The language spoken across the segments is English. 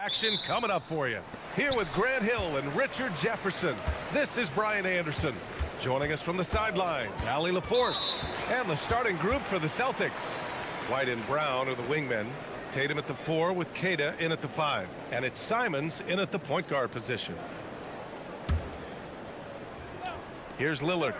Action coming up for you. Here with Grant Hill and Richard Jefferson, this is Brian Anderson. Joining us from the sidelines, Ali LaForce, and the starting group for the Celtics. White and Brown are the wingmen. Tatum at the 4 with Keita in at the 5. And it's Simons in at the point guard position. Here's Lillard.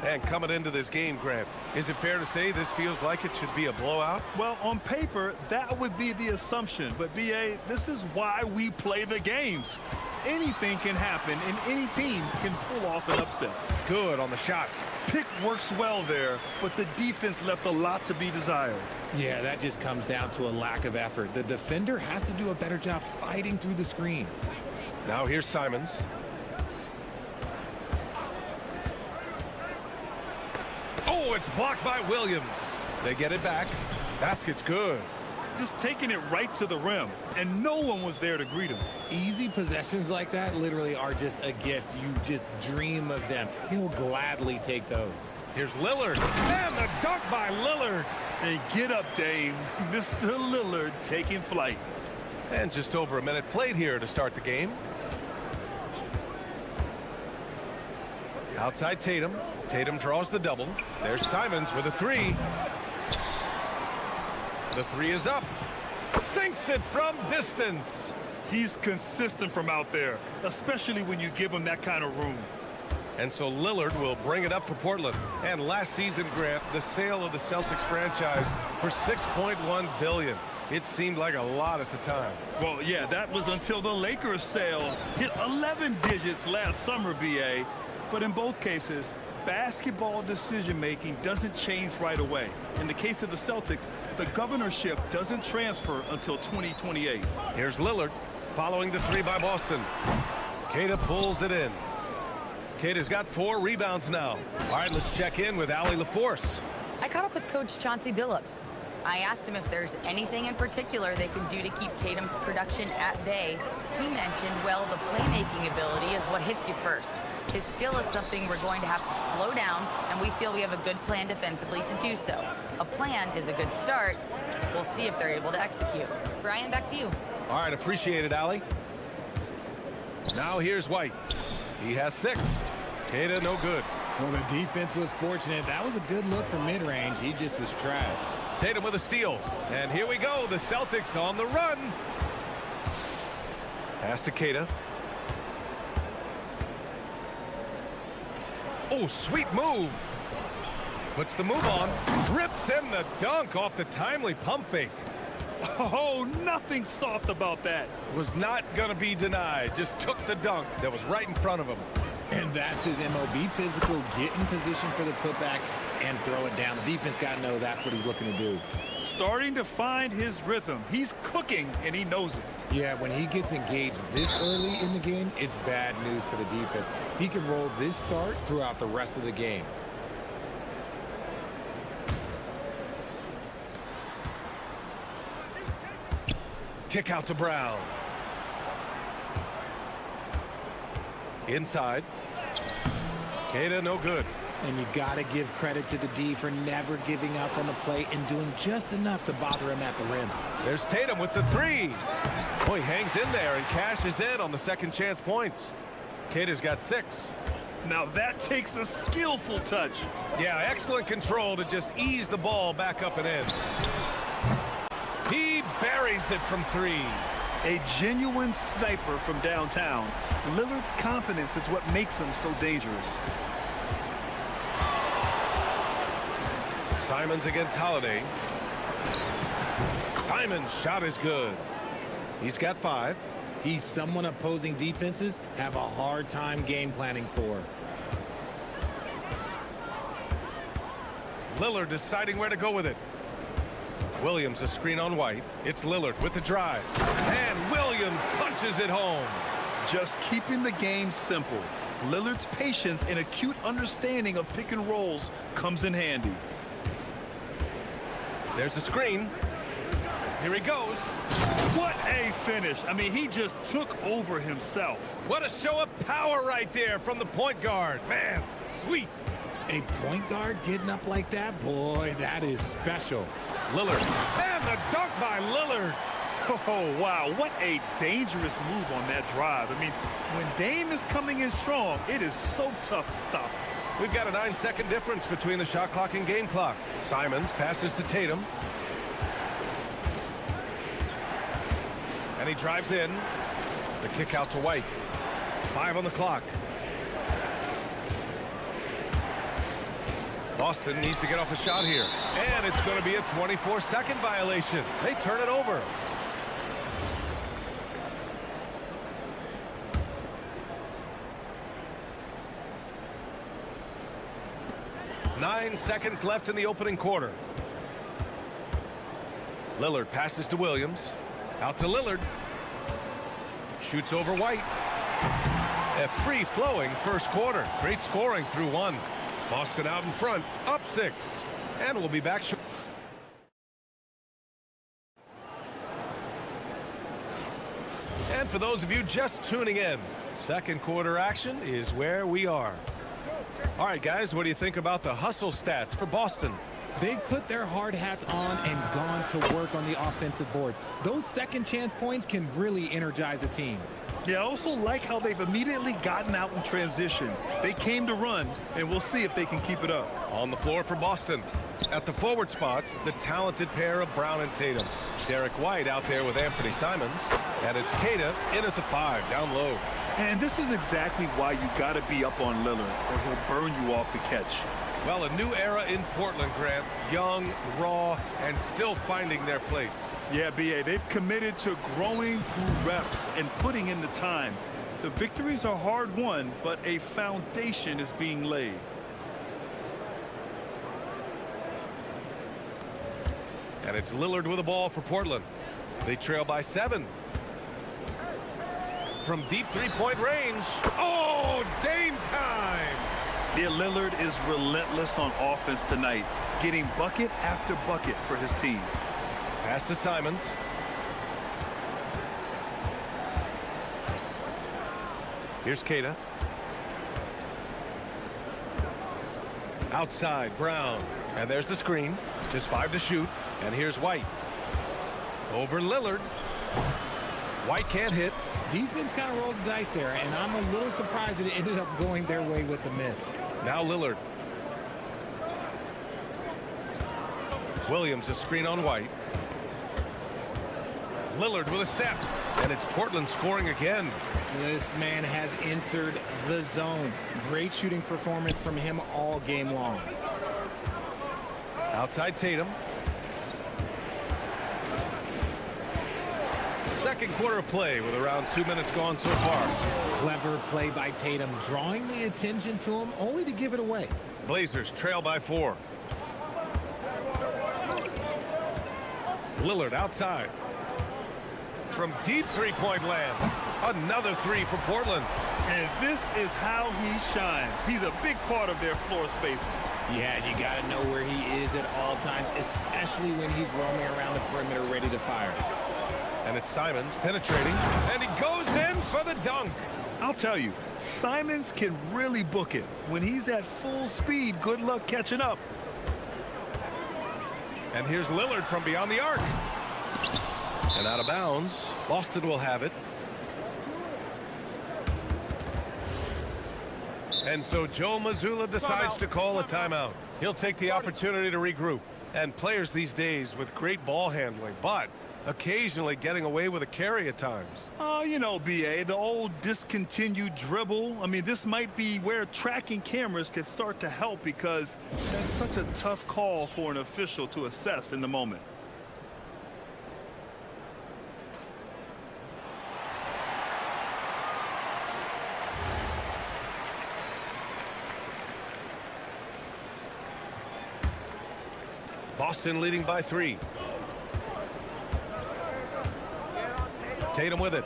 And coming into this game, Grant, is it fair to say this feels like it should be a blowout? Well, on paper, that would be the assumption. But, B.A., this is why we play the games. Anything can happen, and any team can pull off an upset. Good on the shot. Pick works well there, but the defense left a lot to be desired. Yeah, that just comes down to a lack of effort. The defender has to do a better job fighting through the screen. Now here's Simons. Oh, it's blocked by Williams. They get it back. Basket's good. Just taking it right to the rim, and no one was there to greet him. Easy possessions like that literally are just a gift. You just dream of them. He'll gladly take those. Here's Lillard. And the dunk by Lillard. And get up, Dave. Mr. Lillard taking flight. And just over a minute played here to start the game. Outside Tatum. Tatum draws the double. There's Simons with a 3. The 3 is up. Sinks it from distance. He's consistent from out there, especially when you give him that kind of room. And so Lillard will bring it up for Portland. And last season, Grant, the sale of the Celtics franchise for $6.1 billion. It seemed like a lot at the time. Well, yeah, that was until the Lakers sale hit 11 digits last summer, B.A. But in both cases, basketball decision-making doesn't change right away. In the case of the Celtics, the governorship doesn't transfer until 2028. Here's Lillard following the 3 by Boston. Keita pulls it in. Keita's got 4 rebounds now. All right, let's check in with Ali LaForce. I caught up with Coach Chauncey Billups. I asked him if there's anything in particular they can do to keep Tatum's production at bay. He mentioned, well, the playmaking ability is what hits you first. His skill is something we're going to have to slow down, and we feel we have a good plan defensively to do so. A plan is a good start. We'll see if they're able to execute. Brian, back to you. All right, appreciate it, Ali. Now here's White. He has 6. Keita, no good. Well, the defense was fortunate. That was a good look from mid-range. He just was trash. Tatum with a steal. And here we go. The Celtics on the run. Pass to Keita. Oh, sweet move. Puts the move on. Rips in the dunk off the timely pump fake. Oh, nothing soft about that. Was not going to be denied. Just took the dunk that was right in front of him. And that's his MOB physical. Get in position for the putback and throw it down. The defense got to know that's what he's looking to do. Starting to find his rhythm. He's cooking, and he knows it. Yeah, when he gets engaged this early in the game, it's bad news for the defense. He can roll this start throughout the rest of the game. Kick out to Brown. Inside. Keita, no good. And you got to give credit to the D for never giving up on the play and doing just enough to bother him at the rim. There's Tatum with the 3. Boy, hangs in there and cashes in on the second chance points. Keita's got 6. Now that takes a skillful touch. Yeah, excellent control to just ease the ball back up and in. He buries it from 3. A genuine sniper from downtown. Lillard's confidence is what makes him so dangerous. Simons against Holiday. Simons' shot is good. He's got 5. He's someone opposing defenses have a hard time game planning for. Lillard deciding where to go with it. Williams a screen on White. It's Lillard with the drive. And Williams punches it home. Just keeping the game simple. Lillard's patience and acute understanding of pick and rolls comes in handy. There's a screen. Here he goes. What a finish. I mean, he just took over himself. What a show of power right there from the point guard. Man, sweet. A point guard getting up like that? Boy, that is special. Lillard. And the dunk by Lillard. Oh, wow, what a dangerous move on that drive. I mean, when Dame is coming in strong, it is so tough to stop. We've got a 9-second difference between the shot clock and game clock. Simons passes to Tatum. And he drives in. The kick out to White. 5 on the clock. Boston needs to get off a shot here. And it's going to be a 24-second violation. They turn it over. Nine seconds left in the opening quarter. Lillard passes to Williams. Out to Lillard. Shoots over White. A free-flowing first quarter. Great scoring through one. Boston out in front, up 6. And we'll be back short. And for those of you just tuning in, second quarter action is where we are. All right, guys, what do you think about the hustle stats for Boston? They've put their hard hats on and gone to work on the offensive boards. Those second chance points can really energize a team. Yeah, I also like how they've immediately gotten out in transition. They came to run, and we'll see if they can keep it up. On the floor for Boston. At the forward spots, the talented pair of Brown and Tatum. Derek White out there with Anthony Simons. And it's Keita in at the 5, down low. And this is exactly why you got to be up on Lillard, or he'll burn you off the catch. Well, a new era in Portland, Grant. Young, raw, and still finding their place. Yeah, B.A., they've committed to growing through reps and putting in the time. The victories are hard won, but a foundation is being laid. And it's Lillard with the ball for Portland. They trail by 7. From deep three-point range. Oh, Dame time! Yeah, Lillard is relentless on offense tonight, getting bucket after bucket for his team. Pass to Simons. Here's Keita. Outside, Brown. And there's the screen. Just 5 to shoot. And here's White. Over Lillard. White can't hit. Defense kind of rolled the dice there, and I'm a little surprised that it ended up going their way with the miss. Now Lillard. Williams a screen on White. Lillard with a step. And it's Portland scoring again. This man has entered the zone. Great shooting performance from him all game long. Outside Tatum. Second quarter of play with around 2 minutes gone so far. Clever play by Tatum, drawing the attention to him only to give it away. Blazers trail by 4. Lillard outside. From deep three-point land. Another 3 for Portland. And this is how he shines. He's a big part of their floor space. Yeah, you got to know where he is at all times, especially when he's roaming around the perimeter ready to fire. And it's Simons penetrating, and he goes in for the dunk. I'll tell you, Simons can really book it. When he's at full speed, good luck catching up. And here's Lillard from beyond the arc. And out of bounds, Boston will have it. And so Joe Mazzulla decides to call a timeout. He'll take the opportunity to regroup. And players these days with great ball handling, but occasionally getting away with a carry at times. You know, B.A., the old discontinued dribble. I mean, this might be where tracking cameras could start to help, because that's such a tough call for an official to assess in the moment. Boston leading by 3. Tatum with it.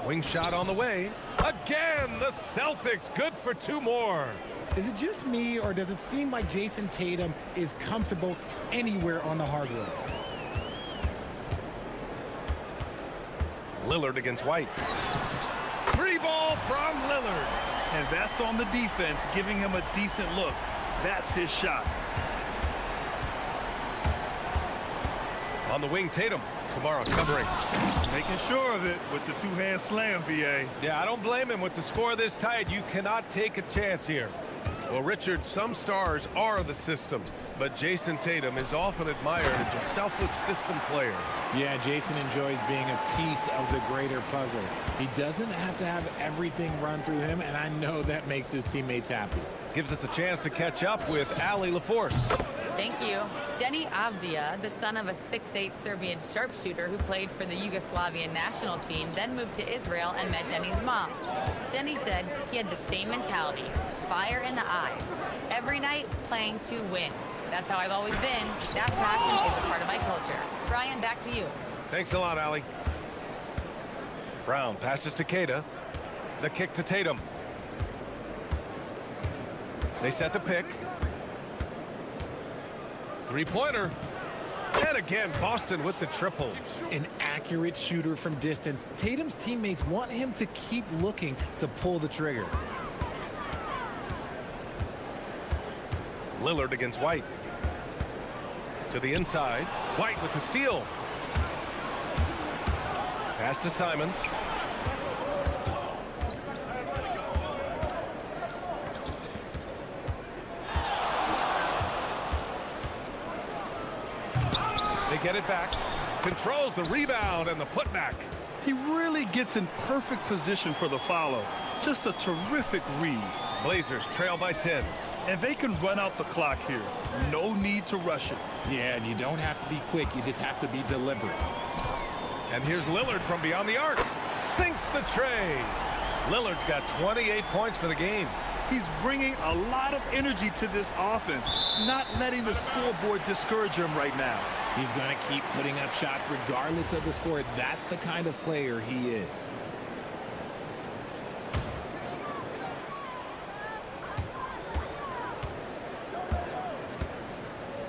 Wing shot on the way. Again, the Celtics good for 2 more. Is it just me, or does it seem like Jason Tatum is comfortable anywhere on the hardwood? Lillard against White. 3 ball from Lillard. And that's on the defense, giving him a decent look. That's his shot. On the wing, Tatum. Kamara covering. Making sure of it with the two-hand slam, B.A. Yeah, I don't blame him. With the score this tight, you cannot take a chance here. Well, Richard, some stars are the system, but Jason Tatum is often admired as a selfless system player. Yeah, Jason enjoys being a piece of the greater puzzle. He doesn't have to have everything run through him, and I know that makes his teammates happy. Gives us a chance to catch up with Ali LaForce. Thank you. Denny Avdia, the son of a 6'8" Serbian sharpshooter who played for the Yugoslavian national team, then moved to Israel and met Denny's mom. Denny said he had the same mentality, fire in the eyes. Every night, playing to win. That's how I've always been. That passion is a part of my culture. Brian, back to you. Thanks a lot, Ali. Brown passes to Keita. The kick to Tatum. They set the pick. Three-pointer. And again, Boston with the triple. An accurate shooter from distance. Tatum's teammates want him to keep looking to pull the trigger. Lillard against White. To the inside. White with the steal. Pass to Simons. They get it back. Controls the rebound and the putback. He really gets in perfect position for the follow. Just a terrific read. Blazers trail by 10. And they can run out the clock here. No need to rush it. Yeah, and you don't have to be quick. You just have to be deliberate. And here's Lillard from beyond the arc. Sinks the tray. Lillard's got 28 points for the game. He's bringing a lot of energy to this offense, not letting the scoreboard discourage him right now. He's going to keep putting up shots regardless of the score. That's the kind of player he is.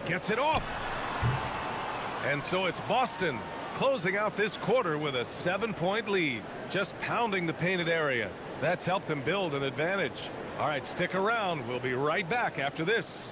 Gets it off. And so it's Boston closing out this quarter with a 7-point lead, just pounding the painted area. That's helped him build an advantage. All right, stick around. We'll be right back after this.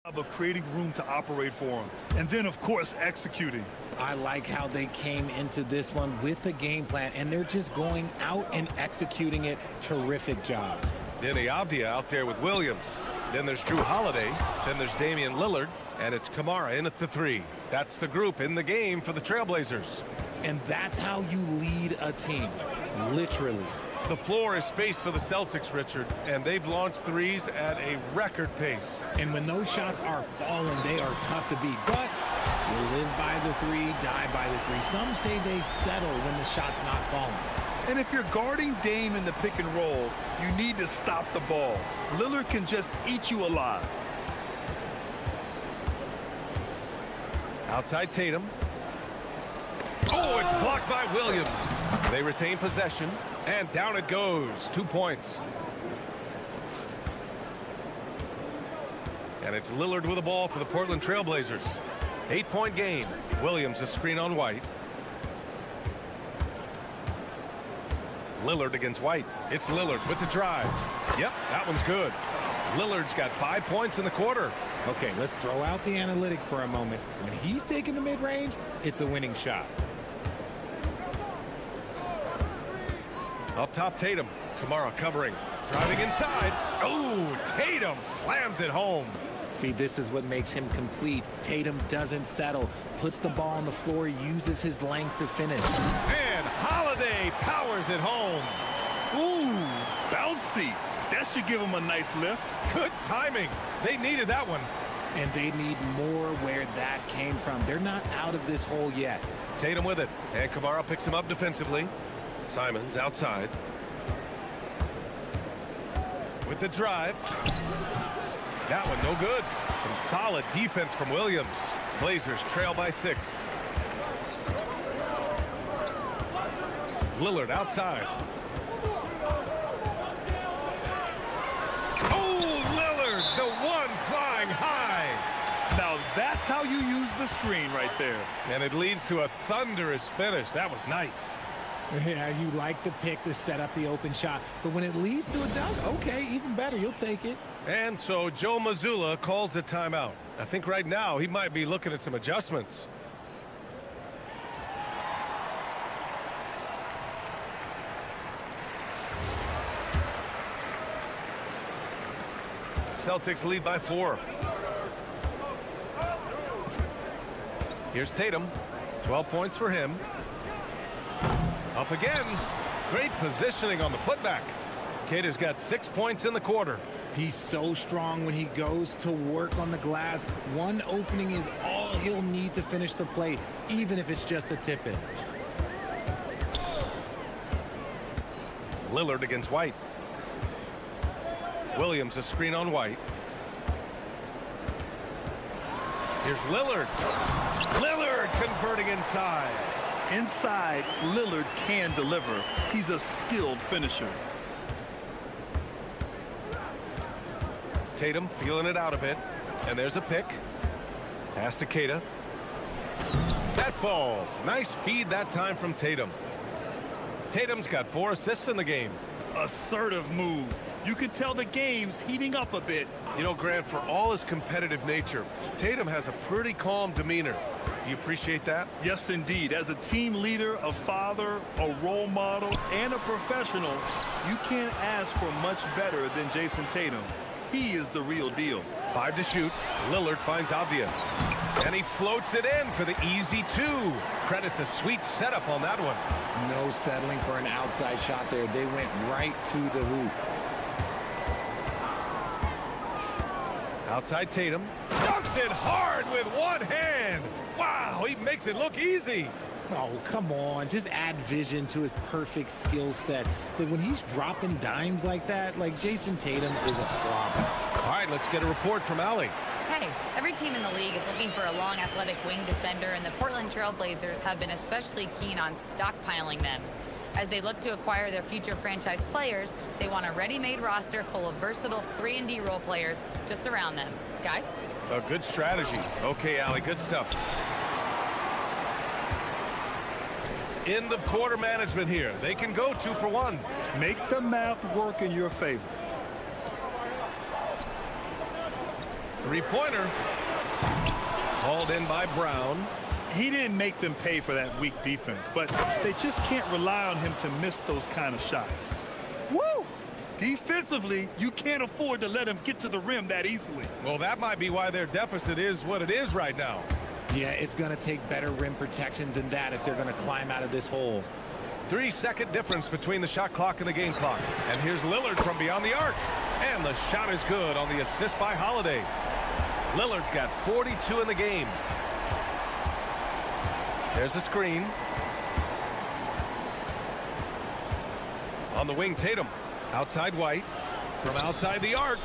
Of creating room to operate for him, and then of course executing. I like how they came into this one with a game plan, and they're just going out and executing it. Terrific job. Denny Avdia out there with Williams. Then there's Drew Holiday. Then there's Damian Lillard. And it's Kamara in at the 3. That's the group in the game for the Trailblazers. And that's how you lead a team. Literally. The floor is spaced for the Celtics, Richard, and they've launched threes at a record pace. And when those shots are falling, they are tough to beat. But you live by the 3, die by the 3. Some say they settle when the shot's not falling. And if you're guarding Dame in the pick and roll, you need to stop the ball. Lillard can just eat you alive. Outside Tatum. Oh, it's blocked by Williams. They retain possession, and down it goes. 2 points. And it's Lillard with the ball for the Portland Trailblazers. 8-point game. Williams a screen on White. Lillard against White. It's Lillard with the drive. Yep, that one's good. Lillard's got 5 points in the quarter. Okay, let's throw out the analytics for a moment. When he's taking the mid-range, it's a winning shot. Up top, Tatum. Kamara covering. Driving inside. Oh, Tatum slams it home. See, this is what makes him complete. Tatum doesn't settle, puts the ball on the floor, uses his length to finish. And Holiday powers it home. Ooh, bouncy. That should give him a nice lift. Good timing. They needed that one. And they need more where that came from. They're not out of this hole yet. Tatum with it. And Kamara picks him up defensively. Simons outside. With the drive. That one no good. Some solid defense from Williams. Blazers trail by 6. Lillard outside. Oh, Lillard, the one flying high. Now that's how you use the screen right there. And it leads to a thunderous finish. That was nice. Yeah, you like the pick to set up the open shot, but when it leads to a dunk, okay, even better, you'll take it. And so Joe Mazzulla calls the timeout. I think right now he might be looking at some adjustments. Celtics lead by 4. Here's Tatum. 12 points for him. Up again. Great positioning on the putback. Kata's got 6 points in the quarter. He's so strong when he goes to work on the glass. One opening is all he'll need to finish the play, even if it's just a tip-in. Lillard against White. Williams a screen on White. Here's Lillard. Lillard converting inside. Inside, Lillard can deliver. He's a skilled finisher. Tatum feeling it out a bit. And there's a pick. Pass to Kata. That falls. Nice feed that time from Tatum. Tatum's got 4 assists in the game. Assertive move. You could tell the game's heating up a bit. You know, Grant, for all his competitive nature, Tatum has a pretty calm demeanor. You appreciate that? Yes, indeed. As a team leader, a father, a role model, and a professional, you can't ask for much better than Jason Tatum. He is the real deal. 5 to shoot. Lillard finds Avdia. And he floats it in for the easy 2. Credit the sweet setup on that one. No settling for an outside shot there. They went right to the hoop. Outside Tatum. Dunks it hard with one hand. Wow, he makes it look easy. Oh, come on. Just add vision to his perfect skill set. Like, when he's dropping dimes like that, like, Jason Tatum is a problem. All right, let's get a report from Allie. Hey, every team in the league is looking for a long, athletic wing defender, and the Portland Trail Blazers have been especially keen on stockpiling them. As they look to acquire their future franchise players, they want a ready-made roster full of versatile 3-and-D role players to surround them. Guys? A good strategy. Okay, Allie, good stuff. End of quarter management here. They can go 2 for 1. Make the math work in your favor. 3-pointer. Hauled in by Brown. He didn't make them pay for that weak defense, but they just can't rely on him to miss those kind of shots. Woo! Defensively, you can't afford to let him get to the rim that easily. Well, that might be why their deficit is what it is right now. Yeah, it's going to take better rim protection than that if they're going to climb out of this hole. 3-second difference between the shot clock and the game clock. And here's Lillard from beyond the arc. And the shot is good on the assist by Holiday. Lillard's got 42 in the game. There's a screen. On the wing, Tatum. Outside White. From outside the arc.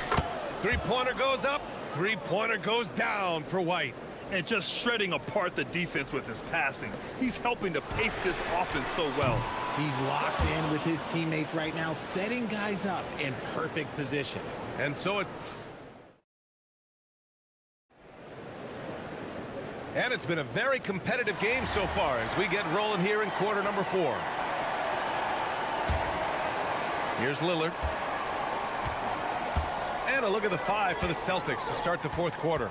3-pointer goes up. 3-pointer goes down for White. And just shredding apart the defense with his passing. He's helping to pace this offense so well. He's locked in with his teammates right now, setting guys up in perfect position. And so it's been a very competitive game so far as we get rolling here in quarter number 4. Here's Lillard. And a look at the 5 for the Celtics to start the fourth quarter.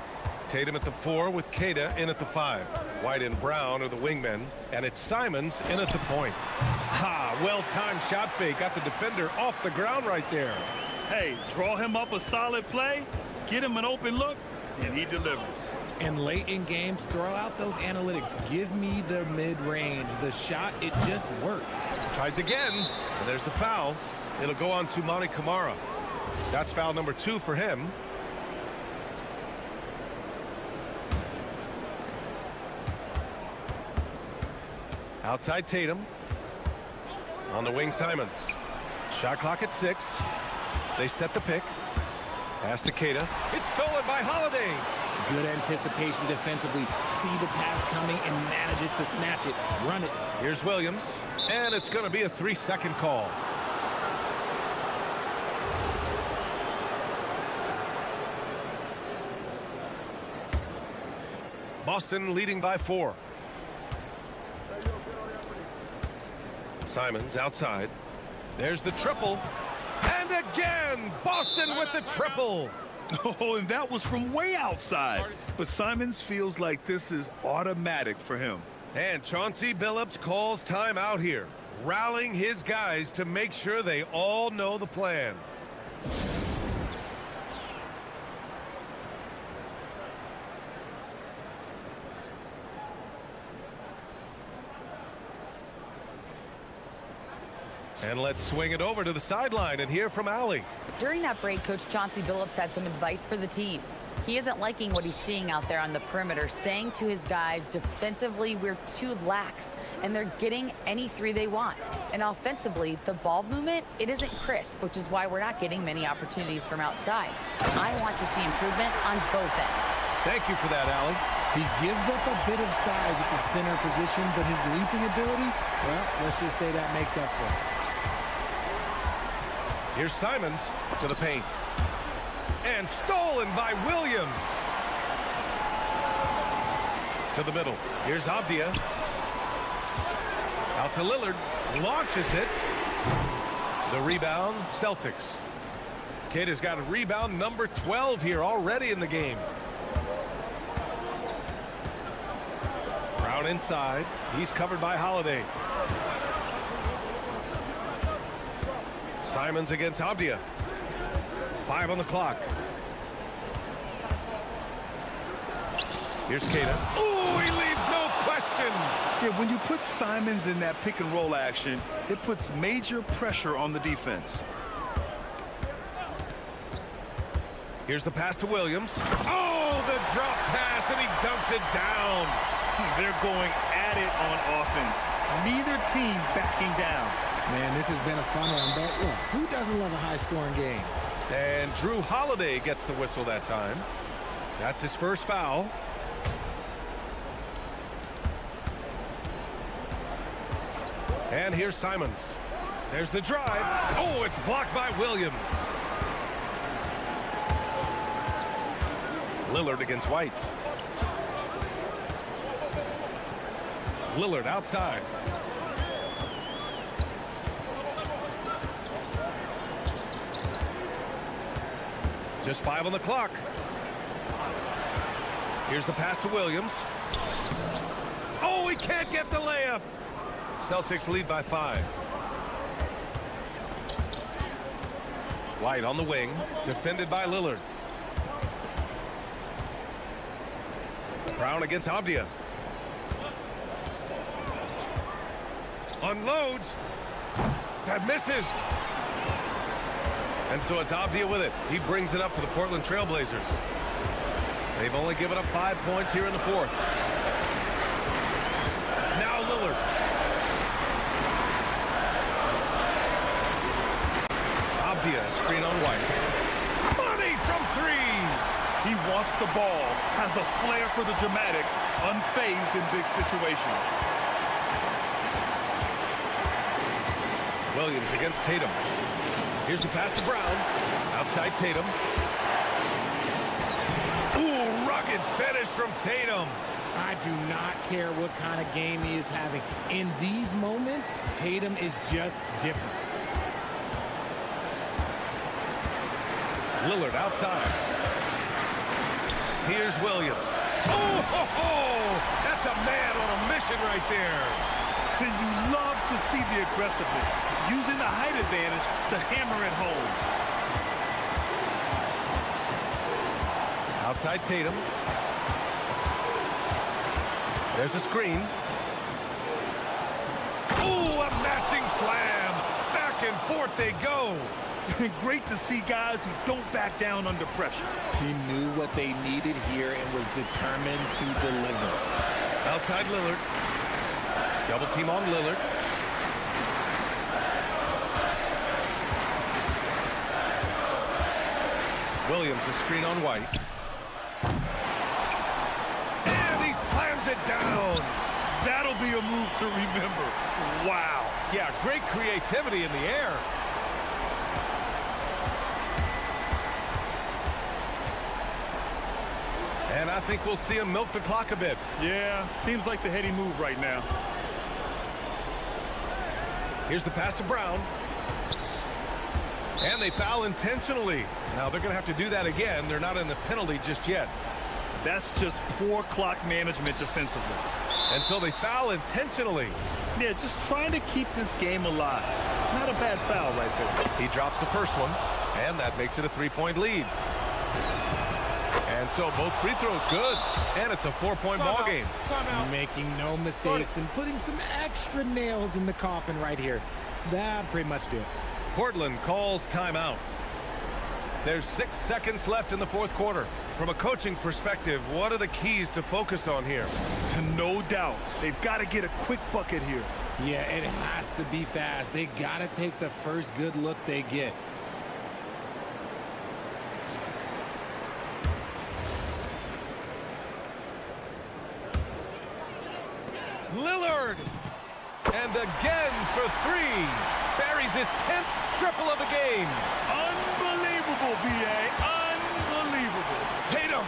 Tatum at the 4 with Queta in at the 5. White and Brown are the wingmen, and it's Simons in at the point. Ha, well-timed shot fake. Got the defender off the ground right there. Hey, draw him up a solid play, get him an open look, and he delivers. And late in games, throw out those analytics. Give me the mid-range. The shot, it just works. Tries again, and there's the foul. It'll go on to Monty Kamara. That's foul number 2 for him. Outside Tatum. On the wing, Simons. Shot clock at 6. They set the pick. Pass to Queta. It's stolen by Holiday. Good anticipation defensively. See the pass coming and manages to snatch it. Run it. Here's Williams. And it's going to be a 3-second call. Boston leading by 4. Simons outside. There's the triple. And again, Boston with the triple. Oh, and that was from way outside. But Simons feels like this is automatic for him. And Chauncey Billups calls timeout here, rallying his guys to make sure they all know the plan. And let's swing it over to the sideline and hear from Allie. During that break, Coach Chauncey Billups had some advice for the team. He isn't liking what he's seeing out there on the perimeter, saying to his guys, defensively, we're too lax, and they're getting any 3 they want. And offensively, the ball movement, it isn't crisp, which is why we're not getting many opportunities from outside. I want to see improvement on both ends. Thank you for that, Allie. He gives up a bit of size at the center position, but his leaping ability, well, let's just say that makes up for it. Here's Simons to the paint. And stolen by Williams. To the middle. Here's Avdia. Out to Lillard. Launches it. The rebound, Celtics. Kid has got a rebound number 12 here already in the game. Brown inside. He's covered by Holiday. Simons against Avdia. 5 on the clock. Here's Queta. Oh, he leaves no question. Yeah, when you put Simons in that pick and roll action, it puts major pressure on the defense. Here's the pass to Williams. Oh, the drop pass, and he dunks it down. They're going at it on offense. Neither team backing down. Man, this has been a fun one, but look, who doesn't love a high-scoring game? And Drew Holiday gets the whistle that time. That's his first foul. And here's Simons. There's the drive. Oh, it's blocked by Williams. Lillard against White. Lillard outside. Just 5 on the clock. Here's the pass to Williams. Oh, he can't get the layup. Celtics lead by 5. White on the wing, defended by Lillard. Brown against Avdia. Unloads. That misses. And so it's Avdia with it. He brings it up for the Portland Trailblazers. They've only given up 5 points here in the fourth. Now Lillard. Avdia, screen on White. Money from 3. He wants the ball, has a flair for the dramatic, unfazed in big situations. Williams against Tatum. Here's the pass to Brown. Outside Tatum. Ooh, rugged finish from Tatum. I do not care what kind of game he is having. In these moments, Tatum is just different. Lillard outside. Here's Williams. That's a man on a mission right there. And you love to see the aggressiveness, using the height advantage to hammer it home. Outside Tatum. There's a screen. Ooh, a matching slam. Back and forth they go. Great to see guys who don't back down under pressure. He knew what they needed here and was determined to deliver. Outside Lillard. Double team on Lillard. Williams, a screen on White. And he slams it down. That'll be a move to remember. Wow. Yeah, great creativity in the air. And I think we'll see him milk the clock a bit. Yeah, seems like the heady move right now. Here's the pass to Brown. And they foul intentionally. Now they're going to have to do that again. They're not in the penalty just yet. That's just poor clock management defensively. And so they foul intentionally. Yeah, just trying to keep this game alive. Not a bad foul right there. He drops the first one, and that makes it a 3-point lead. And so both free throws good, and it's a 4-point ball game. Making no mistakes and putting some extra nails in the coffin right here. That pretty much do it. Portland calls timeout. There's 6 seconds left in the fourth quarter. From a coaching perspective, what are the keys to focus on here? No doubt. They've got to get a quick bucket here. Yeah, it has to be fast. They got to take the first good look they get. Lillard! And again for 3. Buries his 10th triple of the game. Unbelievable, B.A. Unbelievable. Tatum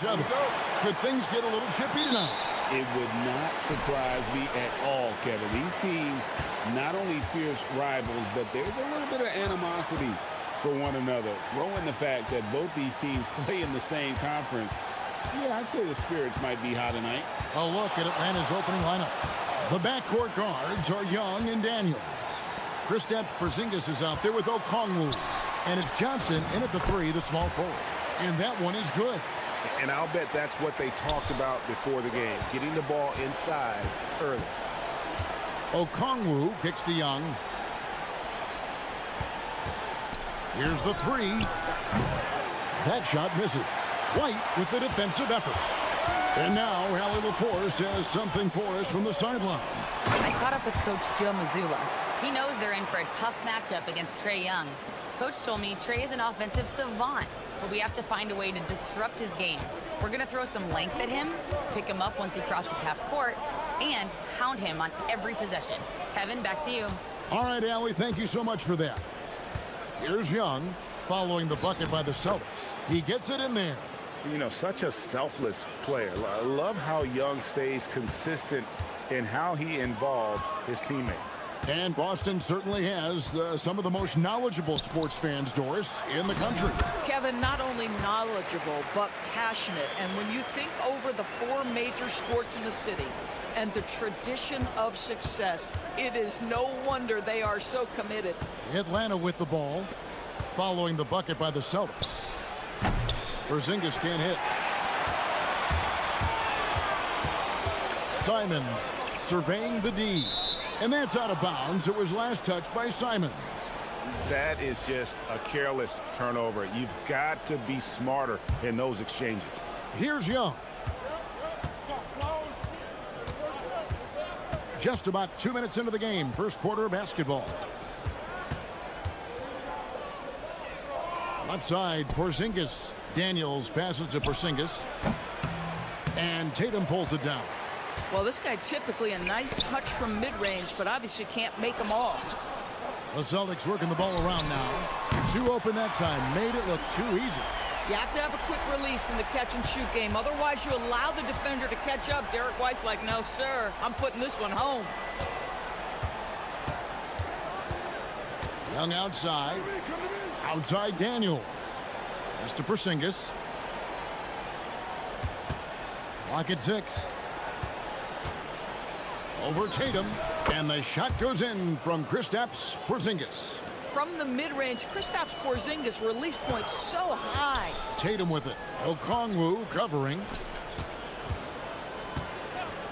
Could things get a little chippy tonight? It would not surprise me at all, Kevin. These teams, not only fierce rivals, but there's a little bit of animosity for one another. Throw in the fact that both these teams play in the same conference. Yeah, I'd say the spirits might be high tonight. A look at Atlanta's opening lineup. The backcourt guards are Young and Daniels. Kristaps Porzingis is out there with Okongwu. And it's Johnson in at the three, the small forward. And that one is good. And I'll bet that's what they talked about before the game, getting the ball inside early. Okongwu kicks to Young. Here's the three. That shot misses. White with the defensive effort. And now Hallie LaForce has something for us from the sideline. I caught up with Coach Joe Mazzulla. He knows they're in for a tough matchup against Trae Young. Coach told me Trae is an offensive savant, but we have to find a way to disrupt his game. We're going to throw some length at him, pick him up once he crosses half court, and hound him on every possession. Kevin, back to you. All right, Allie, thank you so much for that. Here's Young following the bucket by the Celtics. He gets it in there. You know, such a selfless player. I love how Young stays consistent in how he involves his teammates. And Boston certainly has some of the most knowledgeable sports fans, Doris, in the country. Kevin, not only knowledgeable, but passionate. And when you think over the four major sports in the city and the tradition of success, it is no wonder they are so committed. Atlanta with the ball, following the bucket by the Celtics. Porzingis can't hit. Simons surveying the D. And that's out of bounds. It was last touched by Simons. That is just a careless turnover. You've got to be smarter in those exchanges. Here's Young. Just about 2 minutes into the game. First quarter of basketball. Left side, Porzingis. Daniels passes to Porzingis. And Tatum pulls it down. Well, this guy typically a nice touch from mid-range, but obviously can't make them all. The Celtics working the ball around now. Too open that time. Made it look too easy. You have to have a quick release in the catch-and-shoot game. Otherwise, you allow the defender to catch up. Derek White's like, no, sir. I'm putting this one home. Young outside. Outside Daniels. Pass to Porzingis. Clock at 6. Over Tatum. And the shot goes in from Kristaps Porzingis. From the mid-range, Kristaps Porzingis release point so high. Tatum with it. Okongwu covering.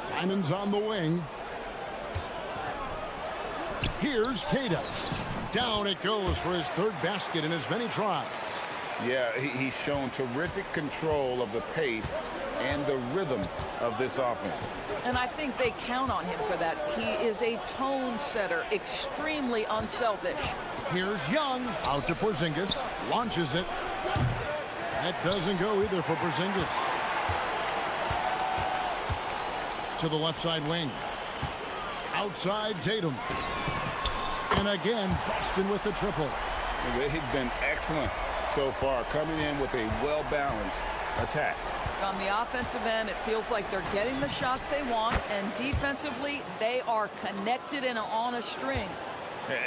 Simons on the wing. Here's Kata. Down it goes for his third basket in as many tries. Yeah, he's shown terrific control of the pace and the rhythm of this offense. And I think they count on him for that. He is a tone setter, extremely unselfish. Here's Young, out to Porzingis, launches it. That doesn't go either for Porzingis. To the left side wing. Outside Tatum. And again, Boston with the triple. They've been excellent so far, coming in with a well-balanced attack. On the offensive end, it feels like they're getting the shots they want, and defensively, they are connected and on a string.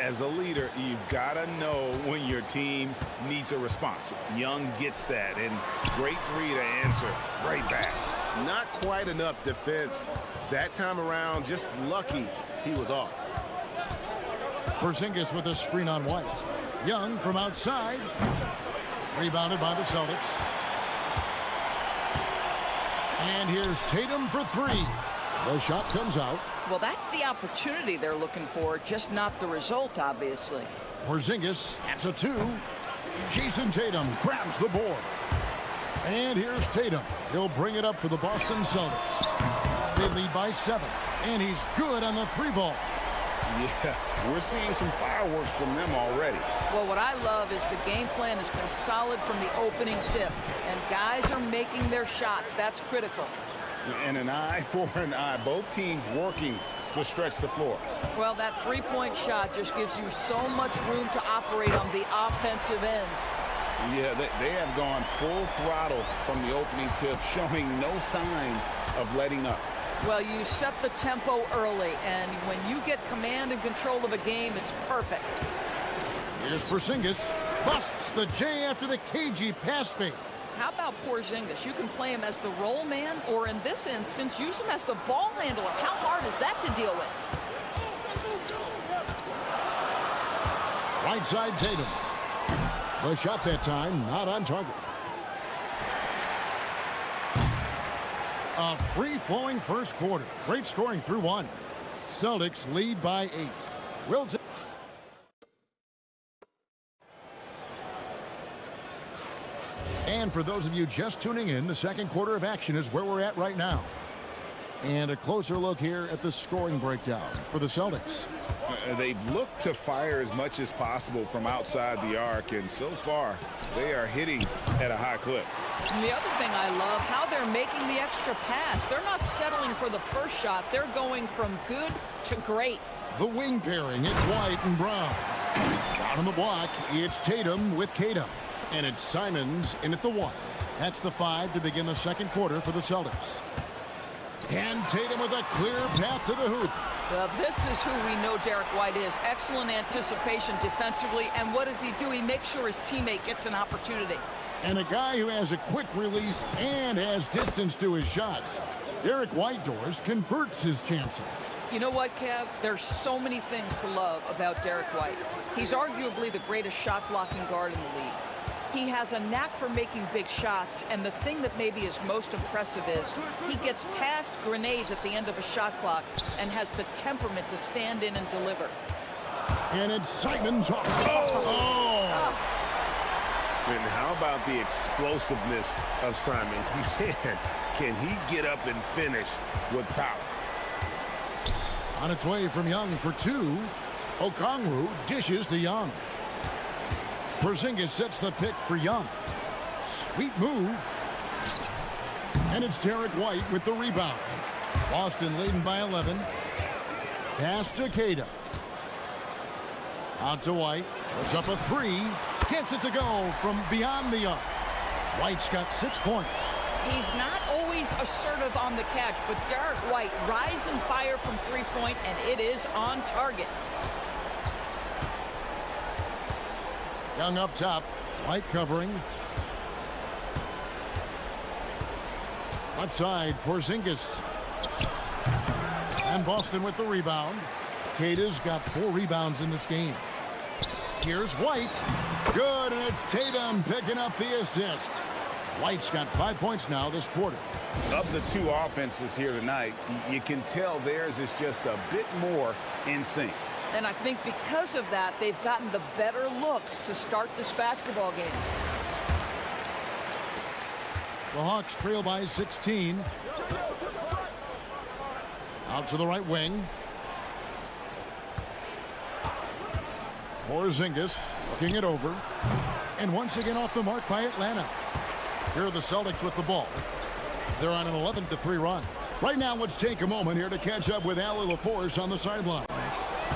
As a leader, you've got to know when your team needs a response. Young gets that, and great three to answer right back. Not quite enough defense that time around, just lucky he was off. Porzingis with a screen on White. Young from outside. Rebounded by the Celtics. And here's Tatum for three. The shot comes out. Well, that's the opportunity they're looking for, just not the result, obviously. Porzingis, that's a two. Jason Tatum grabs the board. And here's Tatum. He'll bring it up for the Boston Celtics. They lead by 7. And he's good on the three ball. Yeah, we're seeing some fireworks from them already. Well, what I love is the game plan has been solid from the opening tip. And guys are making their shots. That's critical. And an eye for an eye. Both teams working to stretch the floor. Well, that three-point shot just gives you so much room to operate on the offensive end. Yeah, they have gone full throttle from the opening tip, showing no signs of letting up. Well, you set the tempo early, and when you get command and control of a game, it's perfect. Here's Porzingis. Busts the J after the cagey pass fake. How about Porzingis? You can play him as the roll man, or in this instance, use him as the ball handler. How hard is that to deal with? Right side Tatum. The shot that time, not on target. A free-flowing first quarter. Great scoring through one. Celtics lead by 8. Will And for those of you just tuning in, the second quarter of action is where we're at right now. And a closer look here at the scoring breakdown for the Celtics. They've looked to fire as much as possible from outside the arc, and so far, they are hitting at a high clip. And the other thing I love, how they're making the extra pass. They're not settling for the first shot. They're going from good to great. The wing pairing, it's White and Brown. Down on the block, it's Tatum with Tatum. And it's Simons in at the 1. That's the 5 to begin the second quarter for the Celtics. And Tatum with a clear path to the hoop. Well, this is who we know Derek White is. Excellent anticipation defensively. And what does he do? He makes sure his teammate gets an opportunity. And a guy who has a quick release and has distance to his shots. Derek White converts his chances. You know what, Kev? There's so many things to love about Derek White. He's arguably the greatest shot-blocking guard in the league. He has a knack for making big shots, and the thing that maybe is most impressive is he gets past grenades at the end of a shot clock and has the temperament to stand in and deliver. And it's Simons off. Oh! And how about the explosiveness of Simons? Man, can he get up and finish with power? On its way from Young for 2. Okongwu dishes to Young. Porzingis sets the pick for Young. Sweet move. And it's Derek White with the rebound. Boston leading by 11. Pass to Cada. Out to White. Puts up a 3. Gets it to go from beyond the arc. White's got 6 points. He's not always assertive on the catch, but Derek White rise and fire from three-point, and it is on target. Young up top. White covering. Left side, Porzingis. And Boston with the rebound. Cada's got 4 rebounds in this game. Here's White. Good, and it's Tatum picking up the assist. White's got 5 points now this quarter. Of the 2 offenses here tonight, you can tell theirs is just a bit more in sync. And I think because of that, they've gotten the better looks to start this basketball game. The Hawks trail by 16. Out to the right wing. Porzingis looking it over. And once again off the mark by Atlanta. Here are the Celtics with the ball. They're on an 11-3 run. Right now, let's take a moment here to catch up with Allie LaForce on the sideline.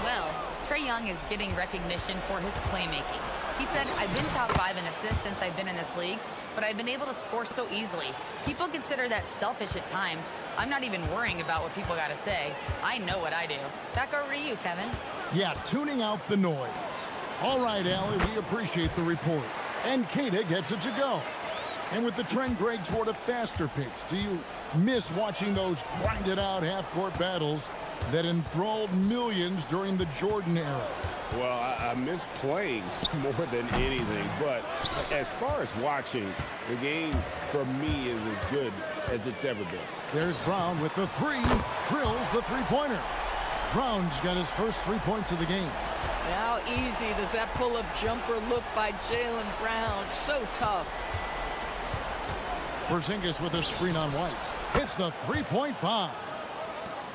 Well, Trae Young is getting recognition for his playmaking. He said, I've been top 5 in assists since I've been in this league, but I've been able to score so easily. People consider that selfish at times. I'm not even worrying about what people got to say. I know what I do. Back over to you, Kevin. Yeah, tuning out the noise. All right, Allie, we appreciate the report. And Cada gets it to go. And with the trend grade toward a faster pace, do you miss watching those grinded-out half-court battles that enthralled millions during the Jordan era? Well, I miss playing more than anything, but as far as watching, the game for me is as good as it's ever been. There's Brown with the 3, drills the three-pointer. Brown's got his first 3 points of the game. How easy does that pull-up jumper look by Jaylen Brown? So tough. Porzingis with a screen on White. Hits the three-point bomb.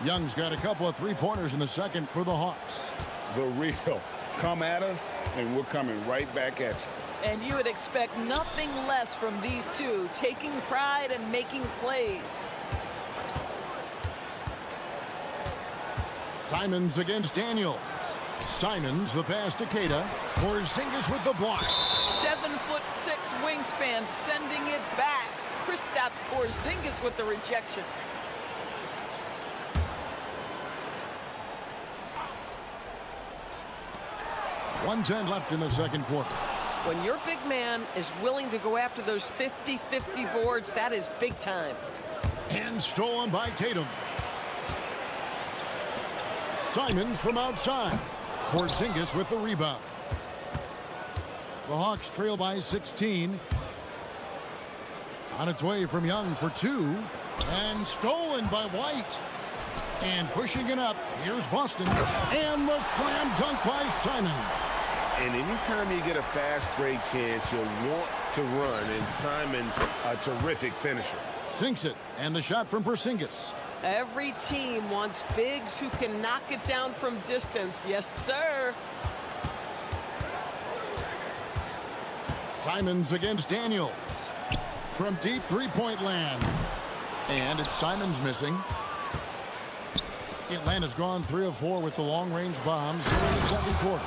Young's got a couple of three-pointers in the second for the Hawks. The real. Come at us, and we're coming right back at you. And you would expect nothing less from these two, taking pride and making plays. Simons against Daniels. Simons the pass to Cada. Porzingis with the block. 7'6" wingspan, sending it back. Kristaps Porzingis with the rejection. .110 left in the second quarter. When your big man is willing to go after those 50-50 boards, that is big time. And stolen by Tatum. Simons from outside. Porzingis with the rebound. The Hawks trail by 16. On its way from Young for two. And stolen by White. And pushing it up, here's Boston. And the slam dunk by Simons. And anytime you get a fast break chance, you'll want to run. And Simons, a terrific finisher. Sinks it. And the shot from Porzingis. Every team wants bigs who can knock it down from distance. Yes, sir. Simons against Daniels. From deep three-point land. And it's Simons missing. Atlanta's gone 3 of 4 with the long-range bombs in the second quarter.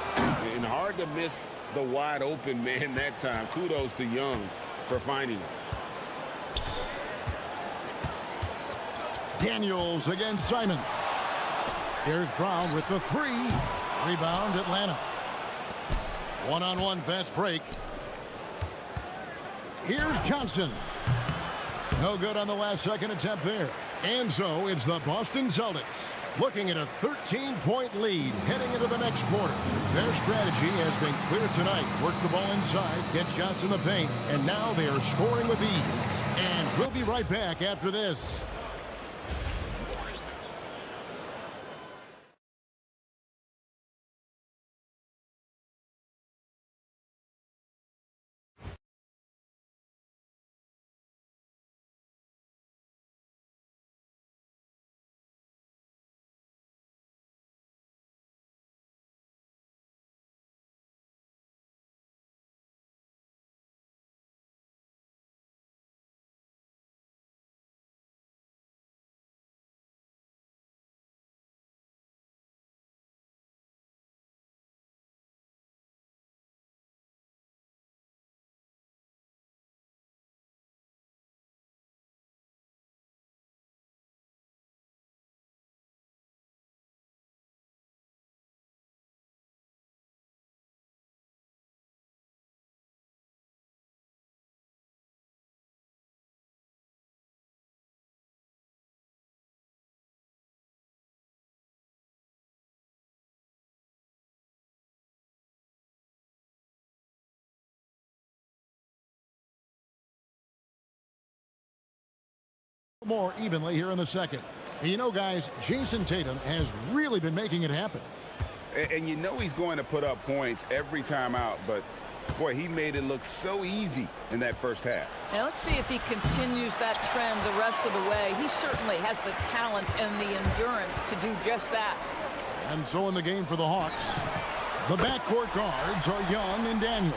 And hard to miss the wide-open man that time. Kudos to Young for finding him. Daniels against Simons. Here's Brown with the three. Rebound, Atlanta. One-on-one fast break. Here's Johnson. No good on the last second attempt there. And so it's the Boston Celtics looking at a 13-point lead heading into the next quarter. Their strategy has been clear tonight. Work the ball inside, get shots in the paint, and now they are scoring with ease. And we'll be right back after this. More evenly here in the second. And you know, guys, Jason Tatum has really been making it happen. And you know he's going to put up points every time out, but boy, he made it look so easy in that first half. Now let's see if he continues that trend the rest of the way. He certainly has the talent and the endurance to do just that. And so in the game for the Hawks, the backcourt guards are Young and Daniels.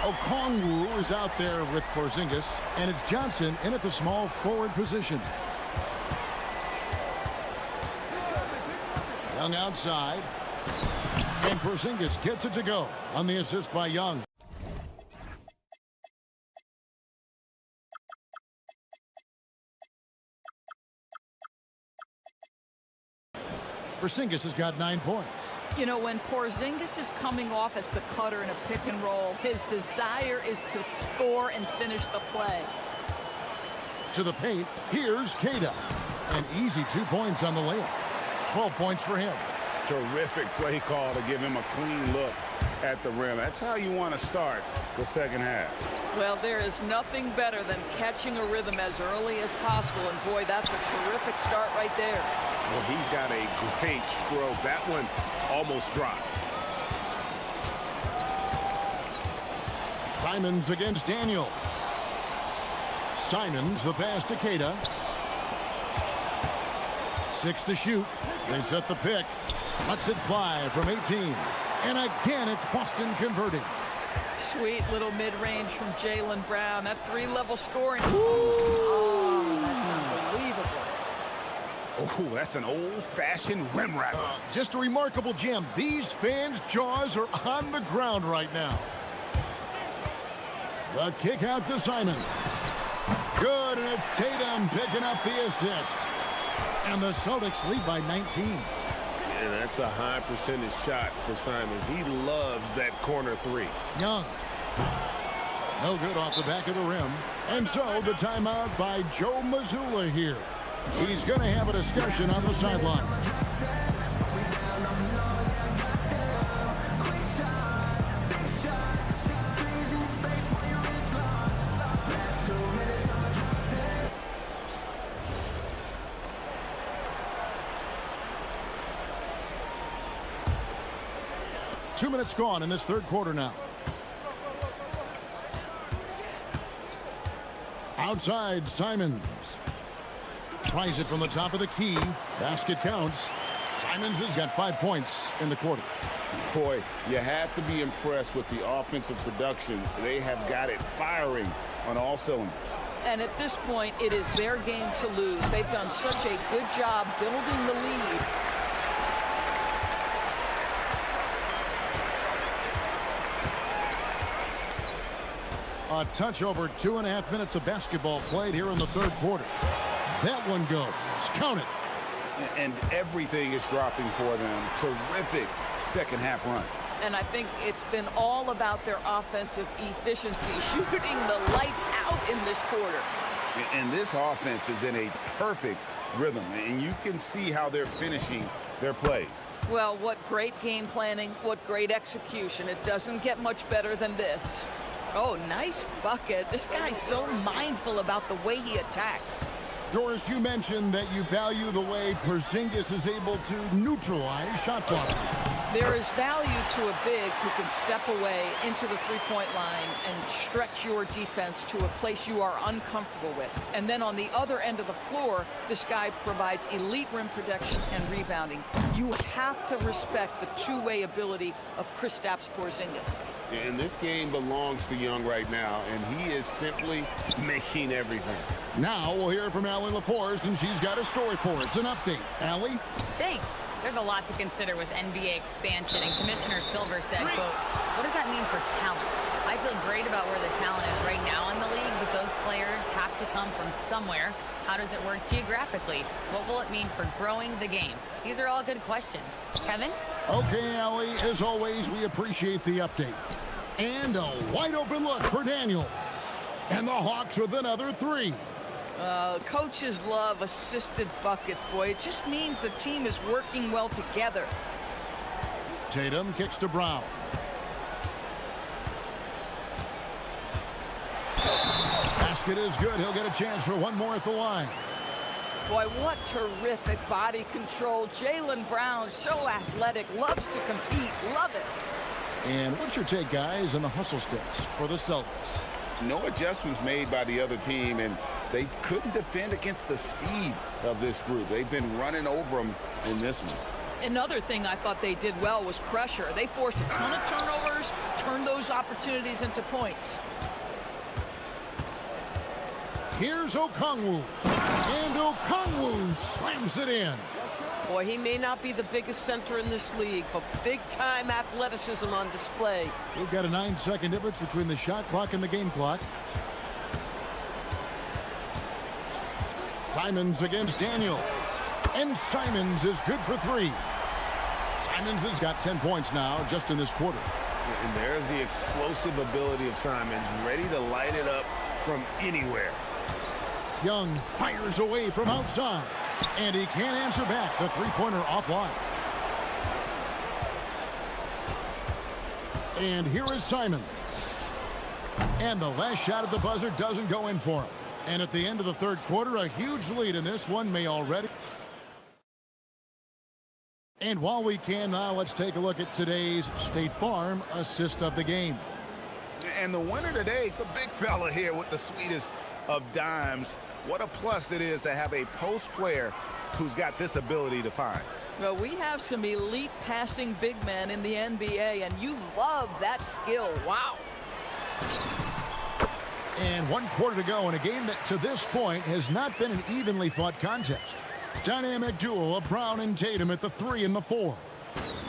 Okongwu is out there with Porzingis, and it's Johnson in at the small forward position. Young outside, and Porzingis gets it to go on the assist by Young. Porzingis has got 9 points. You know, when Porzingis is coming off as the cutter in a pick and roll, his desire is to score and finish the play. To the paint, here's Keita. An easy 2 points on the layup. 12 points for him. Terrific play call to give him a clean look at the rim. That's how you want to start the second half. Well, there is nothing better than catching a rhythm as early as possible, and boy, that's a terrific start right there. Well, he's got a great stroke. That one almost dropped. Simons against Daniels. Simons, the pass to Keita. 6 to shoot. They set the pick. Lets it fly from 18. And again, it's Boston converting. Sweet little mid-range from Jaylen Brown. That 3-level scoring. Oh, that's unbelievable. Oh, that's an old-fashioned rim wrapper. Just a remarkable jam. These fans' jaws are on the ground right now. The kick out to Simon. Good, and it's Tatum picking up the assist. And the Celtics lead by 19. And that's a high percentage shot for Simons. He loves that corner three. Young. No good off the back of the rim. And so the timeout by Joe Mazzulla here. He's going to have a discussion on the sideline. Two minutes gone in this third quarter now. Outside, Simons. Tries it from the top of the key. Basket counts. Simons has got 5 points in the quarter. Boy, you have to be impressed with the offensive production. They have got it firing on all cylinders. And at this point, it is their game to lose. They've done such a good job building the lead. A touch over 2.5 minutes of basketball played here in the third quarter. That one goes. Count it. And everything is dropping for them. Terrific second half run. And I think it's been all about their offensive efficiency, shooting the lights out in this quarter. And this offense is in a perfect rhythm, and you can see how they're finishing their plays. Well, what great game planning, what great execution. It doesn't get much better than this. Oh, nice bucket. This guy's so mindful about the way he attacks. Doris, you mentioned that you value the way Porzingis is able to neutralize shot blocking. There is value to a big who can step away into the three-point line and stretch your defense to a place you are uncomfortable with. And then on the other end of the floor, this guy provides elite rim protection and rebounding. You have to respect the two-way ability of Kristaps Porzingis. And this game belongs to Young right now, and he is simply making everything. Now we'll hear from Allie LaForce, and she's got a story for us. An update. Allie? Thanks. There's a lot to consider with NBA expansion, and Commissioner Silver said, quote, what does that mean for talent? I feel great about where the talent is right now in the league, but those players have to come from somewhere. How does it work geographically? What will it mean for growing the game? These are all good questions. Kevin? Okay, Allie, as always, we appreciate the update. And a wide open look for Daniel. And the Hawks with another three. Coaches love assisted buckets, boy. It just means the team is working well together. Tatum kicks to Brown. Basket is good. He'll get a chance for one more at the line. Boy, what terrific body control. Jaylen Brown, so athletic, loves to compete. Love it. And what's your take, guys, on the hustle sticks for the Celtics? No adjustments made by the other team, and they couldn't defend against the speed of this group. They've been running over them in this one. Another thing I thought they did well was pressure. They forced a ton of turnovers, turned those opportunities into points. Here's Okongwu. And Okongwu slams it in. Boy, he may not be the biggest center in this league, but big-time athleticism on display. We've got a 9-second difference between the shot clock and the game clock. Simons against Daniels. And Simons is good for three. Simons has got 10 points now just in this quarter. And there's the explosive ability of Simons, ready to light it up from anywhere. Young fires away from outside. And he can't answer back. The three-pointer offline. And here is Simons. And the last shot at the buzzer doesn't go in for him. And at the end of the third quarter, a huge lead in this one may already. And while we can now, let's take a look at today's State Farm assist of the game. And the winner today, the big fella here with the sweetest of dimes. What a plus it is to have a post player who's got this ability to find. Well, we have some elite passing big men in the NBA, and you love that skill. Wow. And 1 quarter to go in a game that to this point has not been an evenly fought contest. Dynamic duo of Brown and Tatum at the 3 and the 4.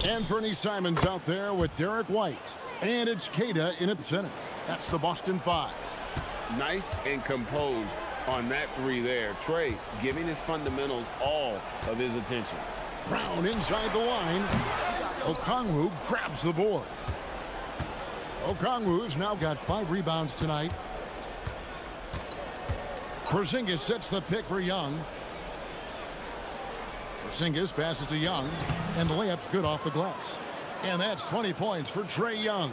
Anthony Simons out there with Derek White. And it's Kada in at the center. That's the Boston 5. Nice and composed on that three there. Trey giving his fundamentals all of his attention. Brown inside the line. Okongwu grabs the board. Okongwu's now got 5 rebounds tonight. Porzingis sets the pick for Young. Porzingis passes to Young, and the layup's good off the glass. And that's 20 points for Trae Young.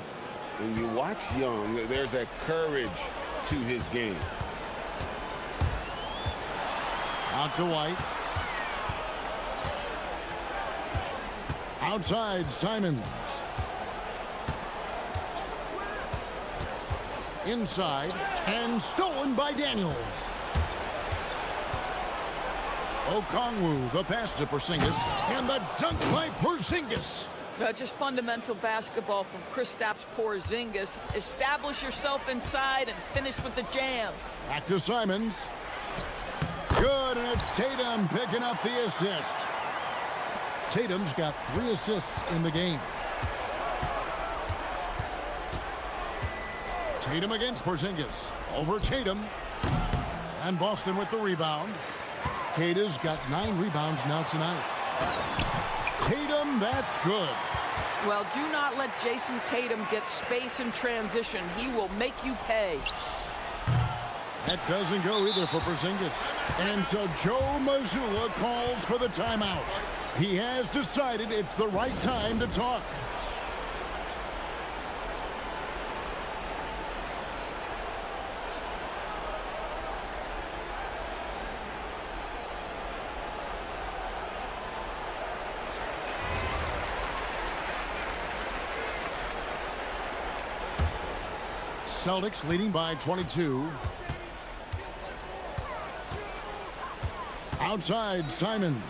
When you watch Young, there's a courage to his game. Out to White. Outside, Simons. Inside, and stolen by Daniels. Okongwu, the pass to Porzingis, and the dunk by Porzingis. Just fundamental basketball from Kristaps Porzingis. Establish yourself inside and finish with the jam. Back to Simons. Good, and it's Tatum picking up the assist. Tatum's got 3 assists in the game. Tatum against Porzingis. Over Tatum. And Boston with the rebound. Kata's got 9 rebounds now tonight. Tatum, that's good. Well, do not let Jason Tatum get space in transition. He will make you pay. That doesn't go either for Porzingis. And so Joe Mazzulla calls for the timeout. He has decided it's the right time to talk. Celtics leading by 22. Outside, Simons.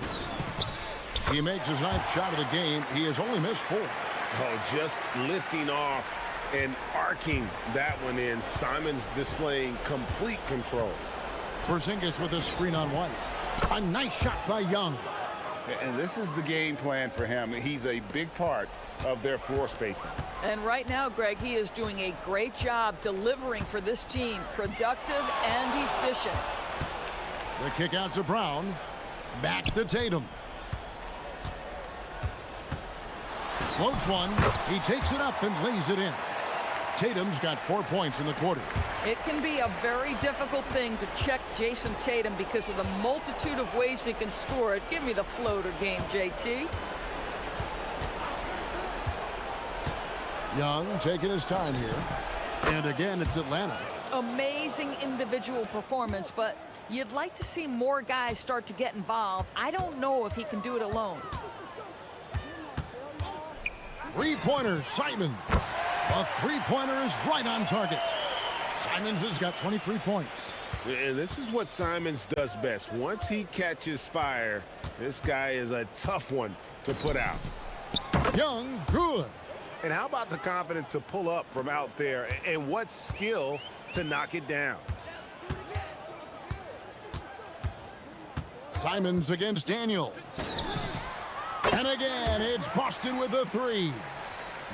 He makes his 9th shot of the game. He has only missed 4. Oh, just lifting off and arcing that one in. Simons displaying complete control. Porzingis with a screen on White. A nice shot by Young. And this is the game plan for him. He's a big part of their floor spacing. And right now, Greg, he is doing a great job delivering for this team. Productive and efficient. The kick out to Brown. Back to Tatum. Floats one. He takes it up and lays it in. Tatum's got 4 points in the quarter. It can be a very difficult thing to check Jason Tatum because of the multitude of ways he can score it. Give me the floater game, JT. Young taking his time here. And again, it's Atlanta. Amazing individual performance, but you'd like to see more guys start to get involved. I don't know if he can do it alone. 3-pointer, Simons. A 3-pointer is right on target. Simons has got 23 points. And this is what Simons does best. Once he catches fire, this guy is a tough one to put out. Young, good. And how about the confidence to pull up from out there, and what skill to knock it down? Simons against Daniels. And again, it's Boston with a 3.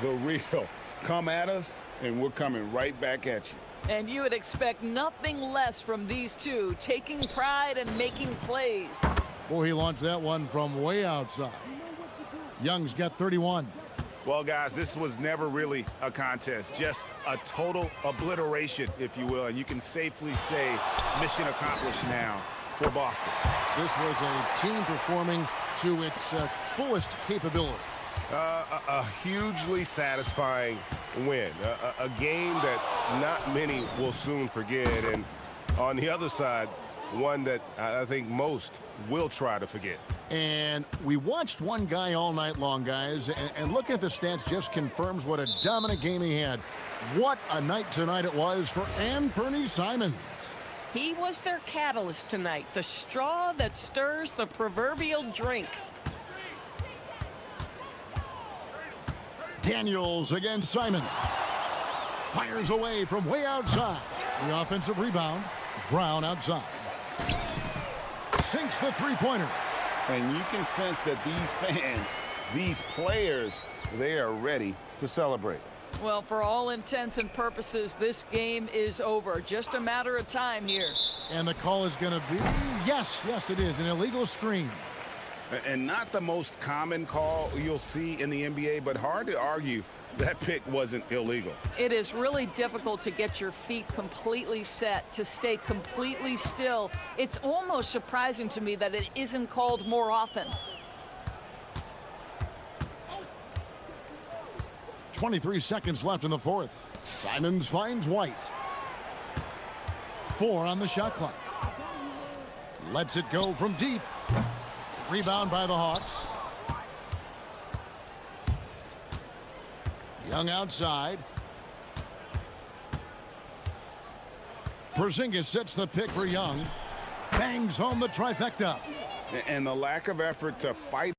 The real. Come at us, and we're coming right back at you. And you would expect nothing less from these two, taking pride and making plays. Boy, he launched that one from way outside. Young's got 31. Well, guys, this was never really a contest, just a total obliteration, if you will, and you can safely say mission accomplished now for Boston. This was a team performing to its fullest capability. A hugely satisfying win, a game that not many will soon forget, and on the other side, one that I think most will try to forget. And we watched one guy all night long, guys, and looking at the stats just confirms what a dominant game he had. What a night tonight it was for Anthony Simons. He was their catalyst tonight, the straw that stirs the proverbial drink. Daniels against Simons. Fires away from way outside. The offensive rebound. Brown outside. Sinks the 3-pointer. And you can sense that these fans, these players, they are ready to celebrate. Well, for all intents and purposes, this game is over. Just a matter of time here. And the call is going to be, yes, it is, an illegal screen. And not the most common call you'll see in the NBA, but hard to argue that pick wasn't illegal. It is really difficult to get your feet completely set, to stay completely still. It's almost surprising to me that it isn't called more often. 23 seconds left in the fourth. Simons finds White. 4 on the shot clock. Lets it go from deep. Rebound by the Hawks. Young outside. Porzingis sets the pick for Young. Bangs home the trifecta. And the lack of effort to fight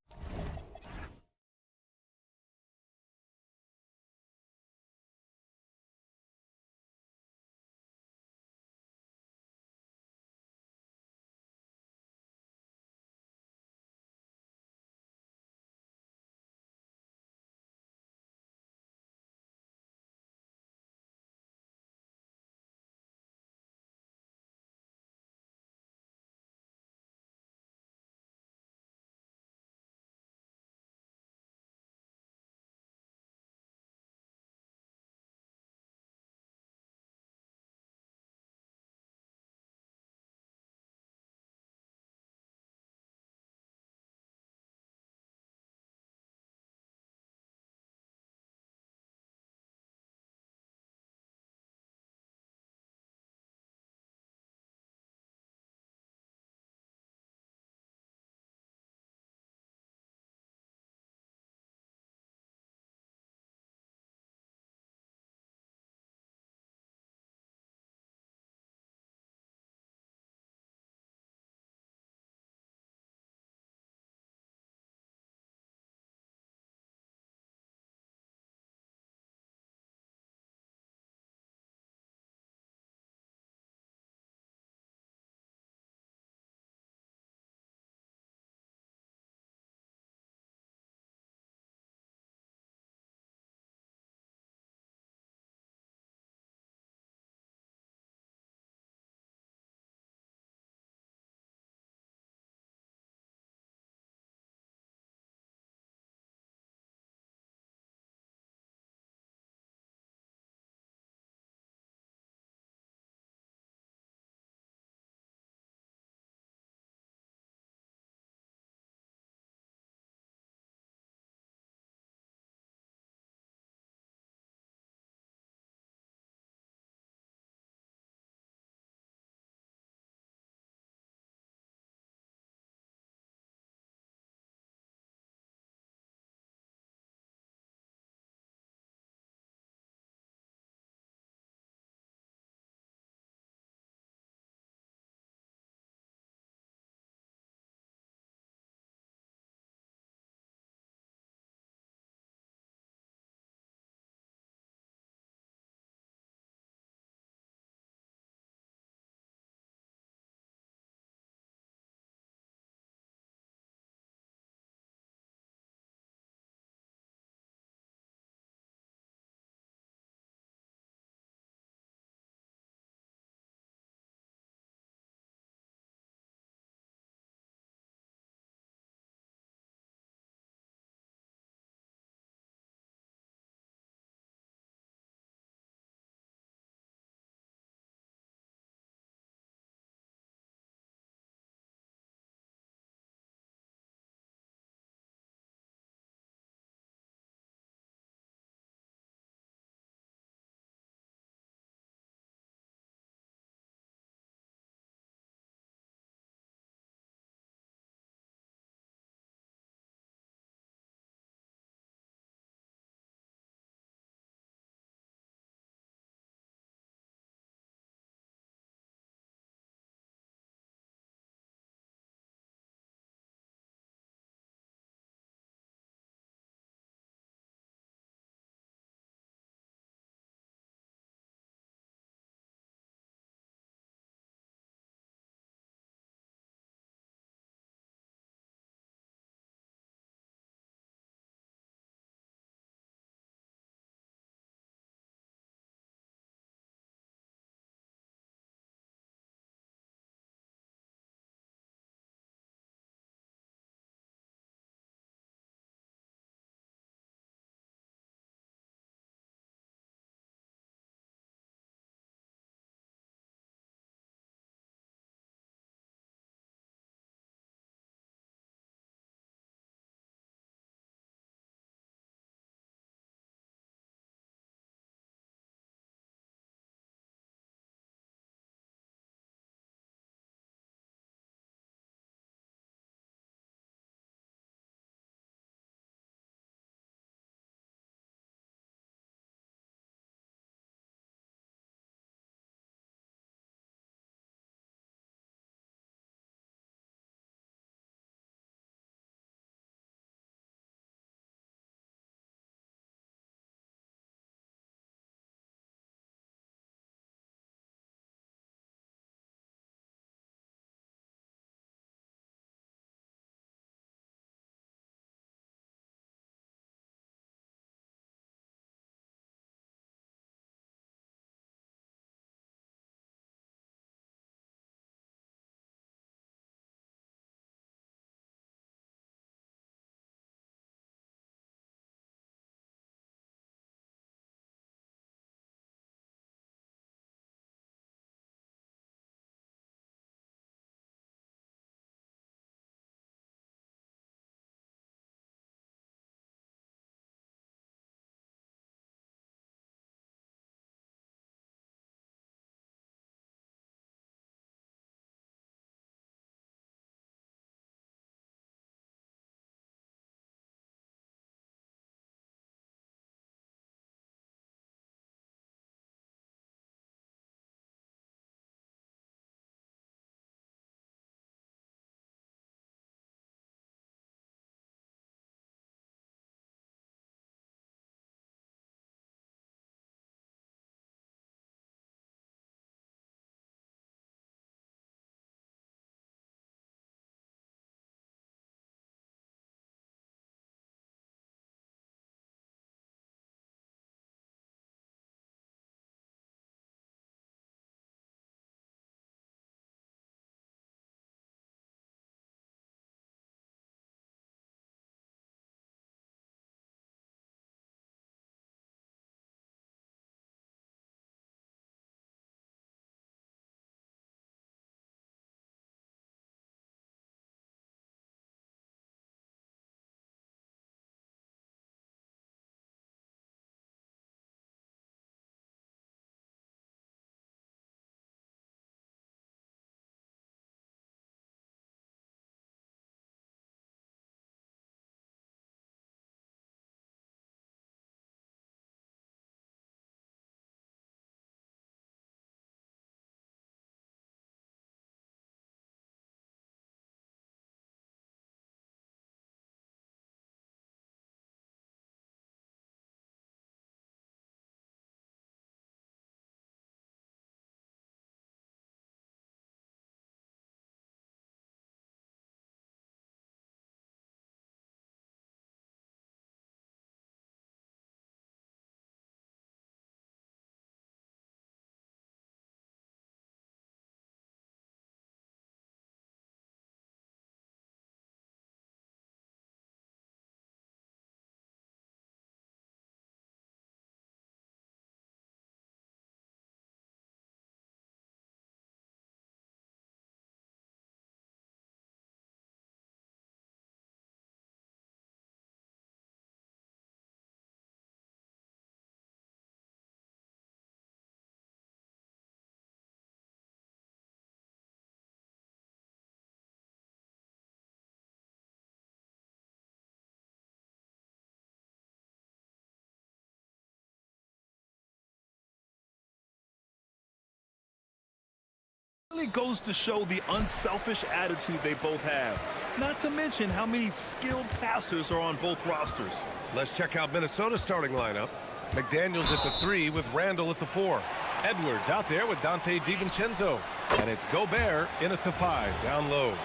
Really goes to show the unselfish attitude they both have. Not to mention how many skilled passers are on both rosters. Let's check out Minnesota's starting lineup. McDaniels at the 3 with Randall at the 4. Edwards out there with Dante DiVincenzo. And it's Gobert in at the 5, down low.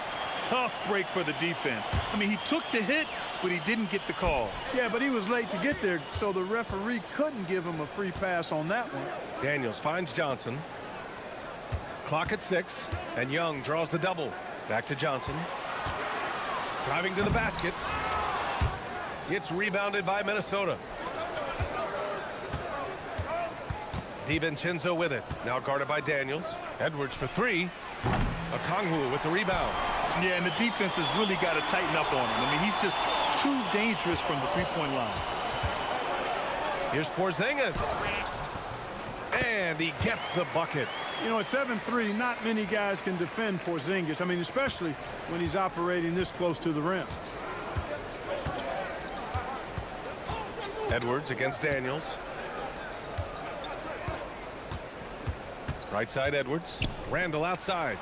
Tough break for the defense. I mean, he took the hit, but he didn't get the call. Yeah, but he was late to get there, so the referee couldn't give him a free pass on that one. Daniels finds Johnson. Clock at 6, and Young draws the double. Back to Johnson. Driving to the basket. It's rebounded by Minnesota. DiVincenzo with it. Now guarded by Daniels. Edwards for 3. Okongwu with the rebound. Yeah, and the defense has really got to tighten up on him. I mean, he's just too dangerous from the three-point line. Here's Porzingis. And he gets the bucket. You know, at 7'3", not many guys can defend Porzingis. I mean, especially when he's operating this close to the rim. Edwards against Daniels. Right side Edwards. Randall outside.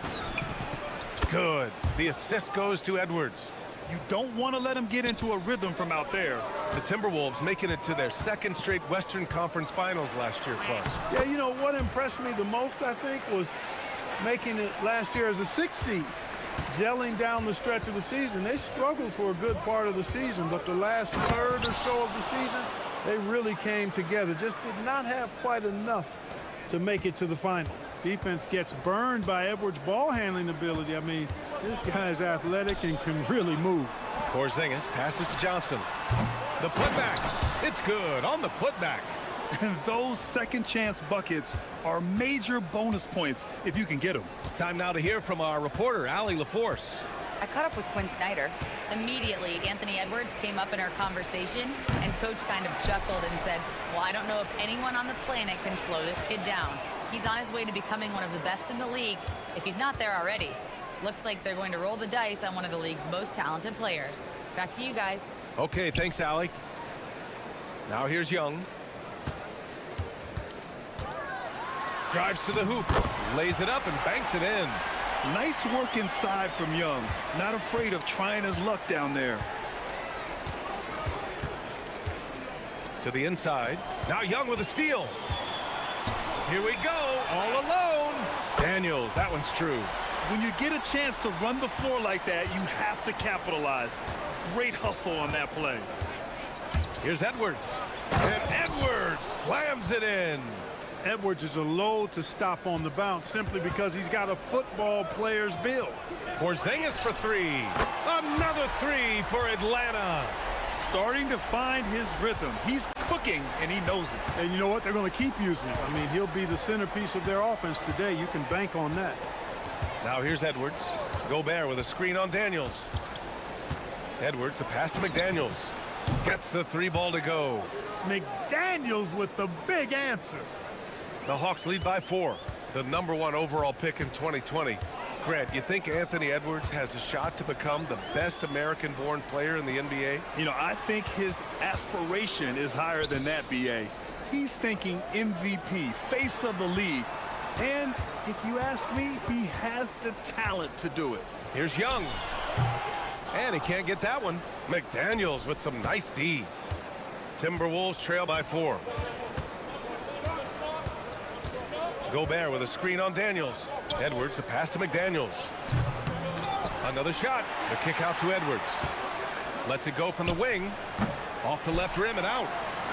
Good. The assist goes to Edwards. You don't want to let him get into a rhythm from out there. The Timberwolves making it to their 2nd straight Western Conference Finals last year, Clark. Yeah, you know, what impressed me the most, I think, was making it last year as a 6th seed. Gelling down the stretch of the season. They struggled for a good part of the season, but the last third or so of the season, they really came together. Just did not have quite enough to make it to the final. Defense gets burned by Edwards' ball handling ability. I mean, this guy's athletic and can really move. Porzingis passes to Johnson. The putback. It's good on the putback. And those second chance buckets are major bonus points if you can get them. Time now to hear from our reporter, Allie LaForce. I caught up with Quinn Snyder. Immediately, Anthony Edwards came up in our conversation, and Coach kind of chuckled and said, well, I don't know if anyone on the planet can slow this kid down. He's on his way to becoming one of the best in the league, if he's not there already. Looks like they're going to roll the dice on one of the league's most talented players. Back to you guys. Okay, thanks, Allie. Now here's Young. Drives to the hoop, lays it up and banks it in. Nice work inside from Young. Not afraid of trying his luck down there. To the inside. Now Young with a steal. Here we go, all alone. Daniels, that one's true. When you get a chance to run the floor like that, you have to capitalize. Great hustle on that play. Here's Edwards. And Edwards slams it in. Edwards is a load to stop on the bounce simply because he's got a football player's build. Porzingis for 3. Another 3 for Atlanta. Starting to find his rhythm. He's cooking, and he knows it. And you know what? They're going to keep using him. I mean, he'll be the centerpiece of their offense today. You can bank on that. Now here's Edwards. Gobert with a screen on Daniels. Edwards, a pass to McDaniels. Gets the 3 ball to go. McDaniels with the big answer. The Hawks lead by 4. The #1 overall pick in 2020. Grant, you think Anthony Edwards has a shot to become the best American-born player in the NBA? You know, I think his aspiration is higher than that, B.A. He's thinking MVP, face of the league. And if you ask me, he has the talent to do it. Here's Young. And he can't get that one. McDaniels with some nice D. Timberwolves trail by 4. Gobert with a screen on Daniels. Edwards, the pass to McDaniels. Another shot. The kick out to Edwards. Lets it go from the wing. Off the left rim and out.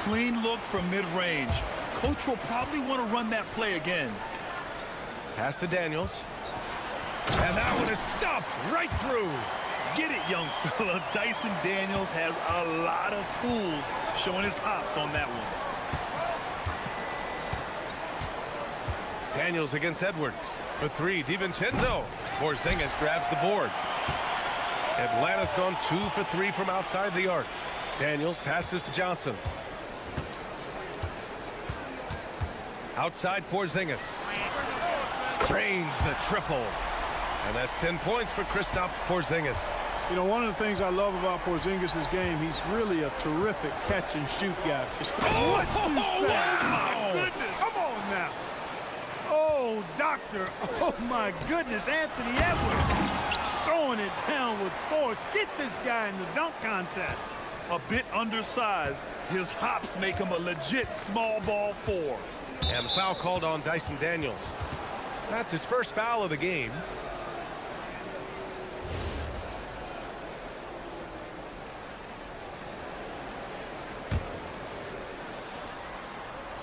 Clean look from mid-range. Coach will probably want to run that play again. Pass to Daniels. And that one is stuffed right through. Get it, young fella. Dyson Daniels has a lot of tools, showing his hops on that one. Daniels against Edwards. For 3, DiVincenzo. Porzingis grabs the board. Atlanta's gone 2 for 3 from outside the arc. Daniels passes to Johnson. Outside Porzingis. Drains the triple. And that's 10 points for Kristaps Porzingis. You know, one of the things I love about Porzingis' game, he's really a terrific catch-and-shoot guy. What you say? My goodness. Come on now. Oh, Oh, doctor. Oh, my goodness. Anthony Edwards throwing it down with force. Get this guy in the dunk contest. A bit undersized, his hops make him a legit small ball 4. And the foul called on Dyson Daniels. That's his first foul of the game.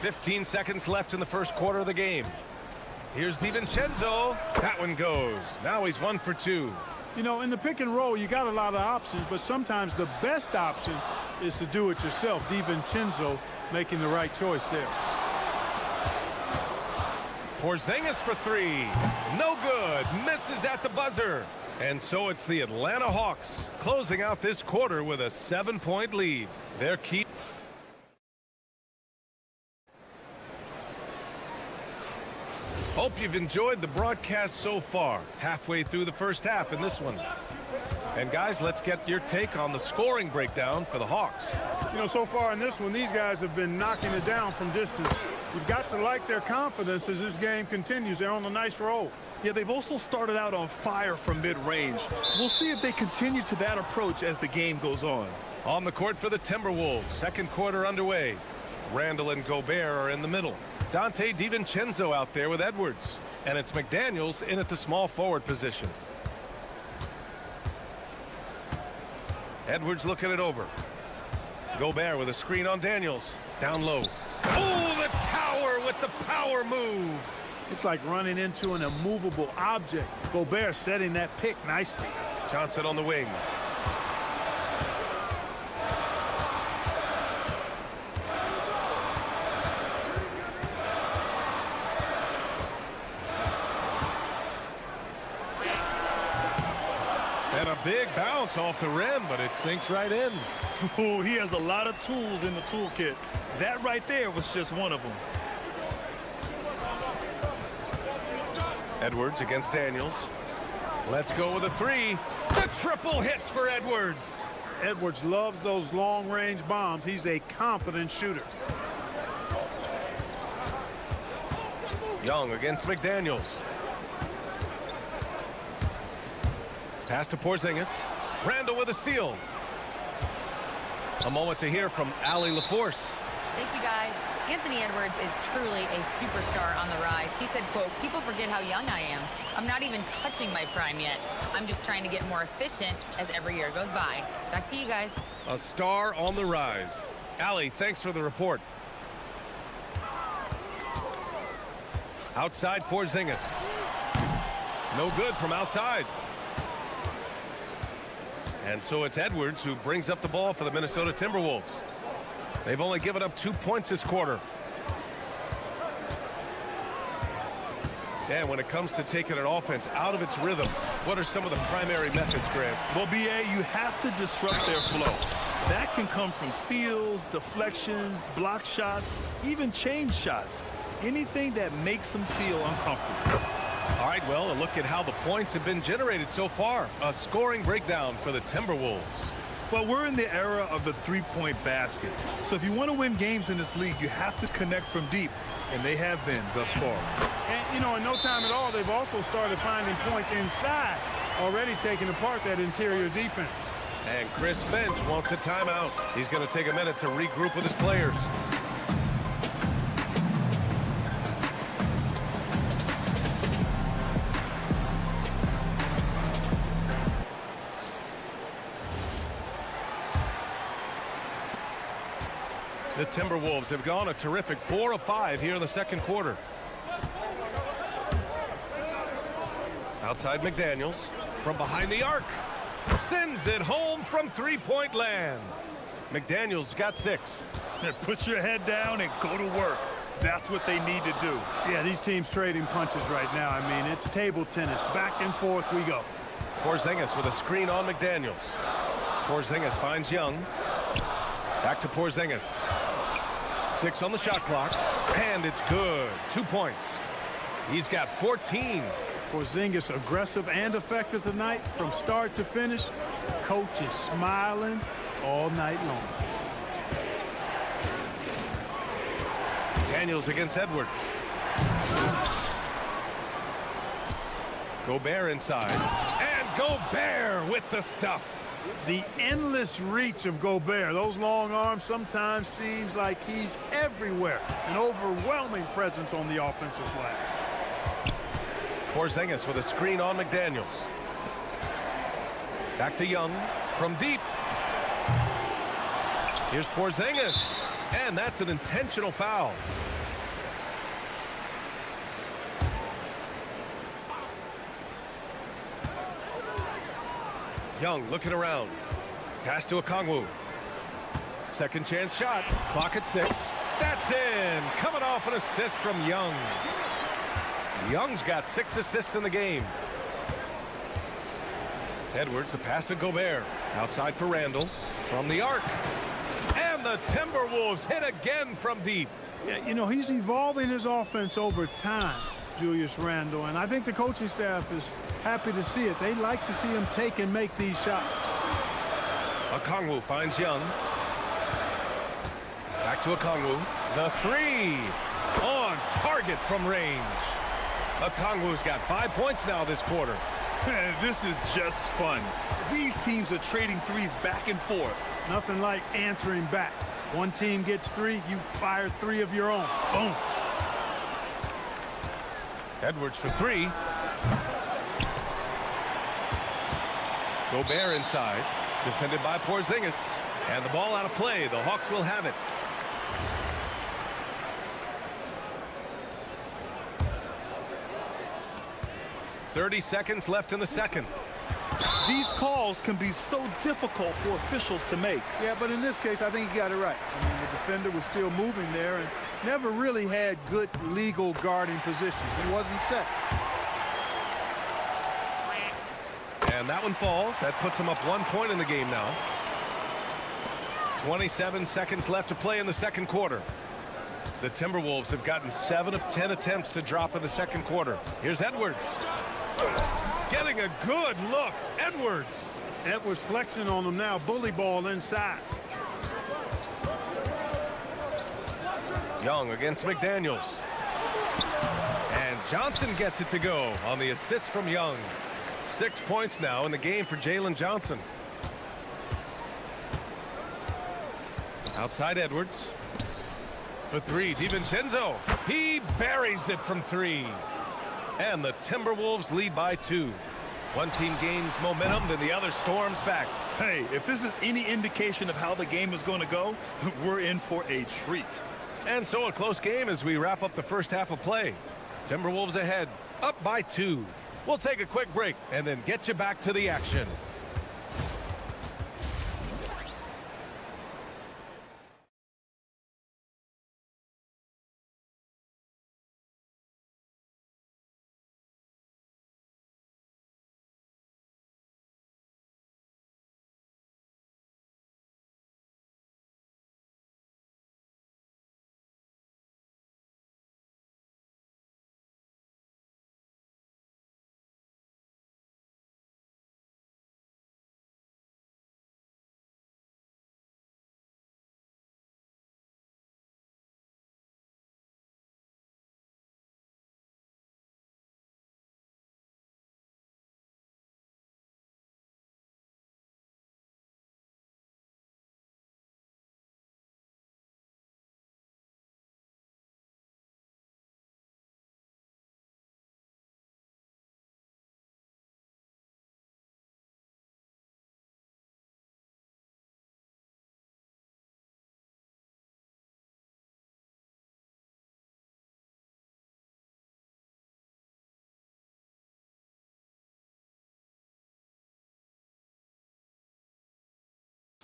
"15 seconds left in the first quarter of the game. Here's DiVincenzo. That one goes. Now he's 1 for 2. You know, in the pick and roll, you got a lot of options, but sometimes the best option is to do it yourself. DiVincenzo making the right choice there. Porzingis for 3. No good. Misses at the buzzer. And so it's the Atlanta Hawks closing out this quarter with a 7-point lead. Their key. Hope you've enjoyed the broadcast so far. Halfway through the first half in this one. And guys, let's get your take on the scoring breakdown for the Hawks. You know, so far in this one, these guys have been knocking it down from distance. You've got to like their confidence as this game continues. They're on a nice roll. Yeah, they've also started out on fire from mid-range. We'll see if they continue to that approach as the game goes on. On the court for the Timberwolves, second quarter underway. Randall and Gobert are in the middle. Dante DiVincenzo out there with Edwards. And it's McDaniels in at the small forward position. Edwards looking it over. Gobert with a screen on Daniels. Down low. Oh, the tower with the power move. It's like running into an immovable object. Gobert setting that pick nicely. Johnson on the wing. And a big bounce off the rim, but it sinks right in. Oh, he has a lot of tools in the toolkit. That right there was just one of them. Edwards against Daniels. Let's go with a 3. The triple hits for Edwards. Edwards loves those long-range bombs. He's a confident shooter. Young against McDaniels. Pass to Porzingis. Randall with a steal. A moment to hear from Allie LaForce. Thank you, guys. Anthony Edwards is truly a superstar on the rise. He said, quote, "People forget how young I am. I'm not even touching my prime yet. I'm just trying to get more efficient as every year goes by." Back to you guys. A star on the rise. Allie, thanks for the report. Outside Porzingis. No good from outside. And so it's Edwards who brings up the ball for the Minnesota Timberwolves. They've only given up 2 points this quarter. And when it comes to taking an offense out of its rhythm, what are some of the primary methods, Grant? Well, BA, you have to disrupt their flow. That can come from steals, deflections, block shots, even change shots. Anything that makes them feel uncomfortable. All right, well, a look at how the points have been generated so far. A scoring breakdown for the Timberwolves. Well, we're in the era of the three-point basket. So if you want to win games in this league, you have to connect from deep, and they have been thus far. And, you know, in no time at all, they've also started finding points inside, already taking apart that interior defense. And Chris Finch wants a timeout. He's going to take a minute to regroup with his players. The Timberwolves have gone a terrific 4 of 5 here in the second quarter. Outside McDaniels from behind the arc. Sends it home from three-point land. McDaniels got 6. Put your head down and go to work. That's what they need to do. Yeah, these teams trading punches right now. I mean, it's table tennis. Back and forth we go. Porzingis with a screen on McDaniels. Porzingis finds Young. Back to Porzingis. 6 on the shot clock. And it's good. 2 points. He's got 14. Porzingis aggressive and effective tonight from start to finish. Coach is smiling all night long. Daniels against Edwards. Gobert inside. And Gobert with the stuff. The endless reach of Gobert. Those long arms sometimes seems like he's everywhere. An overwhelming presence on the offensive glass. Porzingis with a screen on McDaniels. Back to Young from deep. Here's Porzingis. And that's an intentional foul. Young looking around. Pass to Okongwu. Second chance shot. Clock at 6. That's in. Coming off an assist from Young. Young's got 6 assists in the game. Edwards, the pass to Gobert. Outside for Randall. From the arc. And the Timberwolves hit again from deep. Yeah, you know, he's evolving his offense over time, Julius Randle, and I think the coaching staff is happy to see it. They like to see him take and make these shots. Okongwu finds Young. Back to Okongwu. The 3 on target from range. Okongwu's got 5 points now this quarter. This is just fun. These teams are trading threes back and forth. Nothing like answering back. One team gets 3, you fire 3 of your own. Boom. Edwards for 3. Gobert inside. Defended by Porzingis. And the ball out of play. The Hawks will have it. .30 seconds left in the second. These calls can be so difficult for officials to make. Yeah, but in this case, I think he got it right. I mean, the defender was still moving there and never really had good legal guarding position. He wasn't set. And that one falls. That puts him up 1 point in the game now. 27 seconds left to play in the second quarter. The Timberwolves have gotten 7 of 10 attempts to drop in the second quarter. Here's Edwards. Getting a good look. Edwards. Edwards flexing on him now. Bully ball inside. Young against McDaniels. And Johnson gets it to go on the assist from Young. 6 points now in the game for Jalen Johnson. Outside Edwards. For 3, DiVincenzo. He buries it from 3. And the Timberwolves lead by 2. One team gains momentum, then the other storms back. Hey, if this is any indication of how the game is going to go, we're in for a treat. And so a close game as we wrap up the first half of play. Timberwolves ahead, up by 2. We'll take a quick break and then get you back to the action.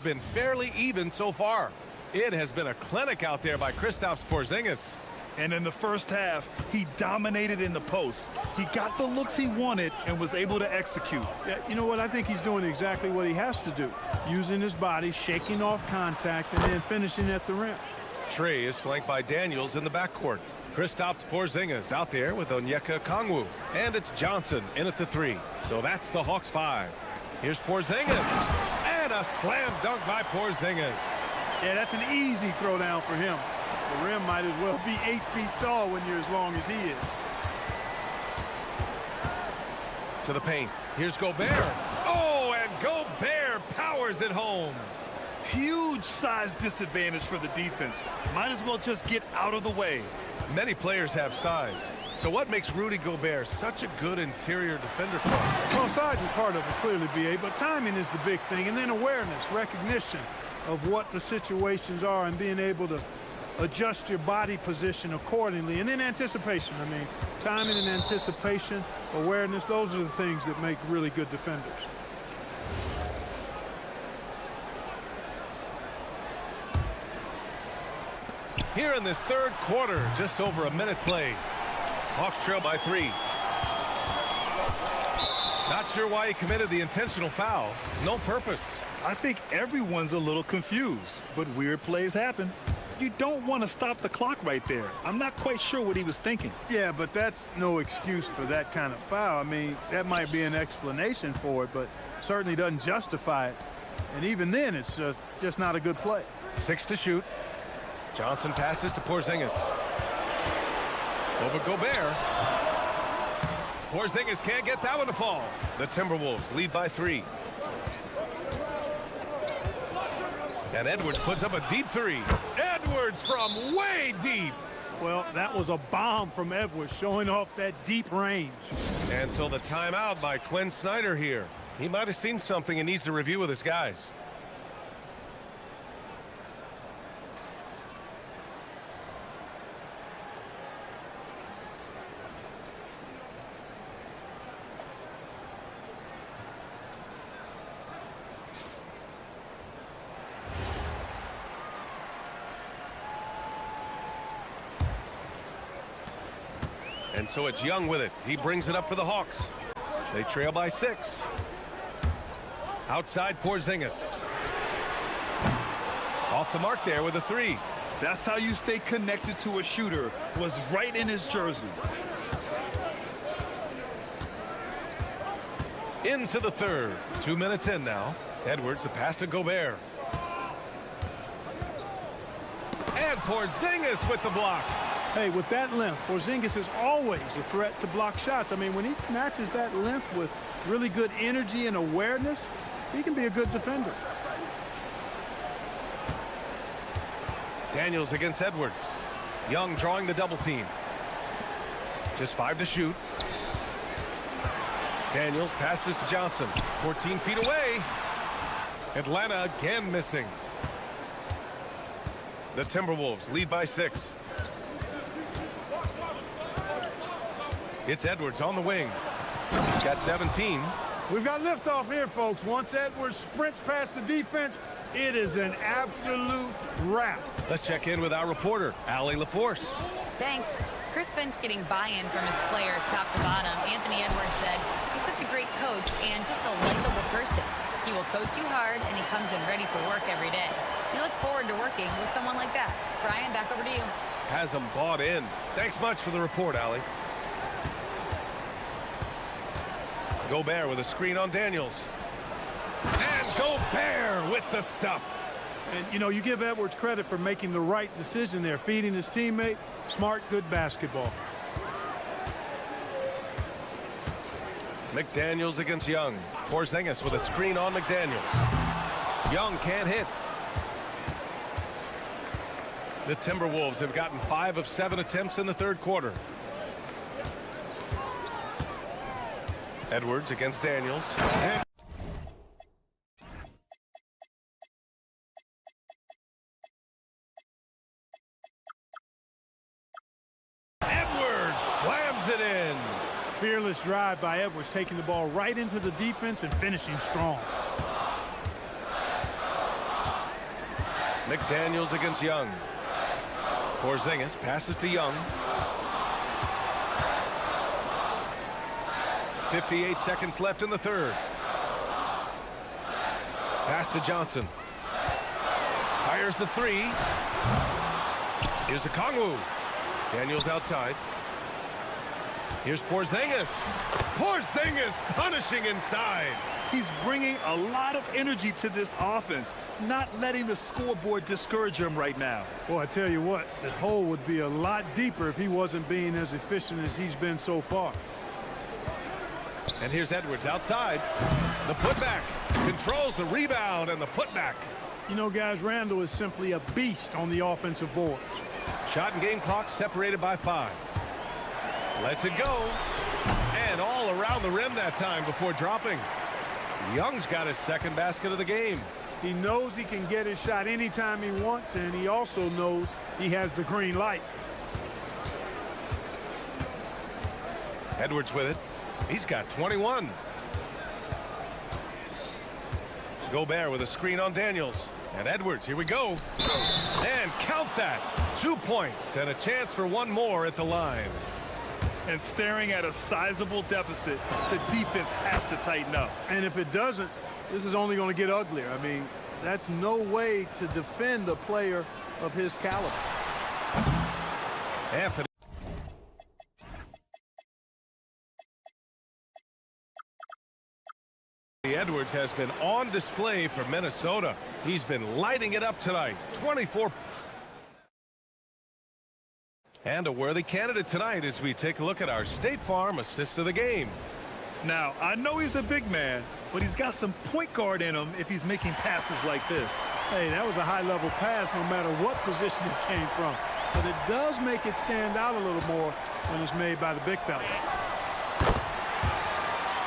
Been fairly even so far. It has been a clinic out there by Kristaps Porzingis. And in the first half, he dominated in the post. He got the looks he wanted and was able to execute. Yeah, you know what? I think he's doing exactly what he has to do. Using his body, shaking off contact, and then finishing at the rim. Trey is flanked by Daniels in the backcourt. Kristaps Porzingis out there with Onyeka Okongwu. And it's Johnson in at the 3. So that's the Hawks 5. Here's Porzingis. And a slam dunk by Porzingis. Yeah, that's an easy throwdown for him. The rim might as well be 8 feet tall when you're as long as he is. To the paint. Here's Gobert. Oh, and Gobert powers it home. Huge size disadvantage for the defense. Might as well just get out of the way. Many players have size. So what makes Rudy Gobert such a good interior defender? Well, size is part of it, clearly, B.A., but timing is the big thing. And then awareness, recognition of what the situations are and being able to adjust your body position accordingly. And then anticipation. I mean, timing and anticipation, awareness, those are the things that make really good defenders. Here in this third quarter, just over a minute played. Hawks trail by 3. Not sure why he committed the intentional foul. No purpose. I think everyone's a little confused, but weird plays happen. You don't want to stop the clock right there. I'm not quite sure what he was thinking. Yeah, but that's no excuse for that kind of foul. I mean, that might be an explanation for it, but certainly doesn't justify it. And even then, it's just not a good play. 6 to shoot. Johnson passes to Porzingis. Over Gobert. Porzingis can't get that one to fall. The Timberwolves lead by 3. And Edwards puts up a deep 3. Edwards from way deep. Well, that was a bomb from Edwards, showing off that deep range. And so the timeout by Quinn Snyder here. He might have seen something and needs to review with his guys. And so it's Young with it. He brings it up for the Hawks. They trail by 6. Outside Porzingis. Off the mark there with a 3. That's how you stay connected to a shooter. Was right in his jersey. Into the third. 2 minutes in now. Edwards, the pass to Gobert. And Porzingis with the block. Hey, with that length, Porzingis is always a threat to block shots. I mean, when he matches that length with really good energy and awareness, he can be a good defender. Daniels against Edwards. Young drawing the double team. Just 5 to shoot. Daniels passes to Johnson. 14 feet away. Atlanta again missing. The Timberwolves lead by 6. It's Edwards on the wing. He's got 17. We've got liftoff here, folks. Once Edwards sprints past the defense, it is an absolute wrap. Let's check in with our reporter, Allie LaForce. Thanks. Chris Finch getting buy-in from his players top to bottom. Anthony Edwards said he's such a great coach and just a likable person. He will coach you hard, and he comes in ready to work every day. We look forward to working with someone like that. Brian, back over to you. Has him bought in. Thanks much for the report, Allie. Gobert with a screen on Daniels. And Gobert with the stuff. And, you know, you give Edwards credit for making the right decision there, feeding his teammate. Smart, good basketball. McDaniels against Young. Porzingis with a screen on McDaniels. Young can't hit. The Timberwolves have gotten 5 of 7 attempts in the third quarter. Edwards against Daniels. Edwards slams it in. Fearless drive by Edwards, taking the ball right into the defense and finishing strong. McDaniels against Young. Porzingis passes to Young. 58 seconds left in the third. Pass to Johnson. Fires the 3. Here's Okongwu. Daniels outside. Here's Porzingis. Porzingis punishing inside. He's bringing a lot of energy to this offense, not letting the scoreboard discourage him right now. Boy, I tell you what, the hole would be a lot deeper if he wasn't being as efficient as he's been so far. And here's Edwards outside. The putback. Controls the rebound and the putback. You know, guys, Randall is simply a beast on the offensive boards. Shot and game clock separated by 5. Lets it go. And all around the rim that time before dropping. Young's got his second basket of the game. He knows he can get his shot anytime he wants, and he also knows he has the green light. Edwards with it. He's got 21. Gobert with a screen on Daniels. And Edwards, here we go. And count that. 2 points and a chance for one more at the line. And staring at a sizable deficit, the defense has to tighten up. And if it doesn't, this is only going to get uglier. I mean, that's no way to defend a player of his caliber. Anthony. Edwards has been on display for Minnesota. He's been lighting it up tonight. 24. And a worthy candidate tonight as we take a look at our State Farm assists of the game. Now, I know he's a big man, but he's got some point guard in him if he's making passes like this. Hey, that was a high-level pass no matter what position it came from. But it does make it stand out a little more when it's made by the big fella.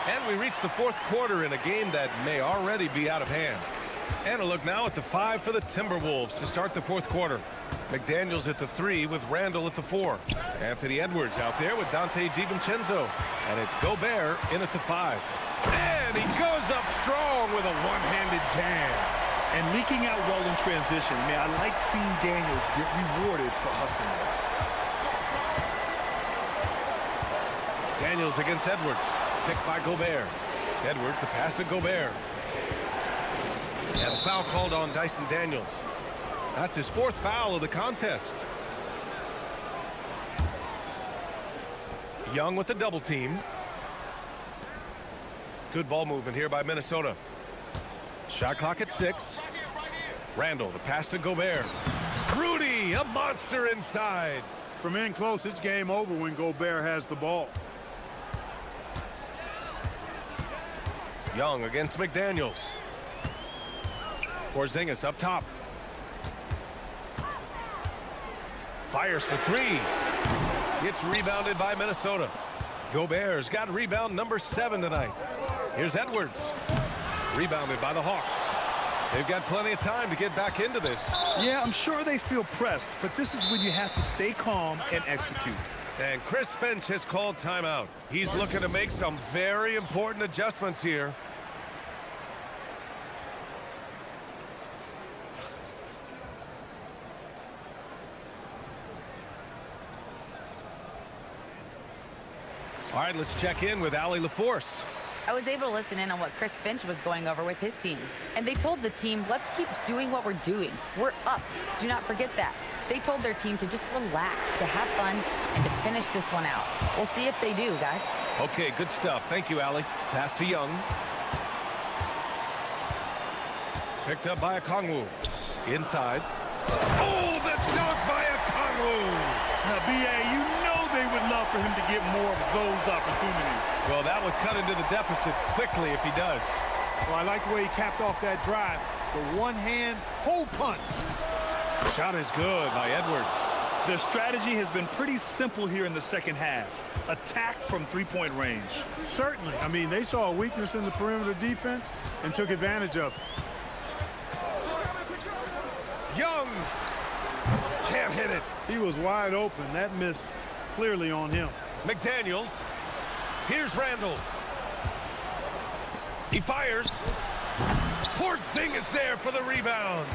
And we reach the fourth quarter in a game that may already be out of hand. And a look now at the 5 for the Timberwolves to start the fourth quarter. McDaniels at the 3 with Randall at the 4. Anthony Edwards out there with Dante DiVincenzo. And it's Gobert in at the 5. And he goes up strong with a one-handed jam. And leaking out well in transition. Man, I like seeing Daniels get rewarded for hustling. Daniels against Edwards. Picked by Gobert. Edwards, the pass to Gobert. And a foul called on Dyson Daniels. That's his 4th foul of the contest. Young with the double team. Good ball movement here by Minnesota. Shot clock at 6. Randall, the pass to Gobert. Rudy, a monster inside. From in close, it's game over when Gobert has the ball. Young against McDaniels. Porzingis up top. Fires for 3. Gets rebounded by Minnesota. Gobert's got rebound number 7 tonight. Here's Edwards. Rebounded by the Hawks. They've got plenty of time to get back into this. Yeah, I'm sure they feel pressed, but this is when you have to stay calm and execute. And Chris Finch has called timeout. He's looking to make some very important adjustments here. All right, let's check in with Allie LaForce. I was able to listen in on what Chris Finch was going over with his team. And they told the team, let's keep doing what we're doing. We're up. Do not forget that. They told their team to just relax, to have fun, and to finish this one out. We'll see if they do, guys. Okay, good stuff. Thank you, Allie. Pass to Young. Picked up by Okongwu. Inside. Oh, the dunk by Okongwu! Now, B.A., you know they would love for him to get more of those opportunities. Well, that would cut into the deficit quickly if he does. Well, I like the way he capped off that drive. The one-hand hole punch. Shot is good by Edwards. Their strategy has been pretty simple here in the second half. Attack from three-point range. Certainly. I mean, they saw a weakness in the perimeter defense and took advantage of it. Young can't hit it. He was wide open. That miss clearly on him. McDaniels. Here's Randall. He fires. Porzingis there for the rebound.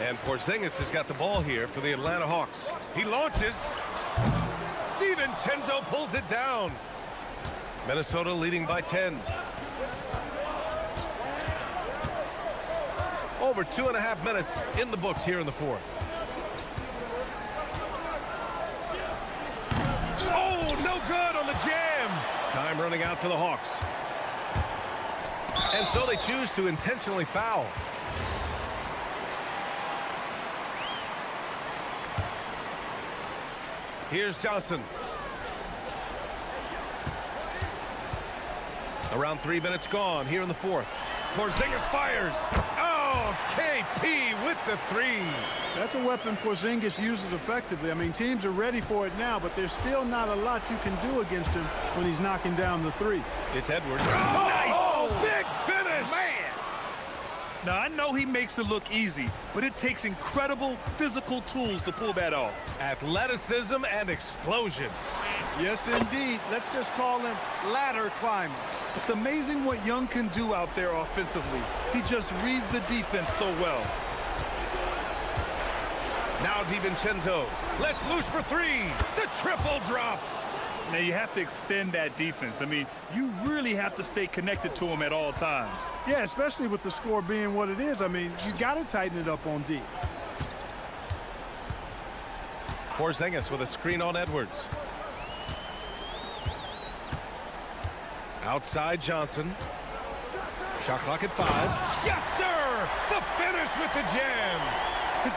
And Porzingis has got the ball here for the Atlanta Hawks. He launches. DiVincenzo pulls it down. Minnesota leading by 10. Over 2.5 minutes in the books here in the fourth. Oh, no good on the jam. Time running out for the Hawks. And so they choose to intentionally foul. Here's Johnson. Around 3 minutes gone here in the fourth. Porzingis fires. Oh, KP with the three. That's a weapon Porzingis uses effectively. I mean, teams are ready for it now, but there's still not a lot you can do against him when he's knocking down the three. It's Edwards. Oh, nice! Oh, big finish! Man! Now, I know he makes it look easy, but it takes incredible physical tools to pull that off. Athleticism and explosion. Yes, indeed. Let's just call him ladder climber. It's amazing what Young can do out there offensively. He just reads the defense so well. Now DiVincenzo. Let's loose for three. The triple drops. Now, you have to extend that defense. I mean, you really have to stay connected to him at all times. Yeah, especially with the score being what it is. I mean, you got to tighten it up on D. Porzingis with a screen on Edwards. Outside Johnson. Shot clock at 5. Yes, sir! The finish with the jam.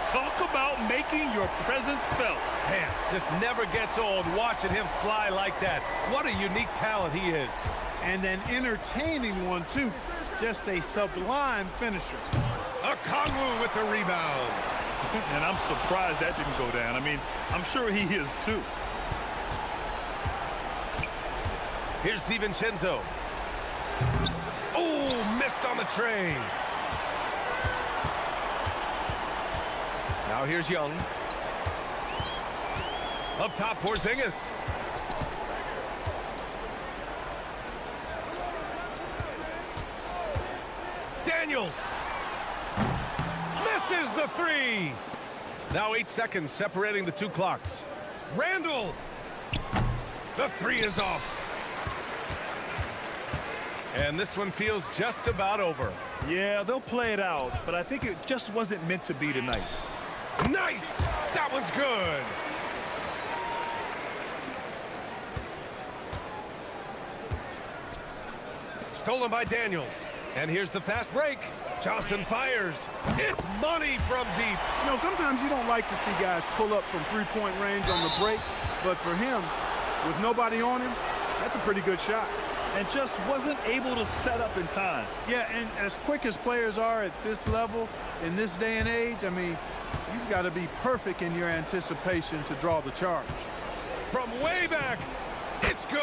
Talk about making your presence felt. Man, just never gets old watching him fly like that. What a unique talent he is. And an entertaining one, too. Just a sublime finisher. Okongwu with the rebound. And I'm surprised that didn't go down. I mean, I'm sure he is, too. Here's DiVincenzo. Oh, missed on the train. Now here's Young. Up top, Porzingis. Daniels. Misses the three. Now 8 seconds separating the two clocks. Randall. The three is off. And this one feels just about over. Yeah, they'll play it out, but I think it just wasn't meant to be tonight. Nice! That one's good. Stolen by Daniels. And here's the fast break. Johnson fires. It's money from deep. You know, sometimes you don't like to see guys pull up from three-point range on the break, but for him, with nobody on him, that's a pretty good shot. And just wasn't able to set up in time. Yeah, and as quick as players are at this level, in this day and age, I mean, you've got to be perfect in your anticipation to draw the charge. From way back, it's good.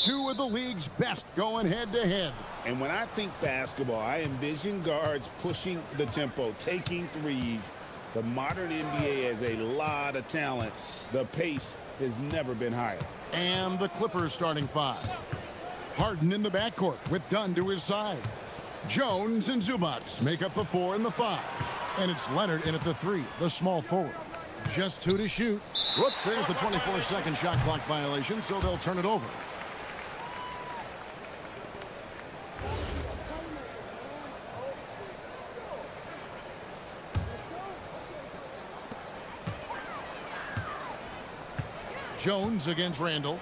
Two of the league's best going head-to-head. And when I think basketball, I envision guards pushing the tempo, taking threes. The modern NBA has a lot of talent. The pace has never been higher. And the Clippers starting five. Harden in the backcourt with Dunn to his side. Jones and Zubac make up the 4 and the 5. And it's Leonard in at the 3, the small forward. Just 2 to shoot. Whoops, there's the 24-second shot clock violation, so they'll turn it over. Jones against Randall.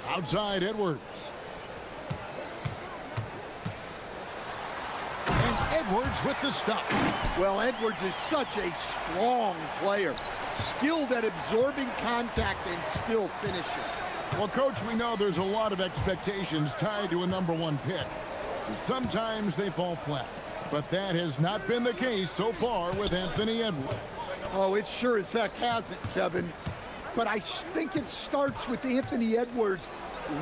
Outside Edwards. And Edwards with the stuff. Well, Edwards is such a strong player. Skilled at absorbing contact and still finishing. Well, Coach, we know there's a lot of expectations tied to a #1 pick. And sometimes they fall flat. But that has not been the case so far with Anthony Edwards. Oh, it sure as heck hasn't, Kevin. But I think it starts with Anthony Edwards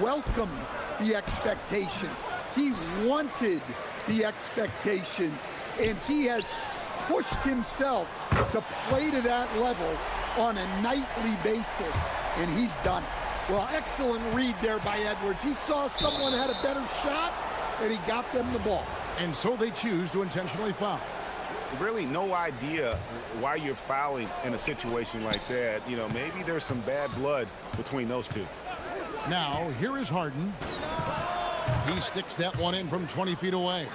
welcomed the expectations. He wanted the expectations, and he has pushed himself to play to that level on a nightly basis, and he's done it. Well, excellent read there by Edwards. He saw someone had a better shot, and he got them the ball. And so they choose to intentionally foul. Really no idea why you're fouling in a situation like that. You know, maybe there's some bad blood between those two. Now, here is Harden. He sticks that one in from 20 feet away.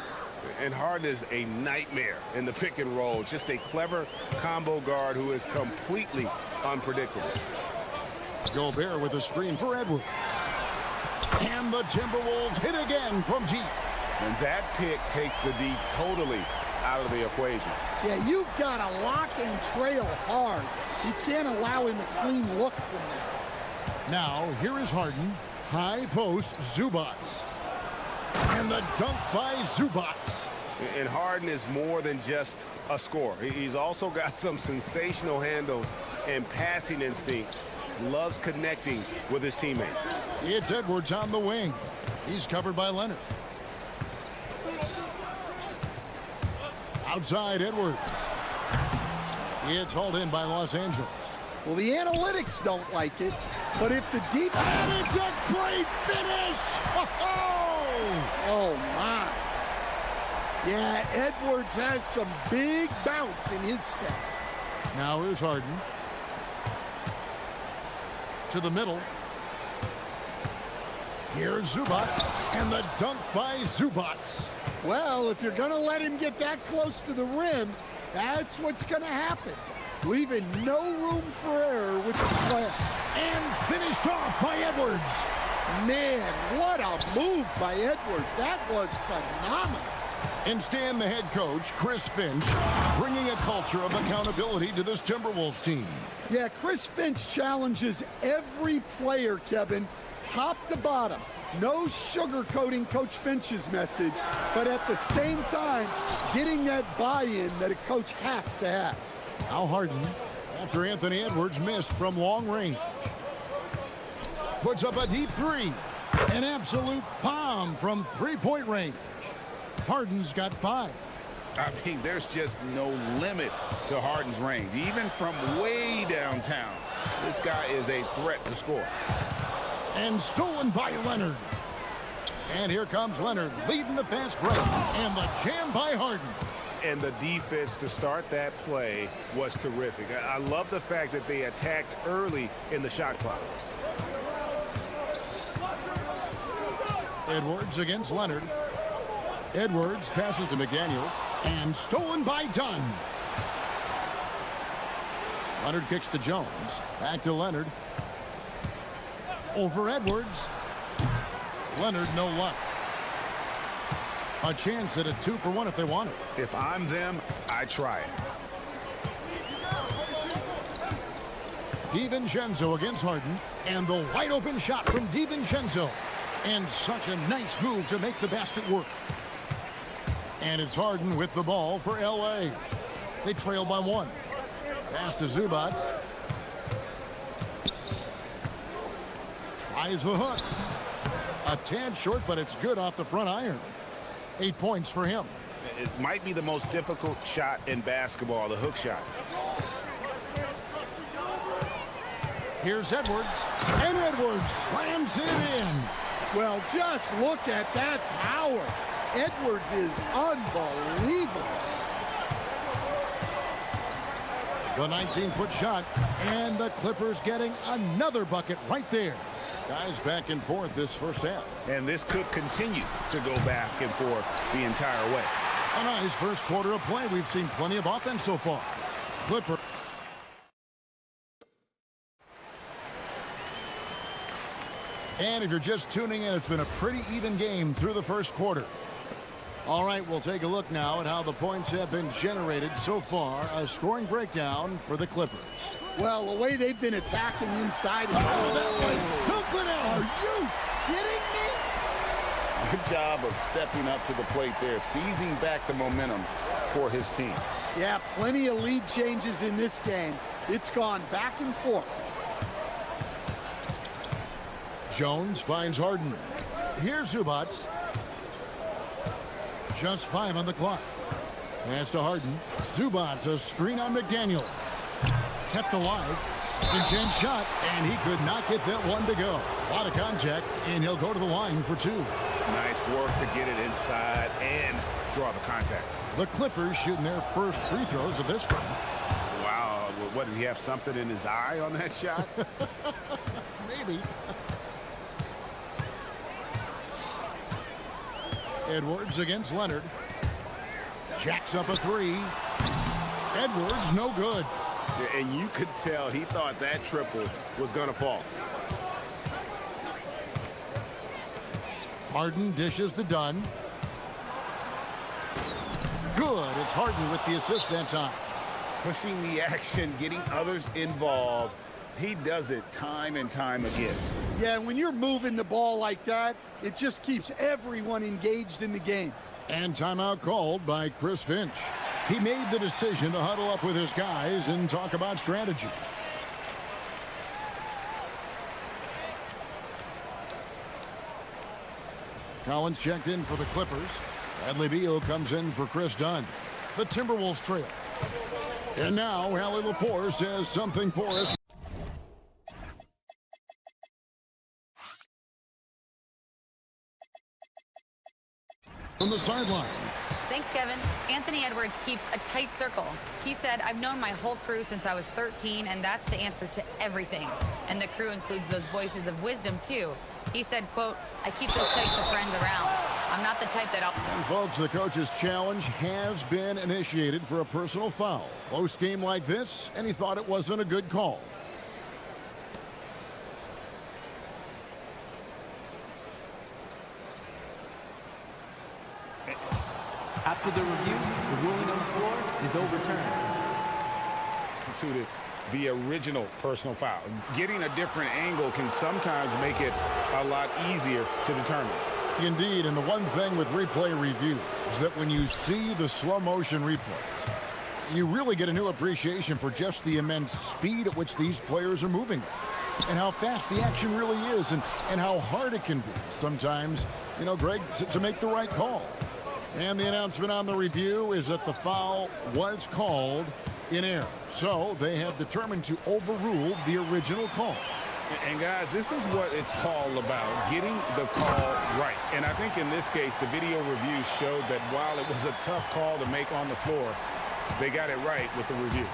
And Harden is a nightmare in the pick and roll. Just a clever combo guard who is completely unpredictable. Gobert with a screen for Edwards. And the Timberwolves hit again from deep. And that pick takes the D totally out of the equation. Yeah, you've got to lock and trail hard. You can't allow him a clean look from that. Now, here is Harden. High post, Zubac. And the dunk by Zubac. And Harden is more than just a scorer. He's also got some sensational handles and passing instincts. Loves connecting with his teammates. It's Edwards on the wing. He's covered by Leonard. Outside Edwards. It's hauled in by Los Angeles. Well, the analytics don't like it, but if the defense... And it's a great finish! Oh, my. Yeah, Edwards has some big bounce in his step. Now here's Harden. To the middle. Here's Zubac, and the dunk by Zubac. Well, if you're going to let him get that close to the rim, that's what's going to happen. Leaving no room for error with the slam. And finished off by Edwards. Man, what a move by Edwards. That was phenomenal. And Stan, the head coach, Chris Finch, bringing a culture of accountability to this Timberwolves team. Yeah, Chris Finch challenges every player, Kevin, top to bottom. No sugarcoating Coach Finch's message, but at the same time, getting that buy-in that a coach has to have. Now Harden, after Anthony Edwards missed from long range, puts up a deep three. An absolute bomb from three-point range. Harden's got 5. I mean, there's just no limit to Harden's range, even from way downtown. This guy is a threat to score. And stolen by Leonard. And here comes Leonard leading the fast break. And the jam by Harden. And the defense to start that play was terrific. I love the fact that they attacked early in the shot clock. Edwards against Leonard. Edwards passes to McDaniels. And stolen by Dunn. Leonard kicks to Jones. Back to Leonard. Over Edwards. Leonard, no luck. A chance at a 2-for-1 if they want it. If I'm them, I try it. DiVincenzo against Harden. And the wide open shot from DiVincenzo. And such a nice move to make the basket work. And it's Harden with the ball for L.A. They trail by 1. Pass to Zubac. Eyes the hook. A tad short, but it's good off the front iron. 8 points for him. It might be the most difficult shot in basketball, the hook shot. Here's Edwards, and Edwards slams it in. Well, just look at that power. Edwards is unbelievable. The 19-foot shot, and the Clippers getting another bucket right there. Guys back and forth this first half. And this could continue to go back and forth the entire way. A nice first quarter of play. We've seen plenty of offense so far. Clippers. And if you're just tuning in, it's been a pretty even game through the first quarter. All right, we'll take a look now at how the points have been generated so far. A scoring breakdown for the Clippers. Well, the way they've been attacking inside is... Oh, that was something else. Are you kidding me? Good job of stepping up to the plate there, seizing back the momentum for his team. Yeah, plenty of lead changes in this game. It's gone back and forth. Jones finds Harden. Here's Zubac. Just 5 on the clock. Pass to Harden. Zubac, a screen on McDaniel. Kept alive. Intense shot, and he could not get that one to go. A lot of contact, and he'll go to the line for 2. Nice work to get it inside and draw the contact. The Clippers shooting their first free throws of this game. Wow, what, did he have something in his eye on that shot? Maybe. Edwards against Leonard. Jacks up a 3. Edwards, no good. And you could tell he thought that triple was going to fall. Harden dishes to Dunn. Good. It's Harden with the assist that time. Pushing the action, getting others involved. He does it time and time again. Yeah, when you're moving the ball like that, it just keeps everyone engaged in the game. And timeout called by Chris Finch. He made the decision to huddle up with his guys and talk about strategy. Collins checked in for the Clippers. Bradley Beal comes in for Chris Dunn. The Timberwolves trail. And now Hallie LaForce has something for us. From the sideline. Thanks, Kevin. Anthony Edwards keeps a tight circle. He said, I've known my whole crew since I was 13, and that's the answer to everything. And the crew includes those voices of wisdom, too. He said, quote, I keep those types of friends around. I'm not the type that I'll... And folks, the coach's challenge has been initiated for a personal foul. Close game like this, and he thought it wasn't a good call. After the review, the ruling on the floor is overturned. To the original personal foul. Getting a different angle can sometimes make it a lot easier to determine. Indeed, and the one thing with replay review is that when you see the slow motion replays, you really get a new appreciation for just the immense speed at which these players are moving and how fast the action really is and how hard it can be sometimes, you know, Greg, to make the right call. And the announcement on the review is that the foul was called in error. So they have determined to overrule the original call. And guys, this is what it's all about, getting the call right. And I think in this case, the video review showed that while it was a tough call to make on the floor, they got it right with the review.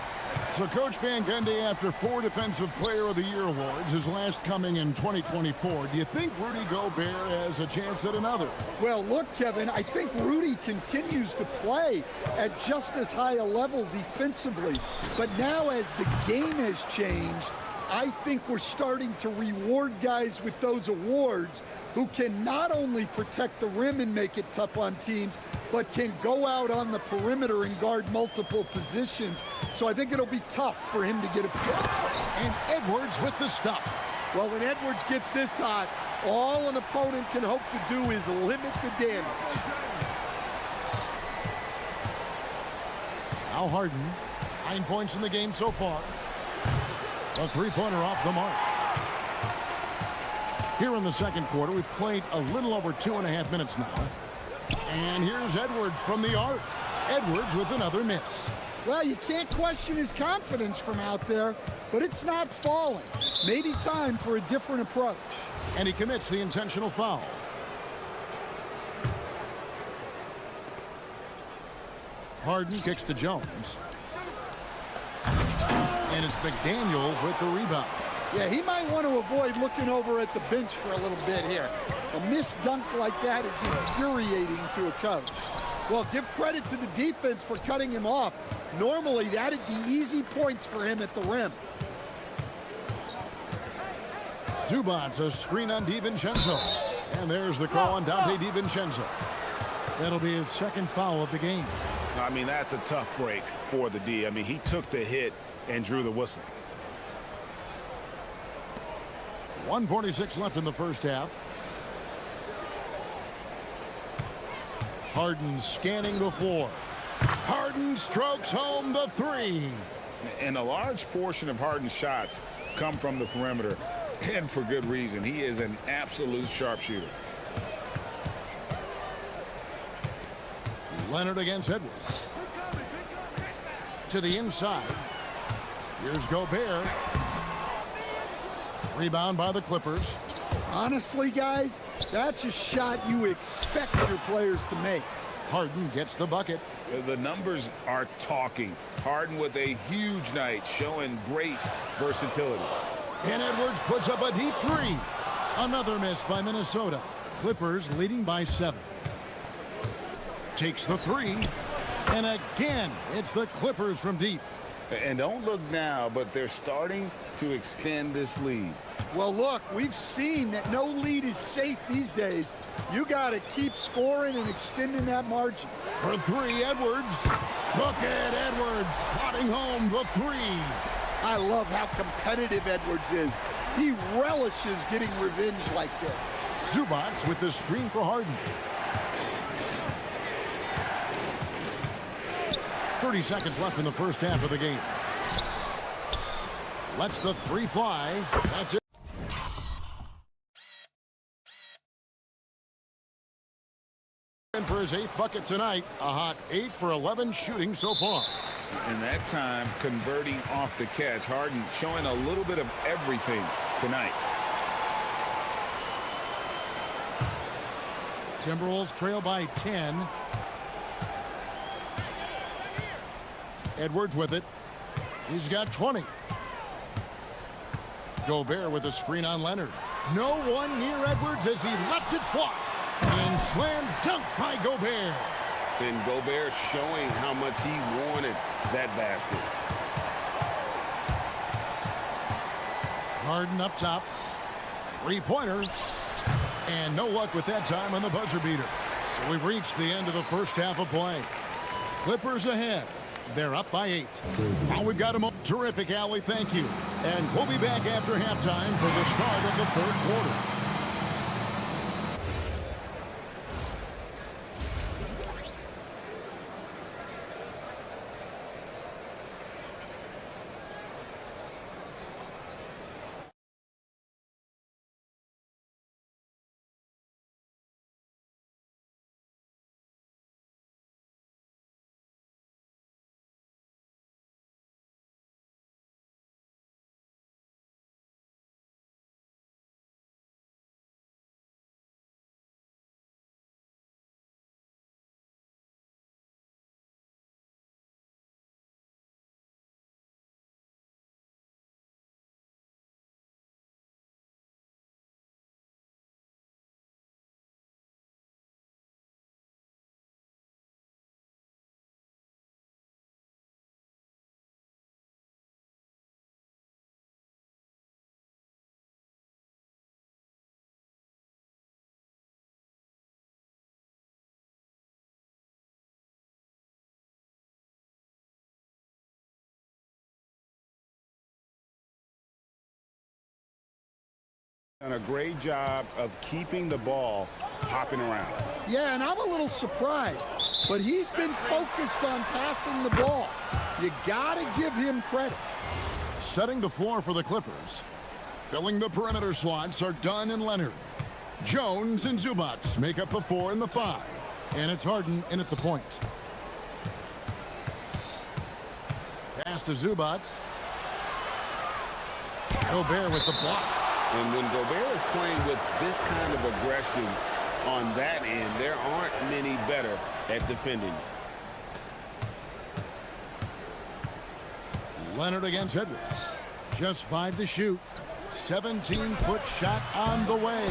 So Coach Van Gundy, after 4 Defensive Player of the Year awards, his last coming in 2024, do you think Rudy Gobert has a chance at another? Well, look, Kevin, I think Rudy continues to play at just as high a level defensively. But now as the game has changed, I think we're starting to reward guys with those awards who can not only protect the rim and make it tough on teams, but can go out on the perimeter and guard multiple positions. So I think it'll be tough for him to get a fill. And Edwards with the stuff. Well, when Edwards gets this hot, all an opponent can hope to do is limit the damage. Now Harden, 9 points in the game so far. A three-pointer off the mark. Here in the second quarter, we've played a little over 2.5 minutes now. And here's Edwards from the arc. Edwards with another miss. Well, you can't question his confidence from out there, but it's not falling. Maybe time for a different approach. And he commits the intentional foul. Harden kicks to Jones. And it's McDaniels with the rebound. Yeah, he might want to avoid looking over at the bench for a little bit here. A missed dunk like that is infuriating to a coach. Well, give credit to the defense for cutting him off. Normally, that'd be easy points for him at the rim. Zubac's a screen on DiVincenzo. And there's the call on Dante DiVincenzo. That'll be his second foul of the game. I mean, that's a tough break for the D. I mean, he took the hit and drew the whistle. 1:46 left in the first half. Harden scanning the floor. Harden strokes home the three. And a large portion of Harden's shots come from the perimeter, and for good reason. He is an absolute sharpshooter. Leonard against Edwards. To the inside. Here's Gobert. Rebound by the Clippers. Honestly, guys, that's a shot you expect your players to make. Harden gets the bucket. The numbers are talking. Harden with a huge night, showing great versatility. And Edwards puts up a deep three. Another miss by Minnesota. Clippers leading by 7. Takes the three. And again, it's the Clippers from deep. And don't look now, but they're starting to extend this lead. Well, look, we've seen that no lead is safe these days. You got to keep scoring and extending that margin. For three, Edwards. Look at Edwards slotting home the three. I love how competitive Edwards is. He relishes getting revenge like this. Zubac with the screen for Harden. 30 seconds left in the first half of the game. Lets the three fly. That's it. And for his 8th bucket tonight, a hot 8 for 11 shooting so far. And that time converting off the catch. Harden showing a little bit of everything tonight. Timberwolves trail by 10. Edwards with it. He's got 20. Gobert with a screen on Leonard. No one near Edwards as he lets it fly. And slam dunk by Gobert. And Gobert showing how much he wanted that basket. Harden up top. Three-pointer. And no luck with that time on the buzzer beater. So we've reached the end of the first half of play. Clippers ahead. They're up by 8. Now we've got a terrific, Allie. Thank you. And we'll be back after halftime for the start of the third quarter. Done a great job of keeping the ball hopping around. Yeah, and I'm a little surprised, but he's been focused on passing the ball. You got to give him credit. Setting the floor for the Clippers. Filling the perimeter slots are Dunn and Leonard. Jones and Zubats make up the 4 and the 5. And it's Harden in at the point. Pass to Zubats. Gobert with the block. And when Gobert is playing with this kind of aggression on that end, there aren't many better at defending it. Leonard against Edwards. Just 5 to shoot. 17-foot shot on the way.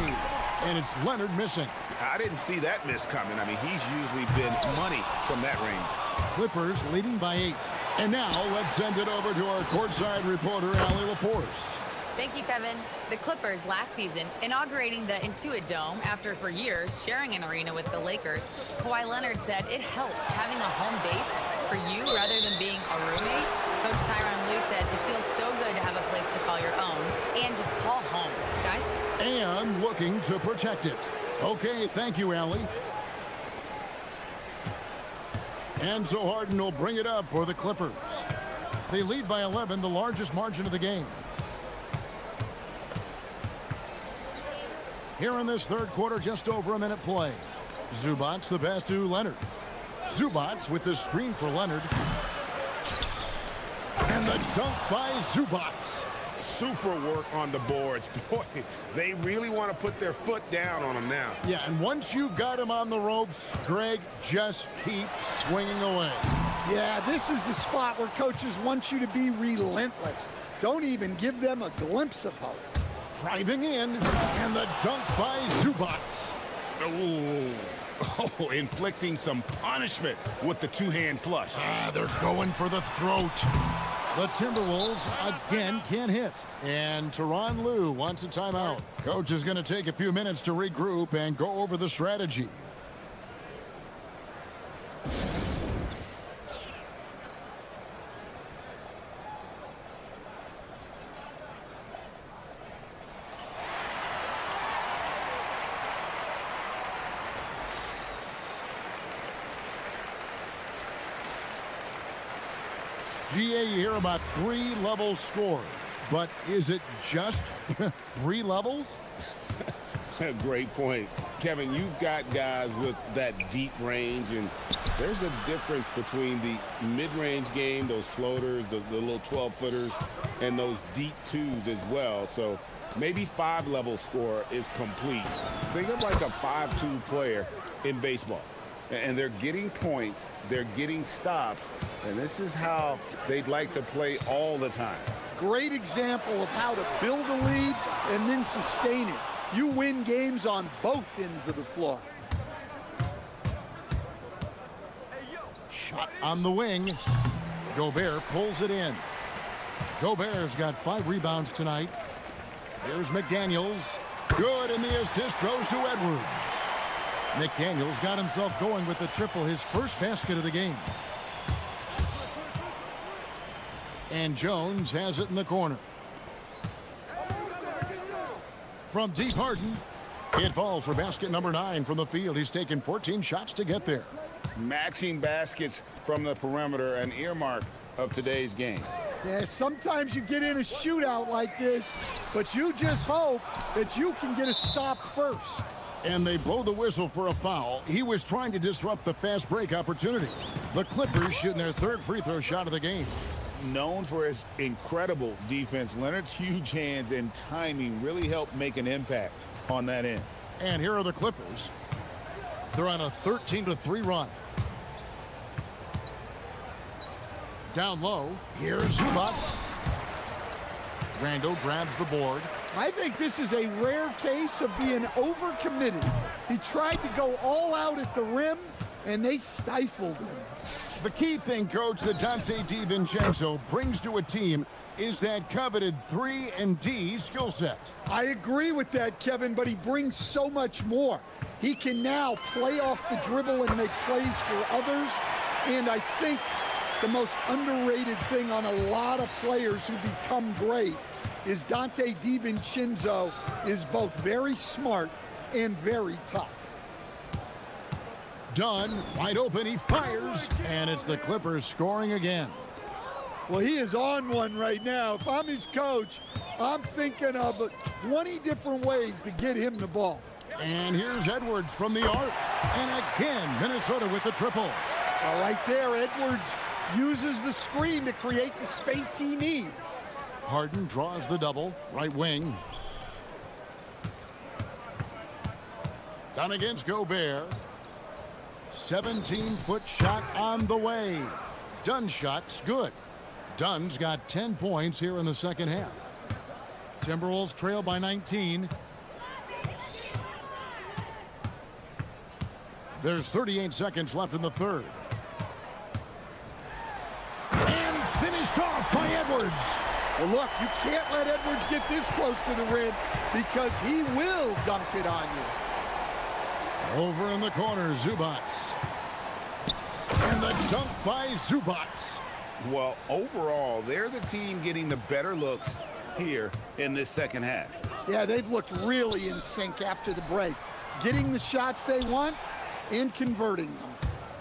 And it's Leonard missing. I didn't see that miss coming. I mean, he's usually been money from that range. Clippers leading by 8. And now let's send it over to our courtside reporter, Allie LaForce. Thank you, Kevin. The Clippers last season, inaugurating the Intuit Dome after for years sharing an arena with the Lakers, Kawhi Leonard said it helps having a home base for you rather than being a roommate. Coach Tyronn Lue said it feels so good to have a place to call your own and just call home. Guys? And looking to protect it. Okay, thank you, Allie. And so Harden will bring it up for the Clippers. They lead by 11, the largest margin of the game. Here in this third quarter, just over a minute play. Zubats the pass to Leonard. Zubats with the screen for Leonard. And the dunk by Zubats. Super work on the boards. Boy, they really want to put their foot down on him now. Yeah, and once you've got him on the ropes, Greg, just keep swinging away. Yeah, this is the spot where coaches want you to be relentless. Don't even give them a glimpse of hope. Driving in, and the dunk by Zubats. Oh, inflicting some punishment with the two-hand flush. They're going for the throat. The Timberwolves again can't hit. And Tyronn Lue wants a timeout. Coach is going to take a few minutes to regroup and go over the strategy. GA, you hear about 3 level scores, but is it just 3 levels? Great point. Kevin, you've got guys with that deep range, and there's a difference between the mid-range game, those floaters, the little 12-footers, and those deep twos as well. So maybe 5-level score is complete. Think of like a 5-2 player in baseball. And they're getting points, they're getting stops, and this is how they'd like to play all the time. Great example of how to build a lead and then sustain it. You win games on both ends of the floor. Shot on the wing. Gobert pulls it in. Gobert's got 5 rebounds tonight. Here's McDaniels. Good, and the assist goes to Edwards. McDaniels got himself going with the triple, his first basket of the game. And Jones has it in the corner. From deep, Harden. It falls for basket number 9 from the field. He's taken 14 shots to get there. Matching baskets from the perimeter, an earmark of today's game. Yeah, sometimes you get in a shootout like this, but you just hope that you can get a stop first. And they blow the whistle for a foul. He was trying to disrupt the fast break opportunity. The Clippers shooting their 3rd free throw shot of the game. Known for his incredible defense, Leonard's huge hands and timing really helped make an impact on that end. And here are the Clippers. They're on a 13-3 run. Down low, here's Zubats. Randall grabs the board. I think this is a rare case of being overcommitted. He tried to go all out at the rim, and they stifled him. The key thing, Coach, that Dante DiVincenzo brings to a team is that coveted 3-and-D skill set. I agree with that, Kevin, but he brings so much more. He can now play off the dribble and make plays for others, and I think the most underrated thing on a lot of players who become great is Dante DiVincenzo is both very smart and very tough. Dunn, wide open, he fires, and it's the Clippers scoring again. Well, he is on one right now. If I'm his coach, I'm thinking of 20 different ways to get him the ball. And here's Edwards from the arc. And again, Minnesota with the triple. Well, right there, Edwards uses the screen to create the space he needs. Harden draws the double, right wing. Down against Gobert. 17-foot shot on the way. Dunn's shot's good. Dunn's got 10 points here in the second half. Timberwolves trail by 19. There's 38 seconds left in the third. And finished off by Edwards. Well, look, you can't let Edwards get this close to the rim because he will dunk it on you. Over in the corner, Zubats. And the dunk by Zubats. Well, overall, they're the team getting the better looks here in this second half. Yeah, they've looked really in sync after the break. Getting the shots they want and converting them.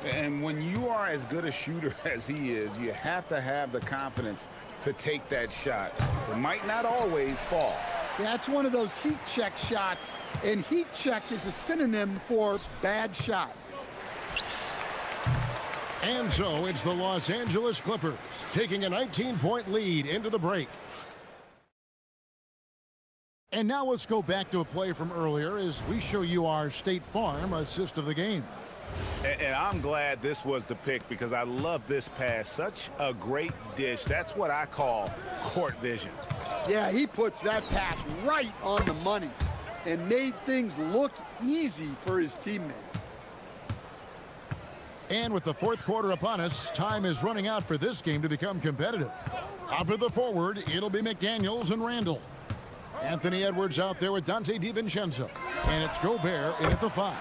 And when you are as good a shooter as he is, you have to have the confidence to take that shot. It might not always fall. Yeah, it's one of those heat check shots, and heat check is a synonym for bad shot. And so it's the Los Angeles Clippers taking a 19-point lead into the break. And now let's go back to a play from earlier as we show you our State Farm assist of the game. And I'm glad this was the pick because I love this pass. Such a great dish. That's what I call court vision. Yeah, he puts that pass right on the money and made things look easy for his teammate. And with the fourth quarter upon us, time is running out for this game to become competitive. Up at the forward, it'll be McDaniels and Randall. Anthony Edwards out there with Dante DiVincenzo. And it's Gobert in at the 5.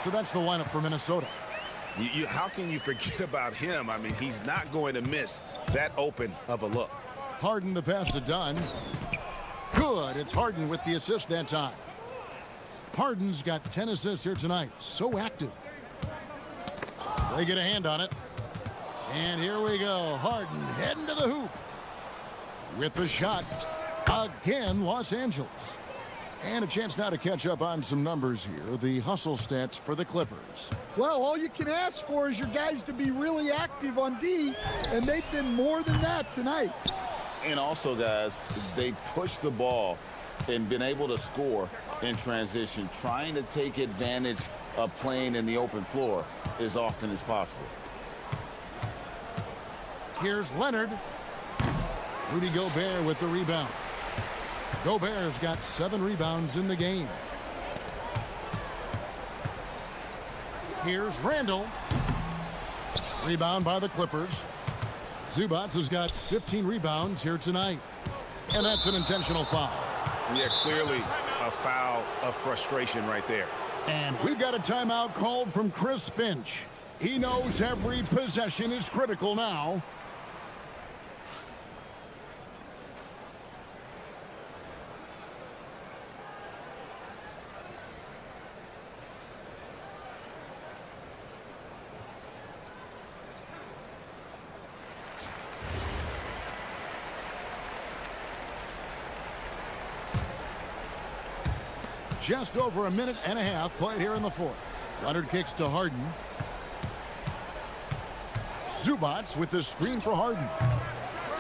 So that's the lineup for Minnesota. How can you forget about him? I mean, he's not going to miss that open of a look. Harden the pass to Dunn. Good. It's Harden with the assist that time. Harden's got 10 assists here tonight. So active. They get a hand on it. And here we go. Harden heading to the hoop. With the shot. Again, Los Angeles. And a chance now to catch up on some numbers here. The hustle stats for the Clippers. Well, all you can ask for is your guys to be really active on D, and they've been more than that tonight. And also, guys, they pushed the ball and been able to score in transition, trying to take advantage of playing in the open floor as often as possible. Here's Leonard. Rudy Gobert with the rebound. Gobert's got 7 rebounds in the game. Here's Randall. Rebound by the Clippers. Zubats has got 15 rebounds here tonight. And that's an intentional foul. Yeah, clearly a foul of frustration right there. And we've got a timeout called from Chris Finch. He knows every possession is critical now. Just over a minute and a half played here in the fourth. Leonard kicks to Harden. Zubats with the screen for Harden.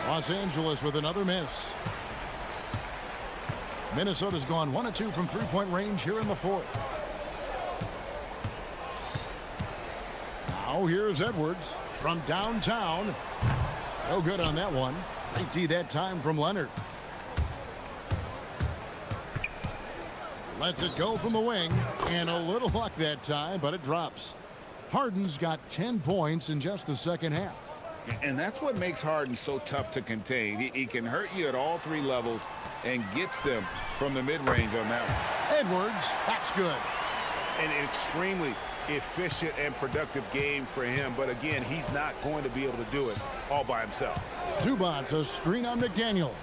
Los Angeles with another miss. Minnesota's gone 1 of 2 from three-point range here in the fourth. Now here's Edwards from downtown. So good on that one. Great D that time from Leonard. Lets it go from the wing, and a little luck that time, but it drops. Harden's got 10 points in just the second half. And that's what makes Harden so tough to contain. He can hurt you at all 3 levels and gets them from the mid-range on that one. Edwards, that's good. And an extremely efficient and productive game for him, but again, he's not going to be able to do it all by himself. Zubats a screen on McDaniels.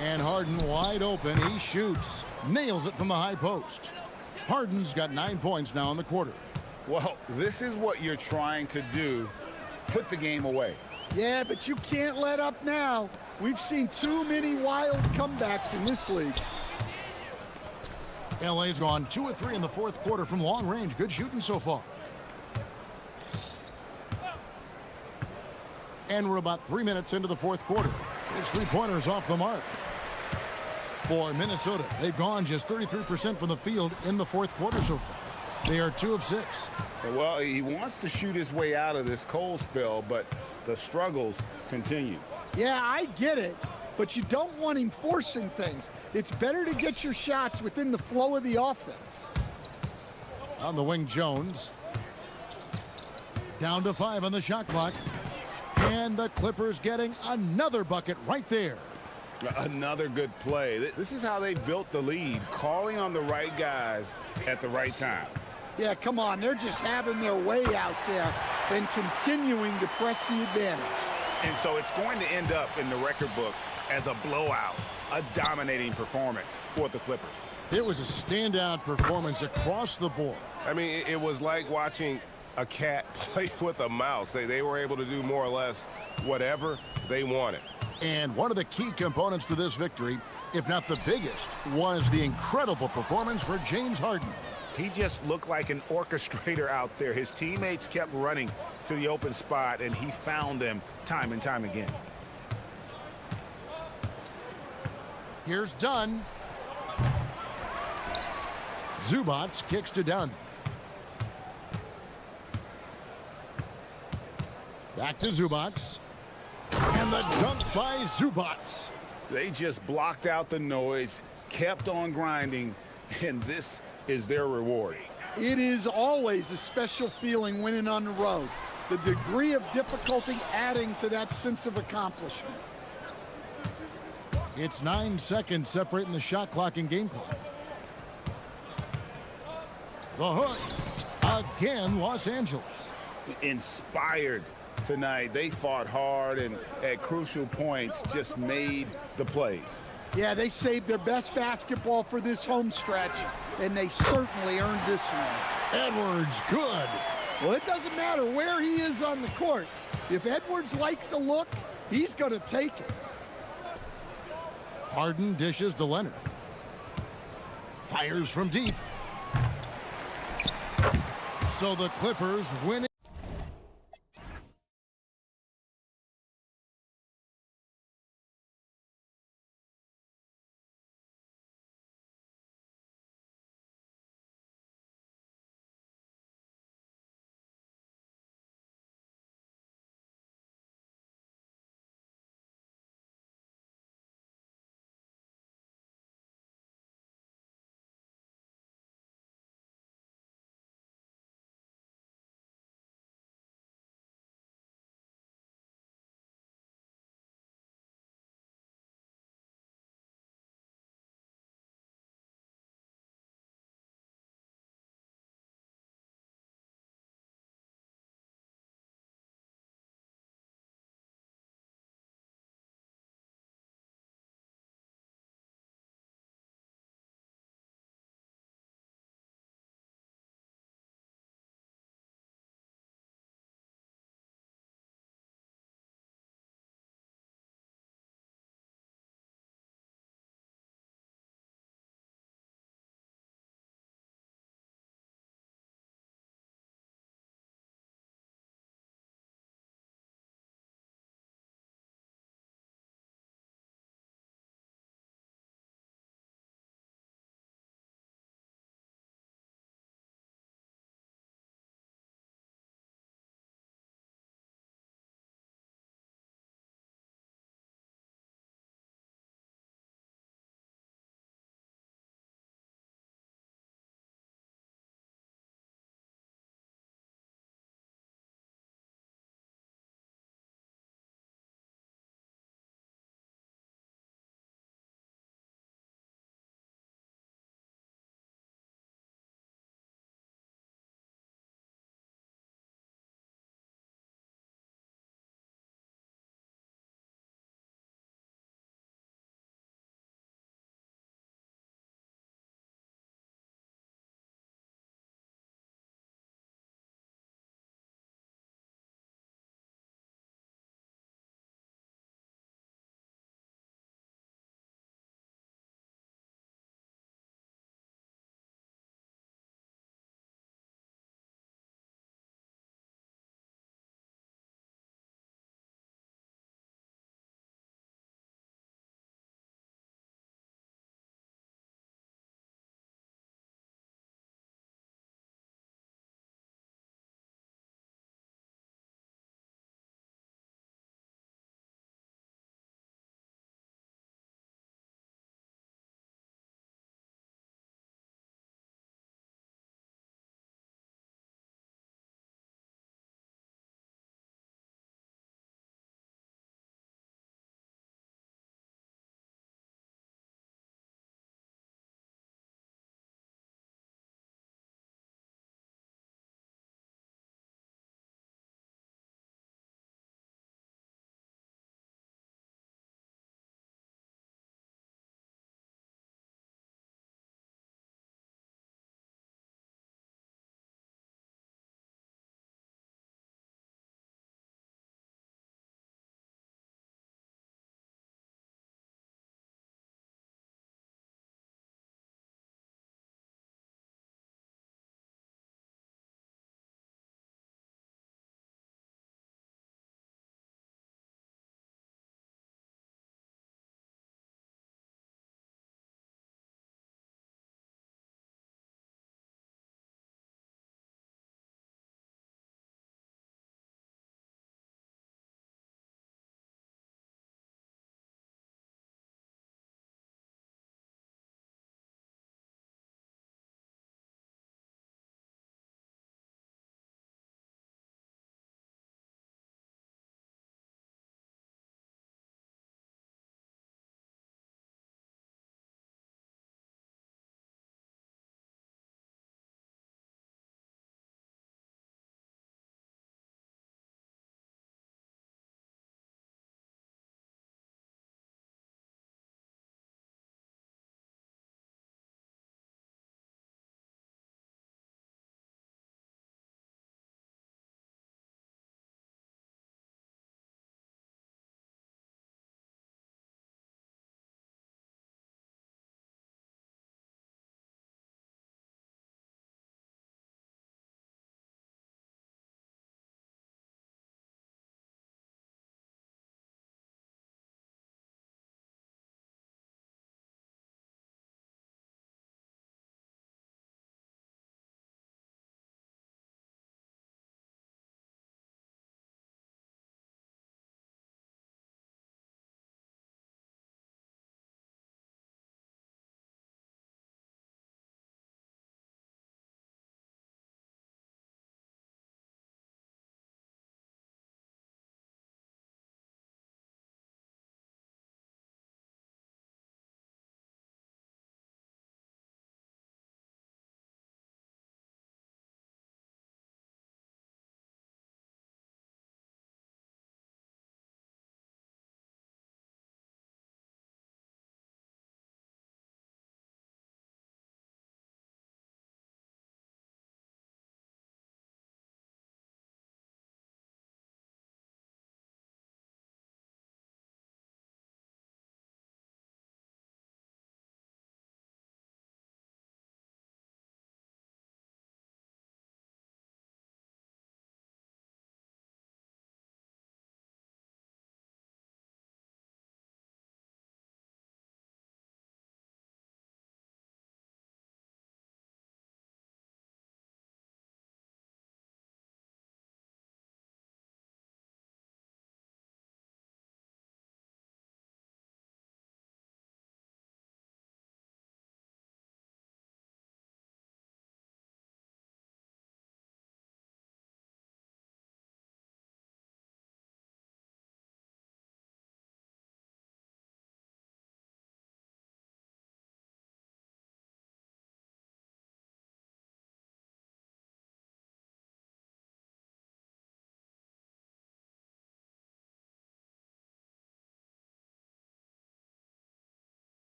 And Harden wide open, he shoots. Nails it from the high post. Harden's got 9 points now in the quarter. Well, this is what you're trying to do. Put the game away. Yeah, but you can't let up now. We've seen too many wild comebacks in this league. LA's gone 2 of 3 in the fourth quarter from long range. Good shooting so far. And we're about 3 minutes into the fourth quarter. His three-pointers off the mark. For Minnesota, they've gone just 33% from the field in the fourth quarter so far. They are 2 of 6. Well, he wants to shoot his way out of this cold spell, but the struggles continue. Yeah, I get it, but you don't want him forcing things. It's better to get your shots within the flow of the offense. On the wing, Jones. Down to 5 on the shot clock. And the Clippers getting another bucket right there. Another good play. This is how they built the lead, calling on the right guys at the right time. Yeah, come on. They're just having their way out there and continuing to press the advantage. And so it's going to end up in the record books as a blowout, a dominating performance for the Clippers. It was a standout performance across the board. I mean, it was like watching a cat play with a mouse. They were able to do more or less whatever they wanted. And one of the key components to this victory, if not the biggest, was the incredible performance for James Harden. He just looked like an orchestrator out there. His teammates kept running to the open spot, and he found them time and time again. Here's Dunn. Zubats kicks to Dunn. Back to Zubats. And the dunk by Zubats. They just blocked out the noise, kept on grinding, and this is their reward. It is always a special feeling winning on the road. The degree of difficulty adding to that sense of accomplishment. It's 9 seconds separating the shot clock and game clock. The hook. Again, Los Angeles. Inspired tonight. They fought hard and at crucial points just made the plays. Yeah, they saved their best basketball for this home stretch, and they certainly earned this one. Edwards, good. Well, it doesn't matter where he is on the court. If Edwards likes a look, he's going to take it. Harden dishes to Leonard. Fires from deep. So the Clippers win it.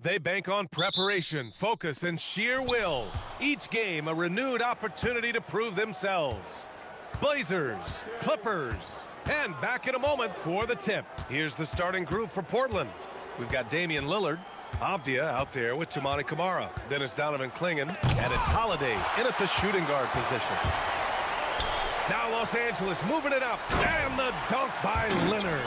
They bank on preparation, focus, and sheer will. Each game a renewed opportunity to prove themselves. Blazers, Clippers, and back in a moment for the tip. Here's the starting group for Portland. We've got Damian Lillard, Avdia out there with Toumani Camara. Then it's Donovan Clingan, and it's Holiday in at the shooting guard position. Now Los Angeles moving it up, and the dunk by Leonard.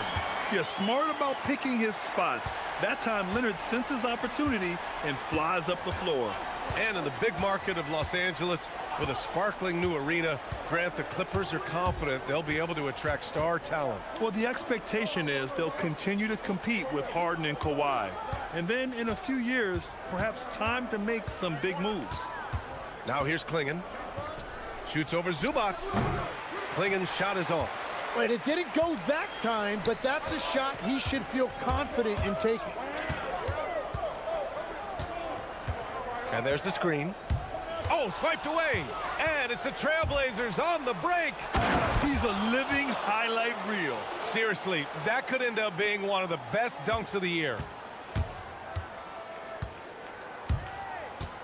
Yeah, smart about picking his spots. That time, Leonard senses opportunity and flies up the floor. And in the big market of Los Angeles, with a sparkling new arena, Grant, the Clippers are confident they'll be able to attract star talent. Well, the expectation is they'll continue to compete with Harden and Kawhi. And then in a few years, perhaps time to make some big moves. Now here's Clingan. Shoots over Zubats. Clingan's shot is off. Wait, it didn't go that time, but that's a shot he should feel confident in taking. And there's the screen. Oh, swiped away. And it's the Trailblazers on the break. He's a living highlight reel. Seriously, that could end up being one of the best dunks of the year.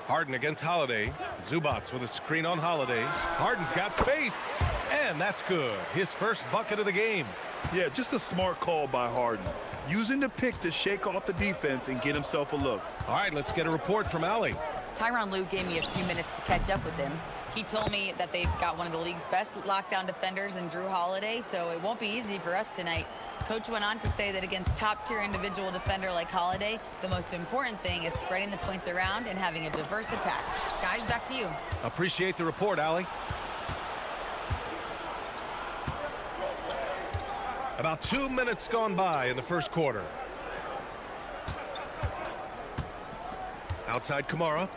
Harden against Holiday. Zubats with a screen on Holiday. Harden's got space. And that's good. His first bucket of the game. Yeah, just a smart call by Harden. Using the pick to shake off the defense and get himself a look. All right, let's get a report from Allie. Tyronn Lue gave me a few minutes to catch up with him. He told me that they've got one of the league's best lockdown defenders in Drew Holiday, so it won't be easy for us tonight. Coach went on to say that against top-tier individual defender like Holiday, the most important thing is spreading the points around and having a diverse attack. Guys, back to you. Appreciate the report, Allie. About 2 minutes gone by in the first quarter. Outside Camara.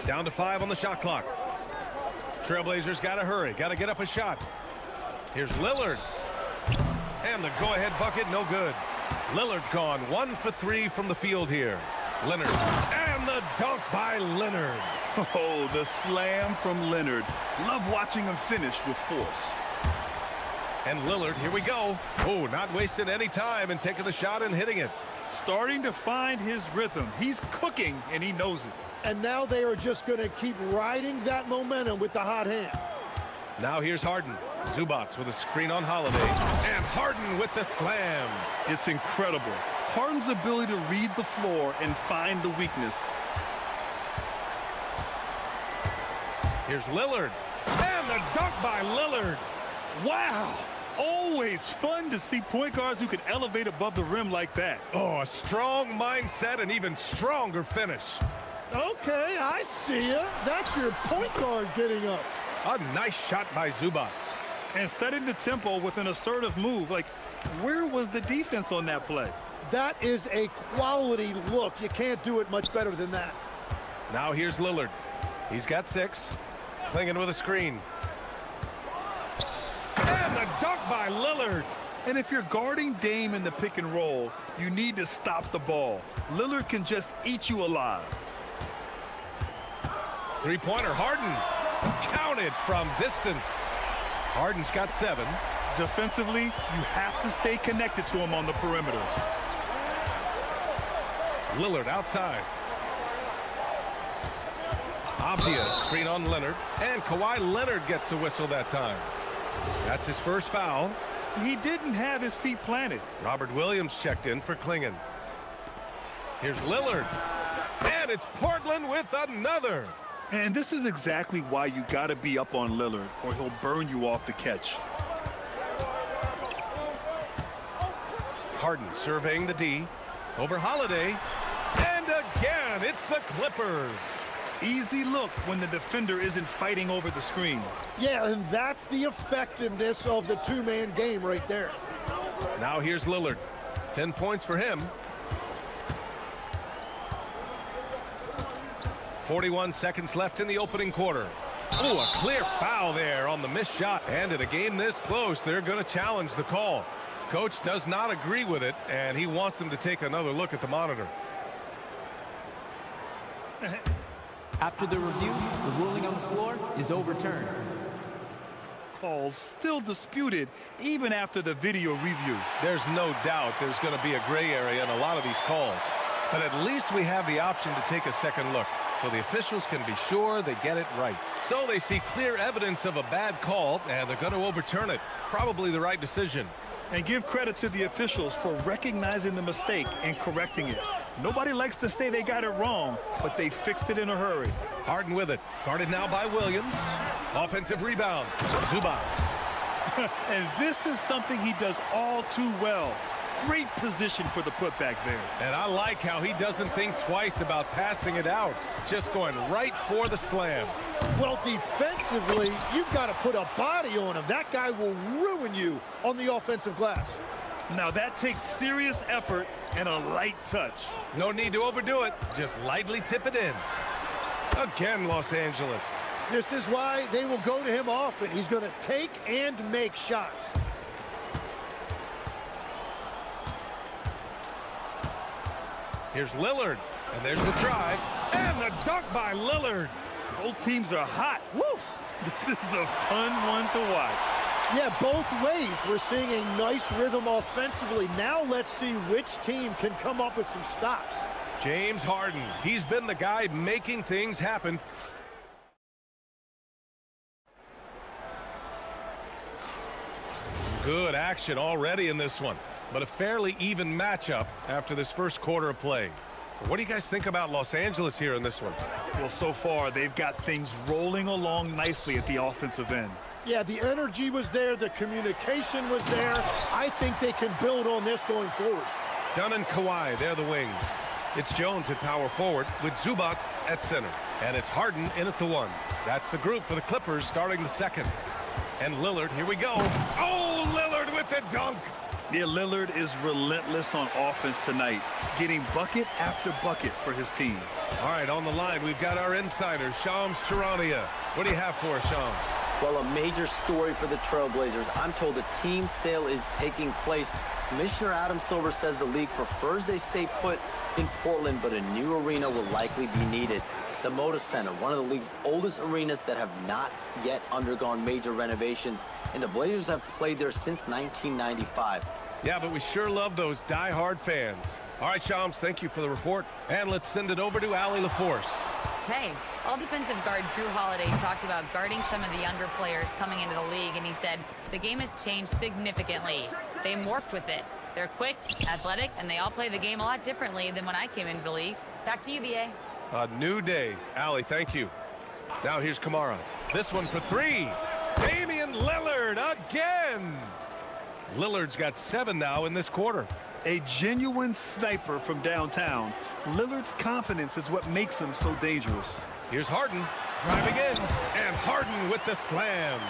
Down to 5 on the shot clock. Trailblazers got to hurry. Got to get up a shot. Here's Lillard. And the go-ahead bucket, no good. Lillard's gone 1 for 3 from the field here. Leonard. And the dunk by Leonard. Oh, the slam from Leonard. Love watching him finish with force. And Lillard, here we go. Oh, not wasting any time and taking the shot and hitting it. Starting to find his rhythm. He's cooking, and he knows it. And now they are just going to keep riding that momentum with the hot hand. Now here's Harden. Zubats with a screen on Holiday. And Harden with the slam. It's incredible. Harden's ability to read the floor and find the weakness. Here's Lillard. And the dunk by Lillard. Wow. Always fun to see point guards who can elevate above the rim like that. Oh, a strong mindset and even stronger finish. Okay, I see ya. That's your point guard getting up. A nice shot by Zubats. And setting the tempo with an assertive move. Like, where was the defense on that play? That is a quality look. You can't do it much better than that. Now here's Lillard. He's got 6. Clingan with a screen. And the dunk by Lillard. And if you're guarding Dame in the pick and roll, you need to stop the ball. Lillard can just eat you alive. Three-pointer, Harden. Counted from distance. Harden's got 7. Defensively, you have to stay connected to him on the perimeter. Lillard outside. Avdia screen on Leonard. And Kawhi Leonard gets a whistle that time. That's his first foul. He didn't have his feet planted. Robert Williams checked in for Clingan. Here's Lillard. And it's Portland with another. And this is exactly why you got to be up on Lillard, or he'll burn you off the catch. Harden surveying the D. Over Holiday. And again, it's the Clippers. Easy look when the defender isn't fighting over the screen. Yeah, and that's the effectiveness of the two-man game right there. Now here's Lillard. 10 points for him. 41 seconds left in the opening quarter. Oh, a clear foul there on the missed shot. And in a game this close, they're going to challenge the call. Coach does not agree with it, and he wants them to take another look at the monitor. After the review, the ruling on the floor is overturned. calls still disputed even after the video review. There's no doubt there's going to be a gray area in a lot of these calls. But at least we have the option to take a second look, so the officials can be sure they get it right. So they see clear evidence of a bad call, and they're going to overturn it. Probably the right decision. And give credit to the officials for recognizing the mistake and correcting it. Nobody likes to say they got it wrong, but they fixed it in a hurry. Harden with it. Guarded now by Williams. Offensive rebound. Zubats. And this is something he does all too well. Great position for the putback there. And I like how he doesn't think twice about passing it out. Just going right for the slam. Well, defensively, you've got to put a body on him. That guy will ruin you on the offensive glass. Now that takes serious effort and a light touch. No need to overdo it. Just lightly tip it in. Again, Los Angeles. This is why they will go to him often. He's going to take and make shots. Here's Lillard, and there's the drive, and the dunk by Lillard. Both teams are hot. Woo! This is a fun one to watch. Yeah, both ways. We're seeing a nice rhythm offensively. Now let's see which team can come up with some stops. James Harden, he's been the guy making things happen. Some good action already in this one, but a fairly even matchup after this first quarter of play. What do you guys think about Los Angeles here in this one? Well, so far, they've got things rolling along nicely at the offensive end. Yeah, the energy was there. The communication was there. I think they can build on this going forward. Dunn and Kawhi, they're the wings. It's Jones at power forward with Zubats at center. And it's Harden in at the one. That's the group for the Clippers starting the second. And Lillard, here we go. Oh, Lillard with the dunk. Yeah, Lillard is relentless on offense tonight, getting bucket after bucket for his team. All right, on the line, we've got our insider, Shams Charania. What do you have for us, Shams? Well, a major story for the Trailblazers. I'm told the team sale is taking place. Commissioner Adam Silver says the league prefers they stay put in Portland, but a new arena will likely be needed. The Moda Center, one of the league's oldest arenas that have not yet undergone major renovations, and the Blazers have played there since 1995. Yeah, but we sure love those die-hard fans. All right, Shams, thank you for the report. And let's send it over to Allie LaForce. Hey, all defensive guard Drew Holiday talked about guarding some of the younger players coming into the league, and he said the game has changed significantly. They morphed with it. They're quick, athletic, and they all play the game a lot differently than when I came into the league. Back to you, BA. A new day. Allie, thank you. Now here's Kamara. This one for three. Damian Lillard again. Lillard's got 7 now in this quarter. A genuine sniper from downtown. Lillard's confidence is what makes him so dangerous. Here's Harden driving in, and Harden with the slam.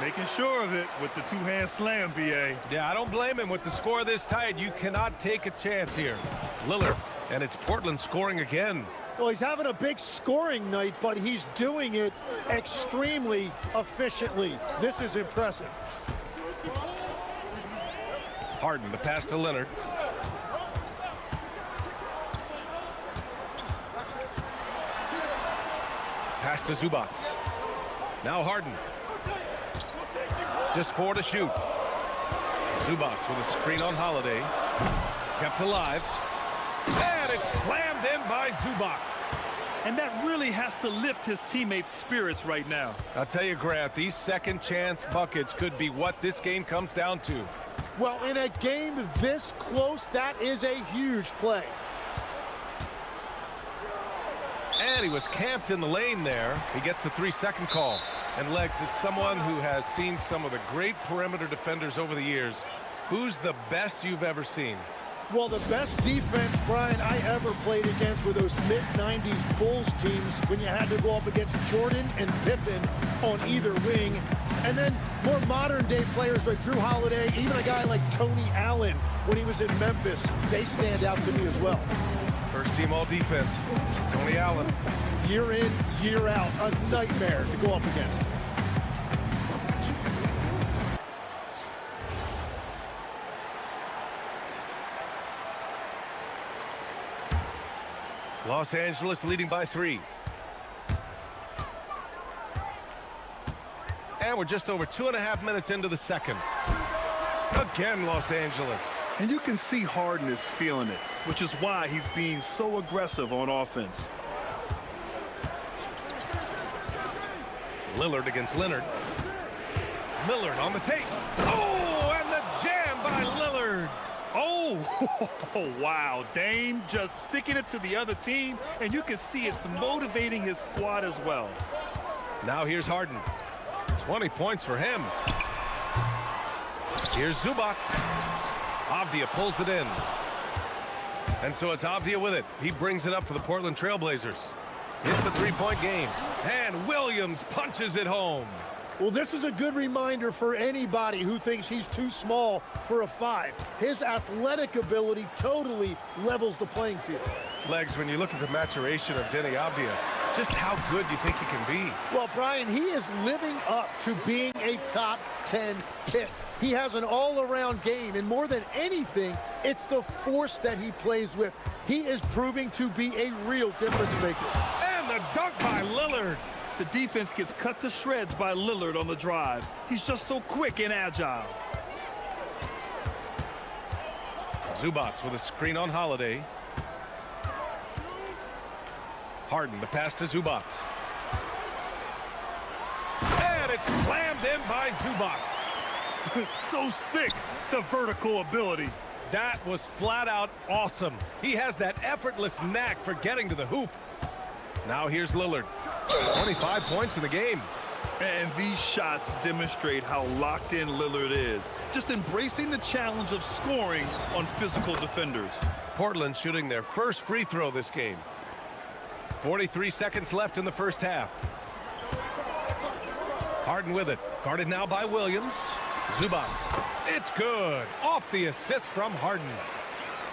Making sure of it with the two-hand slam, BA. Yeah, I don't blame him. With the score this tight, you cannot take a chance here. Lillard, and it's Portland scoring again. Well, he's having a big scoring night, but he's doing it extremely efficiently. This is impressive. Harden, the pass to Leonard. Pass to Zubats. Now Harden. Just 4 to shoot. Zubats with a screen on Holiday. Kept alive. And it's slammed in by Zubats. And that really has to lift his teammates' spirits right now. I'll tell you, Grant, these second chance buckets could be what this game comes down to. Well, in a game this close, that is a huge play. And he was camped in the lane there. He gets a 3-second call. And Legs, is someone who has seen some of the great perimeter defenders over the years. Who's the best you've ever seen? Well, the best defense, Brian, I ever played against were those mid-90s Bulls teams when you had to go up against Jordan and Pippen on either wing. And then more modern-day players like Drew Holiday, even a guy like Tony Allen when he was in Memphis. They stand out to me as well. First team all defense, Tony Allen. Year in, year out, a nightmare to go up against. Los Angeles leading by 3. And we're just over 2.5 minutes into the second. Again, Los Angeles. And you can see Harden is feeling it, which is why he's being so aggressive on offense. Lillard against Leonard. Lillard on the tape. Oh, and the jam by Lillard. Oh, wow. Dame just sticking it to the other team, and you can see it's motivating his squad as well. Now here's Harden. 20 points for him. Here's Zubac. Avdia pulls it in. And so it's Avdia with it. He brings it up for the Portland Trailblazers. It's a three-point game. And Williams punches it home. Well, this is a good reminder for anybody who thinks he's too small for a 5. His athletic ability totally levels the playing field. Legs, when you look at the maturation of Denny Avdia, just how good you think he can be. Well, Brian, he is living up to being a top 10 pick. He has an all-around game, and more than anything, it's the force that he plays with. He is proving to be a real difference maker. And the dunk by Lillard. The defense gets cut to shreds by Lillard on the drive. He's just so quick and agile. Zubac with a screen on Holiday. Harden, the pass to Zubac. And it's slammed in by Zubac. So sick, the vertical ability. That was flat out awesome. He has that effortless knack for getting to the hoop. Now here's Lillard. 25 points in the game. And these shots demonstrate how locked in Lillard is. Just embracing the challenge of scoring on physical defenders. Portland shooting their first free throw this game. 43 seconds left in the first half. Harden with it. Guarded now by Williams. Zubac. It's good. Off the assist from Harden.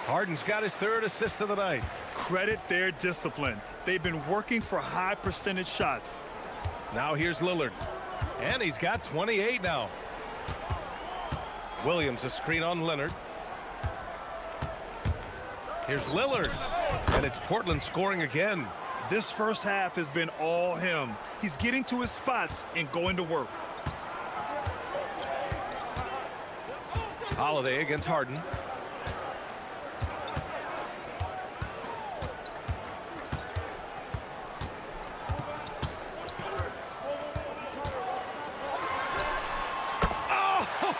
Harden's got his third assist of the night. Credit their discipline. They've been working for high percentage shots. Now here's Lillard. And he's got 28 now. Williams a screen on Leonard. Here's Lillard. And it's Portland scoring again. This first half has been all him. He's getting to his spots and going to work. Holiday against Harden.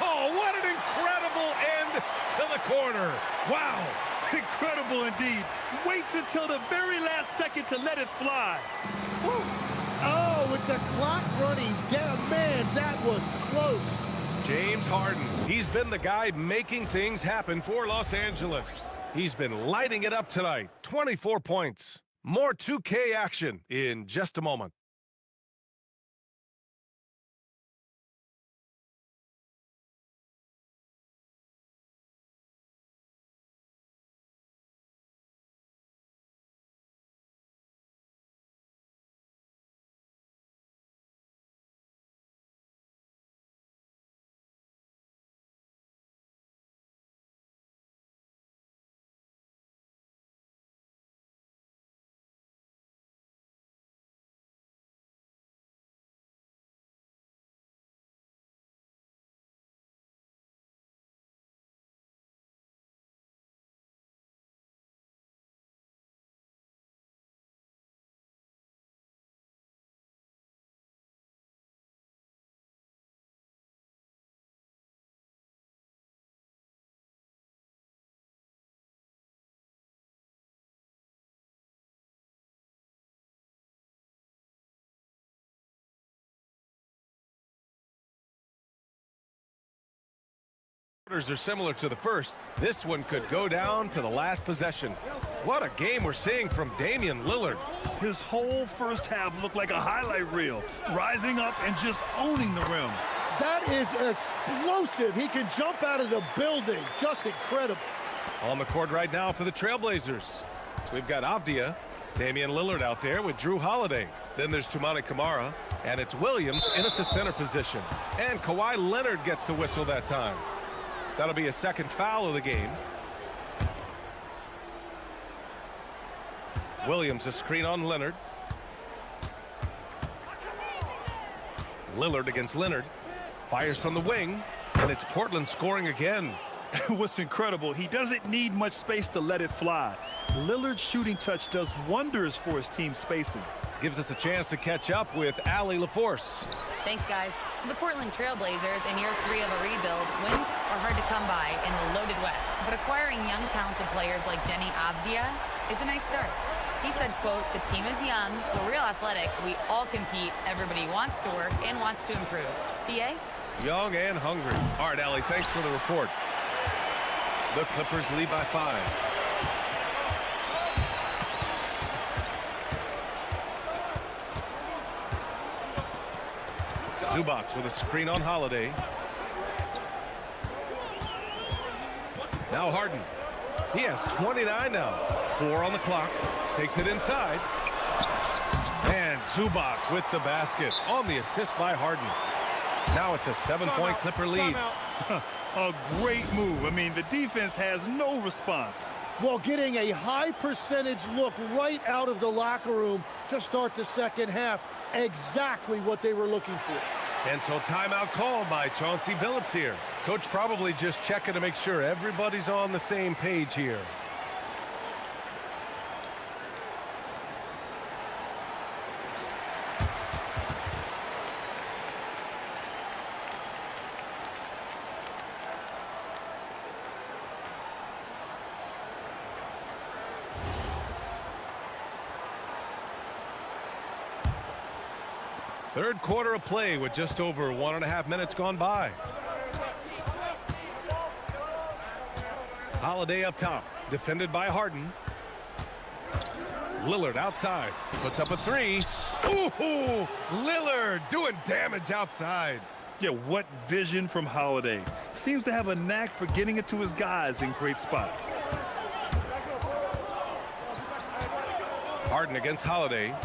Oh, what an incredible end to the corner. Wow. Incredible indeed. Waits until the very last second to let it fly. Woo. Oh, with the clock running down, man, that was close. James Harden, he's been the guy making things happen for Los Angeles. He's been lighting it up tonight. 24 points. More 2K action in just a moment. Are similar to the first. This one could go down to the last possession. What a game we're seeing from Damian Lillard. His whole first half looked like a highlight reel, rising up and just owning the rim. That is explosive. He can jump out of the building. Just incredible. On the court right now for the Trailblazers. We've got Avdia, Damian Lillard out there with Drew Holiday. Then there's Toumani Camara, and it's Williams in at the center position. And Kawhi Leonard gets a whistle that time. That'll be a second foul of the game. Williams a screen on Leonard. Lillard against Leonard. Fires from the wing, and it's Portland scoring again. What's incredible, he doesn't need much space to let it fly. Lillard's shooting touch does wonders for his team spacing. Gives us a chance to catch up with Allie LaForce. Thanks, guys. The Portland Trailblazers, in year 3 of a rebuild, wins are hard to come by in the loaded West. But acquiring young, talented players like Denny Avdia is a nice start. He said, quote, "The team is young, we're real athletic, we all compete, everybody wants to work and wants to improve." BA? Young and hungry. All right, Allie, thanks for the report. The Clippers lead by 5. Zubac with a screen on Holiday. Now Harden. He has 29 now. 4 on the clock. Takes it inside. And Zubac with the basket on the assist by Harden. Now it's a 7-point Clipper lead. A great move. I mean, the defense has no response. Well, getting a high percentage look right out of the locker room to start the second half. Exactly what they were looking for. And so timeout called by Chauncey Billups here. Coach probably just checking to make sure everybody's on the same page here. Third quarter of play with just over 1.5 minutes gone by. Holiday up top, defended by Harden. Lillard outside, puts up a 3. Ooh, Lillard doing damage outside. Yeah, what vision from Holiday. Seems to have a knack for getting it to his guys in great spots. Harden against Holiday.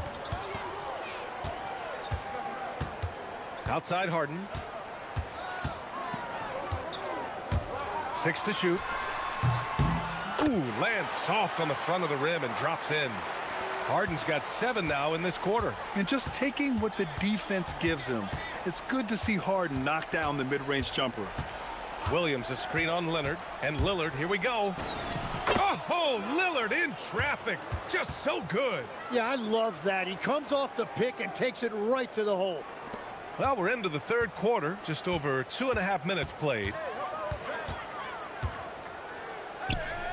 Outside Harden. 6 to shoot. Ooh, lands soft on the front of the rim and drops in. Harden's got 7 now in this quarter. And just taking what the defense gives him. It's good to see Harden knock down the mid-range jumper. Williams a screen on Leonard. And Lillard, here we go. Oh, Lillard in traffic. Just so good. Yeah, I love that. He comes off the pick and takes it right to the hole. Well, we're into the third quarter. Just over 2.5 minutes played.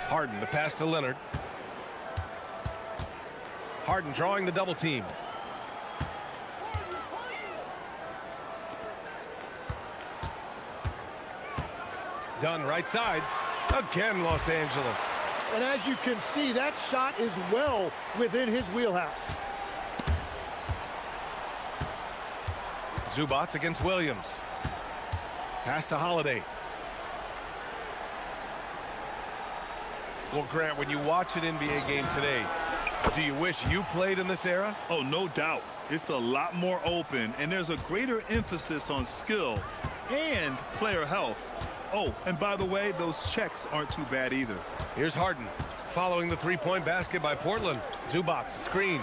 Harden, the pass to Leonard. Harden drawing the double team. Dunn right side. Again, Los Angeles. And as you can see, that shot is well within his wheelhouse. Zubac against Williams. Pass to Holiday. Well, Grant, when you watch an NBA game today, do you wish you played in this era? Oh, no doubt. It's a lot more open, and there's a greater emphasis on skill and player health. Oh, and by the way, those checks aren't too bad either. Here's Harden following the three-point basket by Portland. Zubac screen.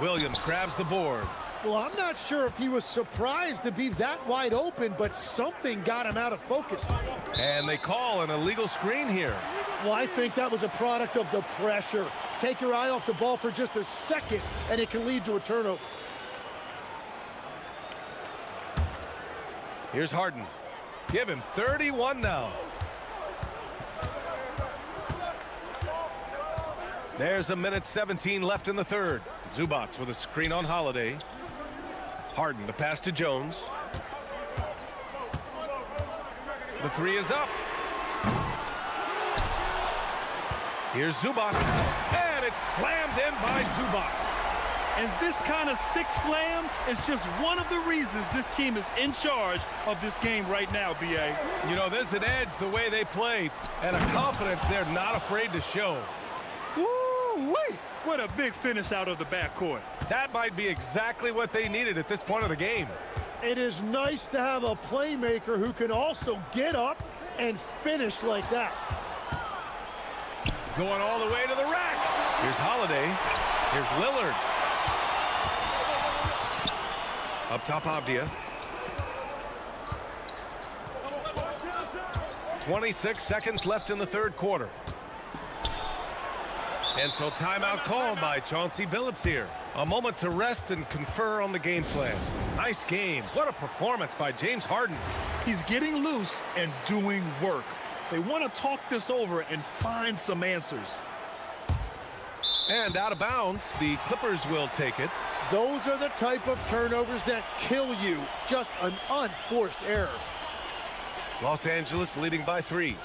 Williams grabs the board. Well, I'm not sure if he was surprised to be that wide open, but something got him out of focus. And they call an illegal screen here. Well, I think that was a product of the pressure. Take your eye off the ball for just a second, and it can lead to a turnover. Here's Harden. Give him 31 now. There's 1:17 left in the third. Zubac with a screen on Holiday. Harden, the pass to Jones. The 3 is up. Here's Zubac, and it's slammed in by Zubac. And this kind of sick slam is just one of the reasons this team is in charge of this game right now, B.A. You know, there's an edge the way they play, and a confidence they're not afraid to show. Woo-wee! What a big finish out of the backcourt. That might be exactly what they needed at this point of the game. It is nice to have a playmaker who can also get up and finish like that. Going all the way to the rack. Here's Holiday. Here's Lillard. Up top, Avdia. 26 seconds left in the third quarter. And so timeout called by Chauncey Billups here. A moment to rest and confer on the game plan. Nice game. What a performance by James Harden. He's getting loose and doing work. They want to talk this over and find some answers. And out of bounds, the Clippers will take it. Those are the type of turnovers that kill you. Just an unforced error. Los Angeles leading by 3.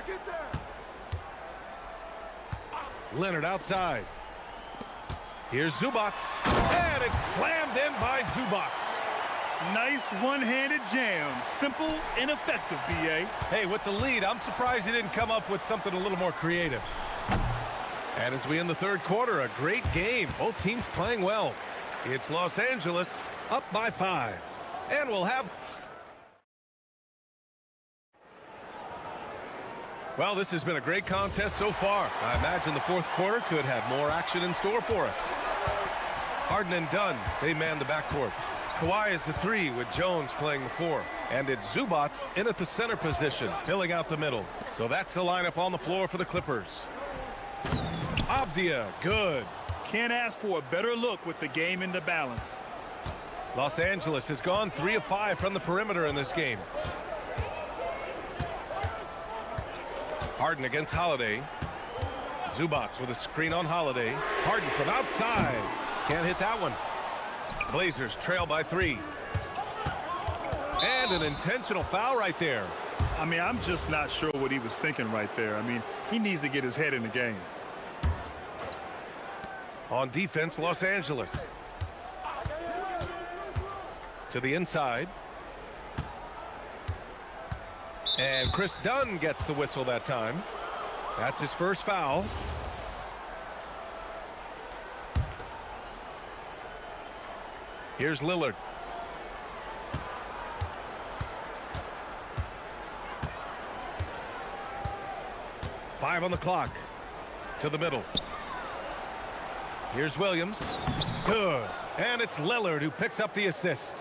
Get there. Leonard outside. Here's Zubats. And it's slammed in by Zubats. Nice one-handed jam. Simple and effective, B.A. Hey, with the lead, I'm surprised he didn't come up with something a little more creative. And as we end the third quarter, a great game. Both teams playing well. It's Los Angeles up by 5. And we'll have... Well, this has been a great contest so far. I imagine the fourth quarter could have more action in store for us. Harden and Dunn, they man the backcourt. Kawhi is the 3 with Jones playing the 4. And it's Zubats in at the center position, filling out the middle. So that's the lineup on the floor for the Clippers. Avdia, good. Can't ask for a better look with the game in the balance. Los Angeles has gone 3 of 5 from the perimeter in this game. Harden against Holiday. Zubats with a screen on Holiday. Harden from outside. Can't hit that one. Blazers trail by 3. And an intentional foul right there. I mean, I'm just not sure what he was thinking right there. I mean, he needs to get his head in the game. On defense, Los Angeles. To the inside. And Chris Dunn gets the whistle that time. That's his first foul. Here's Lillard. Five on the clock. To the middle. Here's Williams. Good. And it's Lillard who picks up the assist.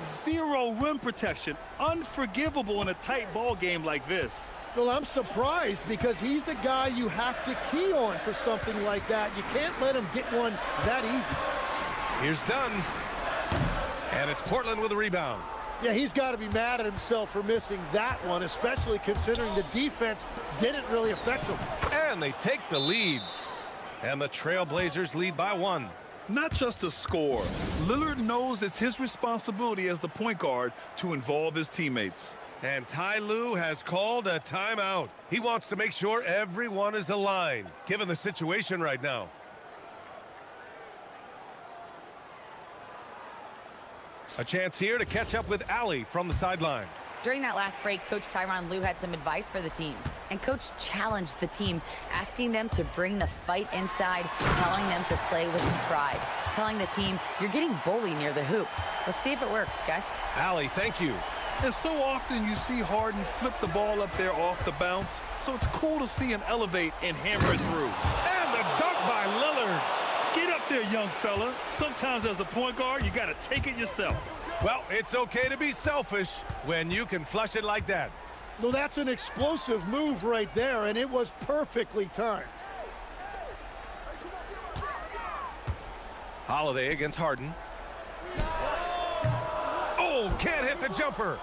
Zero rim protection. Unforgivable in a tight ball game like this. Well, I'm surprised because he's a guy you have to key on for something like that. You can't let him get one that easy. Here's Dunn. And it's Portland with a rebound. Yeah, he's got to be mad at himself for missing that one, especially considering the defense didn't really affect him. And they take the lead. And the Trailblazers lead by 1. Not just a score. Lillard knows it's his responsibility as the point guard to involve his teammates. And Ty Lue has called a timeout. He wants to make sure everyone is aligned, given the situation right now. A chance here to catch up with Allie from the sideline. During that last break, Coach Tyronn Lue had some advice for the team. And Coach challenged the team, asking them to bring the fight inside, telling them to play with pride, telling the team, you're getting bullied near the hoop. Let's see if it works, guys. Allie, thank you. And so often you see Harden flip the ball up there off the bounce, so it's cool to see him elevate and hammer it through. And the dunk by Lillard. Get up there, young fella. Sometimes as a point guard, you got to take it yourself. Well, it's okay to be selfish when you can flush it like that. Well, that's an explosive move right there, and it was perfectly timed. Holiday against Harden. Oh, can't hit the jumper.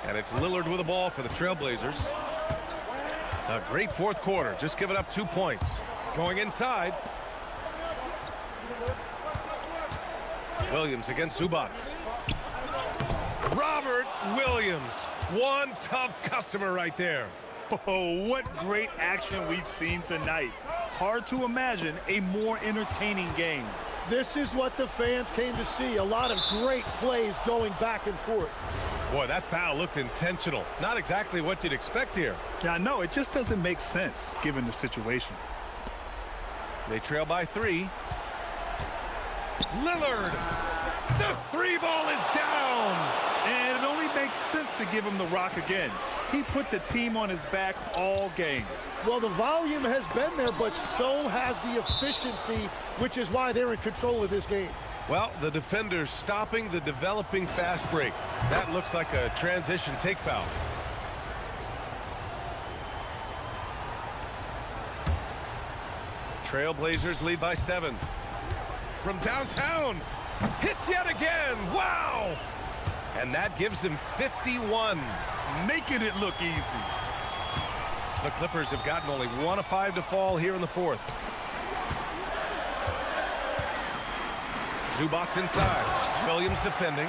And it's Lillard with the ball for the Trailblazers. A great fourth quarter, just giving up 2 points. Going inside. Williams against Zubats. Robert Williams. One tough customer right there. Oh, what great action we've seen tonight. Hard to imagine a more entertaining game. This is what the fans came to see. A lot of great plays going back and forth. Boy, that foul looked intentional. Not exactly what you'd expect here. Yeah, I know. It just doesn't make sense given the situation. They trail by 3. Lillard. The 3 ball is down. And it only makes sense to give him the rock again. He put the team on his back all game. Well, the volume has been there, but so has the efficiency, which is why they're in control of this game. Well, the defender's stopping the developing fast break. That looks like a transition take foul. Trailblazers lead by 7. From downtown, hits yet again. Wow! And that gives him 51. Making it look easy. The Clippers have gotten only 1 of 5 to fall here in the 4th. Zubac's inside. Williams defending.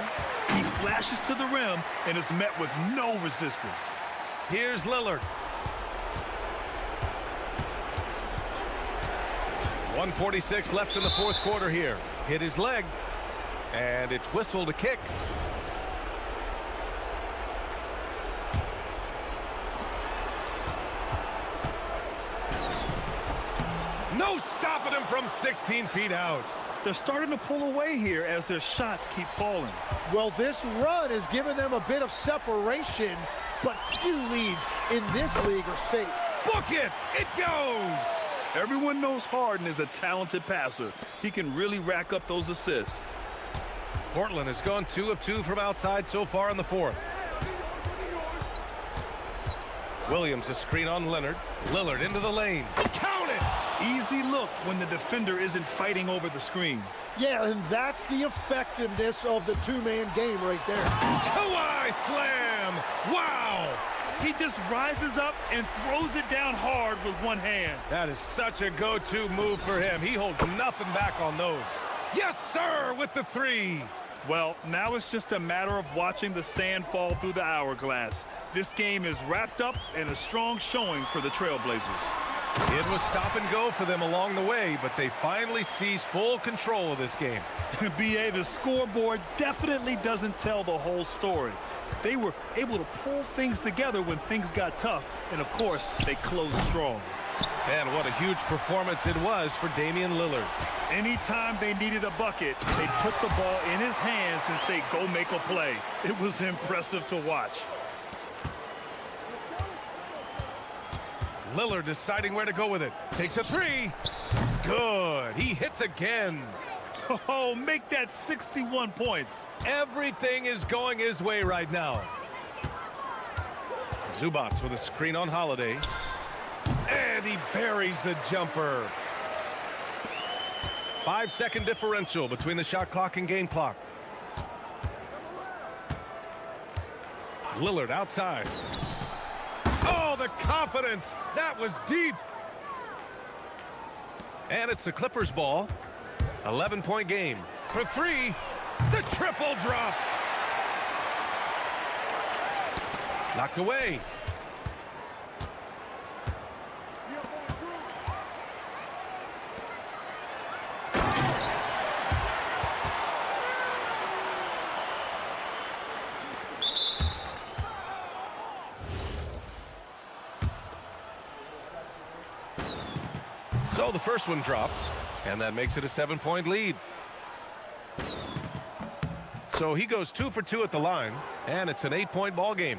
He flashes to the rim and is met with no resistance. Here's Lillard. 1:46 left in the 4th quarter here. Hit his leg. And it's whistled a kick. No stopping him from 16 feet out. They're starting to pull away here as their shots keep falling. Well, this run has given them a bit of separation, but few leads in this league are safe. Book it! It goes! Everyone knows Harden is a talented passer. He can really rack up those assists. Portland has gone 2 of 2 from outside so far in the 4th. Williams a screen on Leonard. Lillard into the lane. Count it! Easy look when the defender isn't fighting over the screen. Yeah, and that's the effectiveness of the two-man game right there. Kawhi slam! Wow! He just rises up and throws it down hard with one hand. That is such a go-to move for him. He holds nothing back on those. Yes, sir, with the 3. Well, now it's just a matter of watching the sand fall through the hourglass. This game is wrapped up in a strong showing for the Trailblazers. It was stop and go for them along the way, but they finally seized full control of this game. BA, the scoreboard definitely doesn't tell the whole story. They were able to pull things together when things got tough, and of course, they closed strong. And what a huge performance it was for Damian Lillard. Anytime they needed a bucket, they put the ball in his hands and say, go make a play. It was impressive to watch. Lillard deciding where to go with it. Takes a 3. Good. He hits again. Oh, make that 61 points. Everything is going his way right now. Zubac with a screen on Holiday. And he buries the jumper. 5-second differential between the shot clock and game clock. Lillard outside. Oh, the confidence. That was deep. And it's the Clippers ball. 11-point game. For 3, the triple drops. Knocked away. So the first one drops, and that makes it a 7-point lead. So he goes 2 for 2 at the line, and it's an 8-point ball game.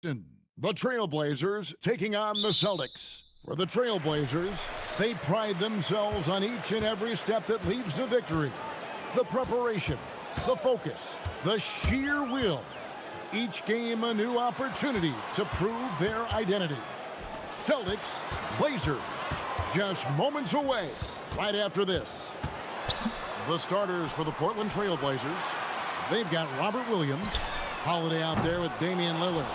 The Trailblazers taking on the Celtics. For the Trailblazers, they pride themselves on each and every step that leads to victory. The preparation, the focus, the sheer will. Each game a new opportunity to prove their identity. Celtics, Blazers, just moments away right after this. The starters for the Portland Trailblazers, they've got Robert Williams, Holiday out there with Damian Lillard.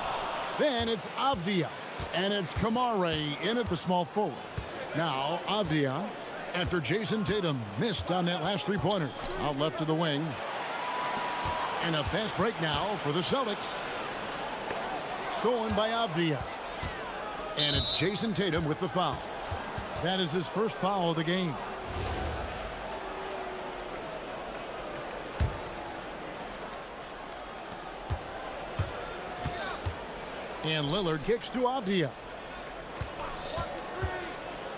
Then it's Avdia, and it's Kamare in at the small forward. Now Avdia, after Jason Tatum missed on that last three-pointer, out left to the wing. And a fast break now for the Celtics. Stolen by Avdia. And it's Jason Tatum with the foul. That is his first foul of the game. And Lillard kicks to Avdia.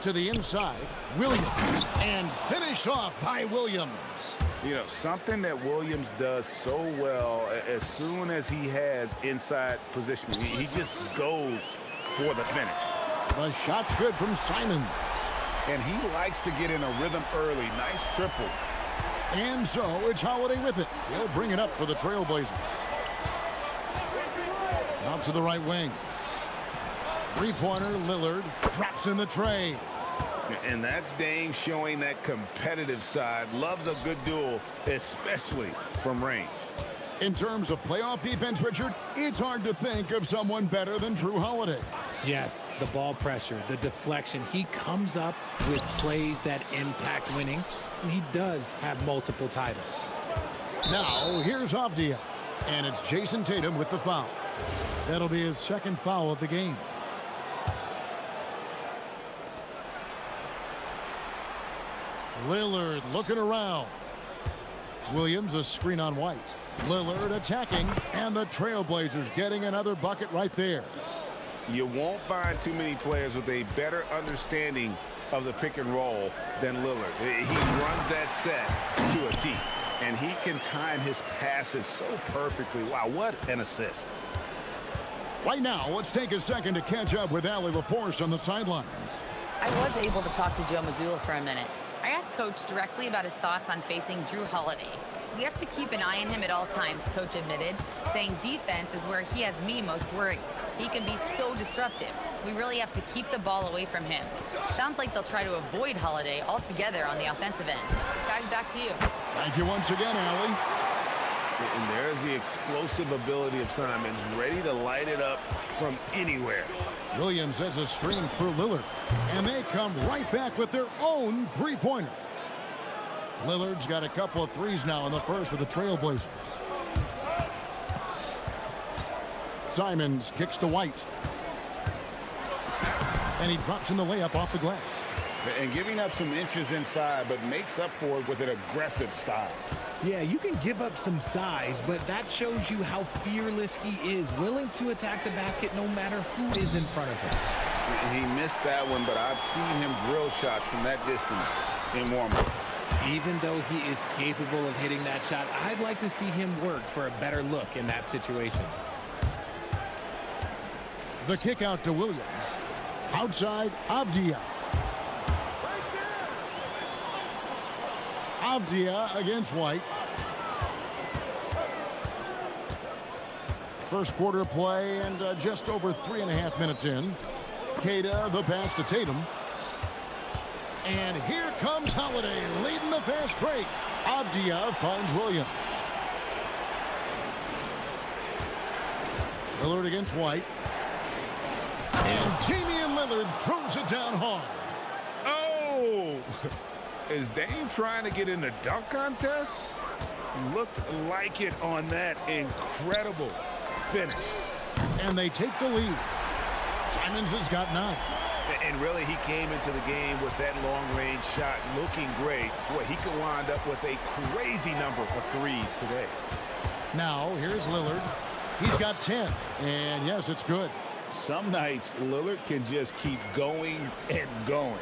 To the inside, Williams. And finished off by Williams. You know, something that Williams does so well, as soon as he has inside positioning, he just goes for the finish. The shot's good from Simons. And he likes to get in a rhythm early. Nice triple. And so it's Holiday with it. He'll bring it up for the Trailblazers. Out to the right wing. Three-pointer, Lillard drops in the tray. And that's Dame showing that competitive side. Loves a good duel, especially from range. In terms of playoff defense, Richard, it's hard to think of someone better than Drew Holiday. Yes, the ball pressure, the deflection. He comes up with plays that impact winning, and he does have multiple titles. Now, here's Avdia, and it's Jason Tatum with the foul. That'll be his second foul of the game. Lillard looking around. Williams a screen on White. Lillard attacking, and the Trailblazers getting another bucket right there. You won't find too many players with a better understanding of the pick and roll than Lillard. He runs that set to a T, and he can time his passes so perfectly. Wow, what an assist. Right now, let's take a second to catch up with Allie LaForce on the sidelines. I was able to talk to Joe Mazzulla for a minute. I asked Coach directly about his thoughts on facing Drew Holiday. We have to keep an eye on him at all times, Coach admitted, saying defense is where he has me most worried. He can be so disruptive. We really have to keep the ball away from him. Sounds like they'll try to avoid Holiday altogether on the offensive end. Guys, back to you. Thank you once again, Allie. And there's the explosive ability of Simons, ready to light it up from anywhere. Williams sets a screen for Lillard, and they come right back with their own three-pointer. Lillard's got a couple of threes now in the first for the Trailblazers. Simons kicks to White. And he drops in the layup off the glass. And giving up some inches inside, but makes up for it with an aggressive style. Yeah, you can give up some size, but that shows you how fearless he is, willing to attack the basket no matter who is in front of him. He missed that one, but I've seen him drill shots from that distance in warm-up. Even though he is capable of hitting that shot, I'd like to see him work for a better look in that situation. The kick out to Williams. Outside, Avdia. Avdia against White. First quarter of play and just over 3.5 minutes in. Queta, the pass to Tatum. And here comes Holiday leading the fast break. Avdia finds Williams. Lillard against White. And Damian Lillard throws it down hard. Oh! Is Dame trying to get in the dunk contest? Looked like it on that incredible finish. And they take the lead. Simons has got 9. And really, he came into the game with that long-range shot looking great. Boy, he could wind up with a crazy number of threes today. Now, here's Lillard. He's got 10. And yes, it's good. Some nights, Lillard can just keep going and going.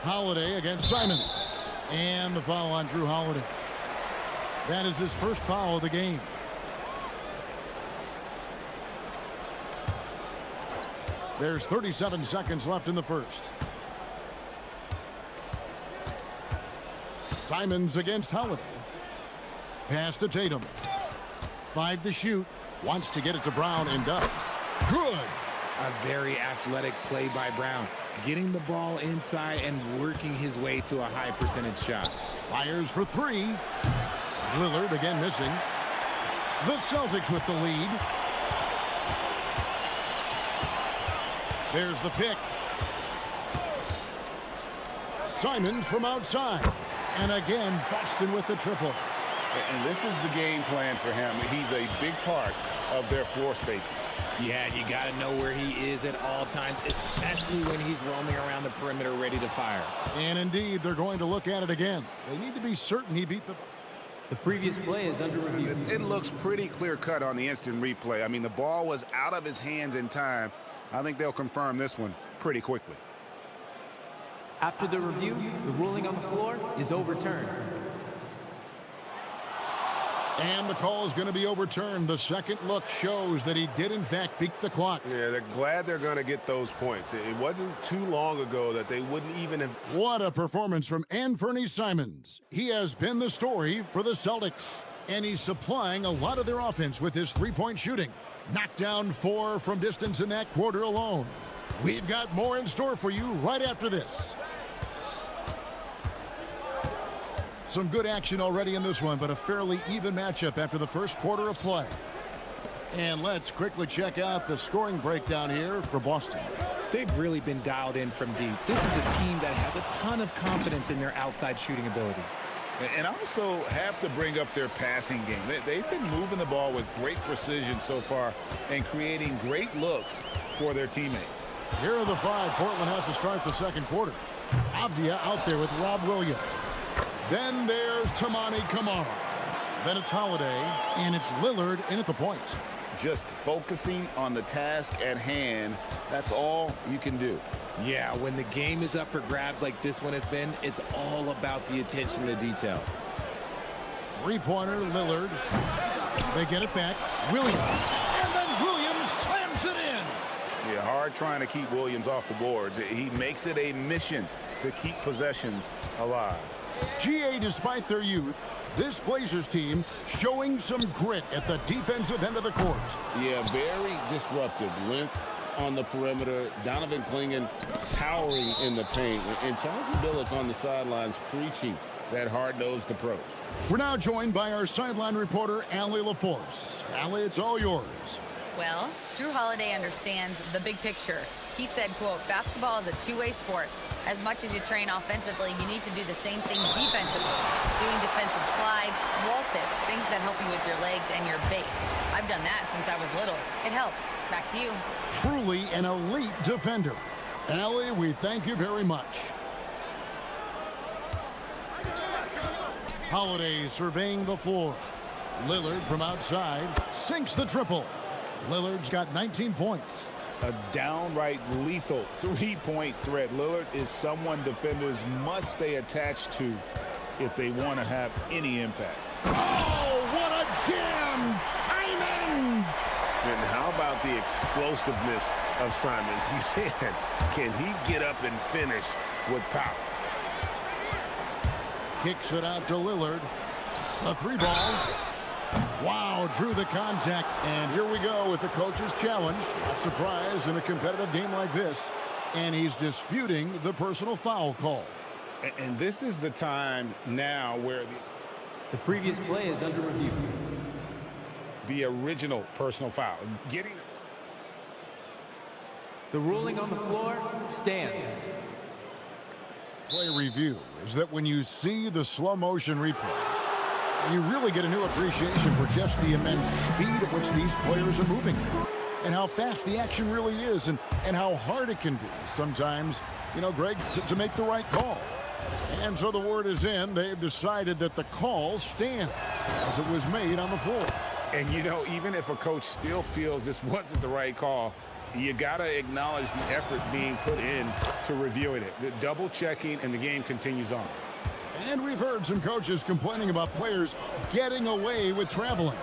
Holiday against Simons. And the foul on Drew Holiday. That is his first foul of the game. There's 37 seconds left in the first. Simons against Holiday. Pass to Tatum. 5 to shoot. Wants to get it to Brown and does. Good. A very athletic play by Brown, getting the ball inside and working his way to a high percentage shot. Fires for 3. Lillard again missing. The Celtics with the lead. There's the pick. Simons from outside. And again, Boston with the triple. And this is the game plan for him. He's a big part of their floor spacing. Yeah, you got to know where he is at all times, especially when he's roaming around the perimeter ready to fire. And indeed, they're going to look at it again. They need to be certain he beat the... The previous play is under review. It looks pretty clear-cut on the instant replay. I mean, the ball was out of his hands in time. I think they'll confirm this one pretty quickly. After the review, the ruling on the floor is overturned. And the call is going to be overturned. The second look shows that he did, in fact, beat the clock. Yeah, they're glad they're going to get those points. It wasn't too long ago that they wouldn't even have... What a performance from Anthony Simons. He has been the story for the Celtics. And he's supplying a lot of their offense with his three-point shooting. Knocked down 4 from distance in that quarter alone. We've got more in store for you right after this. Some good action already in this one, but a fairly even matchup after the first quarter of play. And let's quickly check out the scoring breakdown here for Boston. They've really been dialed in from deep. This is a team that has a ton of confidence in their outside shooting ability. And also have to bring up their passing game. They've been moving the ball with great precision so far and creating great looks for their teammates. Here are the 5 Portland has to start the second quarter. Avdia out there with Rob Williams. Then there's Tamani Kamara. Then it's Holiday, and it's Lillard in at the point. Just focusing on the task at hand, that's all you can do. Yeah, when the game is up for grabs like this one has been, it's all about the attention to detail. Three-pointer, Lillard. They get it back. Williams. And then Williams slams it in. Yeah, hard trying to keep Williams off the boards. He makes it a mission to keep possessions alive. GA, despite their youth, this Blazers team showing some grit at the defensive end of the court. Yeah, very disruptive. Length on the perimeter. Donovan Clingan towering in the paint. And Chauncey Billups on the sidelines preaching that hard-nosed approach. We're now joined by our sideline reporter, Allie LaForce. Allie, it's all yours. Well, Drew Holiday understands the big picture. He said, quote, basketball is a two-way sport. As much as you train offensively, you need to do the same thing defensively. Doing defensive slides, wall sits, things that help you with your legs and your base. I've done that since I was little. It helps. Back to you. Truly an elite defender. Allie, we thank you very much. Holiday surveying the floor. Lillard from outside sinks the triple. Lillard's got 19 points. A downright lethal three-point threat. Lillard is someone defenders must stay attached to if they want to have any impact. Oh, what a jam! Simons! And how about the explosiveness of Simons? Man, can he get up and finish with power? Kicks it out to Lillard. A 3-ball. Wow, drew the contact. And here we go with the coach's challenge. Not surprised in a competitive game like this. And he's disputing the personal foul call. And this is the time now where the previous play is under review. The original personal foul. The ruling on the floor stands. Play review is that when you see the slow motion replays, you really get a new appreciation for just the immense speed at which these players are moving and how fast the action really is and how hard it can be sometimes, you know, Greg, to make the right call. And so the word is in. They've decided that the call stands as it was made on the floor. And, you know, even if a coach still feels this wasn't the right call, you got to acknowledge the effort being put in to reviewing it. The double checking, and the game continues on. And we've heard some coaches complaining about players getting away with traveling.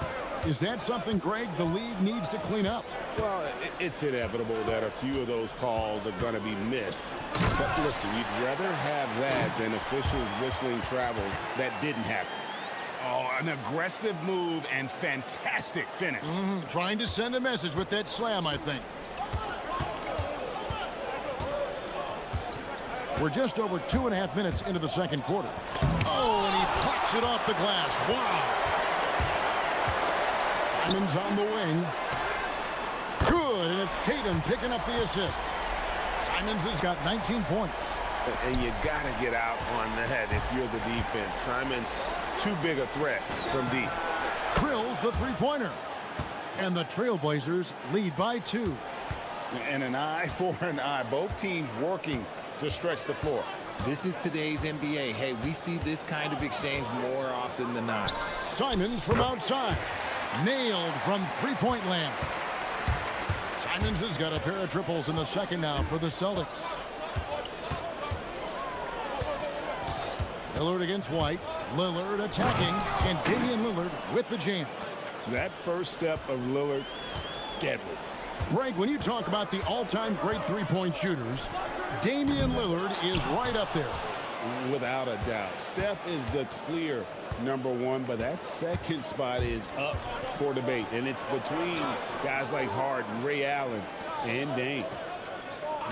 Is that something, Greg, the league needs to clean up? Well, it's inevitable that a few of those calls are going to be missed. But listen, you'd rather have that than officials whistling travels that didn't happen. Oh, an aggressive move and fantastic finish. Trying to send a message with that slam, I think. We're just over 2.5 minutes into the second quarter. Oh, and he pucks it off the glass. Wow. Simon's on the wing. Good, and it's Tatum picking up the assist. Simons has got 19 points. And you got to get out on that if you're the defense. Simon's too big a threat from deep. Drills the three-pointer. And the Trailblazers lead by 2. And an eye for an eye. Both teams working to stretch the floor. This is today's NBA. Hey, we see this kind of exchange more often than not. Simons from outside. Nailed from three-point land. Simons has got a pair of triples in the second now for the Celtics. Lillard against White. Lillard attacking. And Damian Lillard with the jam. That first step of Lillard, deadly. Greg, when you talk about the all-time great three-point shooters, Damian Lillard is right up there. Without a doubt. Steph is the clear #1, but that second spot is up for debate. And it's between guys like Harden, Ray Allen, and Dame.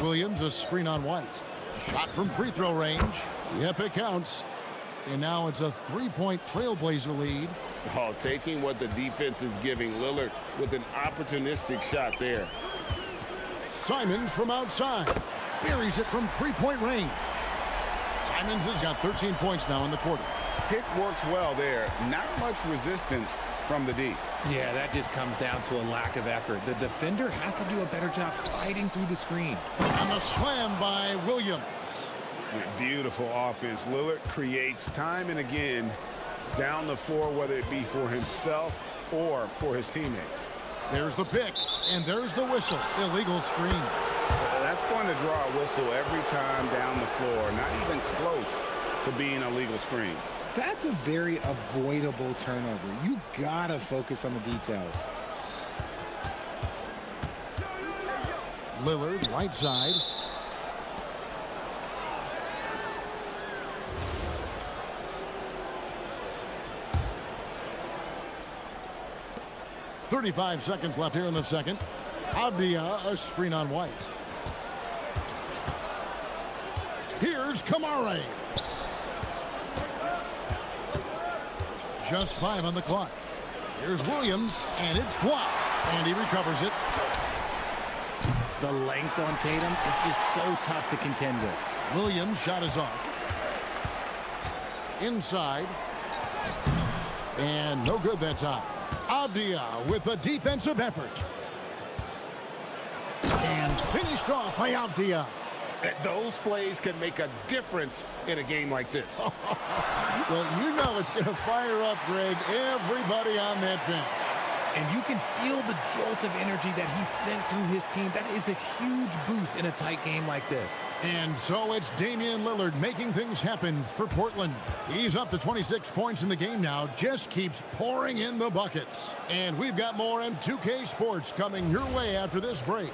Williams, a screen on White. Shot from free throw range. Yep, it counts. And now it's a three-point Trailblazer lead. Oh, taking what the defense is giving Lillard with an opportunistic shot there. Simons from outside. Buries it from three-point range. Simons has got 13 points now in the quarter. Pick works well there. Not much resistance from the D. Yeah, that just comes down to a lack of effort. The defender has to do a better job fighting through the screen. And the slam by Williams. Beautiful offense. Lillard creates time and again down the floor, whether it be for himself or for his teammates. There's the pick, and there's the whistle. Illegal screen. That's going to draw a whistle every time down the floor. Not even close to being a legal screen. That's a very avoidable turnover. You gotta focus on the details. Lillard, right side. .35 seconds left here in the second. Abdia, a screen on White. Here's Kamare. Just 5 on the clock. Here's Williams, and it's blocked. And he recovers it. The length on Tatum is just so tough to contend with. Williams' shot is off. Inside. And no good that time. Abdia with a defensive effort. And finished off by Abdia. Those plays can make a difference in a game like this. Well, you know it's going to fire up, Greg, everybody on that bench. And you can feel the jolt of energy that he sent through his team. That is a huge boost in a tight game like this. And so it's Damian Lillard making things happen for Portland. He's up to 26 points in the game now, just keeps pouring in the buckets. And we've got more M2K Sports coming your way after this break.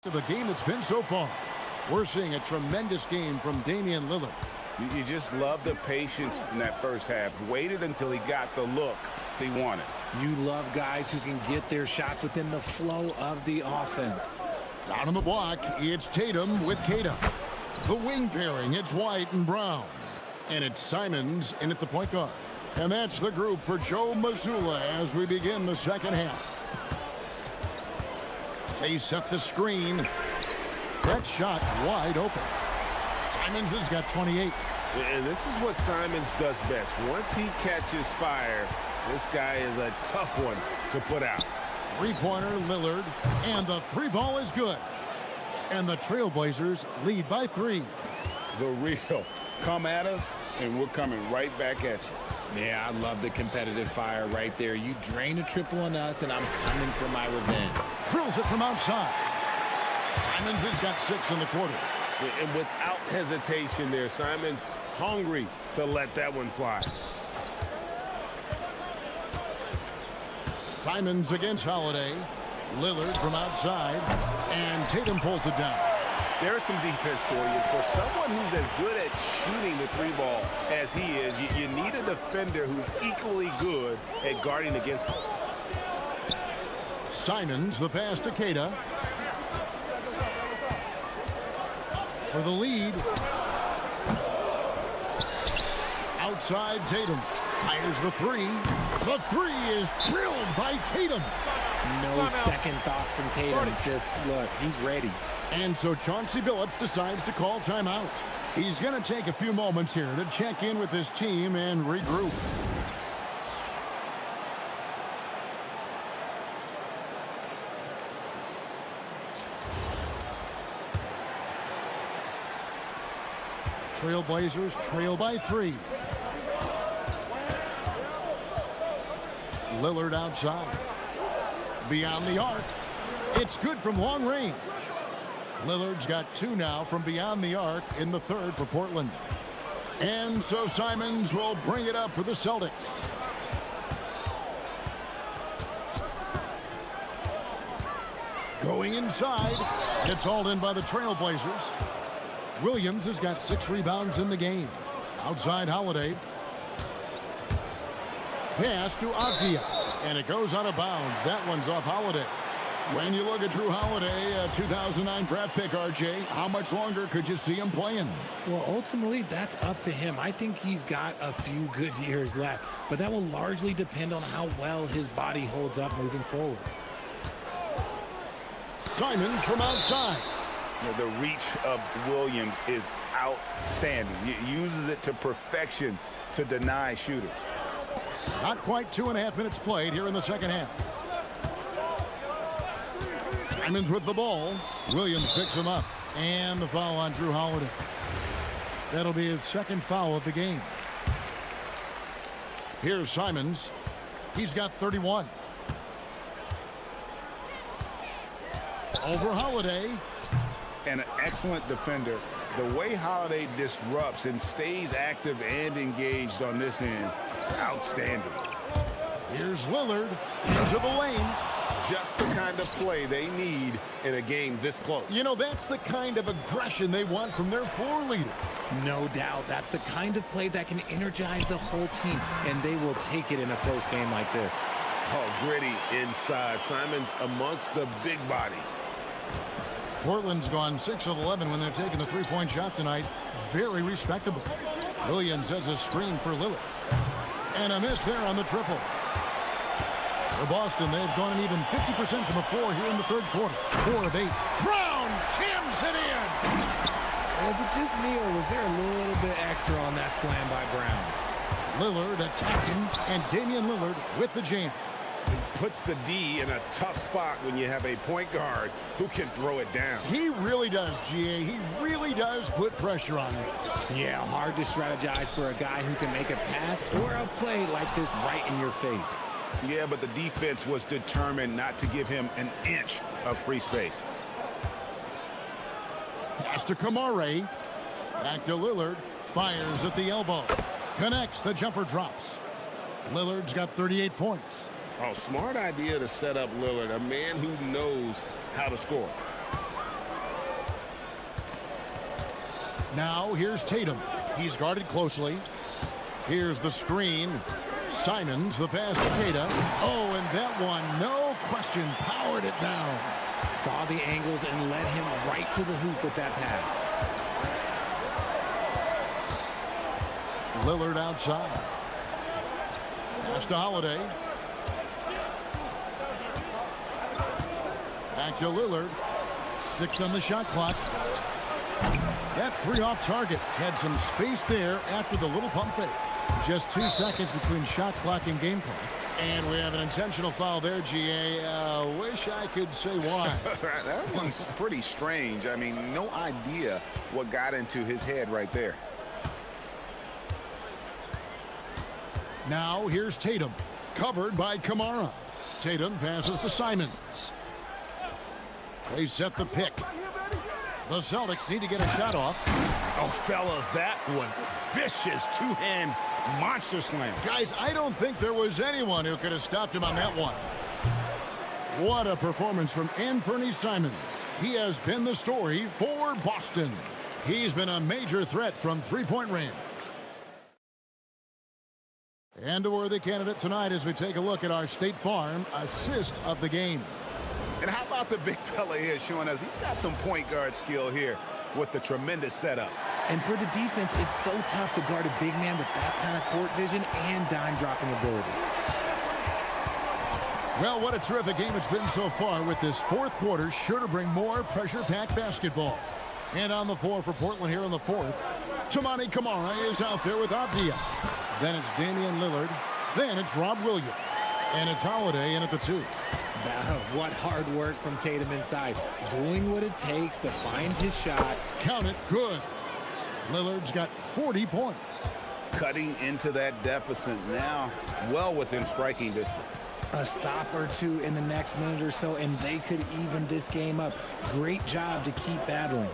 To the game that's been so far. We're seeing a tremendous game from Damian Lillard. You just love the patience in that first half. Waited until he got the look he wanted. You love guys who can get their shots within the flow of the offense. Down on the block, it's Tatum with Kata. The wing pairing, it's White and Brown. And it's Simons in at the point guard. And that's the group for Joe Mazzulla as we begin the second half. They set the screen. That shot wide open. Simons has got 28. And this is what Simons does best. Once he catches fire, this guy is a tough one to put out. Three-pointer Lillard, and the three ball is good. And the Trailblazers lead by 3. The real. Come at us, and we're coming right back at you. Yeah, I love the competitive fire right there. You drain a triple on us, and I'm coming for my revenge. Drills it from outside. Simons has got 6 in the quarter. And without hesitation there, Simons hungry to let that one fly. Simons against Holiday. Lillard from outside. And Tatum pulls it down. There's some defense for you. For someone who's as good at shooting the three ball as he is, you need a defender who's equally good at guarding against him. Simons, the pass to Kata. For the lead. Outside Tatum. Fires the 3. The 3 is drilled by Tatum. No second thoughts from Tatum. Just look, he's ready. And so Chauncey Billups decides to call timeout. He's going to take a few moments here to check in with his team and regroup. Trailblazers trail by 3. Lillard outside. Beyond the arc. It's good from long range. Lillard's got 2 now from beyond the arc in the third for Portland. And so Simons will bring it up for the Celtics. Going inside. It's hauled in by the Trailblazers. Williams has got 6 rebounds in the game. Outside Holiday. Pass to Avdia. And it goes out of bounds. That one's off Holiday. When you look at Drew Holiday, a 2009 draft pick, RJ, how much longer could you see him playing? Well, ultimately, that's up to him. I think he's got a few good years left, but that will largely depend on how well his body holds up moving forward. Simons from outside. The reach of Williams is outstanding. He uses it to perfection to deny shooters. Not quite 2.5 minutes played here in the second half. Simons with the ball. Williams picks him up. And the foul on Drew Holiday. That'll be his second foul of the game. Here's Simons. He's got 31. Over Holiday. And an excellent defender. The way Holiday disrupts and stays active and engaged on this end, outstanding. Here's Lillard into the lane. Just the kind of play they need in a game this close. You know, that's the kind of aggression they want from their floor leader. No doubt. That's the kind of play that can energize the whole team, and they will take it in a close game like this. Oh, gritty inside. Simons amongst the big bodies. Portland's gone 6 of 11 when they're taking the three-point shot tonight. Very respectable. Williams has a screen for Lillard. And a miss there on the triple. For Boston, they've gone an even 50% from the floor here in the third quarter. 4 of 8. Brown jams it in. Was it just me, or was there a little bit extra on that slam by Brown? Lillard attacking, and Damian Lillard with the jam. It puts the D in a tough spot when you have a point guard who can throw it down. He really does, GA. He really does put pressure on him. Yeah, hard to strategize for a guy who can make a pass or a play like this right in your face. Yeah, but the defense was determined not to give him an inch of free space. Pass to Kamare. Back to Lillard. Fires at the elbow. Connects. The jumper drops. Lillard's got 38 points. Oh, smart idea to set up Lillard, a man who knows how to score. Now here's Tatum. He's guarded closely. Here's the screen. Simons, the pass to Tatum. Oh, and that one, no question, powered it down. Saw the angles and led him right to the hoop with that pass. Lillard outside. Pass to Holiday. Back to Lillard. 6 on the shot clock. That 3 off target. Had some space there after the little pump fake. Just 2 seconds between shot clock and game clock. And we have an intentional foul there, GA. Wish I could say why. That one's pretty strange. I mean, no idea what got into his head right there. Now here's Tatum. Covered by Kamara. Tatum passes to Simons. They set the pick. The Celtics need to get a shot off. Oh, fellas, that was vicious two-hand monster slam. Guys, I don't think there was anyone who could have stopped him on that one. What a performance from Anthony Simons. He has been the story for Boston. He's been a major threat from three-point range. And a worthy candidate tonight as we take a look at our State Farm assist of the game. And how about the big fella here showing us he's got some point guard skill here with the tremendous setup. And for the defense, it's so tough to guard a big man with that kind of court vision and dime dropping ability. Well, what a terrific game it's been so far, with this fourth quarter sure to bring more pressure-packed basketball. And on the floor for Portland here in the fourth, Toumani Camara is out there with Avdia. Then it's Damian Lillard. Then it's Rob Williams. And it's Holiday in at the 2. What hard work from Tatum inside. Doing what it takes to find his shot. Count it, good. Lillard's got 40 points. Cutting into that deficit now, well within striking distance. A stop or two in the next minute or so, and they could even this game up. Great job to keep battling.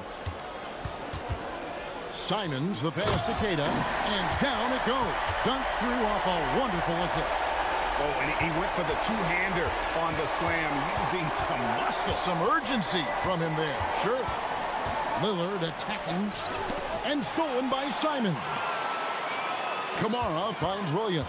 Simons, the pass to Keita, and down it goes. Dunked through off a wonderful assist. Oh, and he went for the two-hander on the slam, using some muscle. Some urgency from him there, sure. Lillard attacking, and stolen by Simons. Kamara finds Williams.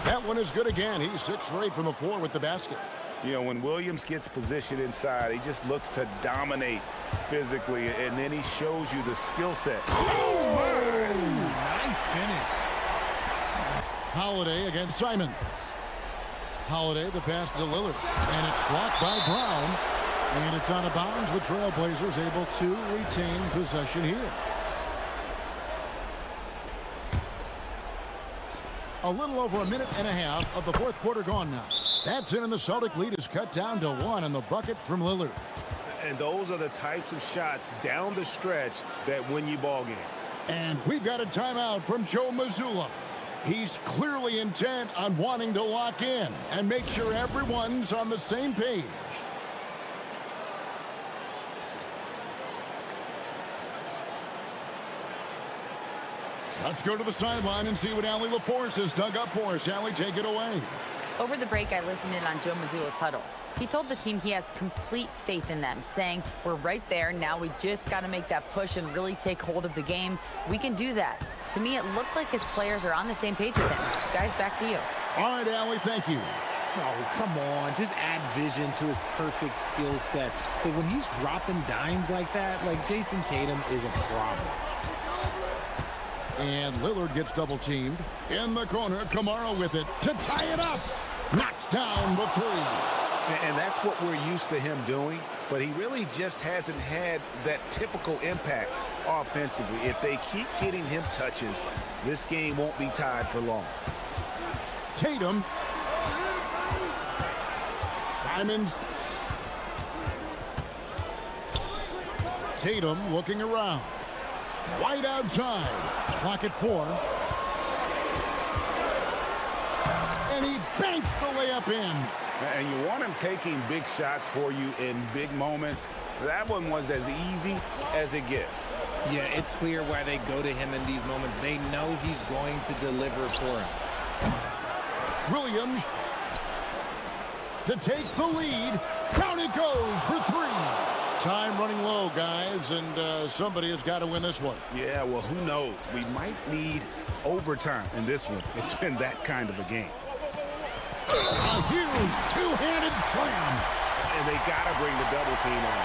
That one is good again. He's 6 for 8 from the floor with the basket. You know, when Williams gets positioned inside, he just looks to dominate physically, and then he shows you the skill set. Oh, nice finish. Holiday against Simons. Holiday, the pass to Lillard, and it's blocked by Brown, and it's out of bounds. The Trailblazers able to retain possession here. A little over a minute and a half of the fourth quarter gone now. That's in, and the Celtic lead is cut down to 1 on the bucket from Lillard. And those are the types of shots down the stretch that win you ball games. And we've got a timeout from Joe Mazzulla. He's clearly intent on wanting to lock in and make sure everyone's on the same page. Let's go to the sideline and see what Allie LaForce has dug up for us. Allie, take it away. Over the break, I listened in on Joe Mazzulla's huddle. He told the team he has complete faith in them, saying, we're right there. Now we just got to make that push and really take hold of the game. We can do that. To me, it looked like his players are on the same page with him. Guys, back to you. All right, Allie, thank you. Oh, come on. Just add vision to his perfect skill set. But when he's dropping dimes like that, like Jason Tatum is a problem. And Lillard gets double teamed. In the corner, Kamara with it to tie it up. Knocks down the 3. And that's what we're used to him doing, but he really just hasn't had that typical impact offensively. If they keep getting him touches, this game won't be tied for long. Tatum. Simons. Tatum looking around. White outside. Clock at 4. And he banks the layup in. And you want him taking big shots for you in big moments. That one was as easy as it gets. Yeah, it's clear why they go to him in these moments. They know he's going to deliver for him. Williams to take the lead. Down it goes for 3. Time running low, guys, and somebody has got to win this one. Yeah, well, who knows? We might need overtime in this one. It's been that kind of a game. A huge two-handed slam. And they got to bring the double team on.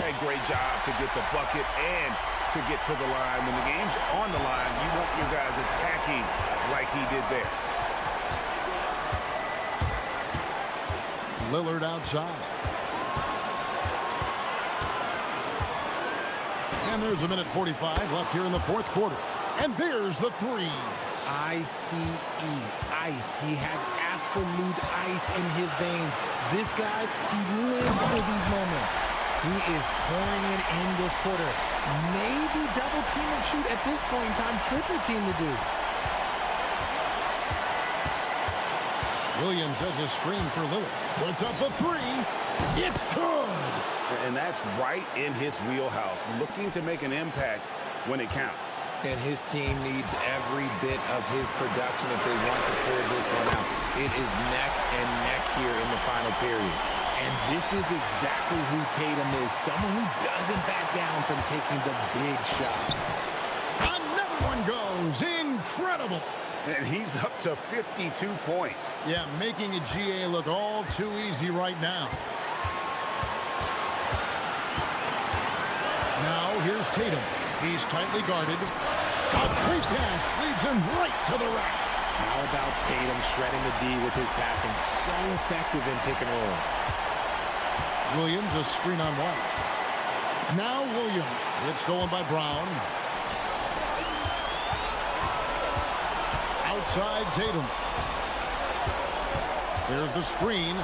A great job to get the bucket and to get to the line. When the game's on the line, you want your guys attacking like he did there. Lillard outside. And there's 1:45 left here in the fourth quarter. And there's the three. ICE, ice. He has absolute ice in his veins. This guy, he lives for these moments. He is pouring it in this quarter. Maybe double team and shoot at this point in time, triple team to do. Williams has a screen for Lillard. Puts up the three. It's good. And that's right in his wheelhouse, looking to make an impact when it counts. And his team needs every bit of his production if they want to pull this one out. It is neck and neck here in the final period. And this is exactly who Tatum is, someone who doesn't back down from taking the big shots. Another one goes. Incredible. And he's up to 52 points. Yeah, making a GA look all too easy right now. Now here's Tatum. He's tightly guarded. A quick pass leads him right to the rack. How about Tatum shredding the D with his passing? So effective in pick and roll. Williams, a screen on White. Now Williams. It's stolen by Brown. Outside Tatum. There's the screen.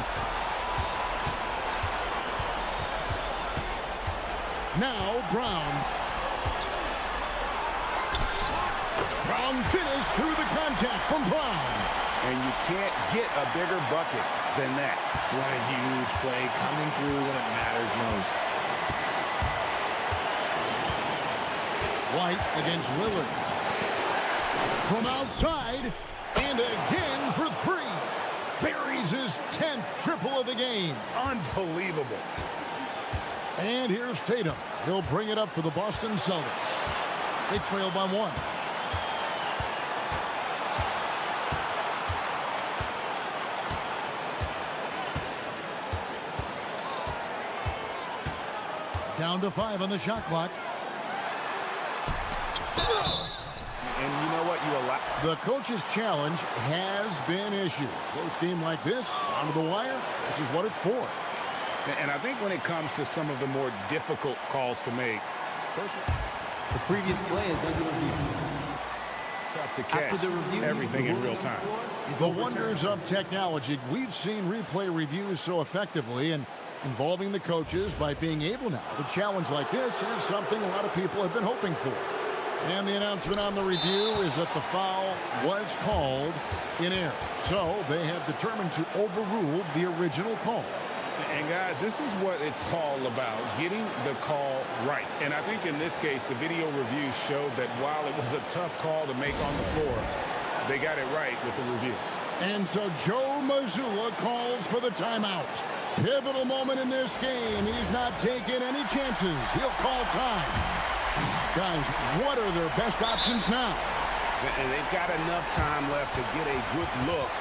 Now Brown. Strong finish through the contact from Brown. And you can't get a bigger bucket than that. What a huge play coming through when it matters most. White against Lillard. From outside, and again for three. Buries his 10th triple of the game. Unbelievable. And here's Tatum. He'll bring it up for the Boston Celtics. They trail by one. Down to 5 on the shot clock. And you know what? You allow. The coach's challenge has been issued. Close game like this, onto the wire, this is what it's for. And I think when it comes to some of the more difficult calls to make, the previous play is under review. Tough to catch After the review, everything in real time. The wonders of technology. We've seen replay reviews so effectively and involving the coaches by being able now to challenge like this is something a lot of people have been hoping for. And the announcement on the review is that the foul was called in error. So they have determined to overrule the original call. And guys, this is what it's all about, getting the call right. And I think in this case, the video review showed that while it was a tough call to make on the floor, they got it right with the review. And so Joe Mazzulla calls for the timeout. Pivotal moment in this game. He's not taking any chances. He'll call time. Guys, what are their best options now? And they've got enough time left to get a good look.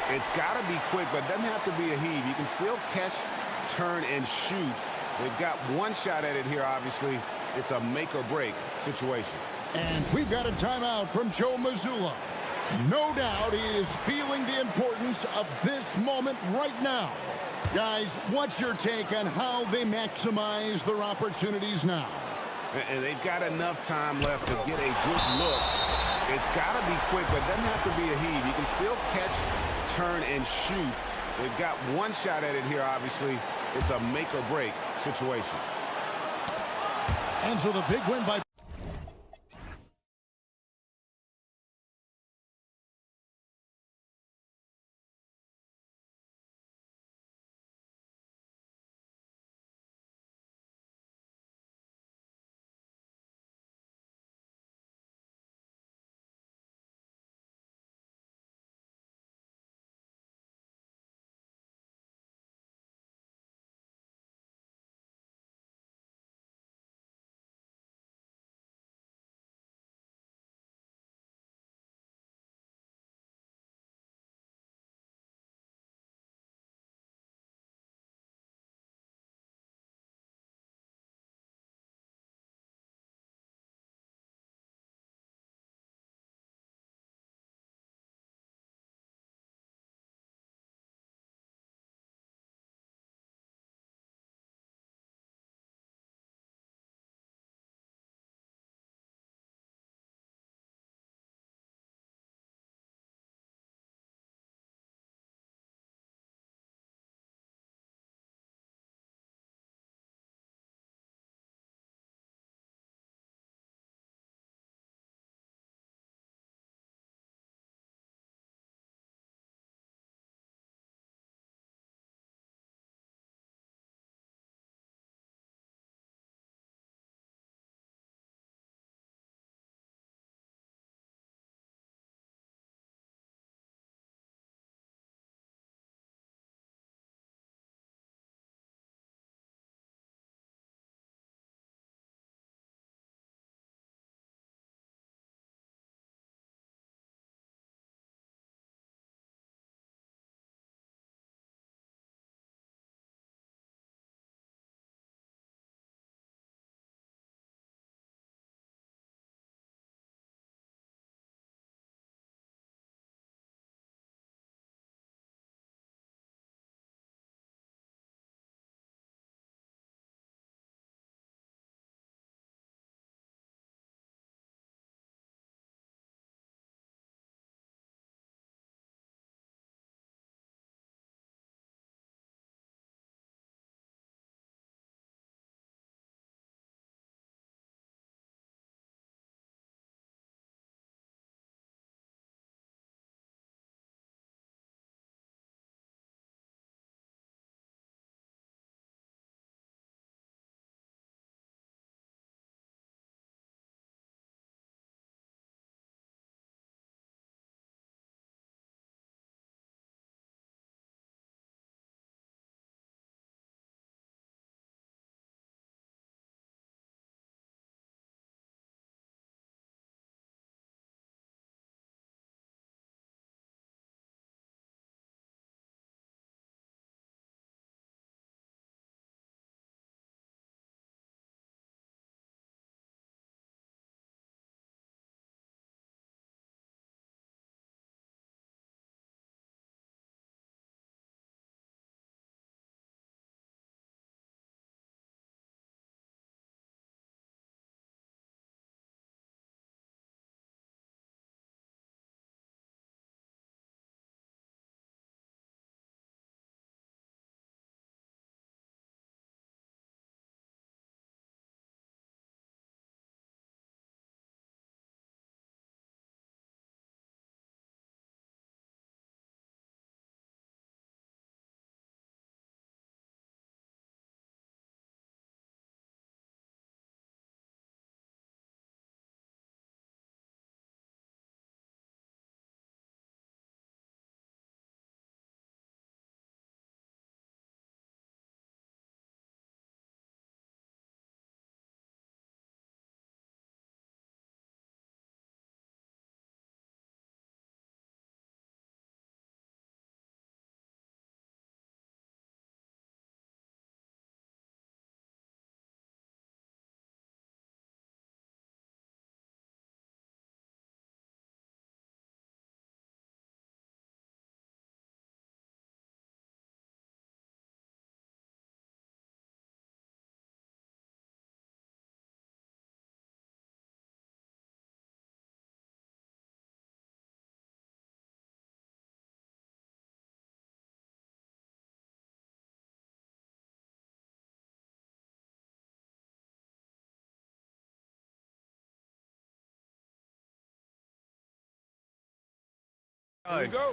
It's got to be quick, but it doesn't have to be a heave. You can still catch, turn, and shoot. They've got one shot at it here, obviously. It's a make-or-break situation. And we've got a timeout from Joe Mazzulla. No doubt he is feeling the importance of this moment right now. Guys, what's your take on how they maximize their opportunities now? And they've got enough time left to get a good look. It's got to be quick, but it doesn't have to be a heave. You can still catch, turn, and shoot. They've got one shot at it here, obviously. It's a make-or-break situation. And so the big win by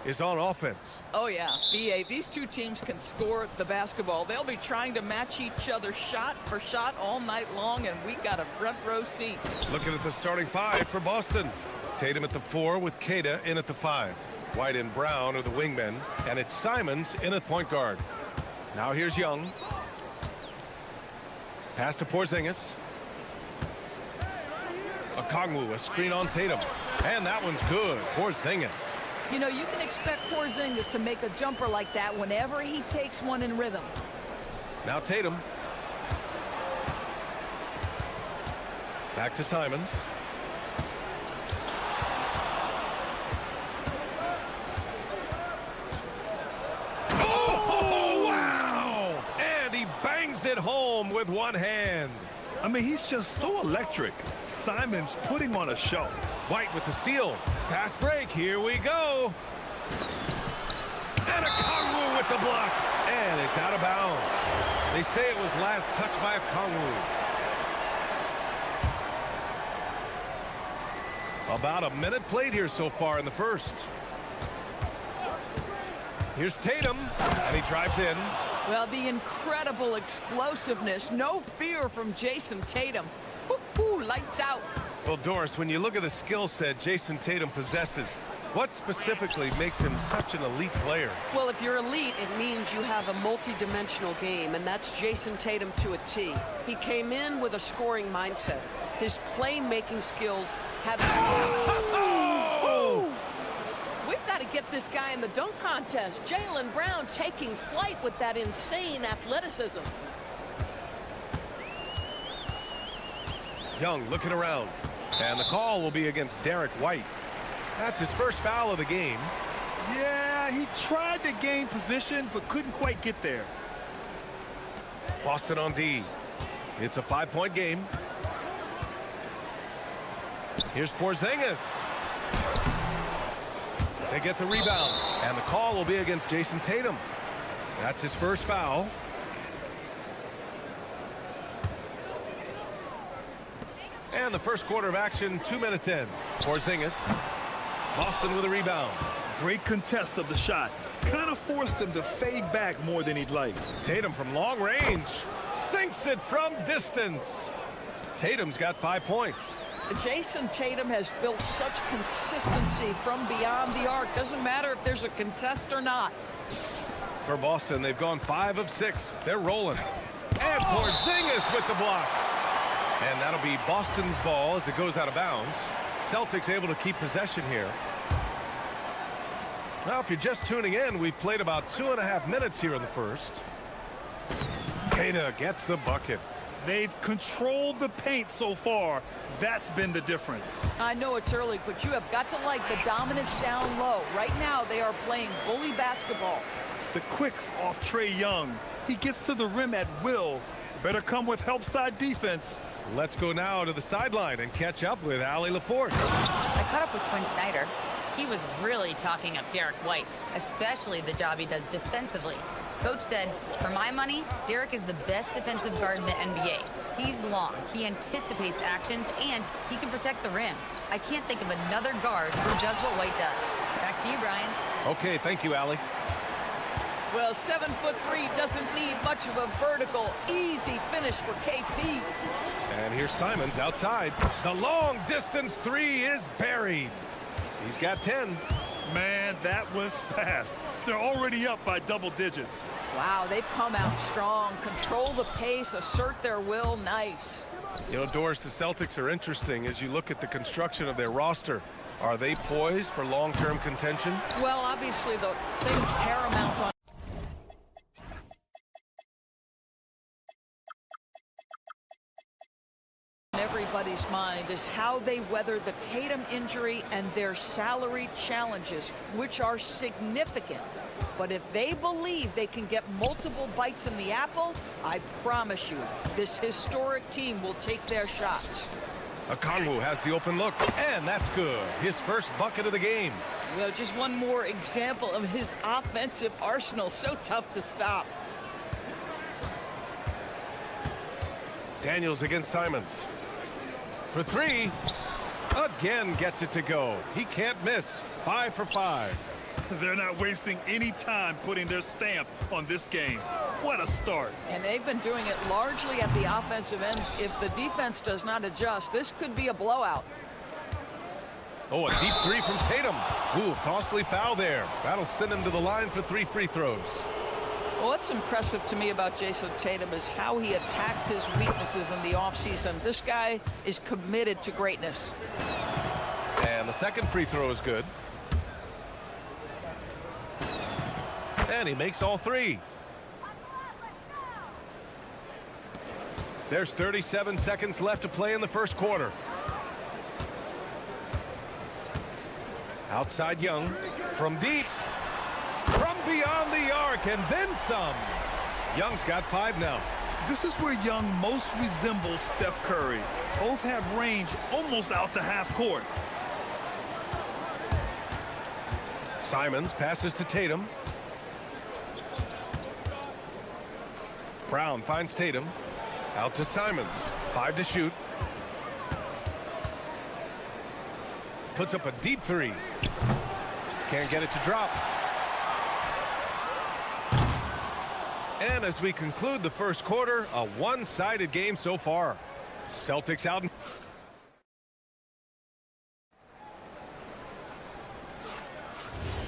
Is on offense. Oh, yeah. BA, these two teams can score the basketball. They'll be trying to match each other shot for shot all night long, and we got a front row seat. Looking at the starting five for Boston. Tatum at the 4 with Keita in at the 5. White and Brown are the wingmen, and it's Simons in at point guard. Now here's Young. Pass to Porzingis. Okongwu, a screen on Tatum. And that one's good. Porzingis. You know, you can expect Porzingis to make a jumper like that whenever he takes one in rhythm. Now Tatum. Back to Simons. Oh, wow! And he bangs it home with one hand. I mean, he's just so electric. Simons putting on a show. White with the steal. Fast break. Here we go. And Okongwu with the block. And it's out of bounds. They say it was last touched by Okongwu. About a minute played here so far in the first. Here's Tatum. And he drives in. Well, the incredible explosiveness. No fear from Jason Tatum. Woo-hoo, lights out. Well, Doris, when you look at the skill set Jason Tatum possesses, what specifically makes him such an elite player? Well, if you're elite, it means you have a multi-dimensional game, and that's Jason Tatum to a T. He came in with a scoring mindset. His playmaking skills have... Oh! We've got to get this guy in the dunk contest. Jaylen Brown taking flight with that insane athleticism. Young looking around. And the call will be against Derek White. That's his first foul of the game. Yeah, he tried to gain position, but couldn't quite get there. Boston on D. It's a 5-point game. Here's Porzingis. They get the rebound. And the call will be against Jason Tatum. That's his first foul. And the first quarter of action, 2 minutes in. Porzingis. Boston with a rebound. Great contest of the shot. Kind of forced him to fade back more than he'd like. Tatum from long range. Sinks it from distance. Tatum's got 5 points. Jason Tatum has built such consistency from beyond the arc. Doesn't matter if there's a contest or not. For Boston, they've gone 5 of 6. They're rolling. And Porzingis with the block. And that'll be Boston's ball as it goes out of bounds. Celtics able to keep possession here. Now, if you're just tuning in, we've played about 2.5 minutes here in the first. Keita gets the bucket. They've controlled the paint so far. That's been the difference. I know it's early, but you have got to like the dominance down low. Right now, they are playing bully basketball. The quicks off Trae Young. He gets to the rim at will. Better come with help side defense. Let's go now to the sideline and catch up with Allie LaForce. I caught up with Quinn Snyder. He was really talking up Derek White, especially the job he does defensively. Coach said, for my money, Derek is the best defensive guard in the NBA. He's long, he anticipates actions, and he can protect the rim. I can't think of another guard who does what White does. Back to you, Brian. Okay, thank you, Allie. Well, 7'3" doesn't need much of a vertical. Easy finish for KP. And here's Simons outside. The long distance 3 is buried. He's got 10. Man, that was fast. They're already up by double digits. Wow, they've come out strong. Control the pace, assert their will. Nice. You know, Doris, the Celtics are interesting as you look at the construction of their roster. Are they poised for long-term contention? Well, obviously, the thing paramount on everybody's mind is how they weather the Tatum injury and their salary challenges, which are significant. But if they believe they can get multiple bites in the apple, I promise you, this historic team will take their shots. Okongwu has the open look, and that's good. His first bucket of the game. Well, just one more example of his offensive arsenal. So tough to stop. Daniels against Simons. For 3, again gets it to go. He can't miss. 5 for 5. They're not wasting any time putting their stamp on this game. What a start. And they've been doing it largely at the offensive end. If the defense does not adjust, this could be a blowout. Oh, a deep three from Tatum. Ooh, costly foul there. That'll send him to the line for 3 free throws. Well, what's impressive to me about Jason Tatum is how he attacks his weaknesses in the offseason. This guy is committed to greatness. And the second free throw is good. And he makes all 3. There's 37 seconds left to play in the first quarter. Outside Young, from deep, from beyond the arc, and then some. Young's got 5 now. This is where Young most resembles Steph Curry. Both have range almost out to half court. Simons passes to Tatum. Brown finds Tatum. Out to Simons. 5 to shoot. Puts up a deep 3. Can't get it to drop. And as we conclude the first quarter, a one-sided game so far. Celtics out.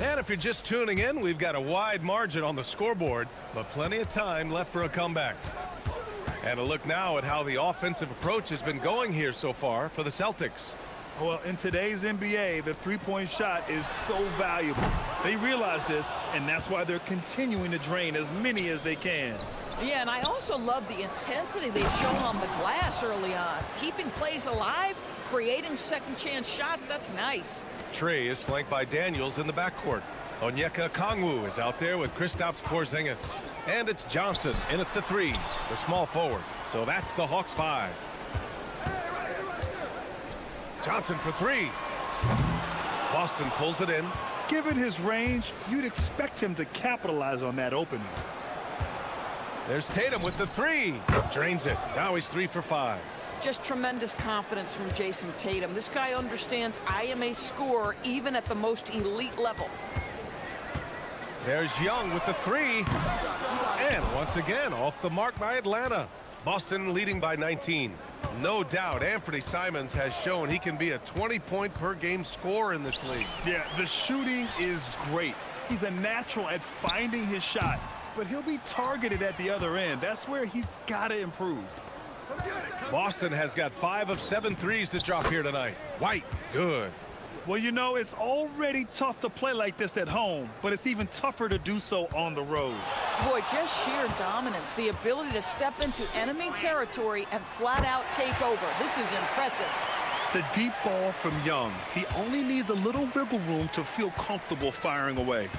And if you're just tuning in, we've got a wide margin on the scoreboard, but plenty of time left for a comeback. And a look now at how the offensive approach has been going here so far for the Celtics. Well, in today's NBA, the three-point shot is so valuable. They realize this, and that's why they're continuing to drain as many as they can. Yeah, and I also love the intensity they've shown on the glass early on. Keeping plays alive, creating second-chance shots, that's nice. Trey is flanked by Daniels in the backcourt. Onyeka Okongwu is out there with Kristaps Porzingis. And it's Johnson in at the 3, the small forward. So that's the Hawks 5. Johnson for 3. Boston pulls it in. Given his range, you'd expect him to capitalize on that opening. There's Tatum with the 3. Drains it. Now he's 3 for 5. Just tremendous confidence from Jason Tatum. This guy understands I am a scorer even at the most elite level. There's Young with the 3. And once again, off the mark by Atlanta. Boston leading by 19. No doubt Anthony Simons has shown he can be a 20-point-per-game scorer in this league. Yeah, the shooting is great. He's a natural at finding his shot, but he'll be targeted at the other end. That's where he's got to improve. Boston has got 5 of 7 threes to drop here tonight. White, good. Well, you know, it's already tough to play like this at home, but it's even tougher to do so on the road. Boy, just sheer dominance, the ability to step into enemy territory and flat out take over. This is impressive. The deep ball from Young. He only needs a little wiggle room to feel comfortable firing away.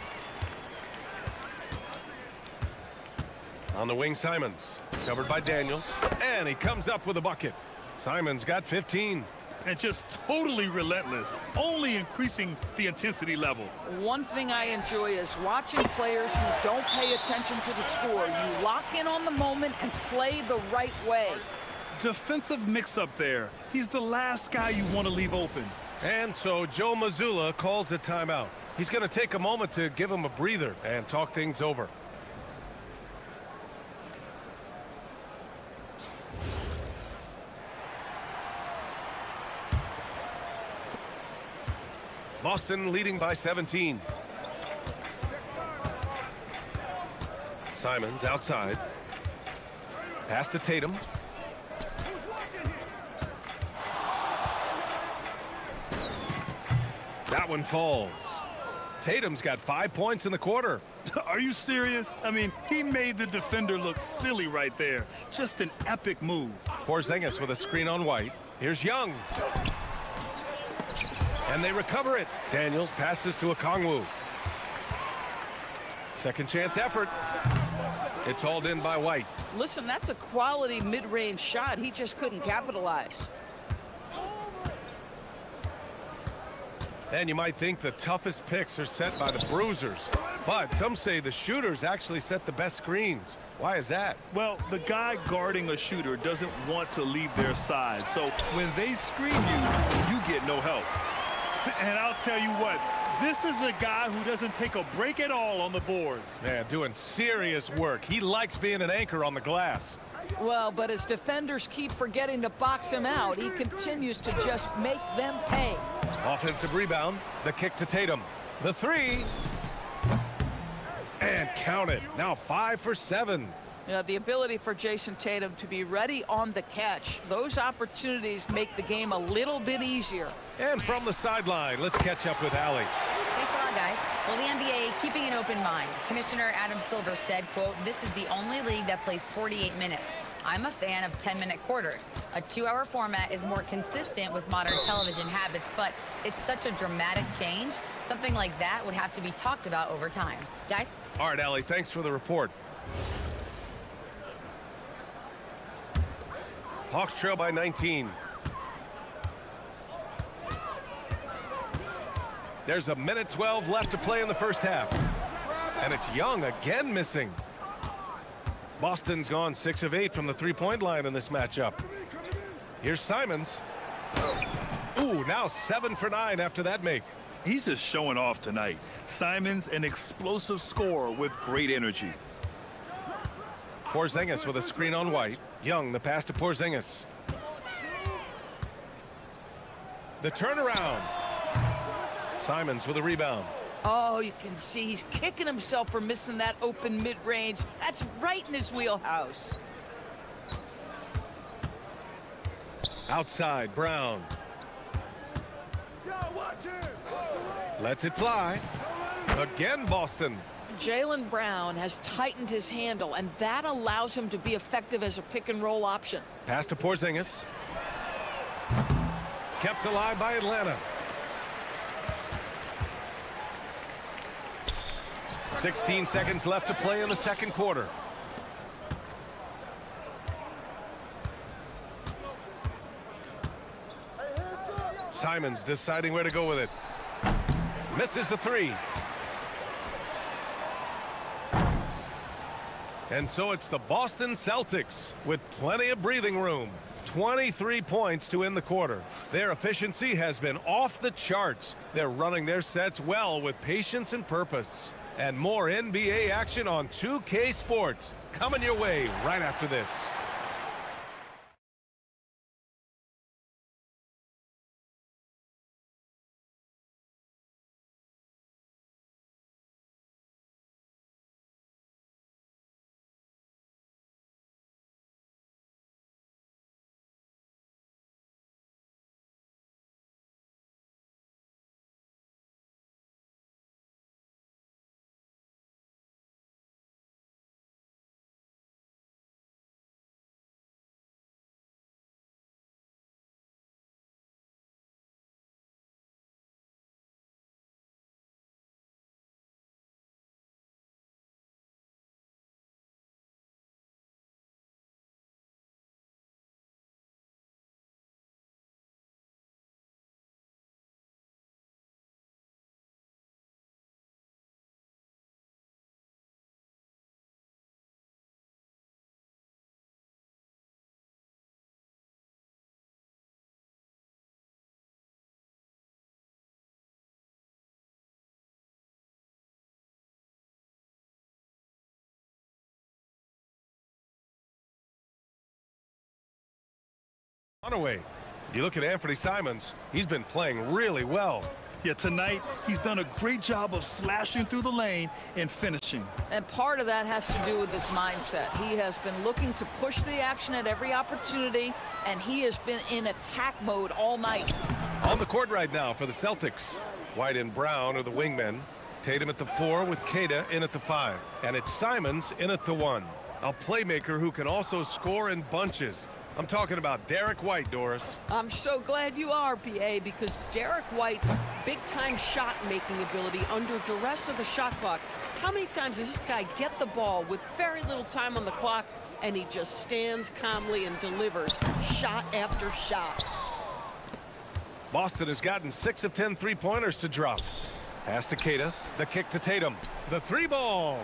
On the wing, Simons, covered by Daniels, and he comes up with a bucket. Simons got 15. And just totally relentless, only increasing the intensity level. One thing I enjoy is watching players who don't pay attention to the score. You lock in on the moment and play the right way. Defensive mix-up there. He's the last guy you want to leave open. And so Joe Mazzulla calls the timeout. He's going to take a moment to give him a breather and talk things over. Boston leading by 17. Simons outside. Pass to Tatum. That one falls. Tatum's got 5 points in the quarter. Are you serious? I mean, he made the defender look silly right there. Just an epic move. Porzingis with a screen on White. Here's Young. And they recover it. Daniels passes to Okongwu. Second chance effort. It's hauled in by White. Listen, that's a quality mid-range shot. He just couldn't capitalize. And you might think the toughest picks are set by the bruisers. But some say the shooters actually set the best screens. Why is that? Well, the guy guarding a shooter doesn't want to leave their side. So when they screen you, you get no help. And I'll tell you what, This is a guy who doesn't take a break at all on the boards. Man, doing serious work. He likes being an anchor on the glass. Well, but as defenders keep forgetting to box him out, he continues to just make them pay. Offensive rebound, the kick to Tatum. The three. And count it. Now 5 for 7. You know, the ability for Jason Tatum to be ready on the catch, those opportunities make the game a little bit easier. And from the sideline, let's catch up with Allie. Thanks a lot, guys. Well, the NBA keeping an open mind. Commissioner Adam Silver said, quote, "This is the only league that plays 48 minutes. I'm a fan of 10-minute quarters. A 2-hour format is more consistent with modern television habits, but it's such a dramatic change. Something like that would have to be talked about over time." Guys? All right, Allie, thanks for the report. Hawks trail by 19. There's a minute 12 left to play in the first half. And it's Young again missing. Boston's gone 6 of 8 from the three-point line in this matchup. Here's Simons. Ooh, now 7 for 9 after that make. He's just showing off tonight. Simons, an explosive scorer with great energy. Porzingis with a screen on White. Young, the pass to Porzingis. The turnaround. Simons with a rebound. Oh, you can see he's kicking himself for missing that open mid-range. That's right in his wheelhouse. Outside, Brown. Lets it fly. Again, Boston. Jaylen Brown has tightened his handle, and that allows him to be effective as a pick-and-roll option. Pass to Porzingis. Kept alive by Atlanta. 16 seconds left to play in the second quarter. Simons deciding where to go with it. Misses the three. And so it's the Boston Celtics with plenty of breathing room. 23 points to end the quarter. Their efficiency has been off the charts. They're running their sets well with patience and purpose. And more NBA action on 2K Sports coming your way right after this. Away. You look at Anthony Simons, he's been playing really well. Yeah, tonight he's done a great job of slashing through the lane and finishing. And part of that has to do with his mindset. He has been looking to push the action at every opportunity, and he has been in attack mode all night. On the court right now for the Celtics. White and Brown are the wingmen. Tatum at the 4 with Queta in at the 5. And it's Simons in at the 1. A playmaker who can also score in bunches. I'm talking about Derek White, Doris. I'm so glad you are, PA, because Derek White's big-time shot-making ability under duress of the shot clock. How many times does this guy get the ball with very little time on the clock, and he just stands calmly and delivers shot after shot? Boston has gotten 6 of 10 three-pointers to drop. Pass to Queta, the kick to Tatum. The 3-ball.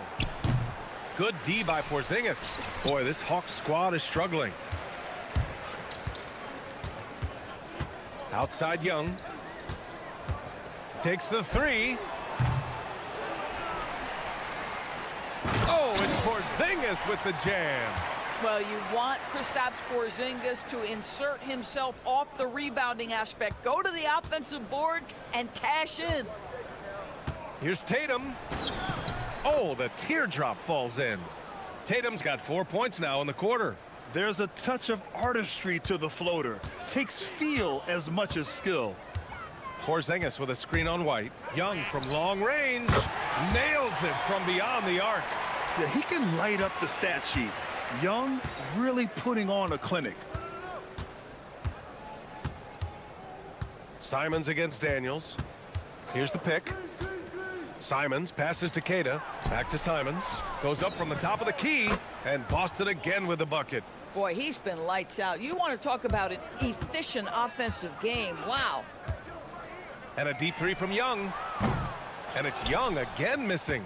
Good D by Porzingis. Boy, this Hawks squad is struggling. Outside Young. takes the three. Oh, it's Porzingis with the jam. Well, you want Kristaps Porzingis to insert himself off the rebounding aspect, go to the offensive board, and cash in. Here's Tatum. Oh, the teardrop falls in. Tatum's got 4 points now in the quarter. There's a touch of artistry to the floater. Takes feel as much as skill. Porzingis with a screen on White. Young from long range. Nails it from beyond the arc. Yeah, he can light up the stat sheet. Young really putting on a clinic. Simons against Daniels. Here's the pick. Simons passes to Queta. Back to Simons. Goes up from the top of the key. And Boston again with the bucket. Boy, he's been lights out. You want to talk about an efficient offensive game. Wow. And a deep three from Young. And it's Young again missing.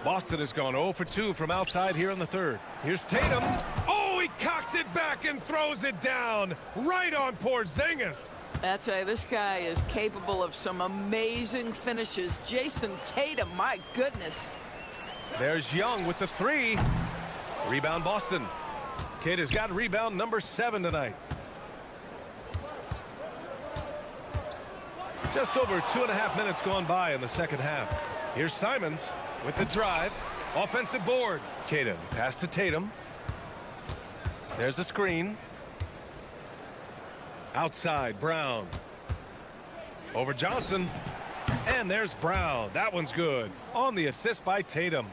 Boston has gone 0 for 2 from outside here in the third. Here's Tatum. Oh, he cocks it back and throws it down right on Porzingis. I'll tell you, this guy is capable of some amazing finishes. Jason Tatum, my goodness. There's Young with the three. Rebound Boston. Kid has got rebound number 7 tonight. Just over 2.5 minutes gone by in the second half. Here's Simons with the drive. Offensive board. Queta pass to Tatum. There's a screen. Outside, Brown. Over Johnson. And there's Brown. That one's good. On the assist by Tatum.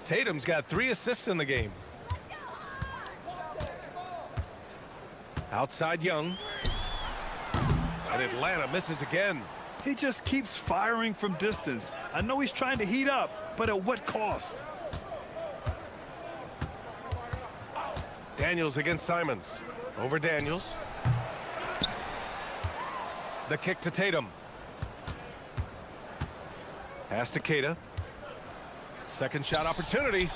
Tatum's got 3 assists in the game. Outside Young. And Atlanta misses again. He just keeps firing from distance. I know he's trying to heat up, but at what cost? Daniels against Simons. Over Daniels. The kick to Tatum. Pass to Queta. Second shot opportunity.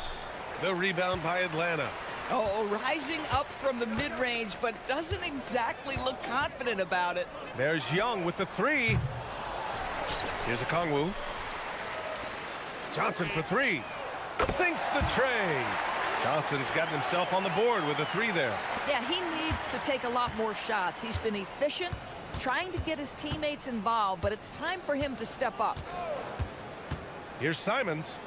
The rebound by Atlanta. Oh, rising up from the mid-range, but doesn't exactly look confident about it. There's Young with the three. Here's a Kongwu. Johnson for three. Sinks the tray. Johnson's gotten himself on the board with a three there. Yeah, he needs to take a lot more shots. He's been efficient, trying to get his teammates involved, but it's time for him to step up. Here's Simons.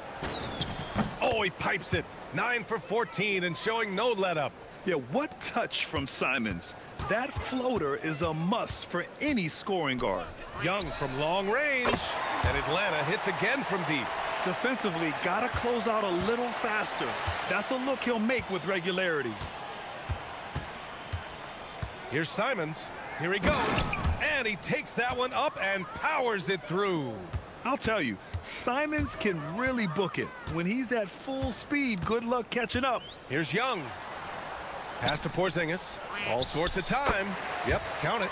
Oh, he pipes it. 9 for 14 and showing no let-up. Yeah, what touch from Simons. That floater is a must for any scoring guard. Young from long range. And Atlanta hits again from deep. Defensively, gotta close out a little faster. That's a look he'll make with regularity. Here's Simons. Here he goes. And he takes that one up and powers it through. I'll tell you, Simons can really book it. When he's at full speed, good luck catching up. Here's Young. Pass to Porzingis. All sorts of time. Yep, count it.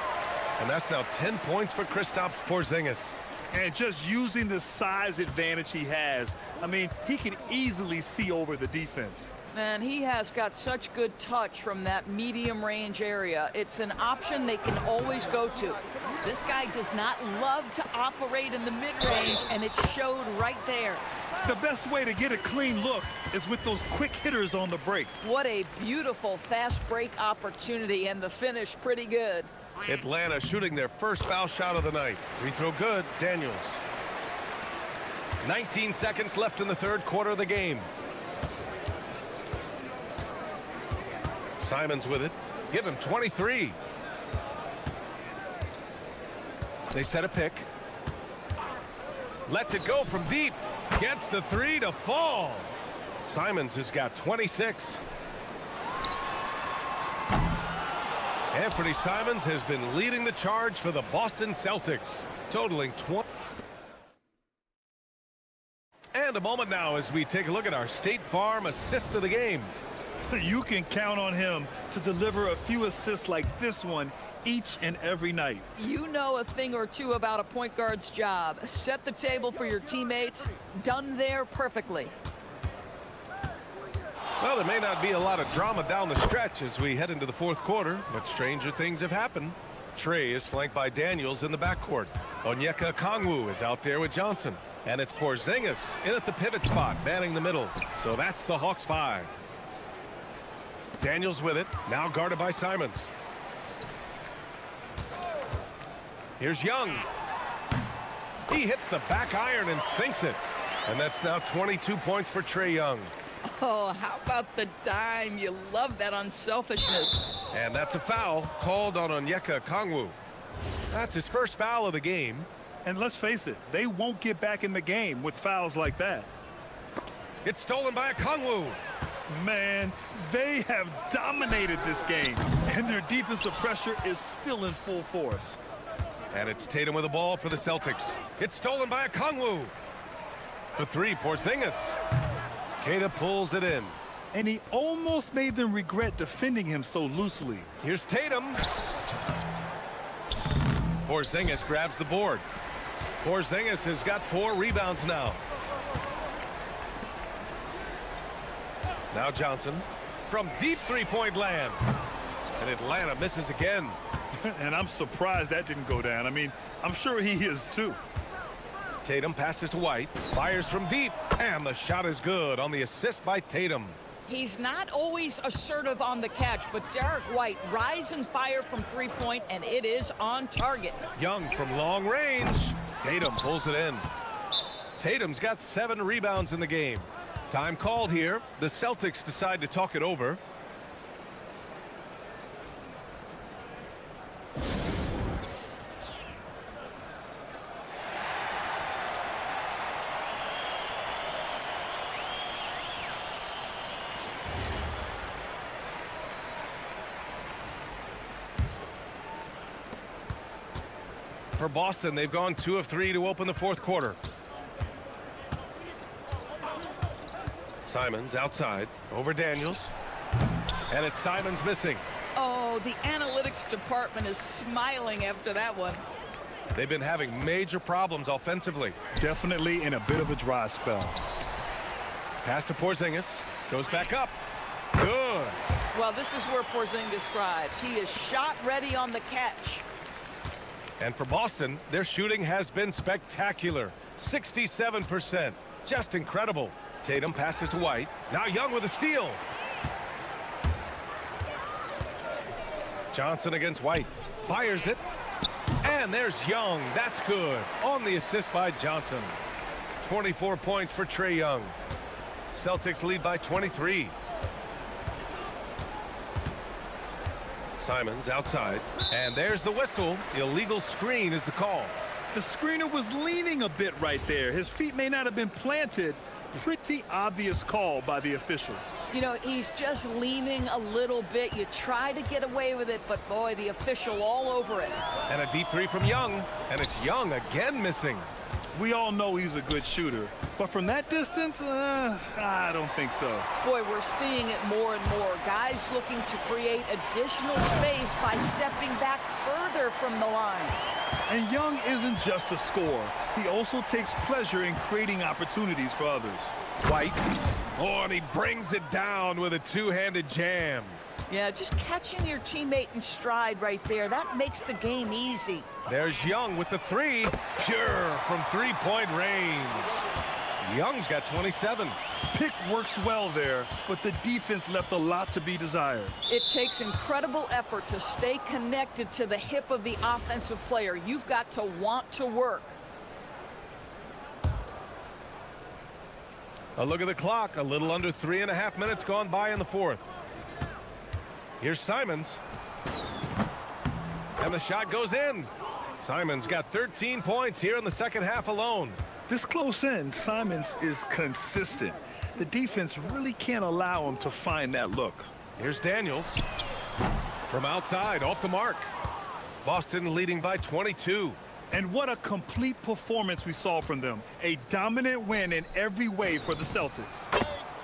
And that's now 10 points for Kristaps Porzingis. And just using the size advantage he has. I mean, he can easily see over the defense. And he has got such good touch from that medium range area. It's an option they can always go to. This guy does not love to operate in the mid-range, and it showed right there. The best way to get a clean look is with those quick hitters on the break. What a beautiful fast break opportunity, and the finish pretty good. Atlanta shooting their first foul shot of the night. Free throw good. Daniels. 19 seconds left in the third quarter of the game. Simons with it. Give him 23. They set a pick. Lets it go from deep. Gets the three to fall. Simons has got 26. Anthony Simons has been leading the charge for the Boston Celtics, totaling 20. And a moment now as we take a look at our State Farm assist of the game. You can count on him to deliver a few assists like this one each and every night. You know a thing or two about a point guard's job. Set the table for your teammates. Done there perfectly. Well, there may not be a lot of drama down the stretch as we head into the fourth quarter, but stranger things have happened. Trey is flanked by Daniels in the backcourt. Onyeka Kongwu is out there with Johnson. And it's Porzingis in at the pivot spot, manning the middle. So that's the Hawks 5. Daniels with it, now guarded by Simons. Here's Young. He hits the back iron and sinks it. And that's now 22 points for Trae Young. Oh, how about the dime? You love that unselfishness. And that's a foul called on Onyeka Kongwu. That's his first foul of the game. And let's face it, they won't get back in the game with fouls like that. It's stolen by a Kongwu. Man, they have dominated this game, and their defensive pressure is still in full force. And it's Tatum with the ball for the Celtics. It's stolen by a Kongwu. For three, Porzingis. Queta pulls it in. And he almost made them regret defending him so loosely. Here's Tatum. Porzingis grabs the board. Porzingis has got 4 rebounds now. Now Johnson from deep three-point land. And Atlanta misses again. And I'm surprised that didn't go down. I mean, I'm sure he is too. Tatum passes to White, fires from deep, and the shot is good on the assist by Tatum. He's not always assertive on the catch, but Derek White rise and fire from three-point, and it is on target. Young from long range. Tatum pulls it in. Tatum's got 7 rebounds in the game. Time called here. The Celtics decide to talk it over. For Boston, they've gone 2 of 3 to open the fourth quarter. Simons outside, over Daniels. And it's Simons missing. Oh, the analytics department is smiling after that one. They've been having major problems offensively. Definitely in a bit of a dry spell. Pass to Porzingis, goes back up. Good. Well, this is where Porzingis thrives. He is shot ready on the catch. And for Boston, their shooting has been spectacular. 67%. Just incredible. Tatum passes to White. Now Young with a steal. Johnson against White. Fires it. And there's Young. That's good. On the assist by Johnson. 24 points for Trae Young. Celtics lead by 23. Simons outside. And there's the whistle. Illegal screen is the call. The screener was leaning a bit right there. His feet may not have been planted. Pretty obvious call by the officials. You know, he's just leaning a little bit. You try to get away with it, but boy, the official all over it. And a deep three from Young. And it's Young again missing. We all know he's a good shooter, but from that distance, I don't think so. Boy, we're seeing it more and more. Guys looking to create additional space by stepping back further from the line. And Young isn't just a scorer. He also takes pleasure in creating opportunities for others. White. Oh, and he brings it down with a two-handed jam. Yeah, just catching your teammate in stride right there. That makes the game easy. There's Young with the three. Pure from three-point range. Young's got 27. Pick works well there, but the defense left a lot to be desired. It takes incredible effort to stay connected to the hip of the offensive player. You've got to want to work. A look at the clock. A little under 3.5 minutes gone by in the fourth. Here's Simons. And the shot goes in. Simons got 13 points here in the second half alone. This close in, Simons is consistent. The defense really can't allow him to find that look. Here's Daniels. From outside, off the mark. Boston leading by 22. And what a complete performance we saw from them. A dominant win in every way for the Celtics.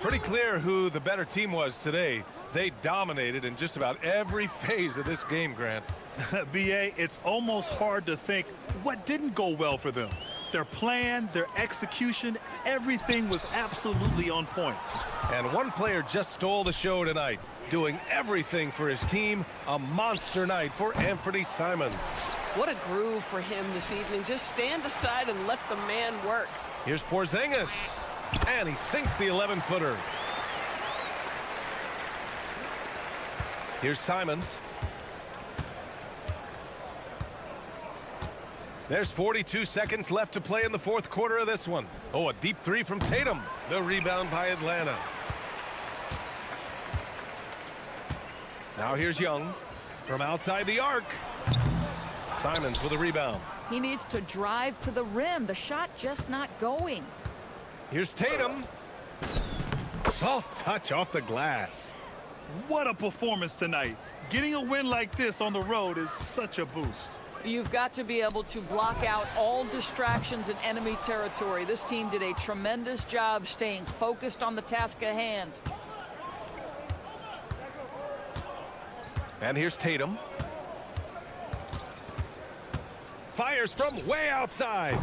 Pretty clear who the better team was today. They dominated in just about every phase of this game, Grant. B.A., it's almost hard to think what didn't go well for them. their plan, their execution, everything was absolutely on point. And one player just stole the show tonight, doing everything for his team. A monster night for Anthony Simons. What a groove for him this evening. Just stand aside and let the man work. Here's Porzingis, and he sinks the 11-footer. Here's Simons. There's 42 seconds left to play in the fourth quarter of this one. Oh, a deep three from Tatum. The rebound by Atlanta. Now here's Young from outside the arc. Simons with a rebound. He needs to drive to the rim. The shot just not going. Here's Tatum. Soft touch off the glass. What a performance tonight. Getting a win like this on the road is such a boost. You've got to be able to block out all distractions in enemy territory. This team did a tremendous job staying focused on the task at hand. And here's Tatum. Fires from way outside.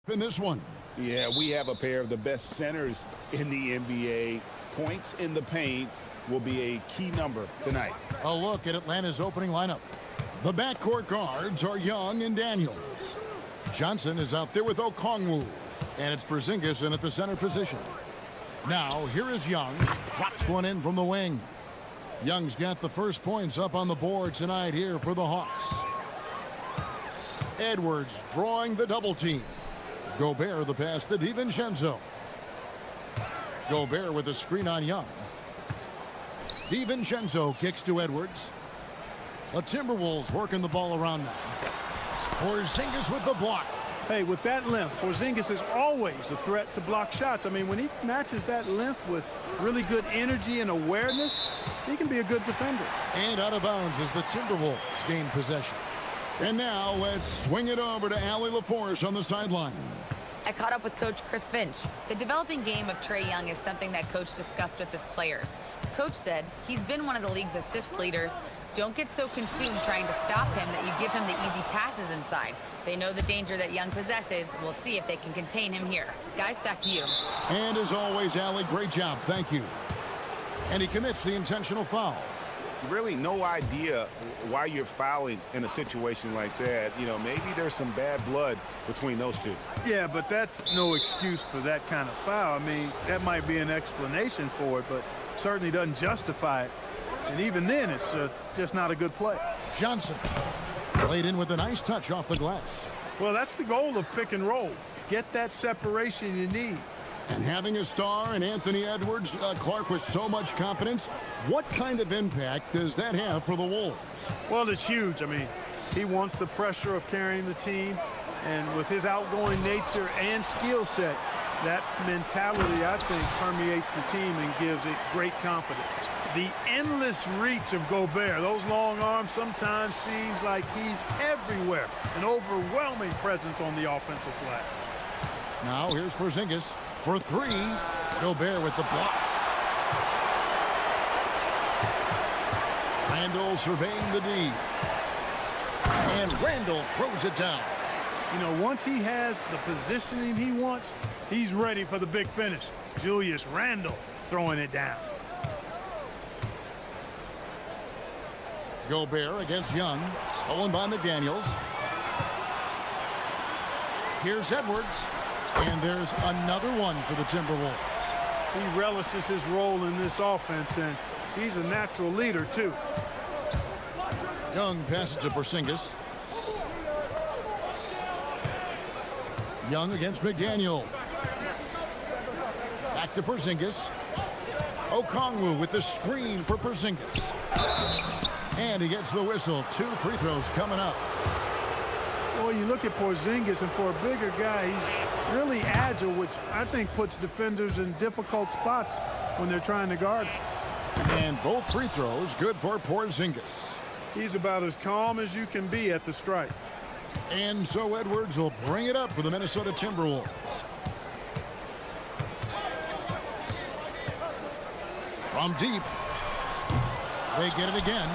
in this one. Yeah, we have a pair of the best centers in the NBA. Points in the paint will be a key number tonight. A look at Atlanta's opening lineup. The backcourt guards are Young and Daniels. Johnson is out there with Okongwu. And it's Porzingis in at the center position. Now, here is Young. Drops one in from the wing. Young's got the first points up on the board tonight here for the Hawks. Edwards drawing the double team. Gobert the pass to DiVincenzo. Gobert with a screen on Young. DiVincenzo kicks to Edwards. The Timberwolves working the ball around now. Porzingis with the block. Hey, with that length, Porzingis is always a threat to block shots. I mean, when he matches that length with really good energy and awareness, he can be a good defender. And out of bounds as the Timberwolves gain possession. And now let's swing it over to Allie LaForce on the sideline. I caught up with Coach Chris Finch. The developing game of Trae Young is something that Coach discussed with his players. Coach said he's been one of the league's assist leaders. Don't get so consumed trying to stop him that you give him the easy passes inside. They know the danger that Young possesses. We'll see if they can contain him here. Guys, back to you. And as always, Allie, great job. Thank you. And he commits the intentional foul. Really no idea why you're fouling in a situation like that. You know, maybe there's some bad blood between those two. Yeah, but that's no excuse for that kind of foul. I mean, that might be an explanation for it, but certainly doesn't justify it. And even then, it's just not a good play. Johnson played in with a nice touch off the glass. Well, that's the goal of pick and roll. Get that separation you need. And having a star in Anthony Edwards, Clark, with so much confidence, what kind of impact does that have for the Wolves? Well, it's huge. I mean, he wants the pressure of carrying the team, and with his outgoing nature and skill set, that mentality, I think, permeates the team and gives it great confidence. The endless reach of Gobert, those long arms, sometimes seems like he's everywhere. An overwhelming presence on the offensive glass. Now here's Porzingis for three. Gobert with the block. Randall surveying the D. And Randall throws it down. You know, once he has the positioning he wants, he's ready for the big finish. Julius Randle throwing it down. Gobert against Young. Stolen by McDaniels. Here's Edwards. And there's another one for the Timberwolves. He relishes his role in this offense, and he's a natural leader, too. Young passes to Porzingis. Young against McDaniel. Back to Porzingis. Okongwu with the screen for Porzingis. And he gets the whistle. 2 free throws coming up. Well, you look at Porzingis, and for a bigger guy, he's really agile, which I think puts defenders in difficult spots when they're trying to guard him. And both free throws good for Porzingis. He's about as calm as you can be at the strike. And so Edwards will bring it up for the Minnesota Timberwolves. From deep. They get it again.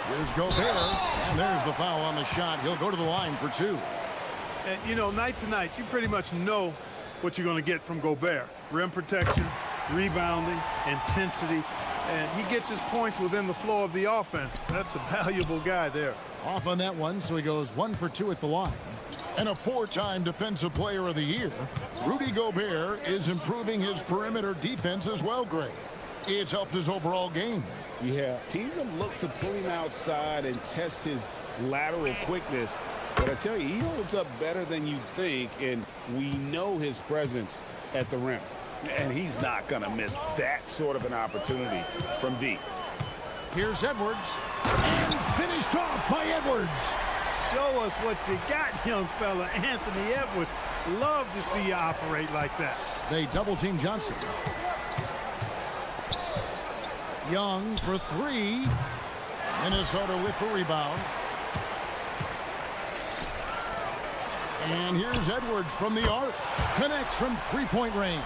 Here's Gobert, and there's the foul on the shot. He'll go to the line for 2. And, you know, night to night, you pretty much know what you're going to get from Gobert. Rim protection, rebounding, intensity, and he gets his points within the flow of the offense. That's a valuable guy there. Off on that one, so he goes 1 for 2 at the line. And a 4-time Defensive Player of the Year, Rudy Gobert is improving his perimeter defense as well, Greg. It's helped his overall game. Yeah, teams have looked to pull him outside and test his lateral quickness. But I tell you, he holds up better than you think, and we know his presence at the rim. And he's not going to miss that sort of an opportunity from deep. Here's Edwards, and finished off by Edwards. Show us what you got, young fella. Anthony Edwards. Love to see you operate like that. They double-team Johnson. Young for 3. Minnesota with the rebound. And here's Edwards from the arc. Connects from 3-point range.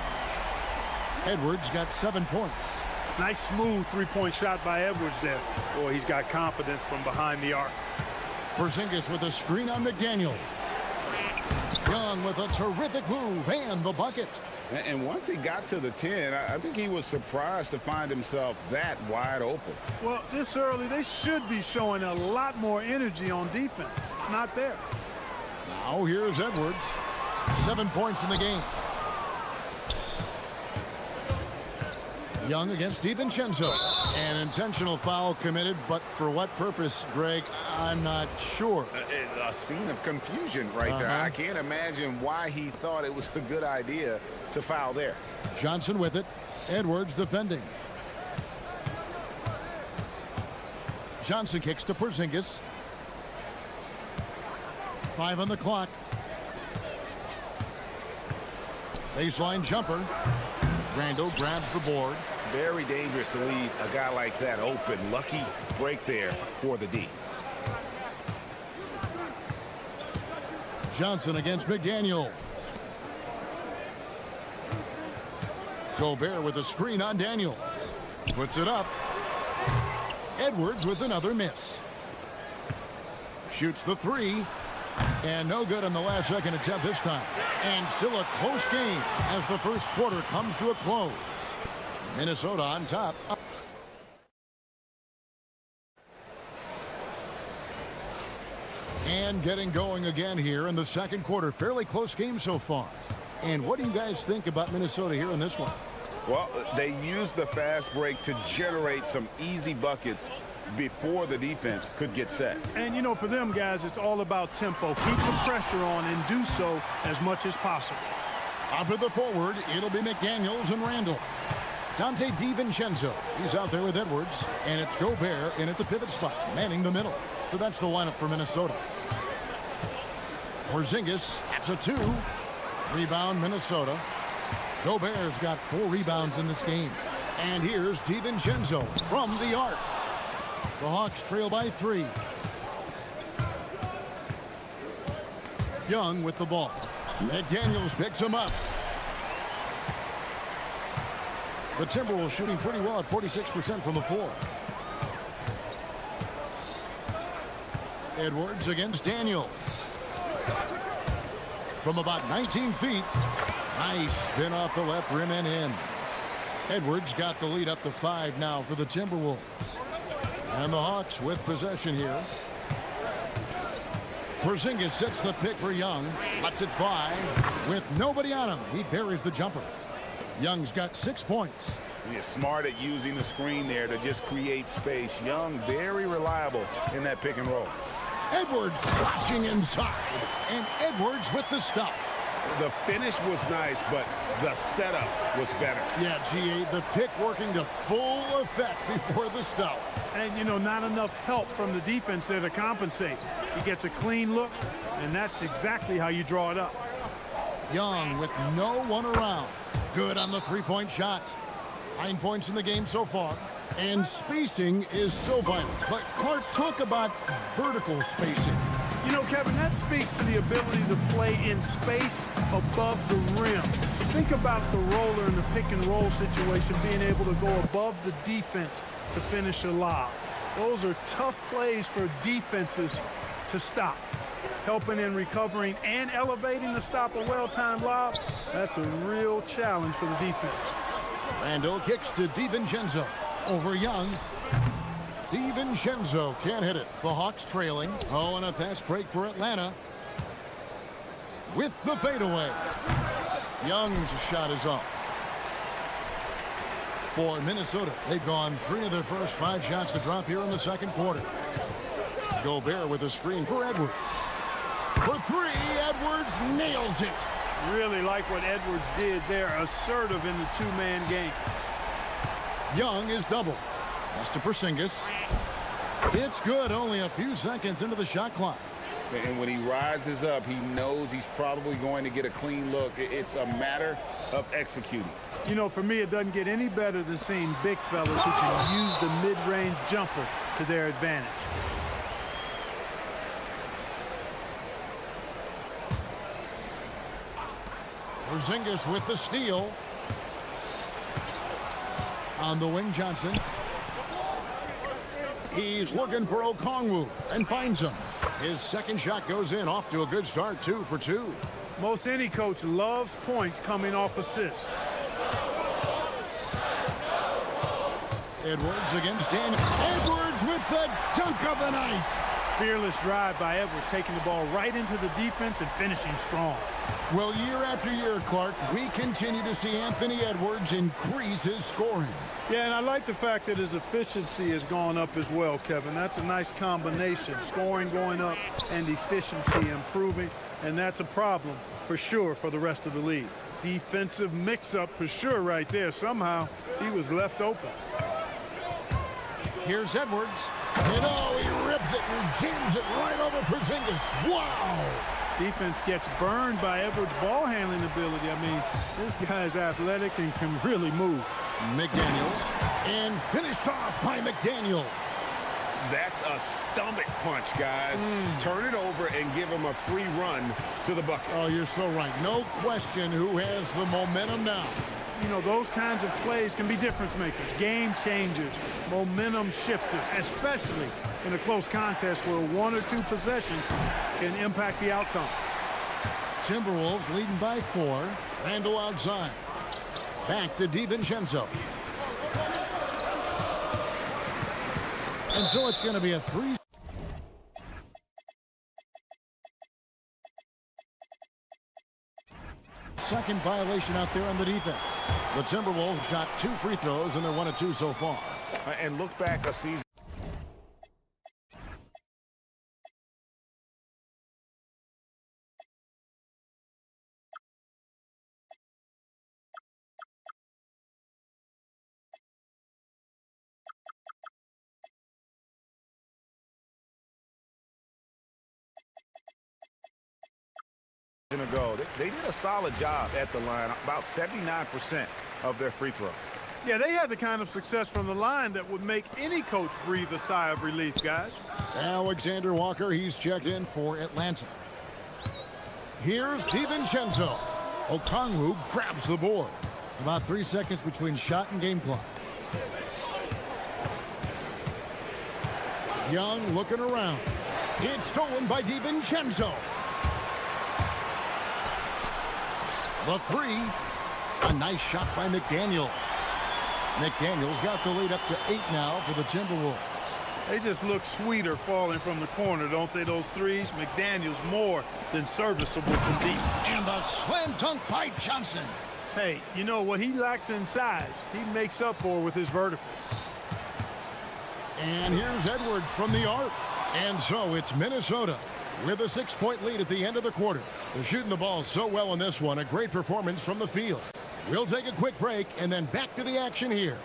Edwards got 7 points. Nice smooth 3-point shot by Edwards there. Boy, he's got confidence from behind the arc. Porzingis with a screen on McDaniel. Young with a terrific move and the bucket. And once he got to the 10, I think he was surprised to find himself that wide open. Well, this early, they should be showing a lot more energy on defense. It's not there. Now here's Edwards. 7 points in the game. Young against DiVincenzo. An intentional foul committed, but for what purpose, Greg? I'm not sure. A scene of confusion right there. I can't imagine why he thought it was a good idea to foul there. Johnson with it. Edwards defending. Johnson kicks to Porzingis. 5 on the clock. Baseline jumper. Randall grabs the board. Very dangerous to leave a guy like that open. Lucky break there for the D. Johnson against McDaniel. Gobert with a screen on Daniels. Puts it up. Edwards with another miss. Shoots the 3. And no good on the last second attempt this time. And still a close game as the first quarter comes to a close. Minnesota on top. And getting going again here in the second quarter. Fairly close game so far. And what do you guys think about Minnesota here in this one? Well, they used the fast break to generate some easy buckets before the defense could get set. And, you know, for them, guys, it's all about tempo. Keep the pressure on and do so as much as possible. Up at the forward, it'll be McDaniels and Randall. Dante DiVincenzo, he's out there with Edwards. And it's Gobert in at the pivot spot, manning the middle. So that's the lineup for Minnesota. Porzingis, that's a 2. Rebound, Minnesota. Gobert's got 4 rebounds in this game. And here's DiVincenzo from the arc. The Hawks trail by 3. Young with the ball. McDaniels picks him up. The Timberwolves shooting pretty well at 46% from the floor. Edwards against Daniels. From about 19 feet. Nice spin off the left rim and in. Edwards got the lead up to 5 now for the Timberwolves. And the Hawks with possession here. Porzingis sets the pick for Young. Lets it fly with nobody on him. He buries the jumper. Young's got 6 points. He's smart at using the screen there to just create space. Young, very reliable in that pick and roll. Edwards flashing inside. And Edwards with the stuff. The finish was nice, but the setup was better. Yeah, GA, the pick working to full effect before the stuff. And, you know, not enough help from the defense there to compensate. He gets a clean look, and that's exactly how you draw it up. Young with no one around. Good on the 3-point shot. 9 points in the game so far. And spacing is so vital. But Clark, talk about vertical spacing. You know, Kevin, that speaks to the ability to play in space above the rim. Think about the roller in the pick and roll situation, being able to go above the defense to finish a lob. Those are tough plays for defenses to stop. Helping in recovering and elevating to stop a well-timed lob, that's a real challenge for the defense. Randall kicks to DiVincenzo. Over Young. DiVincenzo can't hit it. The Hawks trailing. Oh, and a fast break for Atlanta. With the fadeaway. Young's shot is off. For Minnesota, they've gone 3 of their first 5 shots to drop here in the second quarter. Gobert with a screen for Edwards. For 3, Edwards nails it. Really like what Edwards did there. Assertive in the 2-man game. Young is double. Pass to Porzingis. It's good, only a few seconds into the shot clock. And when he rises up, he knows he's probably going to get a clean look. It's a matter of executing. You know, for me, it doesn't get any better than seeing big fellas who can use the mid-range jumper to their advantage. Porzingis with the steal. On the wing, Johnson. He's looking for Okongwu and finds him. His second shot goes in, off to a good start, 2 for 2. Most any coach loves points coming off assists. Edwards against Dan. Edwards with the dunk of the night. Fearless drive by Edwards, taking the ball right into the defense and finishing strong. Well, year after year, Clark, we continue to see Anthony Edwards increase his scoring. Yeah, and I like the fact that his efficiency has gone up as well, Kevin. That's a nice combination. Scoring going up and efficiency improving, and that's a problem for sure for the rest of the league. Defensive mix-up for sure right there. Somehow he was left open. Here's Edwards. And oh, he rips it and jams it right over Porzingis. Wow! Defense gets burned by Edwards' ball handling ability. I mean, this guy's athletic and can really move. McDaniels, and finished off by McDaniel. That's a stomach punch, guys. Turn it over and give him a free run to the bucket. Oh, you're so right. No question who has the momentum now. You know, those kinds of plays can be difference makers, game changers, momentum shifters, especially in a close contest where one or two possessions can impact the outcome. Timberwolves leading by 4. Randall outside. Back to DiVincenzo. And so it's going to be a 3. Second violation out there on the defense. The Timberwolves shot 2 free throws, and they're 1 of 2 so far. And look back a season ago. They did a solid job at the line, about 79% of their free throws. Yeah, they had the kind of success from the line that would make any coach breathe a sigh of relief, guys. Alexander Walker, he's checked in for Atlanta. Here's DiVincenzo. Okongwu grabs the board. About 3 seconds between shot and game clock. Young looking around. It's stolen by DiVincenzo. The 3. A nice shot by McDaniels. McDaniels got the lead up to 8 now for the Timberwolves. They just look sweeter falling from the corner, don't they, those threes? McDaniels more than serviceable from deep. And the slam dunk by Johnson. Hey, you know what he lacks in size, he makes up for with his vertical. And here's Edwards from the arc. And so it's Minnesota with a 6-point lead at the end of the quarter. They're shooting the ball so well in this one. A great performance from the field. We'll take a quick break and then back to the action here.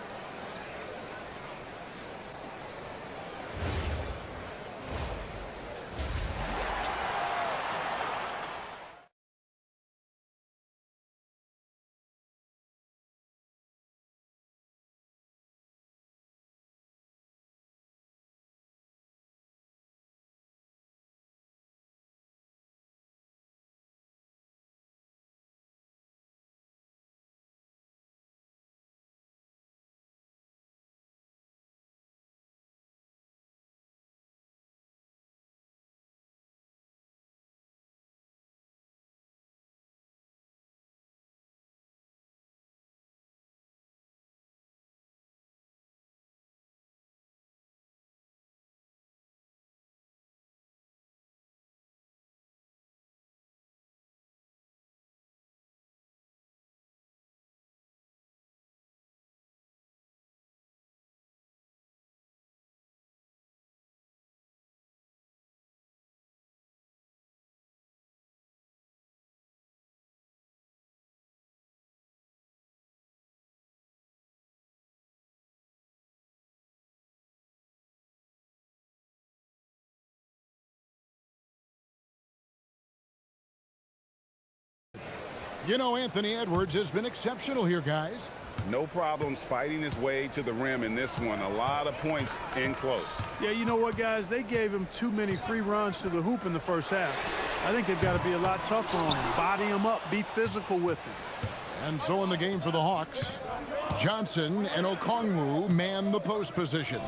You know, Anthony Edwards has been exceptional here, guys. No problems fighting his way to the rim in this one. A lot of points in close. Yeah, you know what, guys? They gave him too many free runs to the hoop in the first half. I think they've got to be a lot tougher on him. Body him up. Be physical with him. And so in the game for the Hawks, Johnson and Okongwu man the post positions.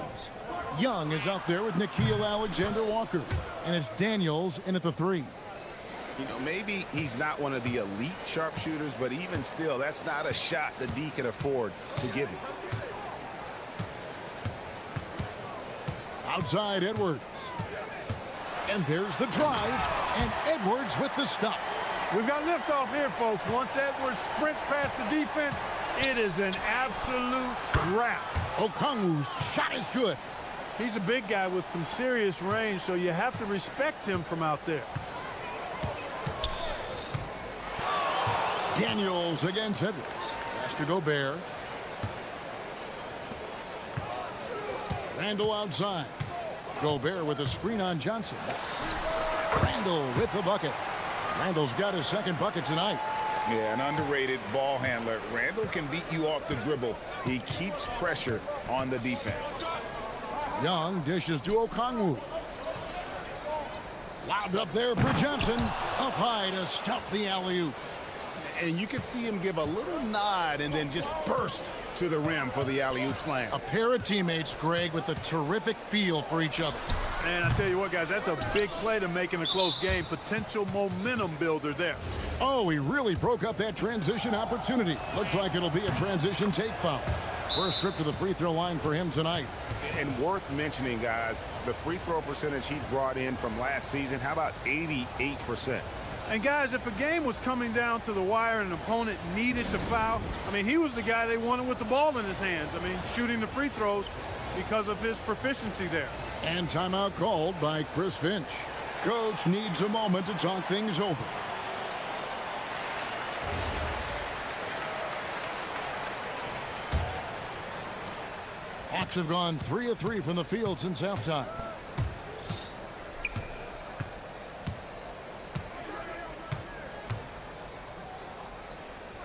Young is out there with Nickeil Alexander-Walker. And it's Daniels in at the 3. You know, maybe he's not one of the elite sharpshooters, but even still, that's not a shot the D can afford to give him. Outside Edwards. And there's the drive, and Edwards with the stuff. We've got liftoff here, folks. Once Edwards sprints past the defense, it is an absolute wrap. Okongwu's shot is good. He's a big guy with some serious range, so you have to respect him from out there. Daniels against Edwards. Has to go Bear. Randall outside. Gobert with a screen on Johnson. Randall with the bucket. Randall's got his second bucket tonight. Yeah, an underrated ball handler. Randall can beat you off the dribble. He keeps pressure on the defense. Young dishes to Okongwu. Lobbed up there for Johnson. Up high to stuff the alley-oop. And you can see him give a little nod and then just burst to the rim for the alley-oop slam. A pair of teammates, Greg, with a terrific feel for each other. And I tell you what, guys, that's a big play to make in a close game. Potential momentum builder there. Oh, he really broke up that transition opportunity. Looks like it'll be a transition take foul. First trip to the free throw line for him tonight. And worth mentioning, guys, the free throw percentage he brought in from last season, how about 88%? And guys, if a game was coming down to the wire and an opponent needed to foul, I mean, he was the guy they wanted with the ball in his hands. I mean, shooting the free throws because of his proficiency there. And timeout called by Chris Finch. Coach needs a moment to talk things over. Hawks have gone 3 of 3 from the field since halftime.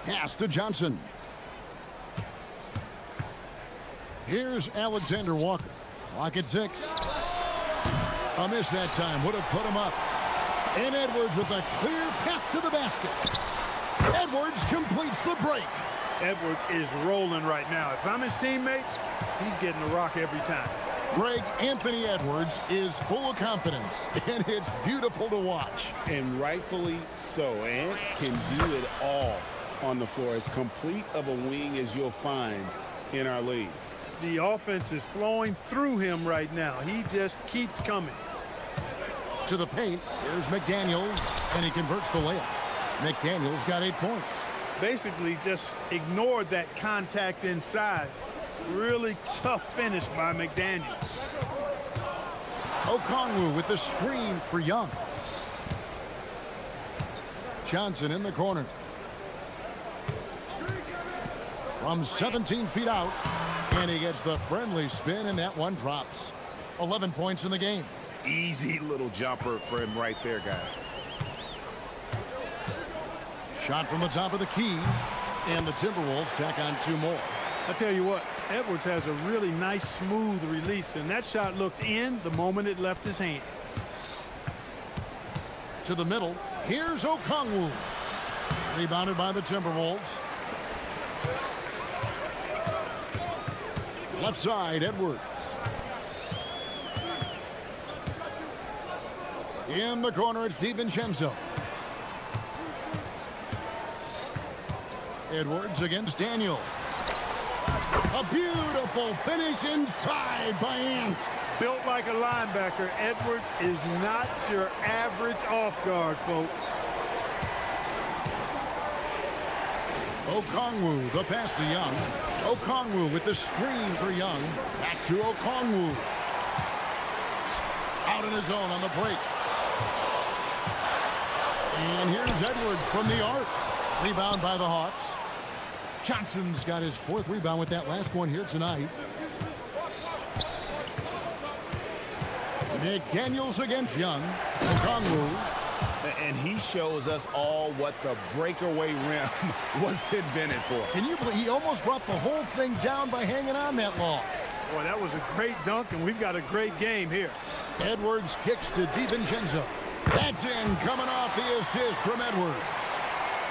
Pass to Johnson. Here's Alexander Walker. Clock at 6. A miss that time would have put him up. And Edwards with a clear path to the basket. Edwards completes the break. Edwards is rolling right now. If I'm his teammates, he's getting the rock every time. Greg, Anthony Edwards is full of confidence, and it's beautiful to watch. And rightfully so. Ant can do it all on the floor, as complete of a wing as you'll find in our league. The offense is flowing through him right now. He just keeps coming. To the paint, here's McDaniels, and he converts the layup. McDaniels got 8 points. Basically just ignored that contact inside. Really tough finish by McDaniels. Okongwu with the screen for Young. Johnson in the corner. From 17 feet out, and he gets the friendly spin, and that one drops. 11 points in the game. Easy little jumper for him right there, guys. Shot from the top of the key, and the Timberwolves tack on 2 more. I tell you what, Edwards has a really nice, smooth release, and that shot looked in the moment it left his hand. To the middle, here's Okongwu. Rebounded by the Timberwolves. Left side, Edwards. In the corner, it's DiVincenzo. Edwards against Daniel. A beautiful finish inside by Ant. Built like a linebacker, Edwards is not your average off guard, folks. Okongwu, the pass to Young. Okongwu with the screen for Young. Back to Okongwu. Out in the zone on the break. And here's Edwards from the arc. Rebound by the Hawks. Johnson's got his 4th rebound with that last one here tonight. McDaniels against Young. Okongwu. And he shows us all what the breakaway rim was invented for. Can you believe he almost brought the whole thing down by hanging on that long? Boy, that was a great dunk, and we've got a great game here. Edwards kicks to DiVincenzo. That's in, coming off the assist from Edwards.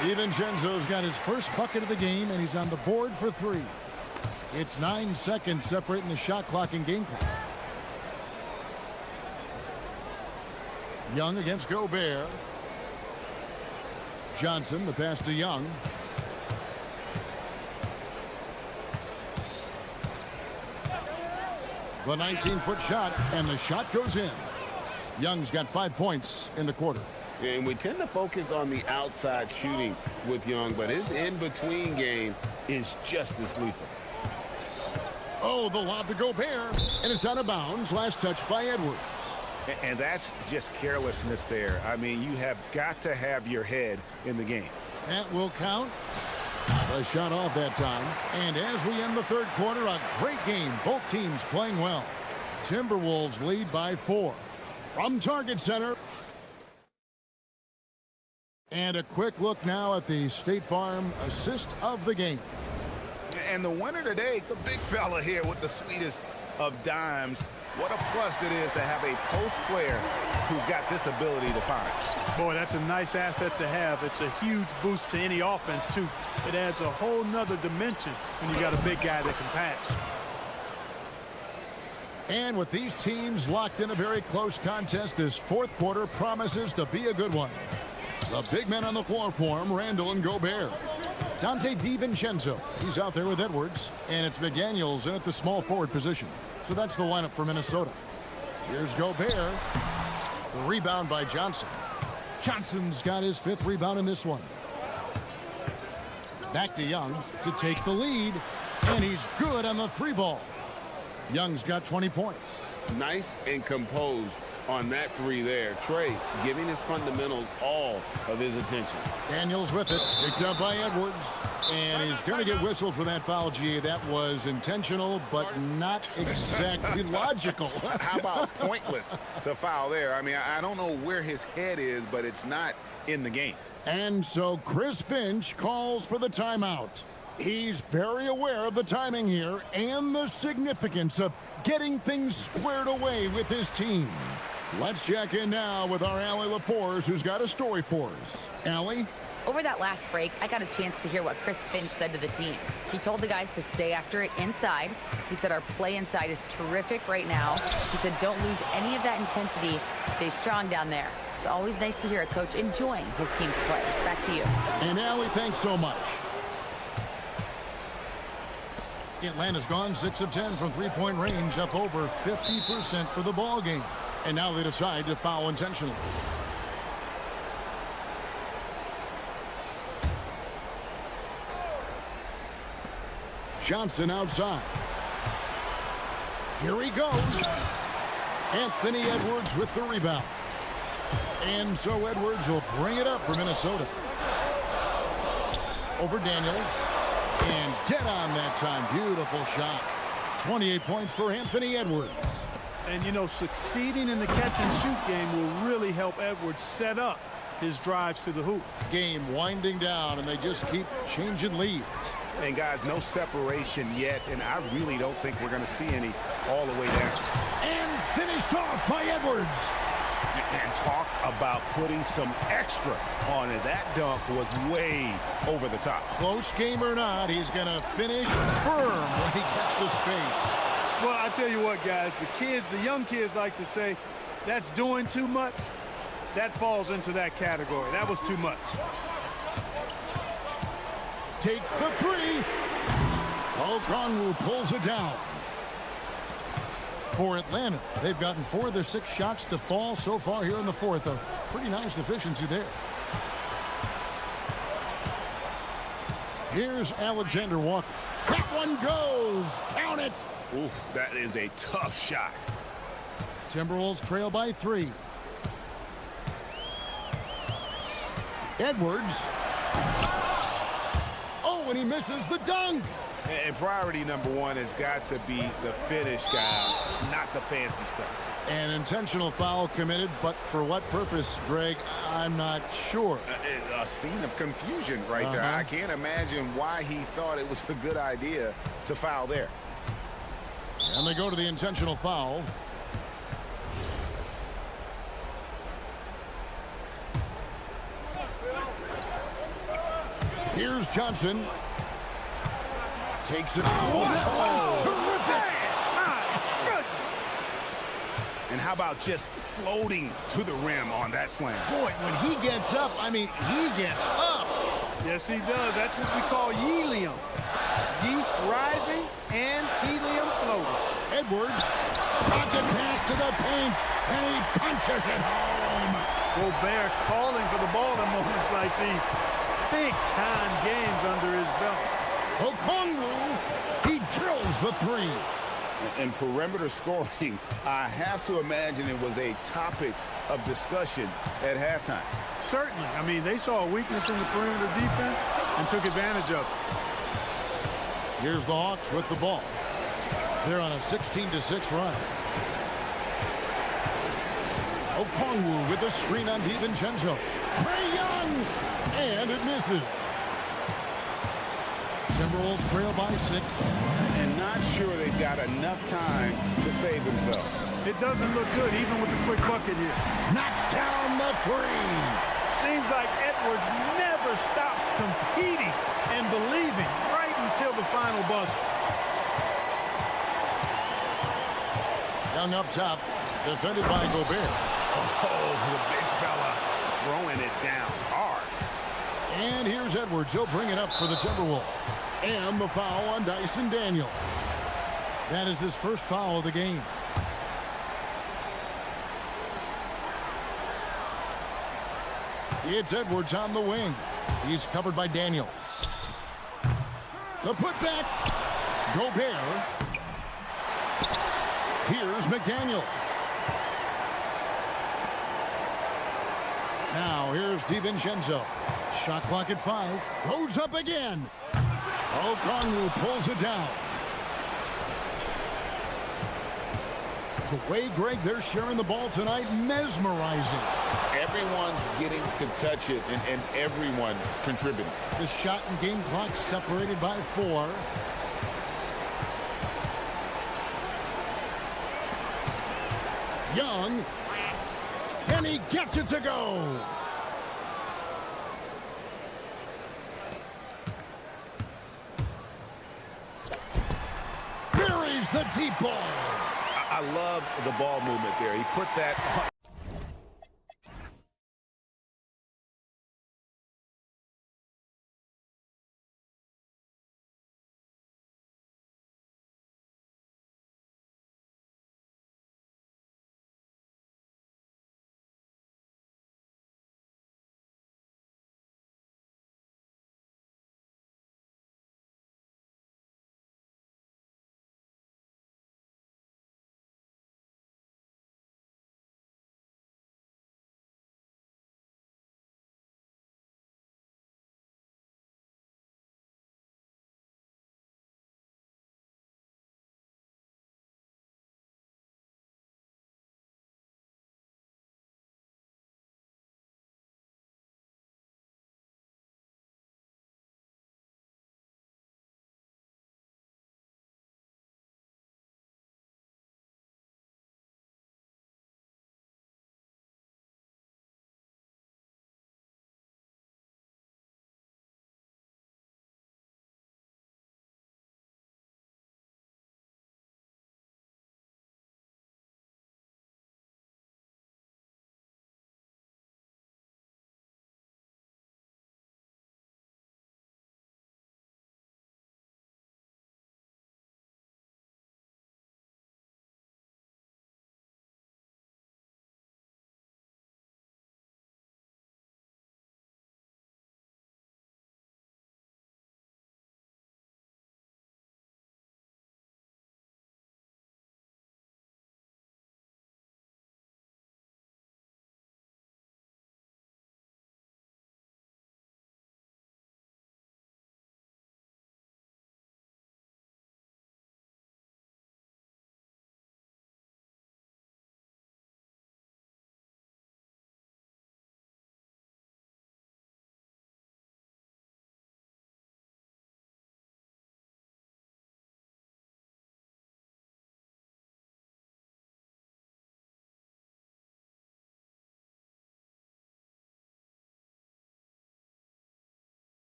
DiVincenzo's got his first bucket of the game, and he's on the board for 3. It's 9 seconds separating the shot clock and game clock. Young against Gobert. Johnson, the pass to Young. The 19-foot shot, and the shot goes in. Young's got 5 points in the quarter. And we tend to focus on the outside shooting with Young, but his in-between game is just as lethal. Oh, the lob to Gobert, and it's out of bounds. Last touch by Edwards. And that's just carelessness there. I mean, you have got to have your head in the game. That will count. A shot off that time. And as we end the third quarter, a great game. Both teams playing well. Timberwolves lead by 4. From Target Center. And a quick look now at the State Farm assist of the game. And the winner today, the big fella here with the sweetest of dimes. What a plus it is to have a post player who's got this ability to find. Boy, that's a nice asset to have. It's a huge boost to any offense, too. It adds a whole nother dimension when you got a big guy that can pass. And with these teams locked in a very close contest, this fourth quarter promises to be a good one. The big men on the floor for him, Randall and Gobert. Dante DiVincenzo, he's out there with Edwards. And it's McDaniels in at the small forward position. So that's the lineup for Minnesota. Here's Gobert. The rebound by Johnson. Johnson's got his 5th rebound in this one. Back to Young to take the lead. And he's good on the 3-ball. Young's got 20 points. Nice and composed on that 3 there. Trey giving his fundamentals all of his attention. Daniels with it. Picked up by Edwards. And he's going to get whistled for that foul, G. That was intentional, but not exactly logical. How about pointless to foul there? I mean, I don't know where his head is, but it's not in the game. And so Chris Finch calls for the timeout. He's very aware of the timing here and the significance of getting things squared away with his team. Let's check in now with our Allie LaForce, who's got a story for us. Allie? Over that last break, I got a chance to hear what Chris Finch said to the team. He told the guys to stay after it inside. He said our play inside is terrific right now. He said don't lose any of that intensity. Stay strong down there. It's always nice to hear a coach enjoying his team's play. Back to you. And Allie, thanks so much. Atlanta's gone 6 of 10 from three-point range, up over 50% for the ball game. And now they decide to foul intentionally. Johnson outside. Here he goes. Anthony Edwards with the rebound. And so Edwards will bring it up for Minnesota. Over Daniels. And dead on that time. Beautiful shot. 28 points for Anthony Edwards. And, you know, succeeding in the catch-and-shoot game will really help Edwards set up his drives to the hoop. Game winding down, and they just keep changing leads. And, guys, no separation yet, and I really don't think we're going to see any all the way down. And finished off by Edwards. And talk about putting some extra on it. That dunk was way over the top. Close game or not, he's going to finish firm when he gets the space. Well, I tell you what, guys, the young kids like to say, that's doing too much. That falls into that category. That was too much. Takes the 3. Okongwu pulls it down. For Atlanta, they've gotten 4 of their 6 shots to fall so far here in the fourth. A pretty nice efficiency there. Here's Alexander Walker. That one goes. Count it. Oof, that is a tough shot. Timberwolves trail by 3. Edwards. Oh, and he misses the dunk. And priority number 1 has got to be the finish, guys, not the fancy stuff. An intentional foul committed, but for what purpose, Greg, I'm not sure. A scene of confusion right there. I can't imagine why he thought it was a good idea to foul there. And they go to the intentional foul. Here's Johnson. Takes it. Oh, that was terrific. And how about just floating to the rim on that slam? Boy, when he gets up, I mean, he gets up. Yes, he does. That's what we call helium. Yeast rising and helium floating. Edwards, pocket pass to the paint, and he punches it home. Gobert calling for the ball in moments like these. Big-time games under his belt. Okongwu, he drills the three. And perimeter scoring, I have to imagine it was a topic of discussion at halftime. Certainly. I mean, they saw a weakness in the perimeter defense and took advantage of it. Here's the Hawks with the ball. They're on a 16-6 run. Okongwu with the screen on DiVincenzo. Trae Young, and it misses. Timberwolves trail by 6. And not sure they've got enough time to save themselves. It doesn't look good, even with the quick bucket here. Knocks down the three. Seems like Edwards never stops competing and believing right until the final buzzer. Young up top, defended by Gobert. Oh, the big fella throwing it down hard. And here's Edwards. He'll bring it up for the Timberwolves. And the foul on Dyson Daniels. That is his first foul of the game. It's Edwards on the wing. He's covered by Daniels. The putback. Gobert. Here's McDaniel. Now here's DiVincenzo. Shot clock at 5. Goes up again. Okongwu pulls it down. The way, Greg, they're sharing the ball tonight, mesmerizing. Everyone's getting to touch it, and everyone's contributing. The shot and game clock separated by 4. Young, and he gets it to go. Buries the deep ball. I love the ball movement there. He put that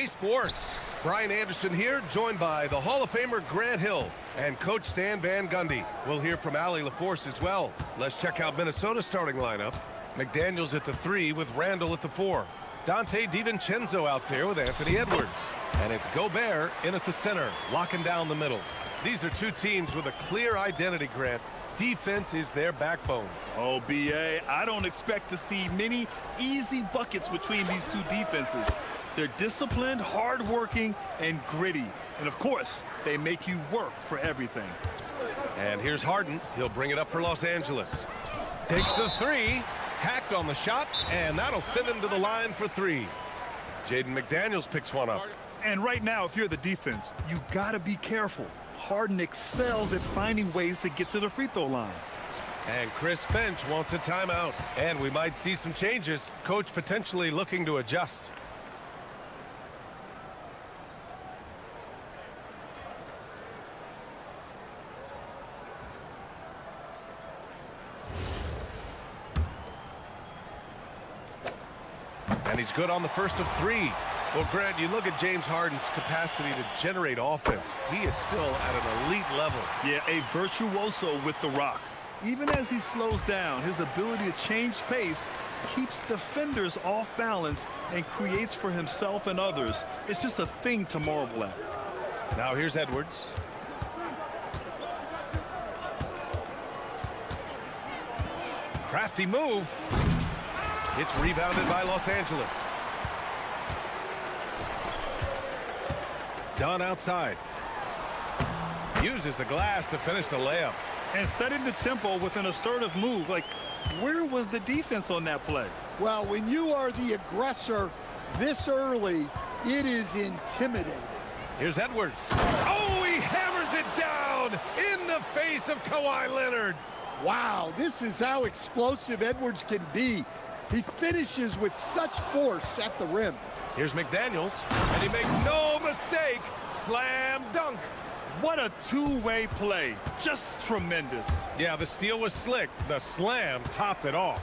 Sports. Brian Anderson here, joined by the Hall of Famer Grant Hill and Coach Stan Van Gundy. We'll hear from Allie LaForce as well. Let's check out Minnesota's starting lineup. McDaniels at the 3 with Randall at the 4. Dante DiVincenzo out there with Anthony Edwards. And it's Gobert in at the center, locking down the middle. These are two teams with a clear identity, Grant. Defense is their backbone. Oh, B.A., I don't expect to see many easy buckets between these two defenses. They're disciplined, hardworking, and gritty. And, of course, they make you work for everything. And here's Harden. He'll bring it up for Los Angeles. Takes the 3, hacked on the shot, and that'll send him to the line for 3. Jaden McDaniels picks one up. And right now, if you're the defense, you got to be careful. Harden excels at finding ways to get to the free throw line. And Chris Finch wants a timeout. And we might see some changes. Coach potentially looking to adjust. And he's good on the first of 3. Well, Grant, you look at James Harden's capacity to generate offense. He is still at an elite level. Yeah, a virtuoso with the rock. Even as he slows down, his ability to change pace keeps defenders off balance and creates for himself and others. It's just a thing to marvel at. Now here's Edwards. Crafty move. It's rebounded by Los Angeles. Dunn outside. Uses the glass to finish the layup. And setting the tempo with an assertive move. Like, where was the defense on that play? Well, when you are the aggressor this early, it is intimidating. Here's Edwards. Oh, he hammers it down in the face of Kawhi Leonard. Wow, this is how explosive Edwards can be. He finishes with such force at the rim. Here's McDaniels, and he makes no mistake. Slam dunk. What a two-way play. Just tremendous. Yeah, the steal was slick. The slam topped it off.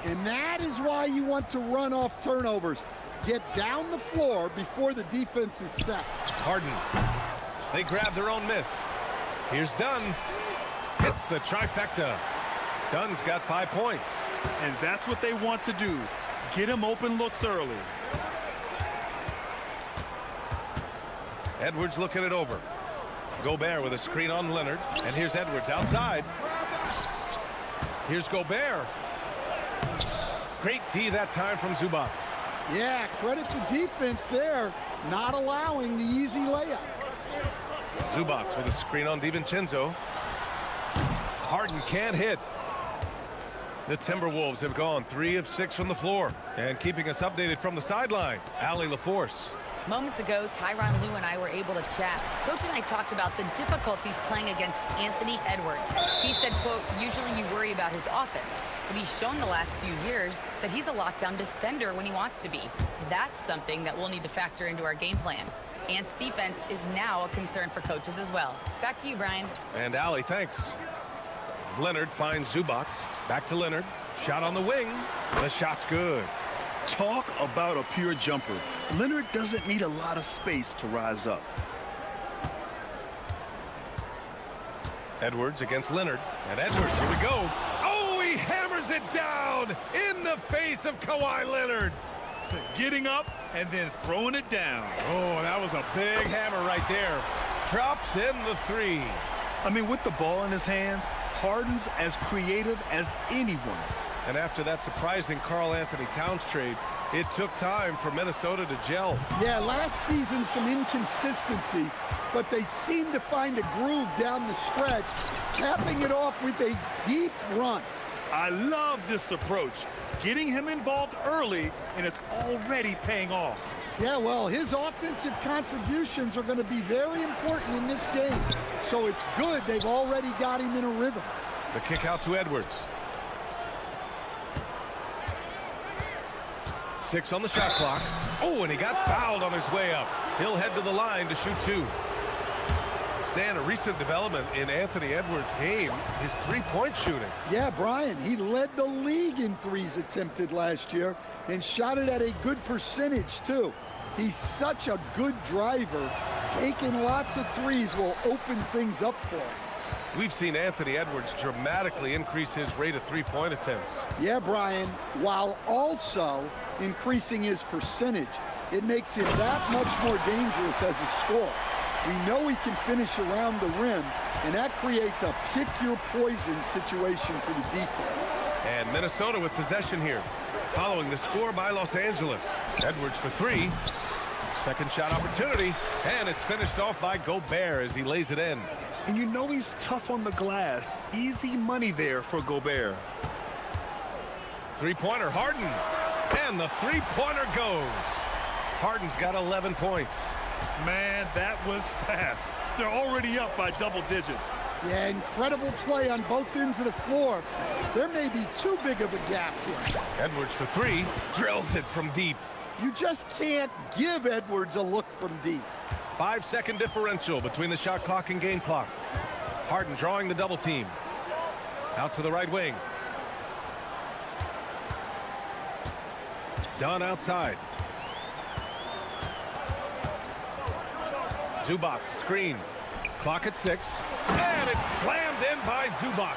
And that is why you want to run off turnovers. Get down the floor before the defense is set. Harden. They grab their own miss. Here's Dunn. Hits the trifecta. Dunn's got 5 points. And that's what they want to do. Get him open looks early. Edwards looking it over. Gobert with a screen on Leonard. And here's Edwards outside. Here's Gobert. Great D that time from Zubac. Yeah, credit the defense there, not allowing the easy layup. Zubac with a screen on DiVincenzo. Harden can't hit. The Timberwolves have gone 3 of 6 from the floor. And keeping us updated from the sideline, Allie LaForce. Moments ago, Tyronn Lue and I were able to chat. Coach and I talked about the difficulties playing against Anthony Edwards. He said, quote, usually you worry about his offense, but he's shown the last few years that he's a lockdown defender when he wants to be. That's something that we'll need to factor into our game plan. Ant's defense is now a concern for coaches as well. Back to you, Brian. And Allie, thanks. Leonard finds Zubac. Back to Leonard. Shot on the wing. The shot's good. Talk about a pure jumper. Leonard doesn't need a lot of space to rise up. Edwards against Leonard. And Edwards, here we go. Oh, he hammers it down in the face of Kawhi Leonard. Getting up and then throwing it down. Oh, that was a big hammer right there. Drops in the 3. I mean, with the ball in his hands, Harden's as creative as anyone. And after that surprising Karl Anthony Towns trade, it took time for Minnesota to gel. Yeah, last season some inconsistency, but they seem to find a groove down the stretch, capping it off with a deep run. I love this approach. Getting him involved early, and it's already paying off. Yeah, well, his offensive contributions are going to be very important in this game. So it's good they've already got him in a rhythm. The kick out to Edwards. 6 on the shot clock. Oh, and he got fouled on his way up. He'll head to the line to shoot 2. Stan, a recent development in Anthony Edwards' game, his three-point shooting. Yeah, Brian, he led the league in threes attempted last year and shot it at a good percentage, too. He's such a good driver. Taking lots of threes will open things up for him. We've seen Anthony Edwards dramatically increase his rate of three-point attempts. Yeah, Brian, while also increasing his percentage. It makes him that much more dangerous as a scorer. We know he can finish around the rim, and that creates a pick-your-poison situation for the defense. And Minnesota with possession here, following the score by Los Angeles. Edwards for three. Second shot opportunity, and it's finished off by Gobert as he lays it in. And you know he's tough on the glass. Easy money there for Gobert. Three-pointer, Harden. And the three-pointer goes. Harden's got 11 points. Man, that was fast. They're already up by double digits. Yeah, incredible play on both ends of the floor. There may be too big of a gap here. Edwards for three, drills it from deep. You just can't give Edwards a look from deep. 5-second differential between the shot clock and game clock. Harden drawing the double team. Out to the right wing. Dunn outside. Zubac screen. Clock at 6. And it's slammed in by Zubac.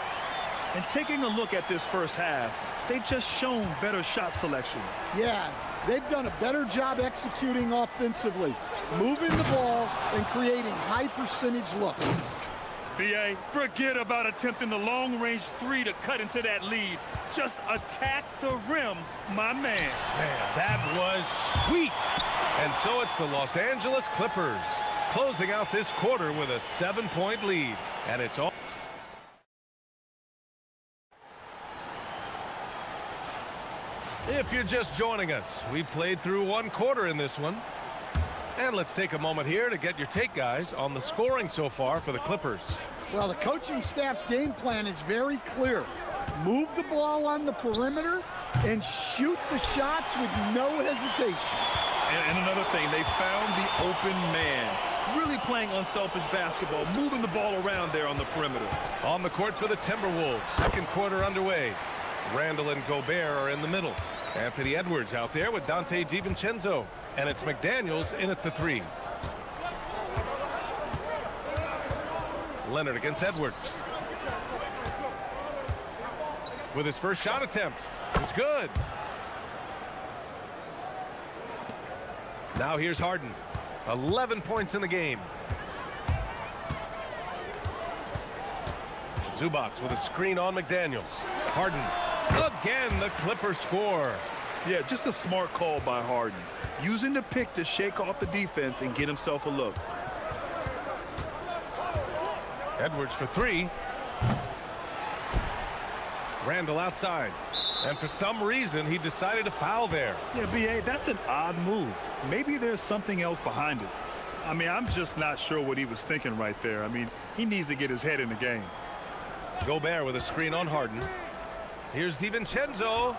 And taking a look at this first half, they've just shown better shot selection. Yeah, they've done a better job executing offensively, moving the ball and creating high percentage looks. BA, forget about attempting the long-range three to cut into that lead. Just attack the rim, my man. Man, that was sweet. And so it's the Los Angeles Clippers closing out this quarter with a 7-point lead. And it's all. If you're just joining us, we played through one quarter in this one. And let's take a moment here to get your take, guys, on the scoring so far for the Clippers. Well, the coaching staff's game plan is very clear. Move the ball on the perimeter and shoot the shots with no hesitation. And another thing, they found the open man. Really playing unselfish basketball, moving the ball around there on the perimeter. On the court for the Timberwolves, second quarter underway. Randall and Gobert are in the middle. Anthony Edwards out there with Dante DiVincenzo. And it's McDaniels in at the three. Leonard against Edwards. With his first shot attempt. It's good. Now here's Harden. 11 points in the game. Zubac with a screen on McDaniels. Harden. Again, the Clippers score. Yeah, just a smart call by Harden. Using the pick to shake off the defense and get himself a look. Edwards for three. Randall outside. And for some reason, he decided to foul there. Yeah, B.A., that's an odd move. Maybe there's something else behind it. I mean, I'm just not sure what he was thinking right there. I mean, he needs to get his head in the game. Gobert with a screen on Harden. Here's DiVincenzo.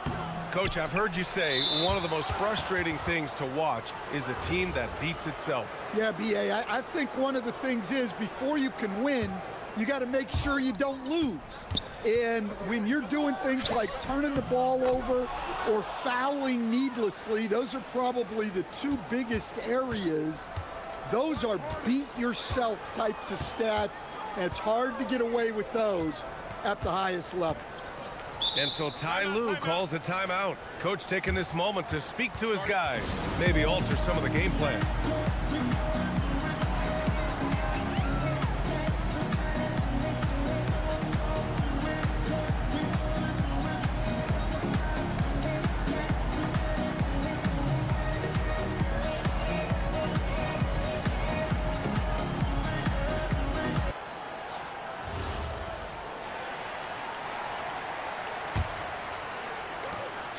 Coach, I've heard you say one of the most frustrating things to watch is a team that beats itself. Yeah, B.A., I think one of the things is before you can win, you got to make sure you don't lose. And when you're doing things like turning the ball over or fouling needlessly, those are probably the two biggest areas. Those are beat yourself types of stats, and it's hard to get away with those at the highest level. And so Ty Lue calls a timeout. Coach taking this moment to speak to his guys, maybe alter some of the game plan.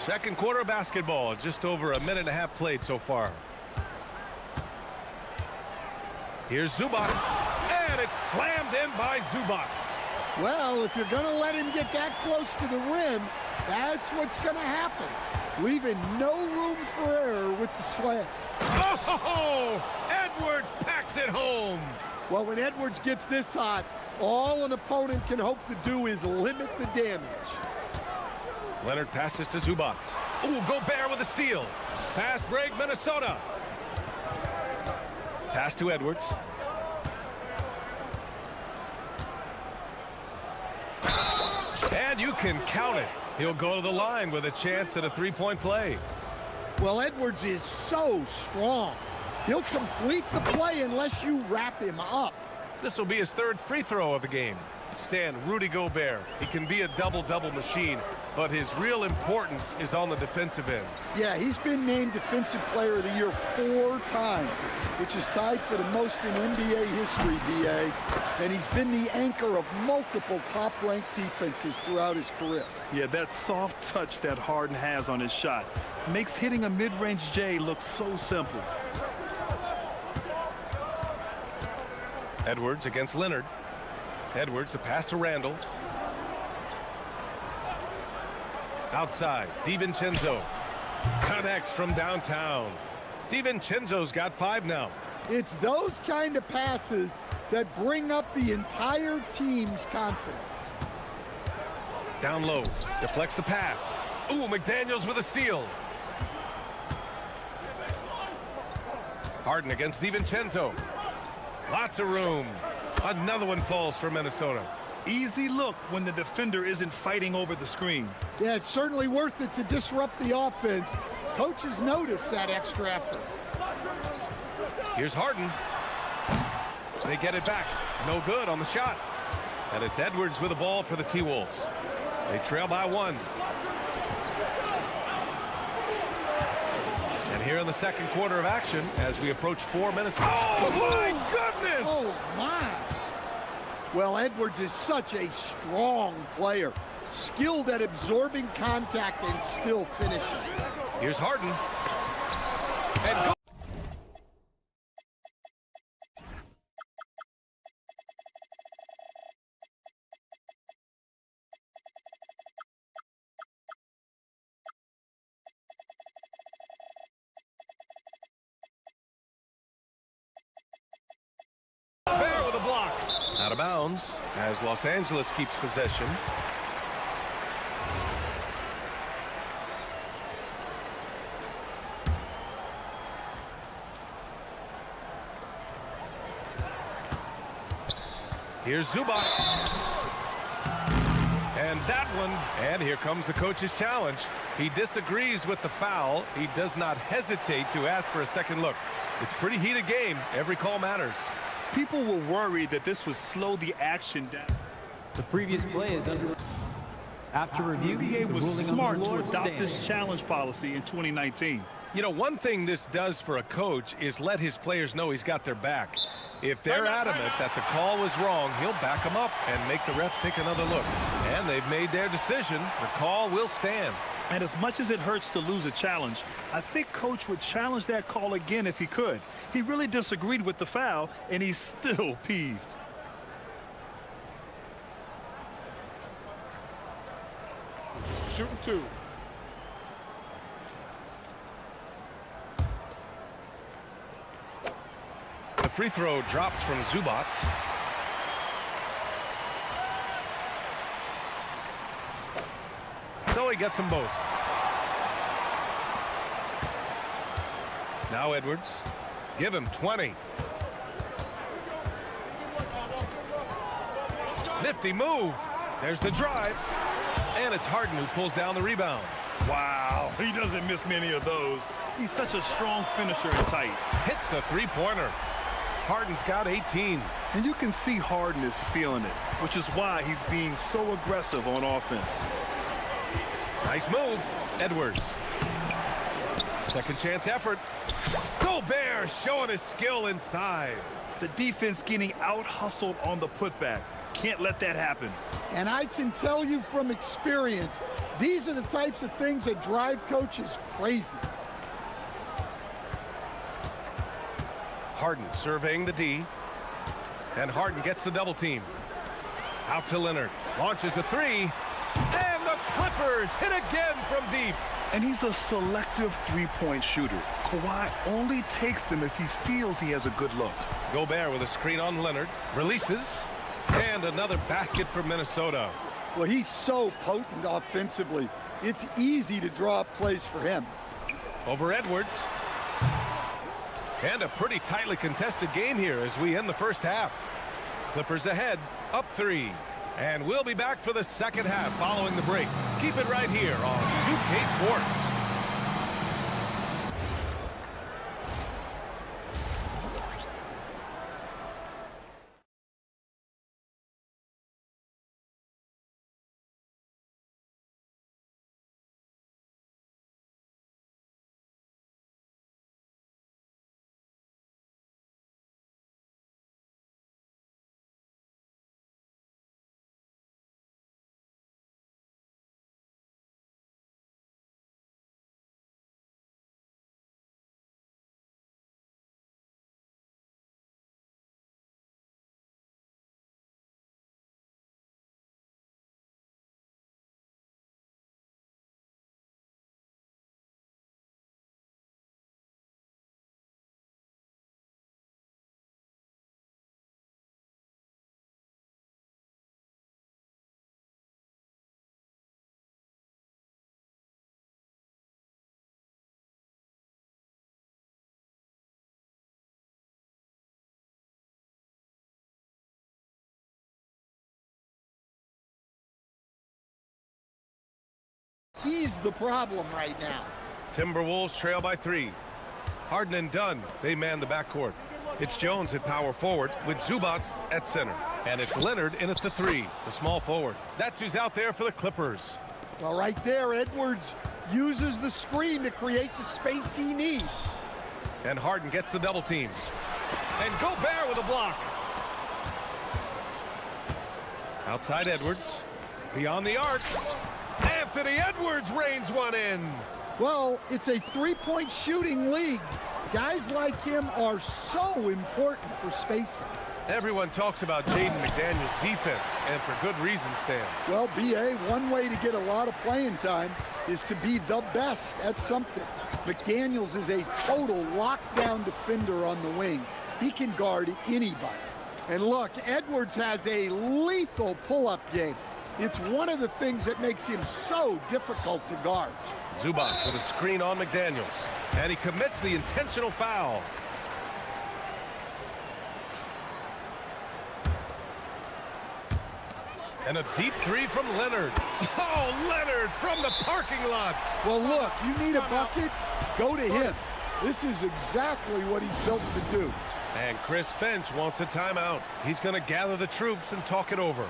Second quarter basketball, just over a minute and a half played so far. Here's Zubac, and it's slammed in by Zubac. Well, if you're going to let him get that close to the rim, that's what's going to happen. Leaving no room for error with the slam. Oh, Edwards packs it home. Well, when Edwards gets this hot, all an opponent can hope to do is limit the damage. Leonard passes to Zubac. Ooh, Gobert with a steal. Fast break, Minnesota. Pass to Edwards. And you can count it. He'll go to the line with a chance at a three-point play. Well, Edwards is so strong. He'll complete the play unless you wrap him up. This will be his third free throw of the game. Stan, Rudy Gobert. He can be a double-double machine, but his real importance is on the defensive end. Yeah, he's been named Defensive Player of the Year 4 times, which is tied for the most in NBA history, BA. And he's been the anchor of multiple top-ranked defenses throughout his career. Yeah, that soft touch that Harden has on his shot makes hitting a mid-range J look so simple. Edwards against Leonard. Edwards, the pass to Randall. Outside, DiVincenzo connects from downtown. DiVincenzo's got 5 now. It's those kind of passes that bring up the entire team's confidence. Down low, deflects the pass. Ooh, McDaniels with a steal. Harden against DiVincenzo. Lots of room. Another one falls for Minnesota. Easy look when the defender isn't fighting over the screen. Yeah, it's certainly worth it to disrupt the offense. Coaches notice that extra effort. Here's Harden. They get it back. No good on the shot. And it's Edwards with the ball for the T-Wolves. They trail by 1. And here in the second quarter of action, as we approach 4 minutes. Oh, my goodness! Oh, my. Well, Edwards is such a strong player, skilled at absorbing contact and still finishing. Here's Harden. And go. There with a block. Out of bounds as Los Angeles keeps possession. Here's Zubac. And that one. And here comes the coach's challenge. He disagrees with the foul. He does not hesitate to ask for a second look. It's a pretty heated game. Every call matters. People were worried that this would slow the action down. The previous play is under. After review, the NBA was ruling smart on the floor to adopt stands. this challenge policy in 2019. You know, one thing this does for a coach is let his players know he's got their back. If they're adamant that the call was wrong, he'll back them up and make the refs take another look. And they've made their decision. The call will stand. And as much as it hurts to lose a challenge, I think Coach would challenge that call again if he could. He really disagreed with the foul, and he's still peeved. Shooting 2. The free throw drops from Zubac. So he gets them both. Now Edwards. Give him 20. Nifty move. There's the drive. And it's Harden who pulls down the rebound. Wow, he doesn't miss many of those. He's such a strong finisher and tight. Hits the three-pointer. Harden's got 18. And you can see Harden is feeling it, which is why he's being so aggressive on offense. Nice move. Edwards. Second chance effort. Gobert showing his skill inside. The defense getting out-hustled on the putback. Can't let that happen. And I can tell you from experience, these are the types of things that drive coaches crazy. Harden surveying the D. And Harden gets the double team. Out to Leonard. Launches a three. And the Clippers hit again from deep. And he's a selective three-point shooter. Kawhi only takes them if he feels he has a good look. Gobert with a screen on Leonard. Releases. And another basket for Minnesota. Well, he's so potent offensively. It's easy to draw up plays for him. Over Edwards. And a pretty tightly contested game here as we end the first half. Clippers ahead, up 3. And we'll be back for the second half following the break. Keep it right here on 2K Sports. He's the problem right now. Timberwolves trail by 3. Harden and Dunn, they man the backcourt. It's Jones at power forward with Zubac at center. And it's Leonard in at the 3, the small forward. That's who's out there for the Clippers. Well, right there, Edwards uses the screen to create the space he needs. And Harden gets the double team. And Gobert with a block. Outside Edwards. Beyond the arc. Anthony Edwards reigns one in. Well, it's a three-point shooting league. Guys like him are so important for spacing. Everyone talks about Jaden McDaniels' defense, and for good reason, Stan. Well, B.A., one way to get a lot of playing time is to be the best at something. McDaniels is a total lockdown defender on the wing. He can guard anybody. And look, Edwards has a lethal pull-up game. It's one of the things that makes him so difficult to guard. Zubac with a screen on McDaniels. And he commits the intentional foul. And a deep 3 from Leonard. Oh, Leonard from the parking lot. Well, look, you need a bucket, go to him. This is exactly what he's built to do. And Chris Finch wants a timeout. He's going to gather the troops and talk it over.